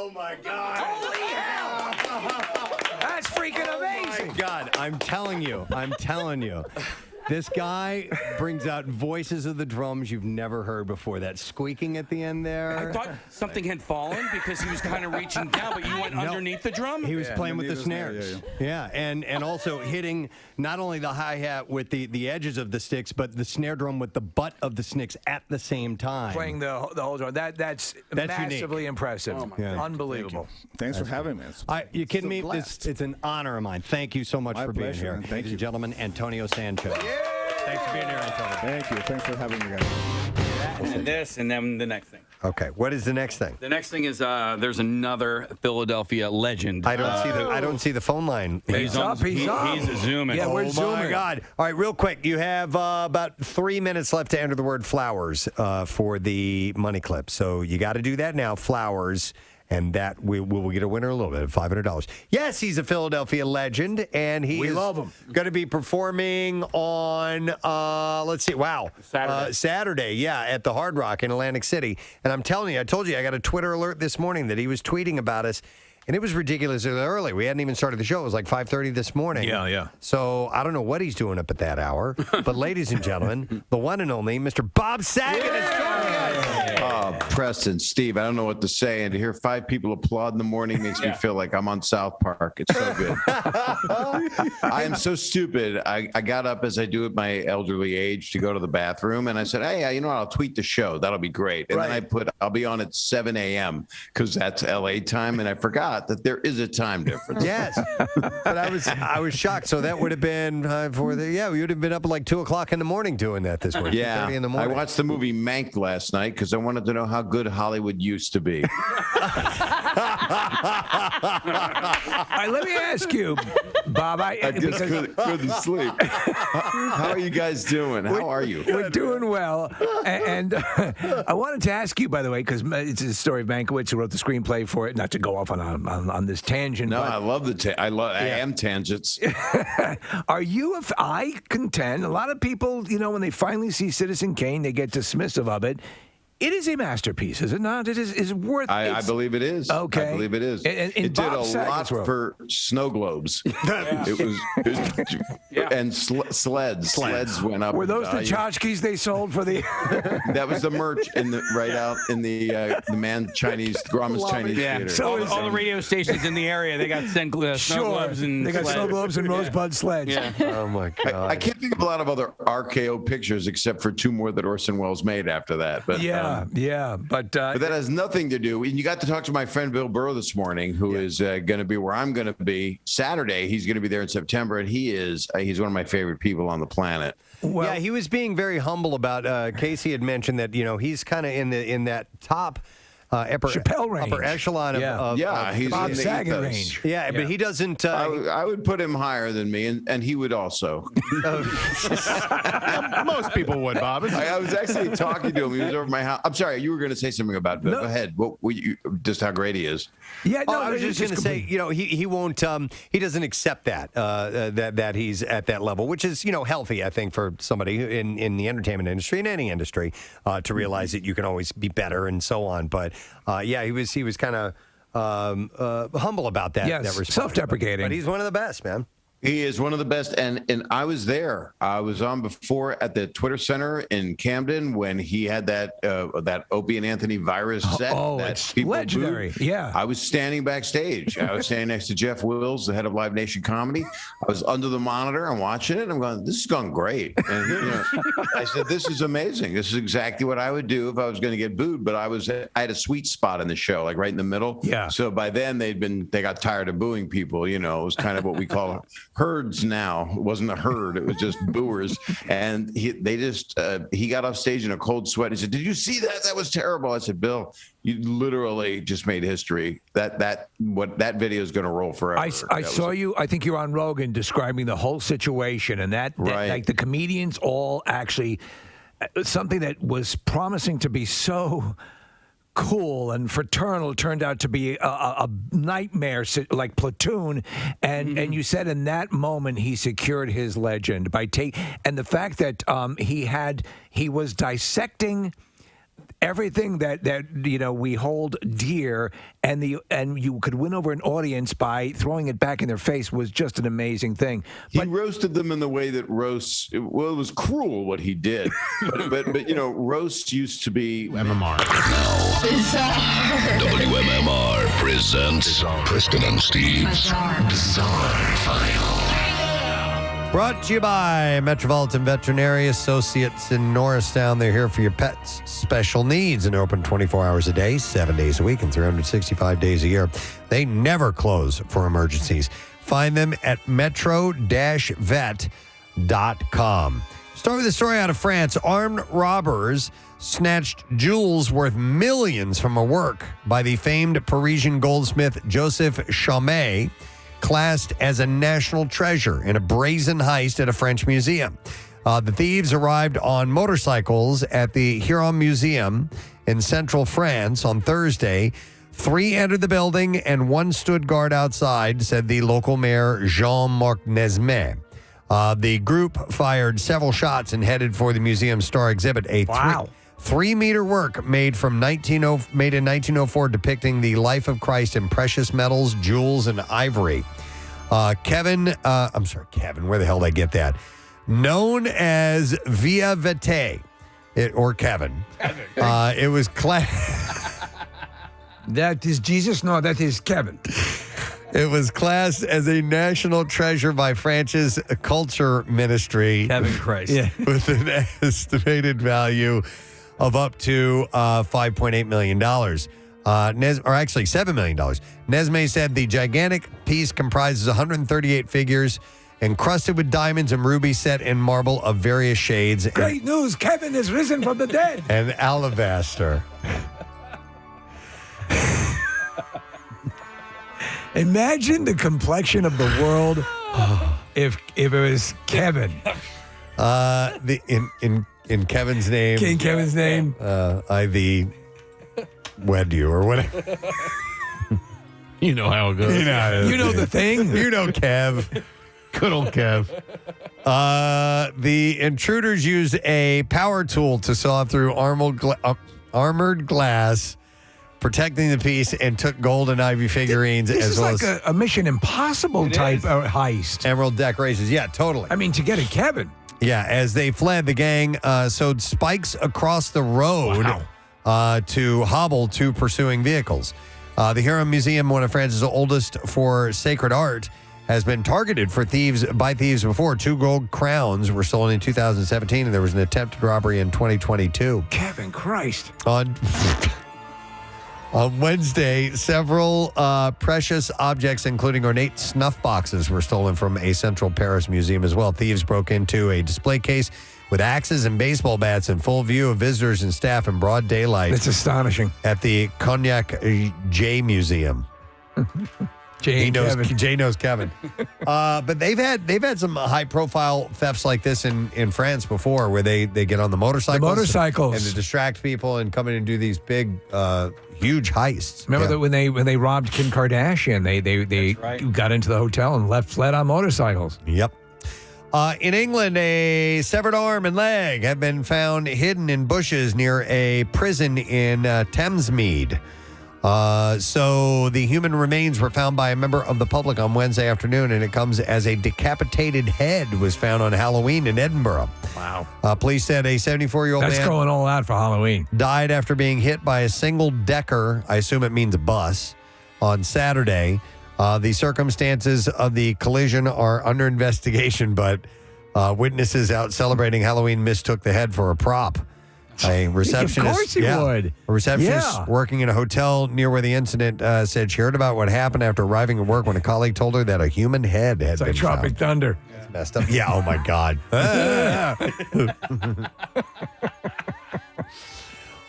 Speaker 1: Oh my God!
Speaker 3: Holy hell! That's freaking amazing!
Speaker 1: Oh my God! I'm telling you. This guy brings out voices of the drums you've never heard before. That squeaking at the end there.
Speaker 2: I thought something had fallen because he was kind of reaching down, but you went underneath the drum?
Speaker 1: He was playing with the snares. Yeah, and also hitting not only the hi-hat with the edges of the sticks, but the snare drum with the butt of the sticks at the same time.
Speaker 3: Playing the whole drum. That's massively impressive.
Speaker 1: Oh my God.
Speaker 3: Unbelievable.
Speaker 5: Thanks for having me.
Speaker 1: You kidding me? It's an honor of mine. Thank you so much for being
Speaker 5: pleasure,
Speaker 1: here.
Speaker 5: man. Thank
Speaker 1: Ladies
Speaker 5: you.
Speaker 1: and gentlemen, Antonio Sanchez. Thanks for being here, Antonio.
Speaker 5: Thank you. Thanks for having me, guys.
Speaker 2: And this, and then the next thing.
Speaker 1: Okay, what is the next thing?
Speaker 2: The next thing is there's another Philadelphia legend.
Speaker 1: I don't see the phone line.
Speaker 2: He's zooming.
Speaker 3: Yeah, we're
Speaker 1: Oh
Speaker 3: zooming.
Speaker 1: my God! All right, real quick, you have about 3 minutes left to enter the word flowers for the money clip. So you got to do that now. Flowers. And that we will get a winner a little bit of $500. Yes, he's a Philadelphia legend, and we
Speaker 3: love him.
Speaker 1: Going to be performing on Saturday, yeah, at the Hard Rock in Atlantic City. And I'm telling you, I told you I got a Twitter alert this morning that he was tweeting about us. And it was ridiculously early. We hadn't even started the show. It was like 5:30 this morning.
Speaker 3: Yeah.
Speaker 1: So I don't know what he's doing up at that hour. But ladies and gentlemen, the one and only Mr. Bob Saget is joining us.
Speaker 6: Preston, Steve, I don't know what to say. And to hear 5 people applaud in the morning makes me feel like I'm on South Park. It's so good. I am so stupid. I got up as I do at my elderly age to go to the bathroom. And I said, hey, you know what? I'll tweet the show. That'll be great. And then I put, I'll be on at 7 a.m. because that's LA time. And I forgot that there is a time difference.
Speaker 1: Yes. But I was shocked. So that would have been we would have been up at like 2 o'clock in the morning doing that this morning.
Speaker 6: Yeah.
Speaker 1: 2:30 in the
Speaker 6: I
Speaker 1: morning.
Speaker 6: watched the movie Mank last night because I wanted to know how good Hollywood used to be.
Speaker 3: All right, let me ask you, Bob.
Speaker 6: I just couldn't sleep. How are you guys doing? How are you?
Speaker 3: We're doing well. And I wanted to ask you, by the way, because it's a story of Mankiewicz, who wrote the screenplay for it, not to go off on this tangent.
Speaker 6: No,
Speaker 3: but
Speaker 6: I love I am tangents.
Speaker 3: Are you, I contend, a lot of people, when they finally see Citizen Kane, they get dismissive of it. It is a masterpiece, is it not? It is worth.
Speaker 6: I believe it is.
Speaker 3: Okay,
Speaker 6: I believe it is.
Speaker 3: It
Speaker 6: did a lot for snow globes. And sleds. Sleds went up.
Speaker 3: Were those the tchotchkes they sold for the?
Speaker 6: That was the merch right out in the Grauman's Chinese Theater.
Speaker 2: So all the radio stations in the area, they got snow globes and
Speaker 3: they got snow globes and rosebud sleds.
Speaker 2: Yeah.
Speaker 1: Oh my God!
Speaker 6: I can't think of a lot of other RKO pictures except for 2 more that Orson Welles made after that. But
Speaker 3: but
Speaker 6: that has nothing to do. And you got to talk to my friend Bill Burr this morning, who is going to be where I'm going to be Saturday. He's going to be there in September, and he's one of my favorite people on the planet.
Speaker 1: Well, he was being very humble about. Casey had mentioned that he's kind of in that top.
Speaker 3: Chappelle range.
Speaker 1: Upper echelon of
Speaker 6: he's
Speaker 3: Bob
Speaker 6: in the
Speaker 3: Saget
Speaker 6: ethos.
Speaker 3: range.
Speaker 1: Yeah, but he doesn't.
Speaker 6: I would put him higher than me, and he would also.
Speaker 4: Most people would, Bob.
Speaker 6: I was actually talking to him. He was over my house. I'm sorry, you were going to say something about Bill. Go ahead. Just how great he is.
Speaker 3: Yeah, no,
Speaker 1: I was just going to say, he won't. He doesn't accept that he's at that level, which is healthy, I think, for somebody in the entertainment industry, in any industry, to realize that you can always be better and so on. But he was kind of humble about that.
Speaker 3: Yes,
Speaker 1: that response.
Speaker 3: self-deprecating.
Speaker 1: But he's one of the best, man.
Speaker 6: He is one of the best, and I was there. I was on before at the Twitter Center in Camden when he had that Opie and Anthony virus set.
Speaker 3: It's legendary.
Speaker 6: Booed.
Speaker 3: Yeah,
Speaker 6: I was standing backstage. I was standing next to Jeff Wills, the head of Live Nation Comedy. I was under the monitor. I'm watching it. I'm going, this has gone great. And I said, this is amazing. This is exactly what I would do if I was going to get booed. But I had a sweet spot in the show, like right in the middle.
Speaker 3: Yeah.
Speaker 6: So by then they got tired of booing people. It was kind of what we call herds now. It wasn't a herd, it was just booers. And he got off stage in a cold sweat. He said, did you see that? That was terrible. I said, Bill, you literally just made history. That video is going to roll forever.
Speaker 3: I saw you. I think you're on Rogan describing the whole situation, and that like the comedians all actually something that was promising to be so cool and fraternal turned out to be a nightmare, like Platoon. And you said in that moment he secured his legend by and the fact that he was dissecting everything that we hold dear, and you could win over an audience by throwing it back in their face was just an amazing thing.
Speaker 6: He roasted them in the way that roasts. Well, it was cruel what he did, but roast used to be
Speaker 4: MMR.
Speaker 11: WMMR presents Preston and Steve's Bizarre File.
Speaker 1: Brought to you by Metropolitan Veterinary Associates in Norristown. They're here for your pets' special needs and open 24 hours a day, 7 days a week, and 365 days a year. They never close for emergencies. Find them at metro-vet.com. Start with a story out of France. Armed robbers snatched jewels worth millions from a work by the famed Parisian goldsmith Joseph Chaumet, classed as a national treasure in a brazen heist at a French museum. The thieves arrived on motorcycles at the Huron Museum in central France on Thursday. 3 entered the building and 1 stood guard outside, said the local mayor Jean-Marc Nesmet. The group fired several shots and headed for the museum's star exhibit, a 3-meter work made in 1904 depicting the life of Christ in precious metals, jewels, and ivory. Kevin, where the hell did I get that? Known as Via Vitae, or Kevin. It was
Speaker 3: That is Jesus? No, that is Kevin.
Speaker 1: It was classed as a national treasure by France's culture ministry.
Speaker 2: Kevin Christ.
Speaker 1: Yeah. With an estimated value of up to $5.8 million. Actually $7 million. Nesme said the gigantic piece comprises 138 figures encrusted with diamonds and rubies set in marble of various shades.
Speaker 3: Great news, Kevin is risen from the dead.
Speaker 1: And alabaster.
Speaker 3: Imagine the complexion of the world if it was Kevin.
Speaker 1: In Kevin's name.
Speaker 3: In Kevin's name.
Speaker 1: I thee wed you or whatever.
Speaker 4: You know how it goes.
Speaker 3: You know the thing.
Speaker 1: You know Kev.
Speaker 4: Good old Kev.
Speaker 1: The intruders used a power tool to saw through armored glass, protecting the piece, and took gold and ivory figurines
Speaker 3: This
Speaker 1: as
Speaker 3: is
Speaker 1: well
Speaker 3: like
Speaker 1: as
Speaker 3: a Mission Impossible type heist.
Speaker 1: emerald decorations. Yeah, totally.
Speaker 3: I mean, to get a Kevin.
Speaker 1: Yeah, as they fled, the gang sewed spikes across the road to hobble to pursuing vehicles. The Huron Museum, one of France's oldest for sacred art, has been targeted by thieves before. 2 gold crowns were stolen in 2017, and there was an attempted robbery in 2022.
Speaker 3: Kevin Christ.
Speaker 1: On Wednesday, several precious objects, including ornate snuff boxes, were stolen from a central Paris museum as well. Thieves broke into a display case with axes and baseball bats in full view of visitors and staff in broad daylight.
Speaker 3: It's astonishing.
Speaker 1: At the Cognac J Museum. Jay knows Kevin. But they've had some high profile thefts like this in France before, where they get on the motorcycles. And to distract people and come in and do these big, huge heists.
Speaker 3: Remember that when they robbed Kim Kardashian, they got into the hotel and fled on motorcycles.
Speaker 1: Yep. In England, a severed arm and leg have been found hidden in bushes near a prison in Thamesmead. So the human remains were found by a member of the public on Wednesday afternoon, and it comes as a decapitated head was found on Halloween in Edinburgh.
Speaker 3: Wow.
Speaker 1: Police said a 74-year-old man...
Speaker 3: That's going all out for Halloween.
Speaker 1: ...died after being hit by a single-decker, I assume it means a bus, on Saturday. The circumstances of the collision are under investigation, but witnesses out celebrating Halloween mistook the head for a prop. A receptionist,
Speaker 3: of course he would.
Speaker 1: A receptionist working in a hotel near where the incident said she heard about what happened after arriving at work when a colleague told her that a human head had been
Speaker 3: Tropic
Speaker 1: found.
Speaker 3: Thunder.
Speaker 1: It's messed up. Yeah. Oh my God.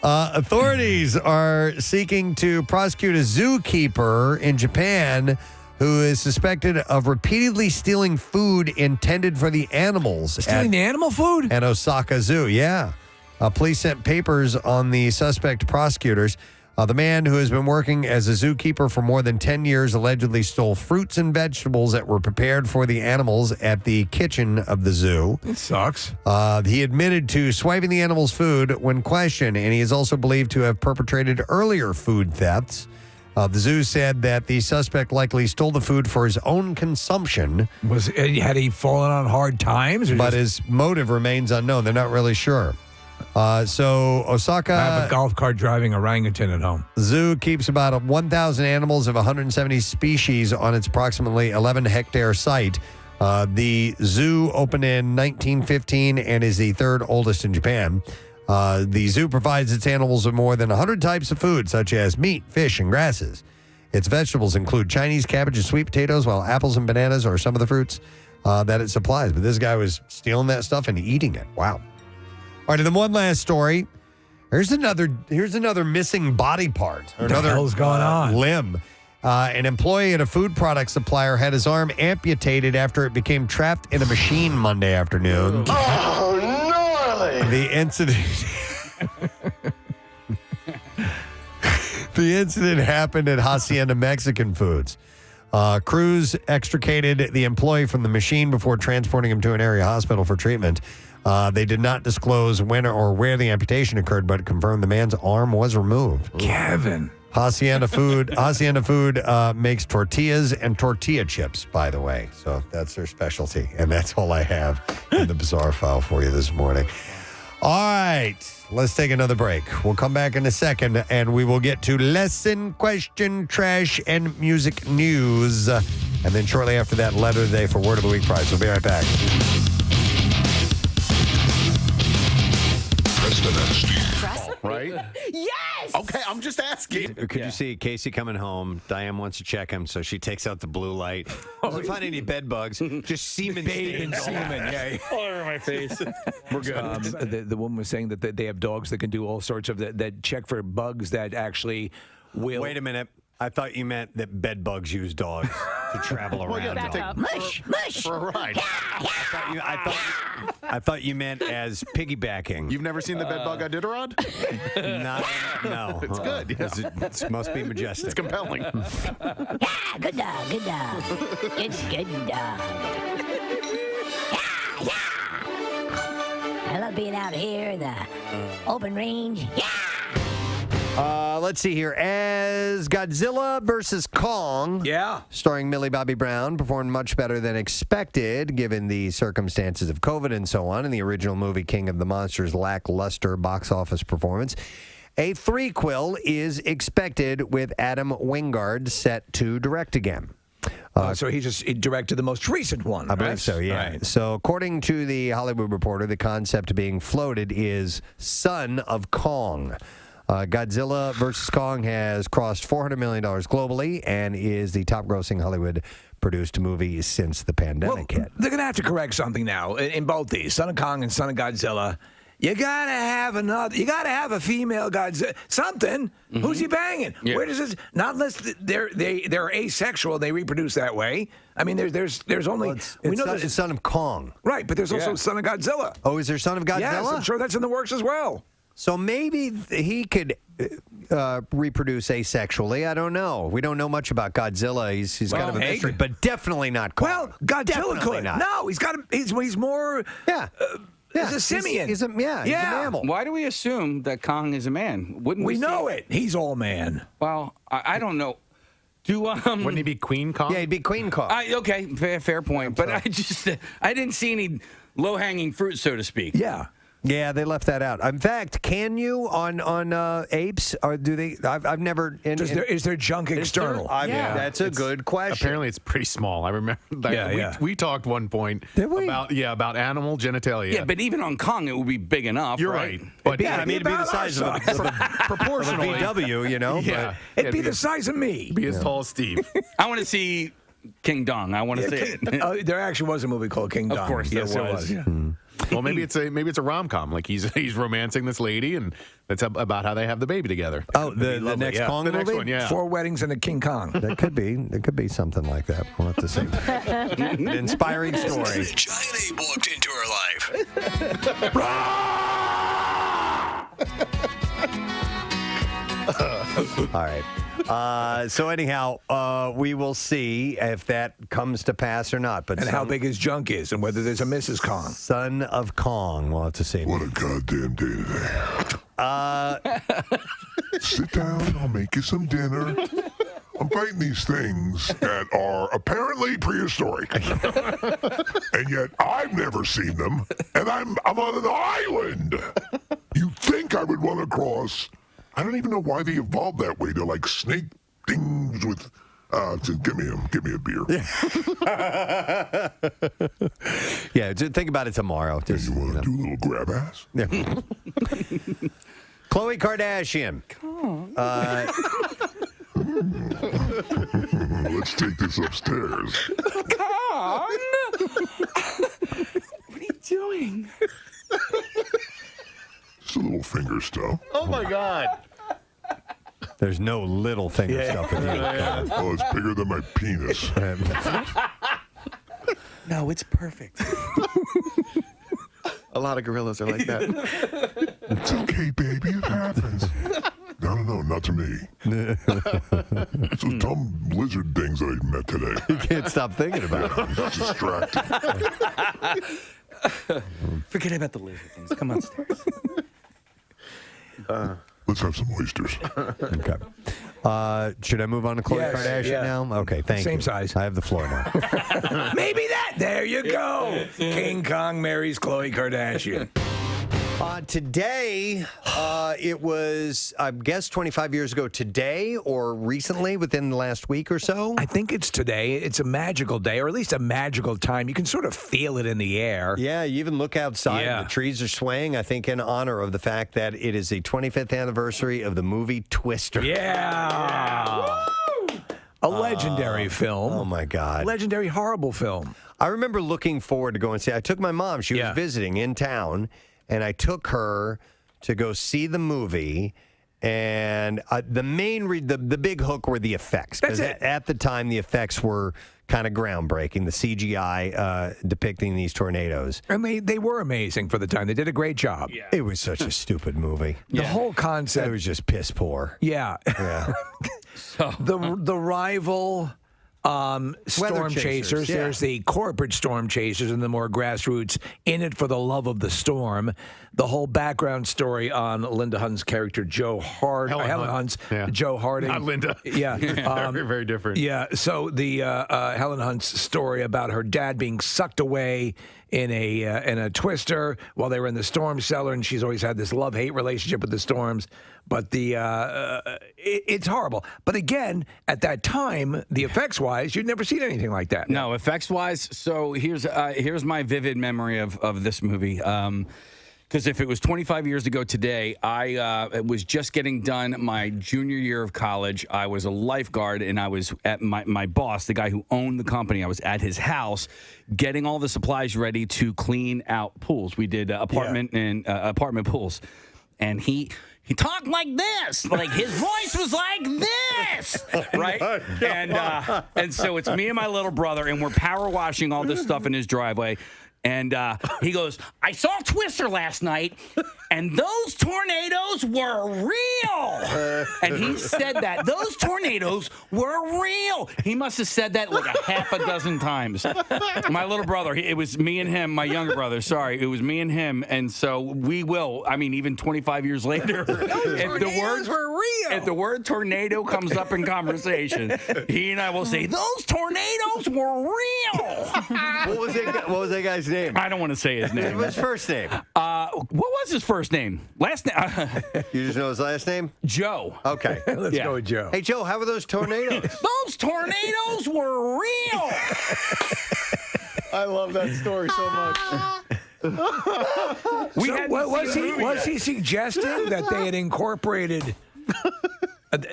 Speaker 1: Authorities are seeking to prosecute a zookeeper in Japan who is suspected of repeatedly stealing food intended for the animals.
Speaker 3: Stealing the animal food?
Speaker 1: At Osaka Zoo, yeah. Police sent papers on the suspect to prosecutors. The man who has been working as a zookeeper for more than 10 years allegedly stole fruits and vegetables that were prepared for the animals at the kitchen of the zoo.
Speaker 3: It sucks.
Speaker 1: He admitted to swiping the animals' food when questioned, and he is also believed to have perpetrated earlier food thefts. The zoo said that the suspect likely stole the food for his own consumption.
Speaker 3: Had he fallen on hard times?
Speaker 1: But his motive remains unknown. They're not really sure. So Osaka...
Speaker 3: I have a golf cart driving orangutan at home.
Speaker 1: Zoo keeps about 1,000 animals of 170 species on its approximately 11-hectare site. The zoo opened in 1915 and is the third oldest in Japan. The zoo provides its animals with more than 100 types of food, such as meat, fish, and grasses. Its vegetables include Chinese cabbage and sweet potatoes, while apples and bananas are some of the fruits that it supplies. But this guy was stealing that stuff and eating it. Wow. All right, and then one last story. Here's another missing body part. Or
Speaker 3: What the
Speaker 1: another
Speaker 3: hell's going on?
Speaker 1: limb. An employee at a food product supplier had his arm amputated after it became trapped in a machine Monday afternoon.
Speaker 18: Oh, gnarly!
Speaker 1: The incident happened at Hacienda Mexican Foods. Crews extricated the employee from the machine before transporting him to an area hospital for treatment. They did not disclose when or where the amputation occurred, but confirmed the man's arm was removed.
Speaker 3: Kevin.
Speaker 1: Hacienda Food makes tortillas and tortilla chips, by the way. So that's their specialty. And that's all I have in the bizarre file for you this morning. All right, let's take another break. We'll come back in a second, and we will get to lesson, question, trash, and music news. And then shortly after that, letter of the day for Word of the Week prize. We'll be right back.
Speaker 11: Preston and Steve.
Speaker 4: Right?
Speaker 12: Yes!
Speaker 4: Okay, I'm just asking.
Speaker 1: Could you see Casey coming home? Diane wants to check him, so she takes out the blue light. Doesn't find any bed bugs, just semen
Speaker 3: Bathed in
Speaker 1: stains.
Speaker 3: semen, yeah.
Speaker 21: All over my face.
Speaker 3: We're good. The woman was saying that they have dogs that can do all sorts of that check for bugs that actually will.
Speaker 1: Wait a minute. I thought you meant that bed bugs use dogs to travel around.
Speaker 12: Back up. Mush, mush.
Speaker 4: For a ride.
Speaker 1: I thought you meant as piggybacking.
Speaker 4: You've never seen the bed bug Iditarod?
Speaker 1: No.
Speaker 4: It's good. Yeah.
Speaker 1: It must be majestic.
Speaker 4: It's compelling.
Speaker 12: Yeah, good dog, good dog. It's good dog. Yeah. I love being out here in the open range. Yeah.
Speaker 1: Let's see here. As Godzilla versus Kong, starring Millie Bobby Brown, performed much better than expected given the circumstances of COVID and so on, and the original movie King of the Monsters' lackluster box office performance. A threequel is expected with Adam Wingard set to direct again.
Speaker 3: So he directed the most recent one.
Speaker 1: I believe so, yeah. Right. So according to the Hollywood Reporter, the concept being floated is Son of Kong. Godzilla vs. Kong has crossed $400 million globally and is the top-grossing Hollywood-produced movie since the pandemic hit.
Speaker 3: They're going to have to correct something now in both these, Son of Kong and Son of Godzilla. You got to have a female Godzilla. Something. Mm-hmm. Who's he banging? Yeah. Where does this? Not unless they're asexual. They reproduce that way. I mean, there's only
Speaker 1: it's Son of Kong,
Speaker 3: right? But there's also Son of Godzilla.
Speaker 1: Oh, is there Son of Godzilla?
Speaker 3: Yes, I'm sure that's in the works as well.
Speaker 1: So maybe he could reproduce asexually. I don't know. We don't know much about Godzilla. He's kind of a mystery, but definitely not Kong.
Speaker 3: Well, Godzilla could.
Speaker 1: Not.
Speaker 3: No, he's more. He's a simian.
Speaker 1: He's a mammal.
Speaker 2: Why do we assume that Kong is a man? Wouldn't
Speaker 3: we know it? He's all man.
Speaker 2: Well, I don't know.
Speaker 4: Wouldn't he be Queen Kong?
Speaker 1: Yeah, he'd be Queen Kong.
Speaker 2: Okay, fair point. But I didn't see any low-hanging fruit, so to speak.
Speaker 3: Yeah.
Speaker 1: Yeah, they left that out. In fact, can you on apes, or do they? I've never.
Speaker 3: Is there junk external?
Speaker 1: That's a good question.
Speaker 4: Apparently, it's pretty small. I remember. We talked one point about animal genitalia.
Speaker 2: Yeah, but even on Kong, it would be big enough.
Speaker 4: You're right.
Speaker 1: But it'd be the size of proportionally VW. You know.
Speaker 4: Yeah,
Speaker 3: it'd be the size of me.
Speaker 4: Be as tall as Steve.
Speaker 2: I want to see King Dong. I want to see it.
Speaker 3: There actually was a movie called King Dong.
Speaker 2: Of course, there was.
Speaker 3: Yeah.
Speaker 4: Well, maybe it's a rom-com. Like he's romancing this lady, and that's about how they have the baby together.
Speaker 1: Oh, the next Kong
Speaker 4: the
Speaker 1: movie?
Speaker 4: next one, yeah.
Speaker 3: 4 weddings and a King Kong.
Speaker 1: That could be. There could be something like that. We'll have to see. An inspiring story.
Speaker 11: Giant ape walked into her life.
Speaker 1: All right. So anyhow, we will see if that comes to pass or not. But
Speaker 3: how big his junk is and whether there's a Mrs. Kong.
Speaker 1: Son of Kong. We'll have to see.
Speaker 13: What a goddamn day today. Sit down. I'll make you some dinner. I'm fighting these things that are apparently prehistoric. And yet I've never seen them. And I'm on an island. You'd think I would want to cross. I don't even know why they evolved that way. They're like snake things with... just give me a beer.
Speaker 1: Yeah, just think about it tomorrow. Just,
Speaker 13: you want to do a little grab ass?
Speaker 1: Yeah. Khloe Kardashian.
Speaker 13: Let's take this upstairs.
Speaker 18: Con! What are you doing?
Speaker 13: Just a little finger stuff.
Speaker 4: Oh my God.
Speaker 1: There's no little finger stuff in here.
Speaker 13: Oh, it's bigger than my penis.
Speaker 17: No, it's perfect.
Speaker 4: A lot of gorillas are like that.
Speaker 13: It's okay, baby. It happens. No, not to me. It's those dumb lizard things that I met today.
Speaker 1: You can't stop thinking about it.
Speaker 13: I'm just distracted.
Speaker 17: Forget about the lizard things. Come upstairs.
Speaker 13: Let's have some oysters.
Speaker 1: Okay. Should I move on to Khloe Kardashian now? Okay, thank you.
Speaker 3: Same size.
Speaker 1: I have the floor now.
Speaker 3: Maybe that. There you go. King Kong marries Khloe Kardashian.
Speaker 1: Today, it was, I guess, 25 years ago today or recently within the last week or so?
Speaker 3: I think it's today. It's a magical day, or at least a magical time. You can sort of feel it in the air.
Speaker 1: Yeah, you even look outside.
Speaker 3: Yeah.
Speaker 1: The trees are swaying, I think, in honor of the fact that it is the 25th anniversary of the movie Twister.
Speaker 3: Yeah. A legendary film.
Speaker 1: Oh, my God.
Speaker 3: Legendary, horrible film.
Speaker 1: I remember looking forward to going and see. I took my mom. She was visiting in town, and I took her to go see the movie. And the big hook were the effects.
Speaker 3: That's it.
Speaker 1: At the time, the effects were kind of groundbreaking. The CGI depicting these tornadoes.
Speaker 3: And they were amazing for the time. They did a great job.
Speaker 1: Yeah. It was such a stupid movie.
Speaker 3: The whole concept.
Speaker 1: It was just piss poor.
Speaker 3: Yeah.
Speaker 1: Yeah.
Speaker 3: The rival storm chasers.
Speaker 1: yeah.
Speaker 3: There's the corporate storm chasers and the more grassroots in it for the love of the storm. The whole background story on Linda Hunt's character, Helen Hunt's Joe Harding.
Speaker 4: Not Linda.
Speaker 3: Yeah.
Speaker 4: Very, very different.
Speaker 3: Yeah. So the Helen Hunt's story about her dad being sucked away in a twister while they were in the storm cellar, and she's always had this love-hate relationship with the storms. But it's horrible. But again, at that time, the effects-wise, you'd never seen anything like that.
Speaker 17: No, effects-wise. So here's my vivid memory of this movie. Because if it was 25 years ago today, I was just getting done my junior year of college. I was a lifeguard, and I was at my boss, the guy who owned the company. I was at his house getting all the supplies ready to clean out pools. We did apartment pools. And he talked like this. Like, his voice was like this, right? And so it's me and my little brother, and we're power washing all this stuff in his driveway. And he goes, I saw Twister last night, and those tornadoes were real. And he said that. Those tornadoes were real. He must have said that like a half a dozen times. My little brother, it was me and him, my younger brother, sorry. It was me and him. And so we will, even 25 years later, if the word tornado comes up in conversation, he and I will say, those tornadoes were real.
Speaker 1: What was that guy's name?
Speaker 17: I don't want to say his name.
Speaker 1: What's his first name?
Speaker 17: What was his first name? Last name?
Speaker 1: You just know his last name?
Speaker 17: Joe.
Speaker 1: Okay.
Speaker 3: Let's go with Joe.
Speaker 1: Hey, Joe, how were those tornadoes?
Speaker 17: Those tornadoes were real.
Speaker 4: I love that story so much.
Speaker 3: Was he suggesting that they had incorporated?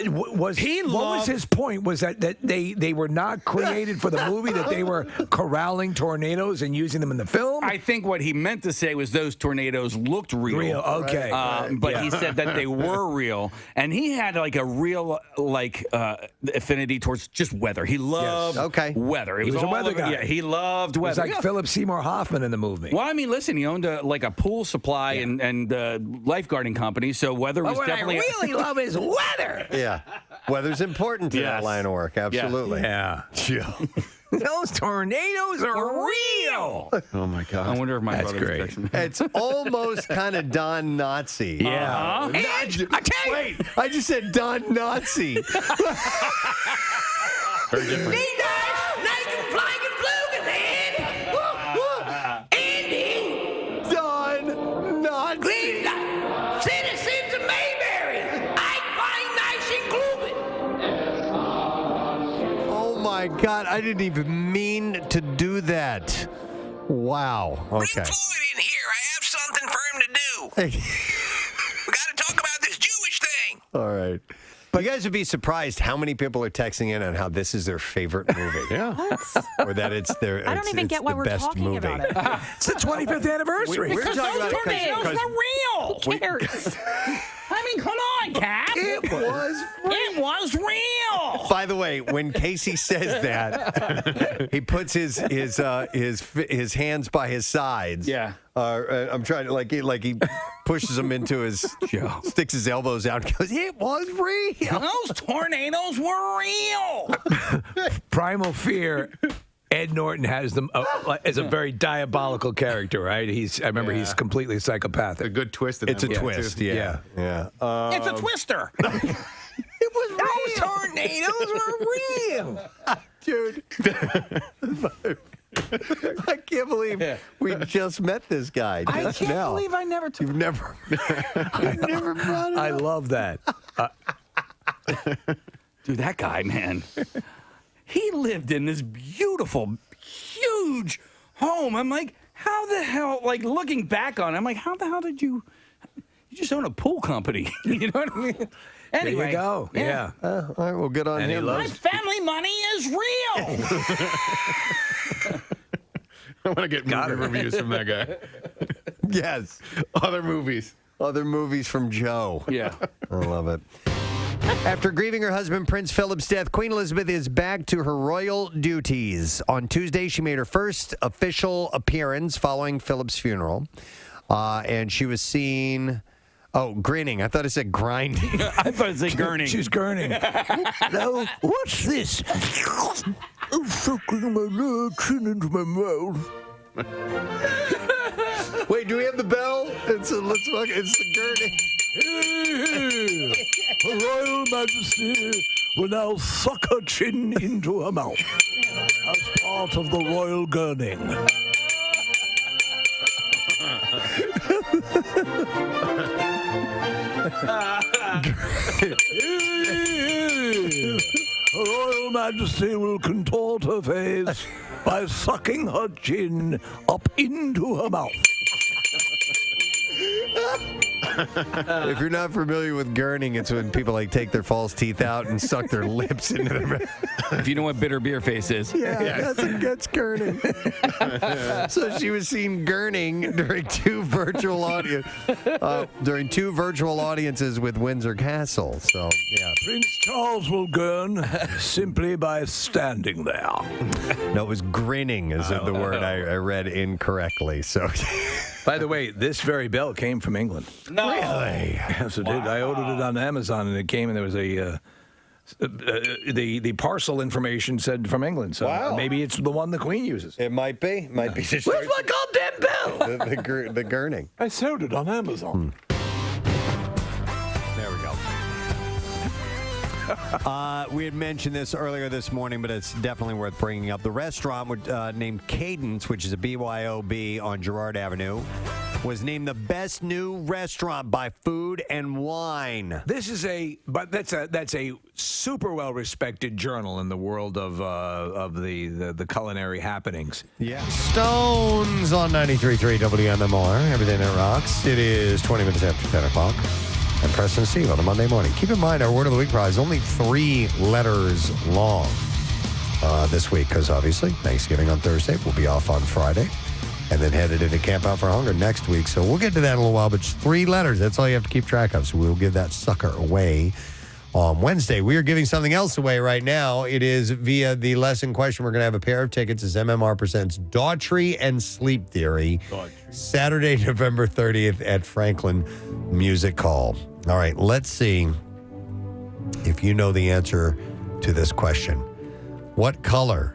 Speaker 3: What was his point? Was that they were not created for the movie, that they were corralling tornadoes and using them in the film?
Speaker 17: I think what he meant to say was those tornadoes looked real.
Speaker 3: Okay.
Speaker 17: But he said that they were real, and he had like a real affinity towards just weather. He loved weather.
Speaker 3: He was a weather guy.
Speaker 17: Yeah, he loved weather.
Speaker 3: It was like Philip Seymour Hoffman in the movie.
Speaker 17: Well, listen, he owned a pool supply and lifeguarding company, so weather was definitely.
Speaker 3: What I really love is weather.
Speaker 1: Yeah. Weather's important to that line of work. Absolutely.
Speaker 3: Yeah. Those tornadoes are real.
Speaker 4: Oh my God!
Speaker 17: I wonder if my
Speaker 3: That's
Speaker 17: brother's
Speaker 3: great.
Speaker 17: texting me.
Speaker 1: It's almost kind of Don Nazi.
Speaker 3: Yeah.
Speaker 1: Wait, I just said Don Nazi.
Speaker 4: Very different.
Speaker 1: Don Nazi.
Speaker 18: Citizens of Mayberry, I find nice and gloomy.
Speaker 1: Oh my God, I didn't even mean to do that. Wow. Okay.
Speaker 18: in here. I have something for him to do. We got to talk about this Jewish thing.
Speaker 1: All right. But you guys would be surprised how many people are texting in on how this is their favorite movie.
Speaker 4: Yeah.
Speaker 1: Or that it's their
Speaker 12: I don't even get why
Speaker 1: the
Speaker 12: we're
Speaker 1: best
Speaker 12: talking
Speaker 1: movie.
Speaker 12: about it.
Speaker 3: It's the 25th anniversary.
Speaker 1: We're talking about it
Speaker 12: tornadoes
Speaker 1: because
Speaker 12: were real. Who cares?
Speaker 17: I mean, come on, Cap.
Speaker 1: It
Speaker 17: was real.
Speaker 1: By the way, when Casey says that, he puts his hands by his sides.
Speaker 17: Yeah.
Speaker 1: I'm trying to like he pushes them into his sticks his elbows out and goes, "It was real.
Speaker 17: Those tornadoes were real."
Speaker 3: Primal Fear. Ed Norton has them as a very diabolical character, right? I remember he's completely psychopathic.
Speaker 4: A good twist.
Speaker 1: It's a twist. Yeah.
Speaker 17: It's a twister.
Speaker 1: It was
Speaker 3: Those tornadoes were real.
Speaker 1: Dude. I can't believe we just met this guy.
Speaker 17: I
Speaker 1: just
Speaker 17: can't
Speaker 1: now.
Speaker 17: believe I never took.
Speaker 1: You've never brought it
Speaker 3: I
Speaker 1: up.
Speaker 3: love that.
Speaker 17: Dude, that guy, man. He lived in this beautiful, huge home. I'm like, how the hell, like looking back on it, I'm like, how the hell did you just own a pool company? You know what I mean? Anyway.
Speaker 3: There you go. Yeah.
Speaker 1: All right, well, good on
Speaker 3: And he
Speaker 1: him.
Speaker 3: loves-
Speaker 17: My family money is real.
Speaker 4: I want to get movie reviews from that guy.
Speaker 1: Yes.
Speaker 4: Other movies.
Speaker 1: Other movies from Joe.
Speaker 17: Yeah.
Speaker 1: I love it. After grieving her husband Prince Philip's death, Queen Elizabeth is back to her royal duties. On Tuesday, she made her first official appearance following Philip's funeral. And she was seen... Oh, grinning. I thought it said grinding.
Speaker 17: I thought it said gurning.
Speaker 3: She's gurning. Now, what's this? I'm sucking my chin into my mouth.
Speaker 1: Wait, do we have the bell? It's the gurning.
Speaker 3: Her Royal Majesty will now suck her chin into her mouth as part of the royal gurning. Her Royal Majesty will contort her face by sucking her chin up into her mouth.
Speaker 1: If you're not familiar with gurning, it's when people like take their false teeth out and suck their lips into their mouth.
Speaker 17: If you know what bitter beer face is.
Speaker 1: Yeah, that's gurning. So she was seen gurning during two virtual audiences with Windsor Castle. So yeah,
Speaker 3: Prince Charles will gurn simply by standing there.
Speaker 1: No, it was grinning is the word I read incorrectly. So.
Speaker 3: By the way, this very bell came from England.
Speaker 17: No.
Speaker 1: Really?
Speaker 3: Yes, it did. I ordered it on Amazon, and it came, and there was the parcel information said from England. So maybe it's the one the Queen uses.
Speaker 1: It might be.
Speaker 3: Where's my goddamn bell?
Speaker 1: the gurning.
Speaker 3: I sold it on Amazon.
Speaker 1: There we go. We had mentioned this earlier this morning, but it's definitely worth bringing up. The restaurant named Cadence, which is a BYOB on Girard Avenue, was named the best new restaurant by Food and Wine.
Speaker 3: This is that's a super well respected journal in the world of the culinary happenings.
Speaker 1: Yeah. Stones on 93.3 WMMR. Everything that rocks. It is 20 minutes after 10 o'clock. And Preston and Steve on a Monday morning. Keep in mind, our Word of the Week prize only 3 letters long this week, because obviously Thanksgiving on Thursday. We'll be off on Friday, and then headed into Camp Out for Hunger next week. So we'll get to that in a little while, but just 3 letters. That's all you have to keep track of. So we'll give that sucker away on Wednesday. We are giving something else away right now. It is via the lesson question. We're going to have a pair of tickets as MMR presents Daughtry and Sleep Theory. Saturday, November 30th at Franklin Music Hall. All right, let's see If you know the answer to this question, what color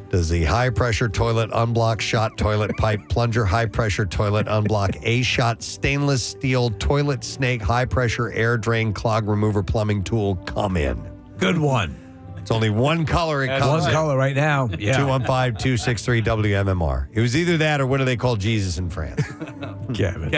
Speaker 1: does the high-pressure toilet unblock shot toilet pipe plunger high-pressure toilet unblock A-shot stainless steel toilet snake high-pressure air drain clog remover plumbing tool come in?
Speaker 3: Good one.
Speaker 1: It's only one color. It comes
Speaker 3: one
Speaker 1: in.
Speaker 3: color right now. Yeah.
Speaker 1: 215-263-WMMR. It was either that or what do they call Jesus in France?
Speaker 3: Kevin.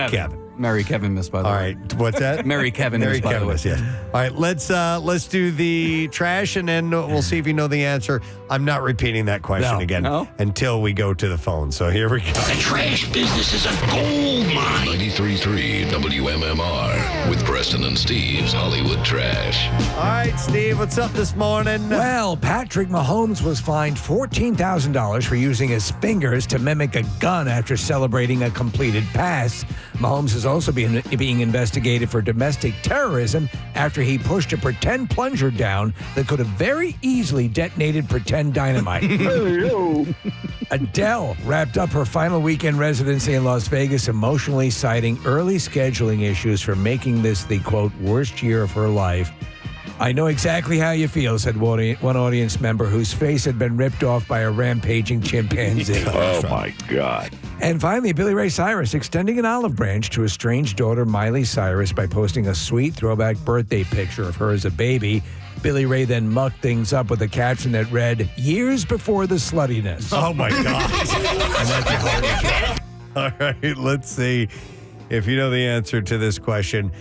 Speaker 2: Mary Kevin missed, by the
Speaker 1: All
Speaker 2: way.
Speaker 1: right. What's that?
Speaker 2: Mary Kevin
Speaker 1: Mary
Speaker 2: missed, by the
Speaker 1: Kevin
Speaker 2: way.
Speaker 1: missed, yes. All right. Let's do the trash and then we'll see if you know the answer. I'm not repeating that question again until we go to the phone. So here we go.
Speaker 11: The trash business is a gold mine. 93.3 WMMR with Preston and Steve's Hollywood Trash.
Speaker 1: All right, Steve, what's up this morning?
Speaker 3: Well, Patrick Mahomes was fined $14,000 for using his fingers to mimic a gun after celebrating a completed pass. Mahomes is also being investigated for domestic terrorism after he pushed a pretend plunger down that could have very easily detonated pretend dynamite. Adele wrapped up her final weekend residency in Las Vegas, emotionally citing early scheduling issues for making this the, quote, worst year of her life. I know exactly how you feel, said one audience member whose face had been ripped off by a rampaging chimpanzee.
Speaker 21: Oh, my God.
Speaker 3: And finally, Billy Ray Cyrus extending an olive branch to his strange daughter, Miley Cyrus, by posting a sweet throwback birthday picture of her as a baby. Billy Ray then mucked things up with a caption that read, "Years before the sluttiness."
Speaker 1: Oh, my God. And that's a hard All right, let's see if you know the answer to this question.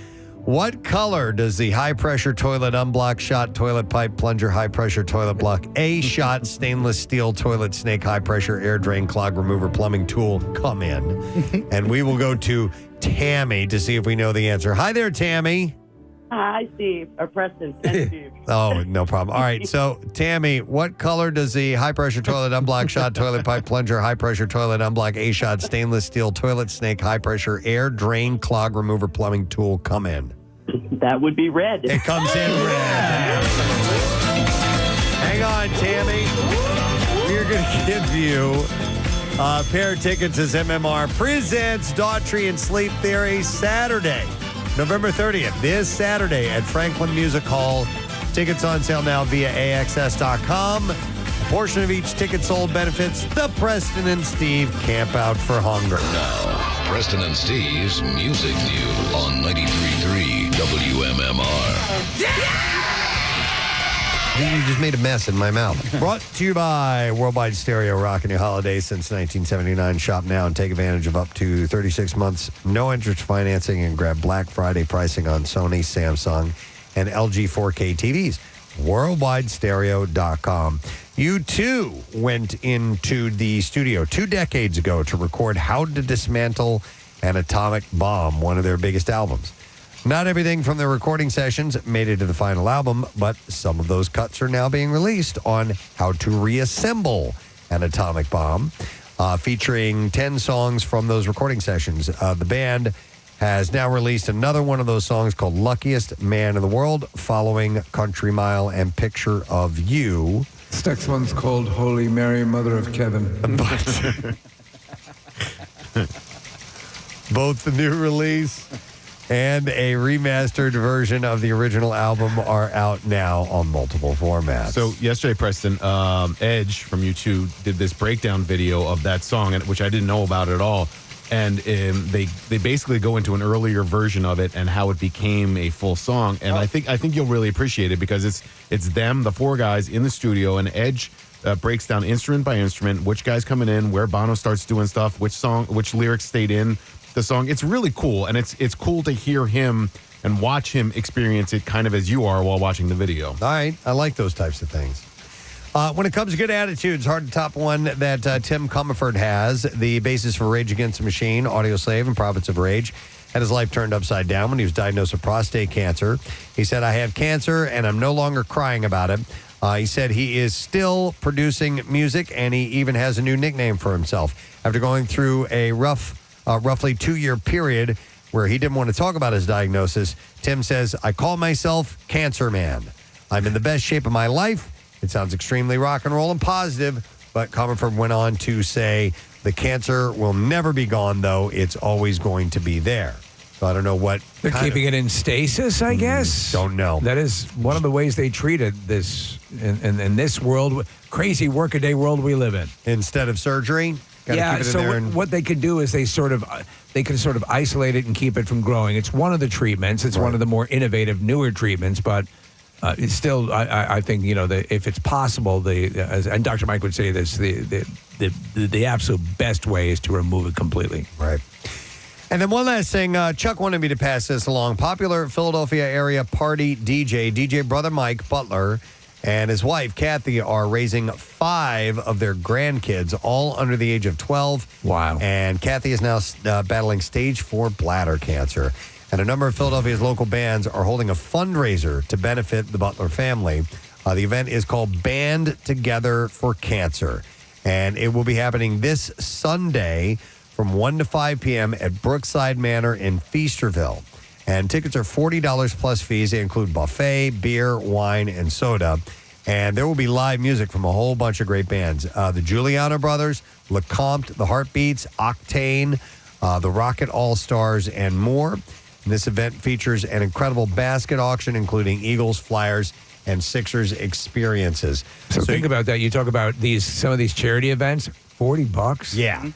Speaker 1: What color does the high-pressure toilet unblock shot toilet pipe plunger high-pressure toilet block A-shot stainless steel toilet snake high-pressure air drain clog remover plumbing tool come in? And we will go to Tammy to see if we know the answer. Hi there, Tammy.
Speaker 9: Hi, Steve. Or Preston. And Steve.
Speaker 1: Oh, no problem. All right, so Tammy, what color does the high-pressure toilet unblock shot toilet pipe plunger high-pressure toilet unblock A-shot stainless steel toilet snake high-pressure air drain clog remover plumbing tool come in?
Speaker 9: That would be red.
Speaker 1: It comes in red. Hang on, Tammy. We're going to give you a pair of tickets as MMR presents Daughtry and Sleep Theory Saturday, November 30th. This Saturday at Franklin Music Hall. Tickets on sale now via AXS.com. A portion of each ticket sold benefits the Preston and Steve Camp Out for Hunger.
Speaker 11: Now, Preston and Steve's Music News on 93.3 WMMR.
Speaker 1: You just made a mess in my mouth. Brought to you by Worldwide Stereo, rocking your holiday since 1979. Shop now and take advantage of up to 36 months no interest financing and grab Black Friday pricing on Sony, Samsung, and LG 4K TVs. WorldwideStereo.com. You too went into the studio 2 decades ago to record How to Dismantle an Atomic Bomb, one of their biggest albums. Not everything from the recording sessions made it to the final album, but some of those cuts are now being released on How to Reassemble an Atomic Bomb, featuring 10 songs from those recording sessions. The band has now released another one of those songs called Luckiest Man in the World, following Country Mile and Picture of You.
Speaker 3: This next one's called Holy Mary, Mother of Kevin.
Speaker 1: Both the new release and a remastered version of the original album are out now on multiple formats.
Speaker 4: So yesterday, Preston, Edge from U2 did this breakdown video of that song, which I didn't know about at all. And they basically go into an earlier version of it and how it became a full song. And I think you'll really appreciate it because it's them, the 4 guys in the studio, and Edge breaks down instrument by instrument, which guy's coming in, where Bono starts doing stuff, which lyrics stayed in the song. It's really cool, and it's cool to hear him and watch him experience it kind of as you are while watching the video.
Speaker 1: All right, I like those types of things. When it comes to good attitudes, hard to top one that Tim Comerford has, the basis for Rage Against the Machine, Audioslave, and Prophets of Rage, had his life turned upside down when he was diagnosed with prostate cancer. He said, "I have cancer, and I'm no longer crying about it." He said he is still producing music, and he even has a new nickname for himself. After going through a roughly 2-year period where he didn't want to talk about his diagnosis, Tim says, "I call myself Cancer Man. I'm in the best shape of my life." It sounds extremely rock and roll and positive, but Comerford went on to say, "The cancer will never be gone, though. It's always going to be there." So I don't know what
Speaker 3: They're keeping it in stasis, I guess.
Speaker 1: Don't know.
Speaker 3: That is one of the ways they treated this in this world, crazy workaday world we live in.
Speaker 1: Instead of surgery.
Speaker 3: Yeah. So what they could do is they can sort of isolate it and keep it from growing. It's one of the treatments. It's one of the more innovative, newer treatments, but. It's still, I think, if it's possible, and Dr. Mike would say this, the absolute best way is to remove it completely.
Speaker 1: Right. And then one last thing, Chuck wanted me to pass this along. Popular Philadelphia area party DJ Brother Mike Butler, and his wife, Kathy, are raising 5 of their grandkids, all under the age of 12.
Speaker 3: Wow.
Speaker 1: And Kathy is now battling stage 4 bladder cancer. And a number of Philadelphia's local bands are holding a fundraiser to benefit the Butler family. The event is called Band Together for Cancer. And it will be happening this Sunday from 1 to 5 p.m. at Brookside Manor in Feasterville. And tickets are $40 plus fees. They include buffet, beer, wine, and soda. And there will be live music from a whole bunch of great bands. The Giuliano Brothers, LeCompte, The Heartbeats, Octane, the Rocket All-Stars, and more. This event features an incredible basket auction, including Eagles, Flyers, and Sixers experiences.
Speaker 3: So think about that. You talk about some of these charity events, $40.
Speaker 1: Yeah.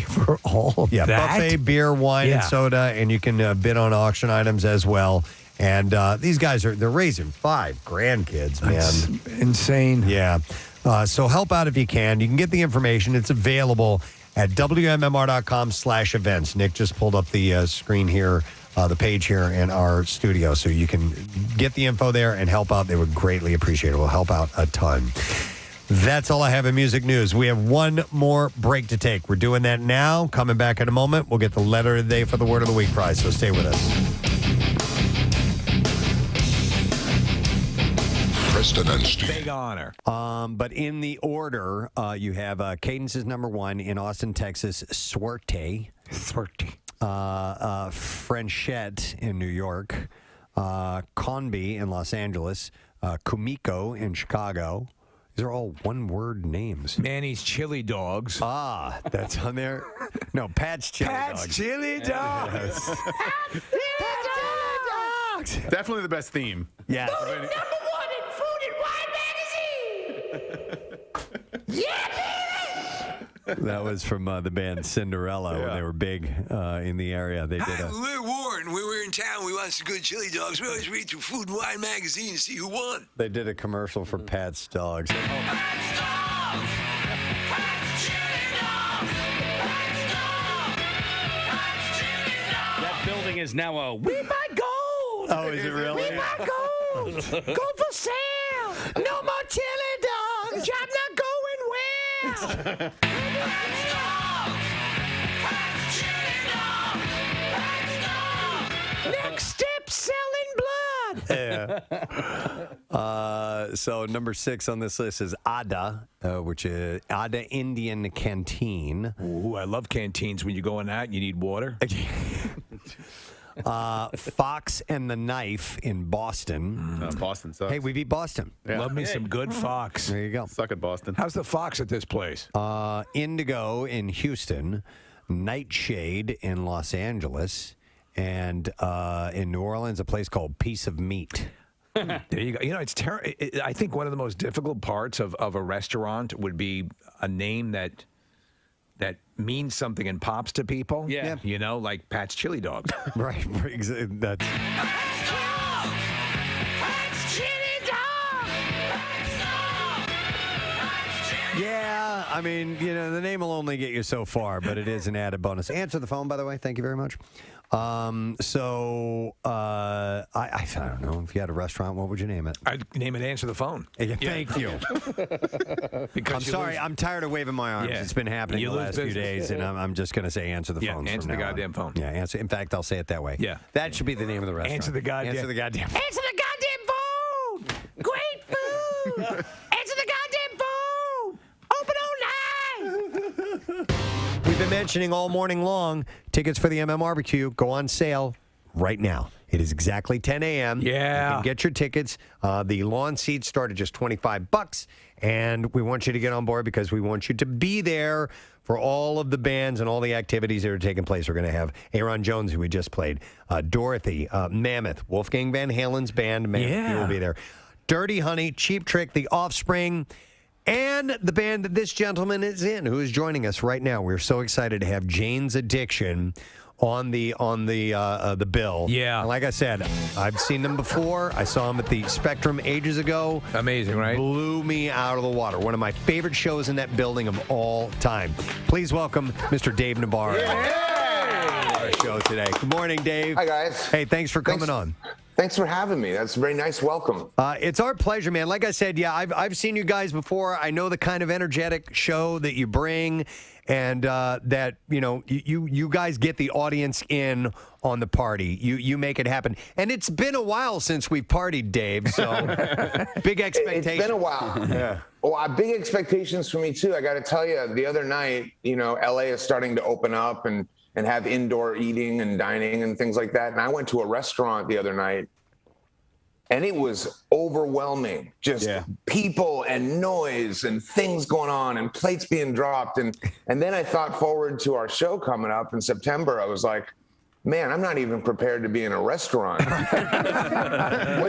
Speaker 3: For all of that?
Speaker 1: Buffet, beer, wine, and soda, and you can bid on auction items as well. And these guys they're raising 5 grandkids, man.
Speaker 3: That's insane.
Speaker 1: Yeah. So help out if you can. You can get the information. It's available at WMMR.com/events. Nick just pulled up the screen here. The page here in our studio, so you can get the info there and help out. They would greatly appreciate it. We'll help out a ton. That's all I have in music news. We have one more break to take. We're doing that now. Coming back in a moment, we'll get the letter of the day for the Word of the Week prize, so stay with us.
Speaker 13: Preston and Steve.
Speaker 3: Big honor.
Speaker 1: But in the order, you have Cadence is number 1 in Austin, Texas, Suerte. Frenchette in New York, Conby in Los Angeles, Kumiko in Chicago. These are all one-word names.
Speaker 3: Manny's Chili Dogs.
Speaker 1: Ah, that's on there. No, Pat's Chili Dogs.
Speaker 3: Pat's Chili Dogs.
Speaker 1: Yes.
Speaker 12: Dogs.
Speaker 4: Definitely the best theme.
Speaker 1: Yeah.
Speaker 12: Voted number 1 in Food and Wine magazine. Yeah, baby.
Speaker 1: That was from the band Cinderella when they were big in the area. They did
Speaker 3: We're Warren. When we're in town, we want some good chili dogs. We always read through Food and Wine magazine to see who won.
Speaker 1: They did a commercial for Pat's Dogs.
Speaker 18: Pat's Dogs! Pat's Chili Dogs! Pat's Dogs! Pat's Chili Dogs!
Speaker 17: That building is now a We Buy Gold.
Speaker 1: Oh, is it really?
Speaker 12: We buy gold. Gold for sale. No more chili dogs. I'm not going where.
Speaker 18: Pat's Dogs! Pat's Chili Dogs! Pat's Dogs!
Speaker 12: Next step, selling blood.
Speaker 1: Yeah. So number 6 on this list is Ada, which is Ada Indian Canteen.
Speaker 3: Ooh, I love canteens. When you go in that, you need water.
Speaker 1: Fox and the Knife in Boston.
Speaker 4: Boston sucks.
Speaker 1: Hey, we beat Boston.
Speaker 4: Yeah.
Speaker 3: Love me some good Fox.
Speaker 1: There you go.
Speaker 4: Suck at Boston.
Speaker 3: How's the Fox at this place?
Speaker 1: Indigo in Houston, Nightshade in Los Angeles, and in New Orleans, a place called Piece of Meat.
Speaker 3: There you go. It's I think one of the most difficult parts of a restaurant would be a name that means something and pops to people.
Speaker 17: Yeah.
Speaker 3: Like Pat's Chili Dogs.
Speaker 1: Right. That's
Speaker 18: Pat's Dogs! Pat's Chili Dogs! Pat's Dogs! Pat's Chili
Speaker 1: yeah. I mean, the name will only get you so far, but it is an added bonus. Answer the phone, by the way. Thank you very much. I don't know. If you had a restaurant, what would you name it?
Speaker 3: I'd name it Answer the Phone.
Speaker 1: Yeah, thank you. I'm sorry. I'm tired of waving my arms.
Speaker 3: Yeah.
Speaker 1: It's been happening
Speaker 3: You
Speaker 1: the
Speaker 3: lose
Speaker 1: last few
Speaker 3: business.
Speaker 1: days, and I'm just going to say answer the phone.
Speaker 3: Answer the goddamn phone.
Speaker 1: Yeah, answer. In fact, I'll say it that way.
Speaker 3: Yeah.
Speaker 1: That should be the name of the restaurant.
Speaker 3: Answer the goddamn.
Speaker 1: Answer the goddamn.
Speaker 12: Answer the goddamn phone. Great food. Answer the goddamn phone. Open all night.
Speaker 1: We've been mentioning all morning long tickets for the Barbecue go on sale right now. It is exactly 10 a.m.
Speaker 3: Yeah.
Speaker 1: You can get your tickets. The lawn seats start at just $25, and we want you to get on board because we want you to be there for all of the bands and all the activities that are taking place. We're going to have Aaron Jones, who we just played, Dorothy, Mammoth, Wolfgang Van Halen's band, Mammoth, he will be there. Dirty Honey, Cheap Trick, The Offspring, and the band that this gentleman is in, who is joining us right now. We're so excited to have Jane's Addiction on the bill.
Speaker 3: Yeah.
Speaker 1: And like I said, I've seen them before. I saw them at the Spectrum ages ago.
Speaker 3: Amazing, right?
Speaker 1: Blew me out of the water. One of my favorite shows in that building of all time. Please welcome Mr. Dave Navarro. Our show today. Good morning, Dave.
Speaker 10: Hi, guys.
Speaker 1: Hey, thanks for coming on.
Speaker 10: Thanks for having me. That's a very nice welcome.
Speaker 1: It's our pleasure, man. Like I said, yeah, I've seen you guys before. I know the kind of energetic show that you bring, and that you guys get the audience in on the party. You make it happen, and it's been a while since we've partied, Dave. So big expectations.
Speaker 10: It's been a while.
Speaker 1: Yeah.
Speaker 10: Well, big expectations for me too. I got to tell you, the other night, LA is starting to open up and have indoor eating and dining and things like that. And I went to a restaurant the other night, and it was overwhelming. Just people and noise and things going on and plates being dropped. And then I thought forward to our show coming up in September. I was like, man, I'm not even prepared to be in a restaurant.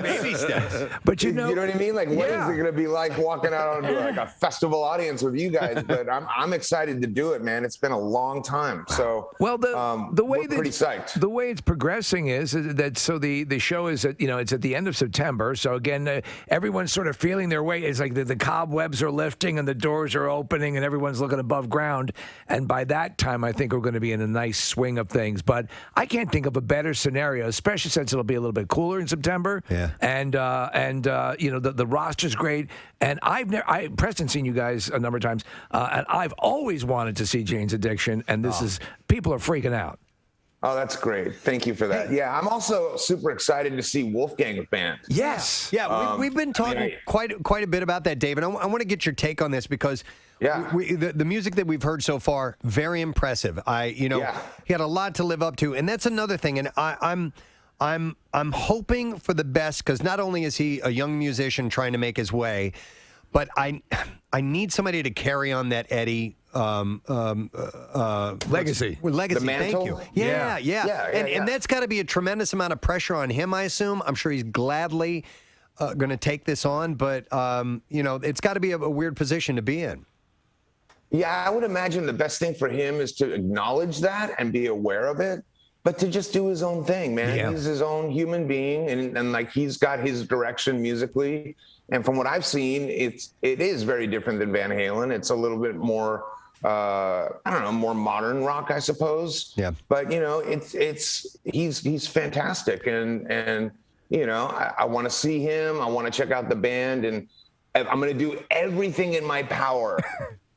Speaker 1: Baby steps.
Speaker 3: But
Speaker 10: you know what I mean? Like, what is it going to be like walking out onto like a festival audience with you guys? But I'm excited to do it, man. It's been a long time. So
Speaker 3: the way
Speaker 10: we're pretty psyched.
Speaker 3: The way it's progressing is that the show is it's at the end of September. So again, everyone's sort of feeling their way. It's like the cobwebs are lifting and the doors are opening and everyone's looking above ground. And by that time, I think we're going to be in a nice swing of thing. But I can't think of a better scenario, especially since it'll be a little bit cooler in September.
Speaker 1: Yeah.
Speaker 3: And the roster's great. And Preston's seen you guys a number of times, and I've always wanted to see Jane's Addiction, and people are freaking out.
Speaker 10: Oh, that's great. Thank you for that. Yeah, I'm also super excited to see Wolfgang band.
Speaker 3: Yes.
Speaker 1: Yeah, we've been talking quite a bit about that, Dave, and I want to get your take on this because the music that we've heard so far, very impressive. He had a lot to live up to, and that's another thing. And I'm hoping for the best because not only is he a young musician trying to make his way, but I need somebody to carry on that Eddie
Speaker 3: legacy.
Speaker 10: The mantle?
Speaker 1: Thank you. Yeah. And that's got to be a tremendous amount of pressure on him, I assume. I'm sure he's gladly going to take this on, but it's got to be a weird position to be in.
Speaker 10: Yeah, I would imagine the best thing for him is to acknowledge that and be aware of it, but to just do his own thing, man.
Speaker 3: Yeah.
Speaker 10: He's his own human being, and like he's got his direction musically. And from what I've seen, it is very different than Van Halen. It's a little bit more, more modern rock, I suppose.
Speaker 1: Yeah.
Speaker 10: But he's fantastic, and I want to see him. I want to check out the band, and I'm going to do everything in my power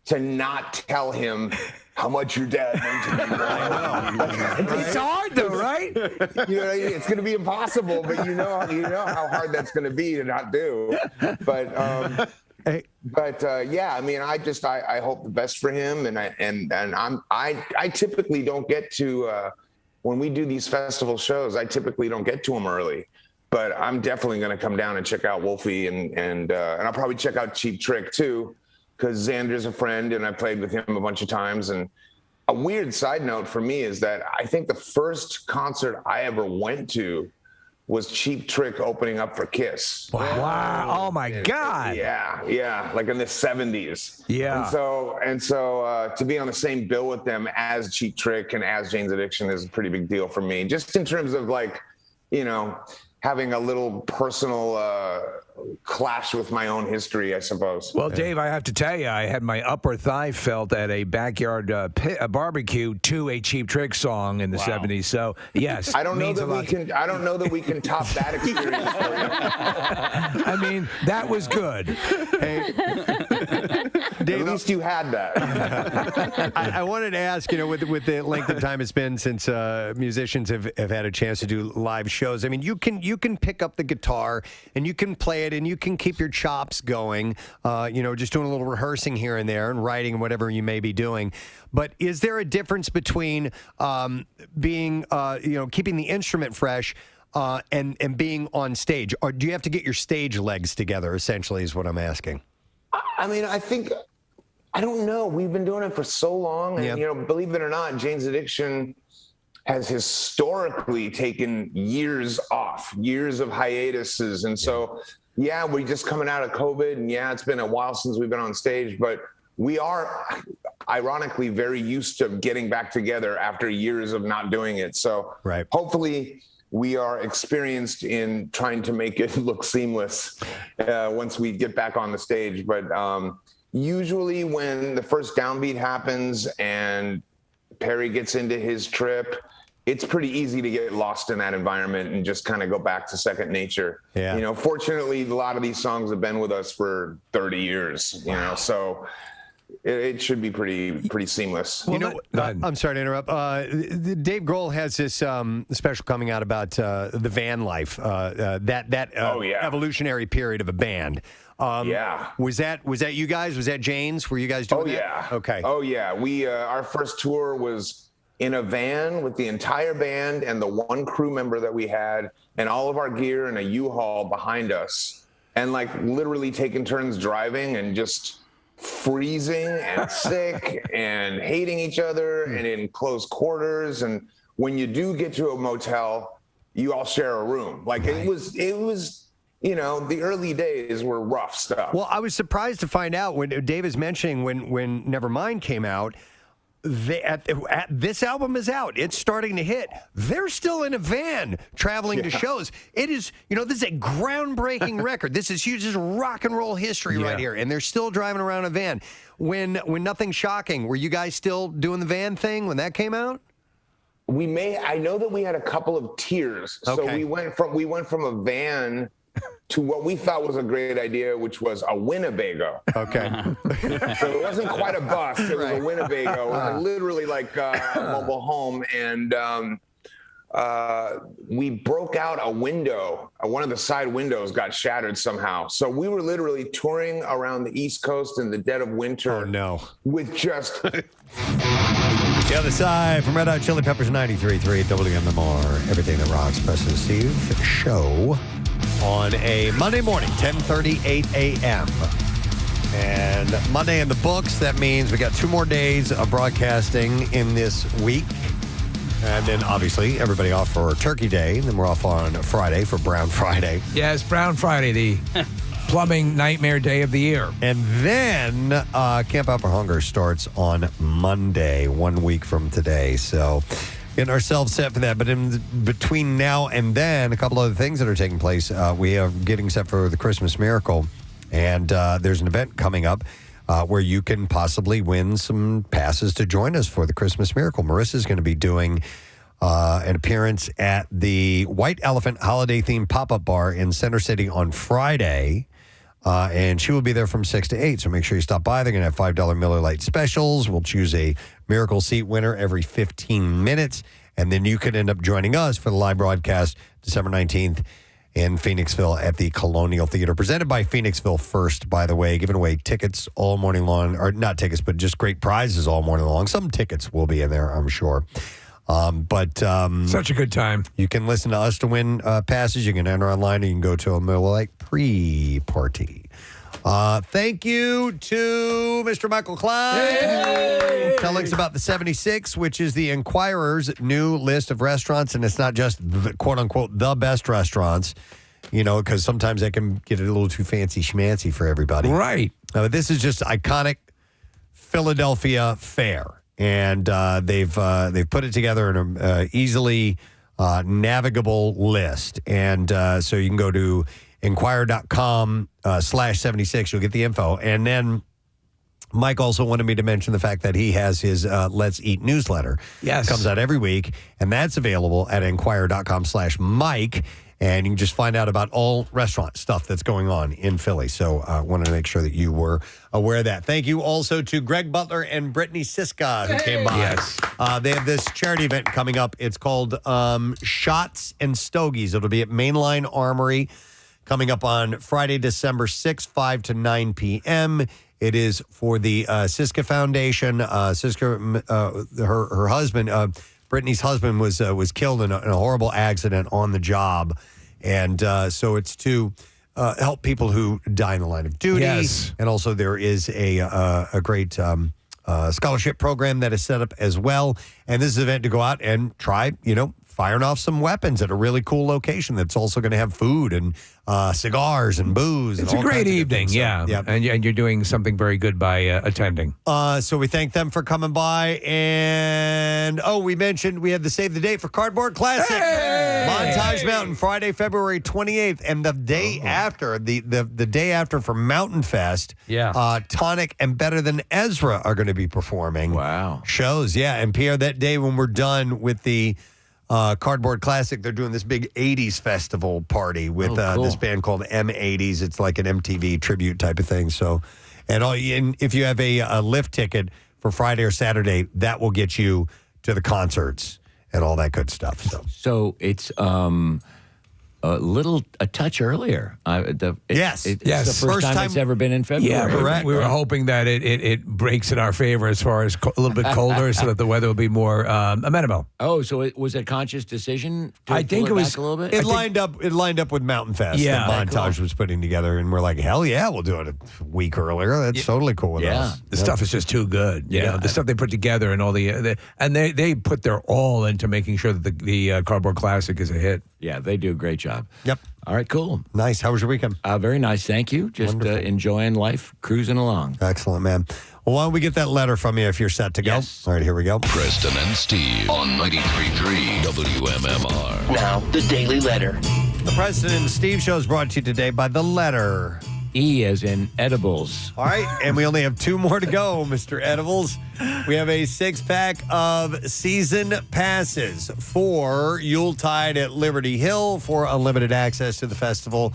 Speaker 10: to not tell him how much your dad meant to me.
Speaker 1: I know.
Speaker 3: It's hard though, right?
Speaker 10: It's going to be impossible, but you know how hard that's going to be to not do. But yeah, I mean, I hope the best for him, and I typically don't get to when we do these festival shows. I typically don't get to them early, but I'm definitely going to come down and check out Wolfie, and I'll probably check out Cheap Trick too, because Xander's a friend and I played with him a bunch of times. And a weird side note for me is that I think the first concert I ever went to was Cheap Trick opening up for Kiss.
Speaker 3: Wow. Oh my God.
Speaker 10: Yeah. Like in the 70s.
Speaker 3: Yeah.
Speaker 10: And so to be on the same bill with them as Cheap Trick and as Jane's Addiction is a pretty big deal for me. Just in terms of having a little personal clash with my own history, I suppose.
Speaker 3: Well, Dave, I have to tell you, I had my upper thigh felt at a backyard barbecue to a Cheap Trick song in the 70s. So, yes.
Speaker 10: I don't know that we can top that experience for you.
Speaker 3: I mean, that was good.
Speaker 1: Hey,
Speaker 10: Dave, at least you had that.
Speaker 1: I wanted to ask, with the length of time it's been since musicians have had a chance to do live shows. I mean, you can pick up the guitar and you can play it and you can keep your chops going, just doing a little rehearsing here and there and writing whatever you may be doing. But is there a difference between keeping the instrument fresh and being on stage? Or do you have to get your stage legs together, essentially, is what I'm asking?
Speaker 10: I mean, I think I don't know. We've been doing it for so long, and
Speaker 1: Yep.
Speaker 10: believe it or not, Jane's Addiction has historically taken years off, years of hiatuses, and so we're just coming out of COVID, and it's been a while since we've been on stage, but we are ironically very used to getting back together after years of not doing it. So hopefully we are experienced in trying to make it look seamless once we get back on the stage. But usually when the first downbeat happens and Perry gets into his trip, it's pretty easy to get lost in that environment and just kind of go back to second nature.
Speaker 1: Yeah.
Speaker 10: Fortunately, a lot of these songs have been with us for 30 years, so it should be pretty seamless.
Speaker 1: Well, I'm sorry to interrupt. Dave Grohl has this special coming out about the van life, evolutionary period of a band. Was that you guys? Was that Jane's? Were you guys doing that?
Speaker 10: Yeah.
Speaker 1: Okay.
Speaker 10: Oh yeah. We our first tour was in a van with the entire band and the one crew member that we had and all of our gear in a U-Haul behind us, and like literally taking turns driving and just freezing and sick and hating each other and in close quarters. And when you do get to a motel, you all share a room. Like it was the early days were rough stuff.
Speaker 1: Well, I was surprised to find out when Dave is mentioning when Nevermind came out, this album is out. It's starting to hit. They're still in a van traveling to shows. It is, this is a groundbreaking record. This is huge. This is rock and roll history right here. And they're still driving around a van. When Nothing's Shocking, were you guys still doing the van thing when that came out?
Speaker 10: I know that we had a couple of tiers.
Speaker 1: Okay.
Speaker 10: So we went from a van to what we thought was a great idea, which was a Winnebago.
Speaker 1: Okay.
Speaker 10: So it wasn't quite a bus. It was a Winnebago. It was literally like a mobile home. And we broke out a window. One of the side windows got shattered somehow. So we were literally touring around the East Coast in the dead of winter.
Speaker 1: Oh, no.
Speaker 10: With just...
Speaker 1: The Other Side from Red Hot Chili Peppers 93.3 WMMR. Everything that rocks. Preston and Steve show on a Monday morning, 10:38 a.m. And Monday in the books, that means we got 2 more days of broadcasting in this week. And then obviously everybody off for Turkey Day. And then we're off on Friday for Brown Friday.
Speaker 3: Yes, Brown Friday, the plumbing nightmare day of the year.
Speaker 1: And then Camp Out for Hunger starts on Monday, 1 week from today. So getting ourselves set for that. But in between now and then, a couple other things that are taking place. We are getting set for the Christmas Miracle. And there's an event coming up where you can possibly win some passes to join us for the Christmas Miracle. Marissa's going to be doing an appearance at the White Elephant holiday-themed pop-up bar in Center City on Friday. And she will be there from 6 to 8, so make sure you stop by. They're going to have $5 Miller Lite specials. We'll choose a Miracle Seat winner every 15 minutes, and then you could end up joining us for the live broadcast December 19th in Phoenixville at the Colonial Theater, presented by Phoenixville First, by the way, giving away tickets all morning long, or not tickets, but just great prizes all morning long. Some tickets will be in there, I'm sure.
Speaker 3: Such a good time.
Speaker 1: You can listen to us to win passes. You can enter online, and you can go to a Miller Lite pre-party. Thank you to Mr. Michael Klein. Telling us about the 76, which is the Enquirer's new list of restaurants, and it's not just the, quote-unquote the best restaurants, because sometimes that can get a little too fancy schmancy for everybody.
Speaker 3: Right.
Speaker 1: This is just iconic Philadelphia fare. And they've put it together in an easily navigable list. And so you can go to Enquirer.com/76. You'll get the info. And then Mike also wanted me to mention the fact that he has his Let's Eat newsletter.
Speaker 3: Yes.
Speaker 1: It comes out every week. And that's available at Enquirer.com/Mike. And you can just find out about all restaurant stuff that's going on in Philly. So I wanted to make sure that you were aware of that. Thank you also to Greg Butler and Britney Sisca who came by.
Speaker 3: Yes.
Speaker 1: They have this charity event coming up. It's called Shots and Stogies. It'll be at Mainline Armory coming up on Friday, December 6th, 5 to 9 p.m. It is for the Sisca Foundation. Sisca, her husband, Britney's husband, was killed in a horrible accident on the job. And so it's to help people who die in the line of duty.
Speaker 3: Yes.
Speaker 1: And also there is a great scholarship program that is set up as well. And this is an event to go out and try, firing off some weapons at a really cool location that's also going to have food and cigars and booze.
Speaker 3: It's
Speaker 1: and
Speaker 3: a
Speaker 1: all
Speaker 3: great
Speaker 1: kinds of
Speaker 3: evening,
Speaker 1: things. So,
Speaker 3: yeah.
Speaker 1: yep.
Speaker 3: And you're doing something very good by attending.
Speaker 1: So we thank them for coming by. And, we mentioned we had the save the date for Cardboard Classic. Montage Mountain, Friday, February 28th. And the day after, the day after for Mountain Fest, Tonic and Better Than Ezra are going to be performing.
Speaker 8: Wow.
Speaker 1: Shows, yeah. And Pierre, that day when we're done with the Cardboard Classic, they're doing this big 80s festival party with
Speaker 8: cool.
Speaker 1: this band called M80s. It's like an MTV tribute type of thing. So, and if you have a lift ticket for Friday or Saturday, that will get you to the concerts and all that good stuff.
Speaker 8: So it's a touch earlier.
Speaker 1: Yes.
Speaker 8: It's the first time it's ever been in February.
Speaker 3: Yeah, correct. We were hoping that it breaks in our favor as far as a little bit colder so that the weather will be more amenable.
Speaker 8: Oh, so was it a conscious decision to
Speaker 3: I think
Speaker 8: pull
Speaker 3: it was
Speaker 8: back a little bit?
Speaker 1: It lined up with Mountain Fest.
Speaker 3: Yeah.
Speaker 1: that Montage was putting together, and we're like, hell yeah, we'll do it a week earlier. That's totally cool with us.
Speaker 3: The stuff is just too good. The stuff they put together and all and they put their all into making sure that the Cardboard Classic is a hit.
Speaker 8: Yeah, they do a great job.
Speaker 1: Yep.
Speaker 8: All right, cool.
Speaker 1: Nice. How was your weekend?
Speaker 8: Very nice, thank you. Just enjoying life, cruising along.
Speaker 1: Excellent, man. Well, why don't we get that letter from you if you're set to go?
Speaker 8: Yes.
Speaker 1: All right, here we go.
Speaker 11: Preston and Steve on 93.3 WMMR.
Speaker 22: Now, the Daily Letter.
Speaker 1: The Preston and Steve show is brought to you today by The Letter.
Speaker 8: E as in edibles.
Speaker 1: All right, and we only have 2 more to go, Mr. Edibles. We have a 6-pack of season passes for Yuletide at Liberty Hill for unlimited access to the festival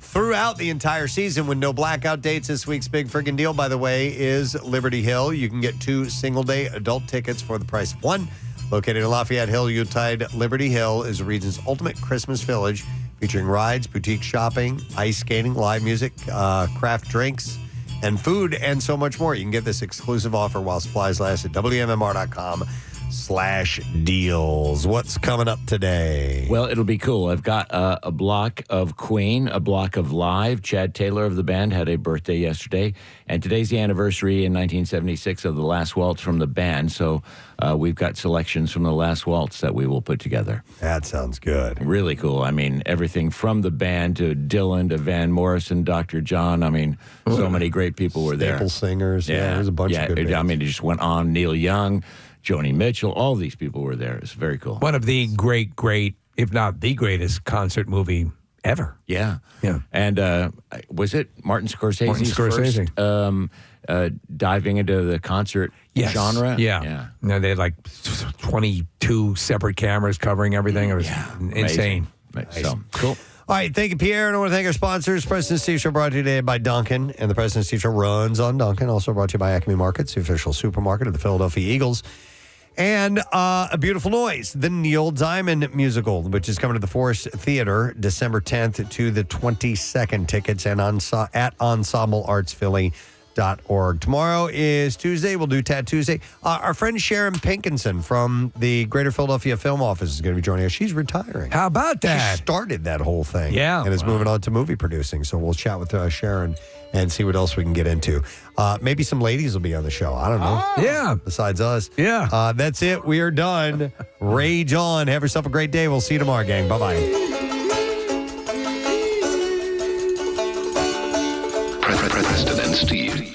Speaker 1: throughout the entire season with no blackout dates. This week's big friggin' deal, by the way, is Liberty Hill. You can get 2 single-day adult tickets for the price of 1. Located in Lafayette Hill, Yuletide Liberty Hill is the region's ultimate Christmas village, featuring rides, boutique shopping, ice skating, live music, craft drinks, and food, and so much more. You can get this exclusive offer while supplies last at WMMR.com/deals. What's coming up today?
Speaker 8: Well, it'll be cool. I've got a block of Queen, a block of Live. Chad Taylor of the band had a birthday yesterday, and today's the anniversary in 1976 of the Last Waltz from the band. So we've got selections from the Last Waltz that we will put together.
Speaker 1: That sounds good.
Speaker 8: Really cool. I mean, everything from the band to Dylan to Van Morrison, Dr. John. I mean, so many great people were there.
Speaker 1: Staple singers. Yeah, there's a bunch of good bands.
Speaker 8: I mean, it just went on. Neil Young, Joni Mitchell, all these people were there. It's very cool.
Speaker 3: One of the great, if not the greatest concert movie ever.
Speaker 8: Yeah. And was it Martin Scorsese's first diving into the concert genre?
Speaker 3: Yeah. No, they had like 22 separate cameras covering everything. It was insane.
Speaker 8: Nice. So, cool.
Speaker 1: All right, thank you, Pierre. And I want to thank our sponsors. President Steve Show brought to you today by Dunkin'. And the President Steve Show runs on Dunkin'. Also brought to you by Acme Markets, the official supermarket of the Philadelphia Eagles. And A Beautiful Noise, the Neil Diamond musical, which is coming to the Forest Theater December 10th to the 22nd. Tickets and at ensembleartsphilly.org. Tomorrow is Tuesday. We'll do Tat Tuesday. Our friend Sharon Pinkinson from the Greater Philadelphia Film Office is going to be joining us. She's retiring.
Speaker 3: How about that?
Speaker 1: She started that whole thing.
Speaker 3: Yeah.
Speaker 1: And is moving on to movie producing. So we'll chat with Sharon and see what else we can get into. Maybe some ladies will be on the show. I don't know.
Speaker 3: Yeah.
Speaker 1: Besides us.
Speaker 3: Yeah.
Speaker 1: That's it. We are done. Rage on. Have yourself a great day. We'll see you tomorrow, gang. Bye-bye.
Speaker 11: Preston and Steve.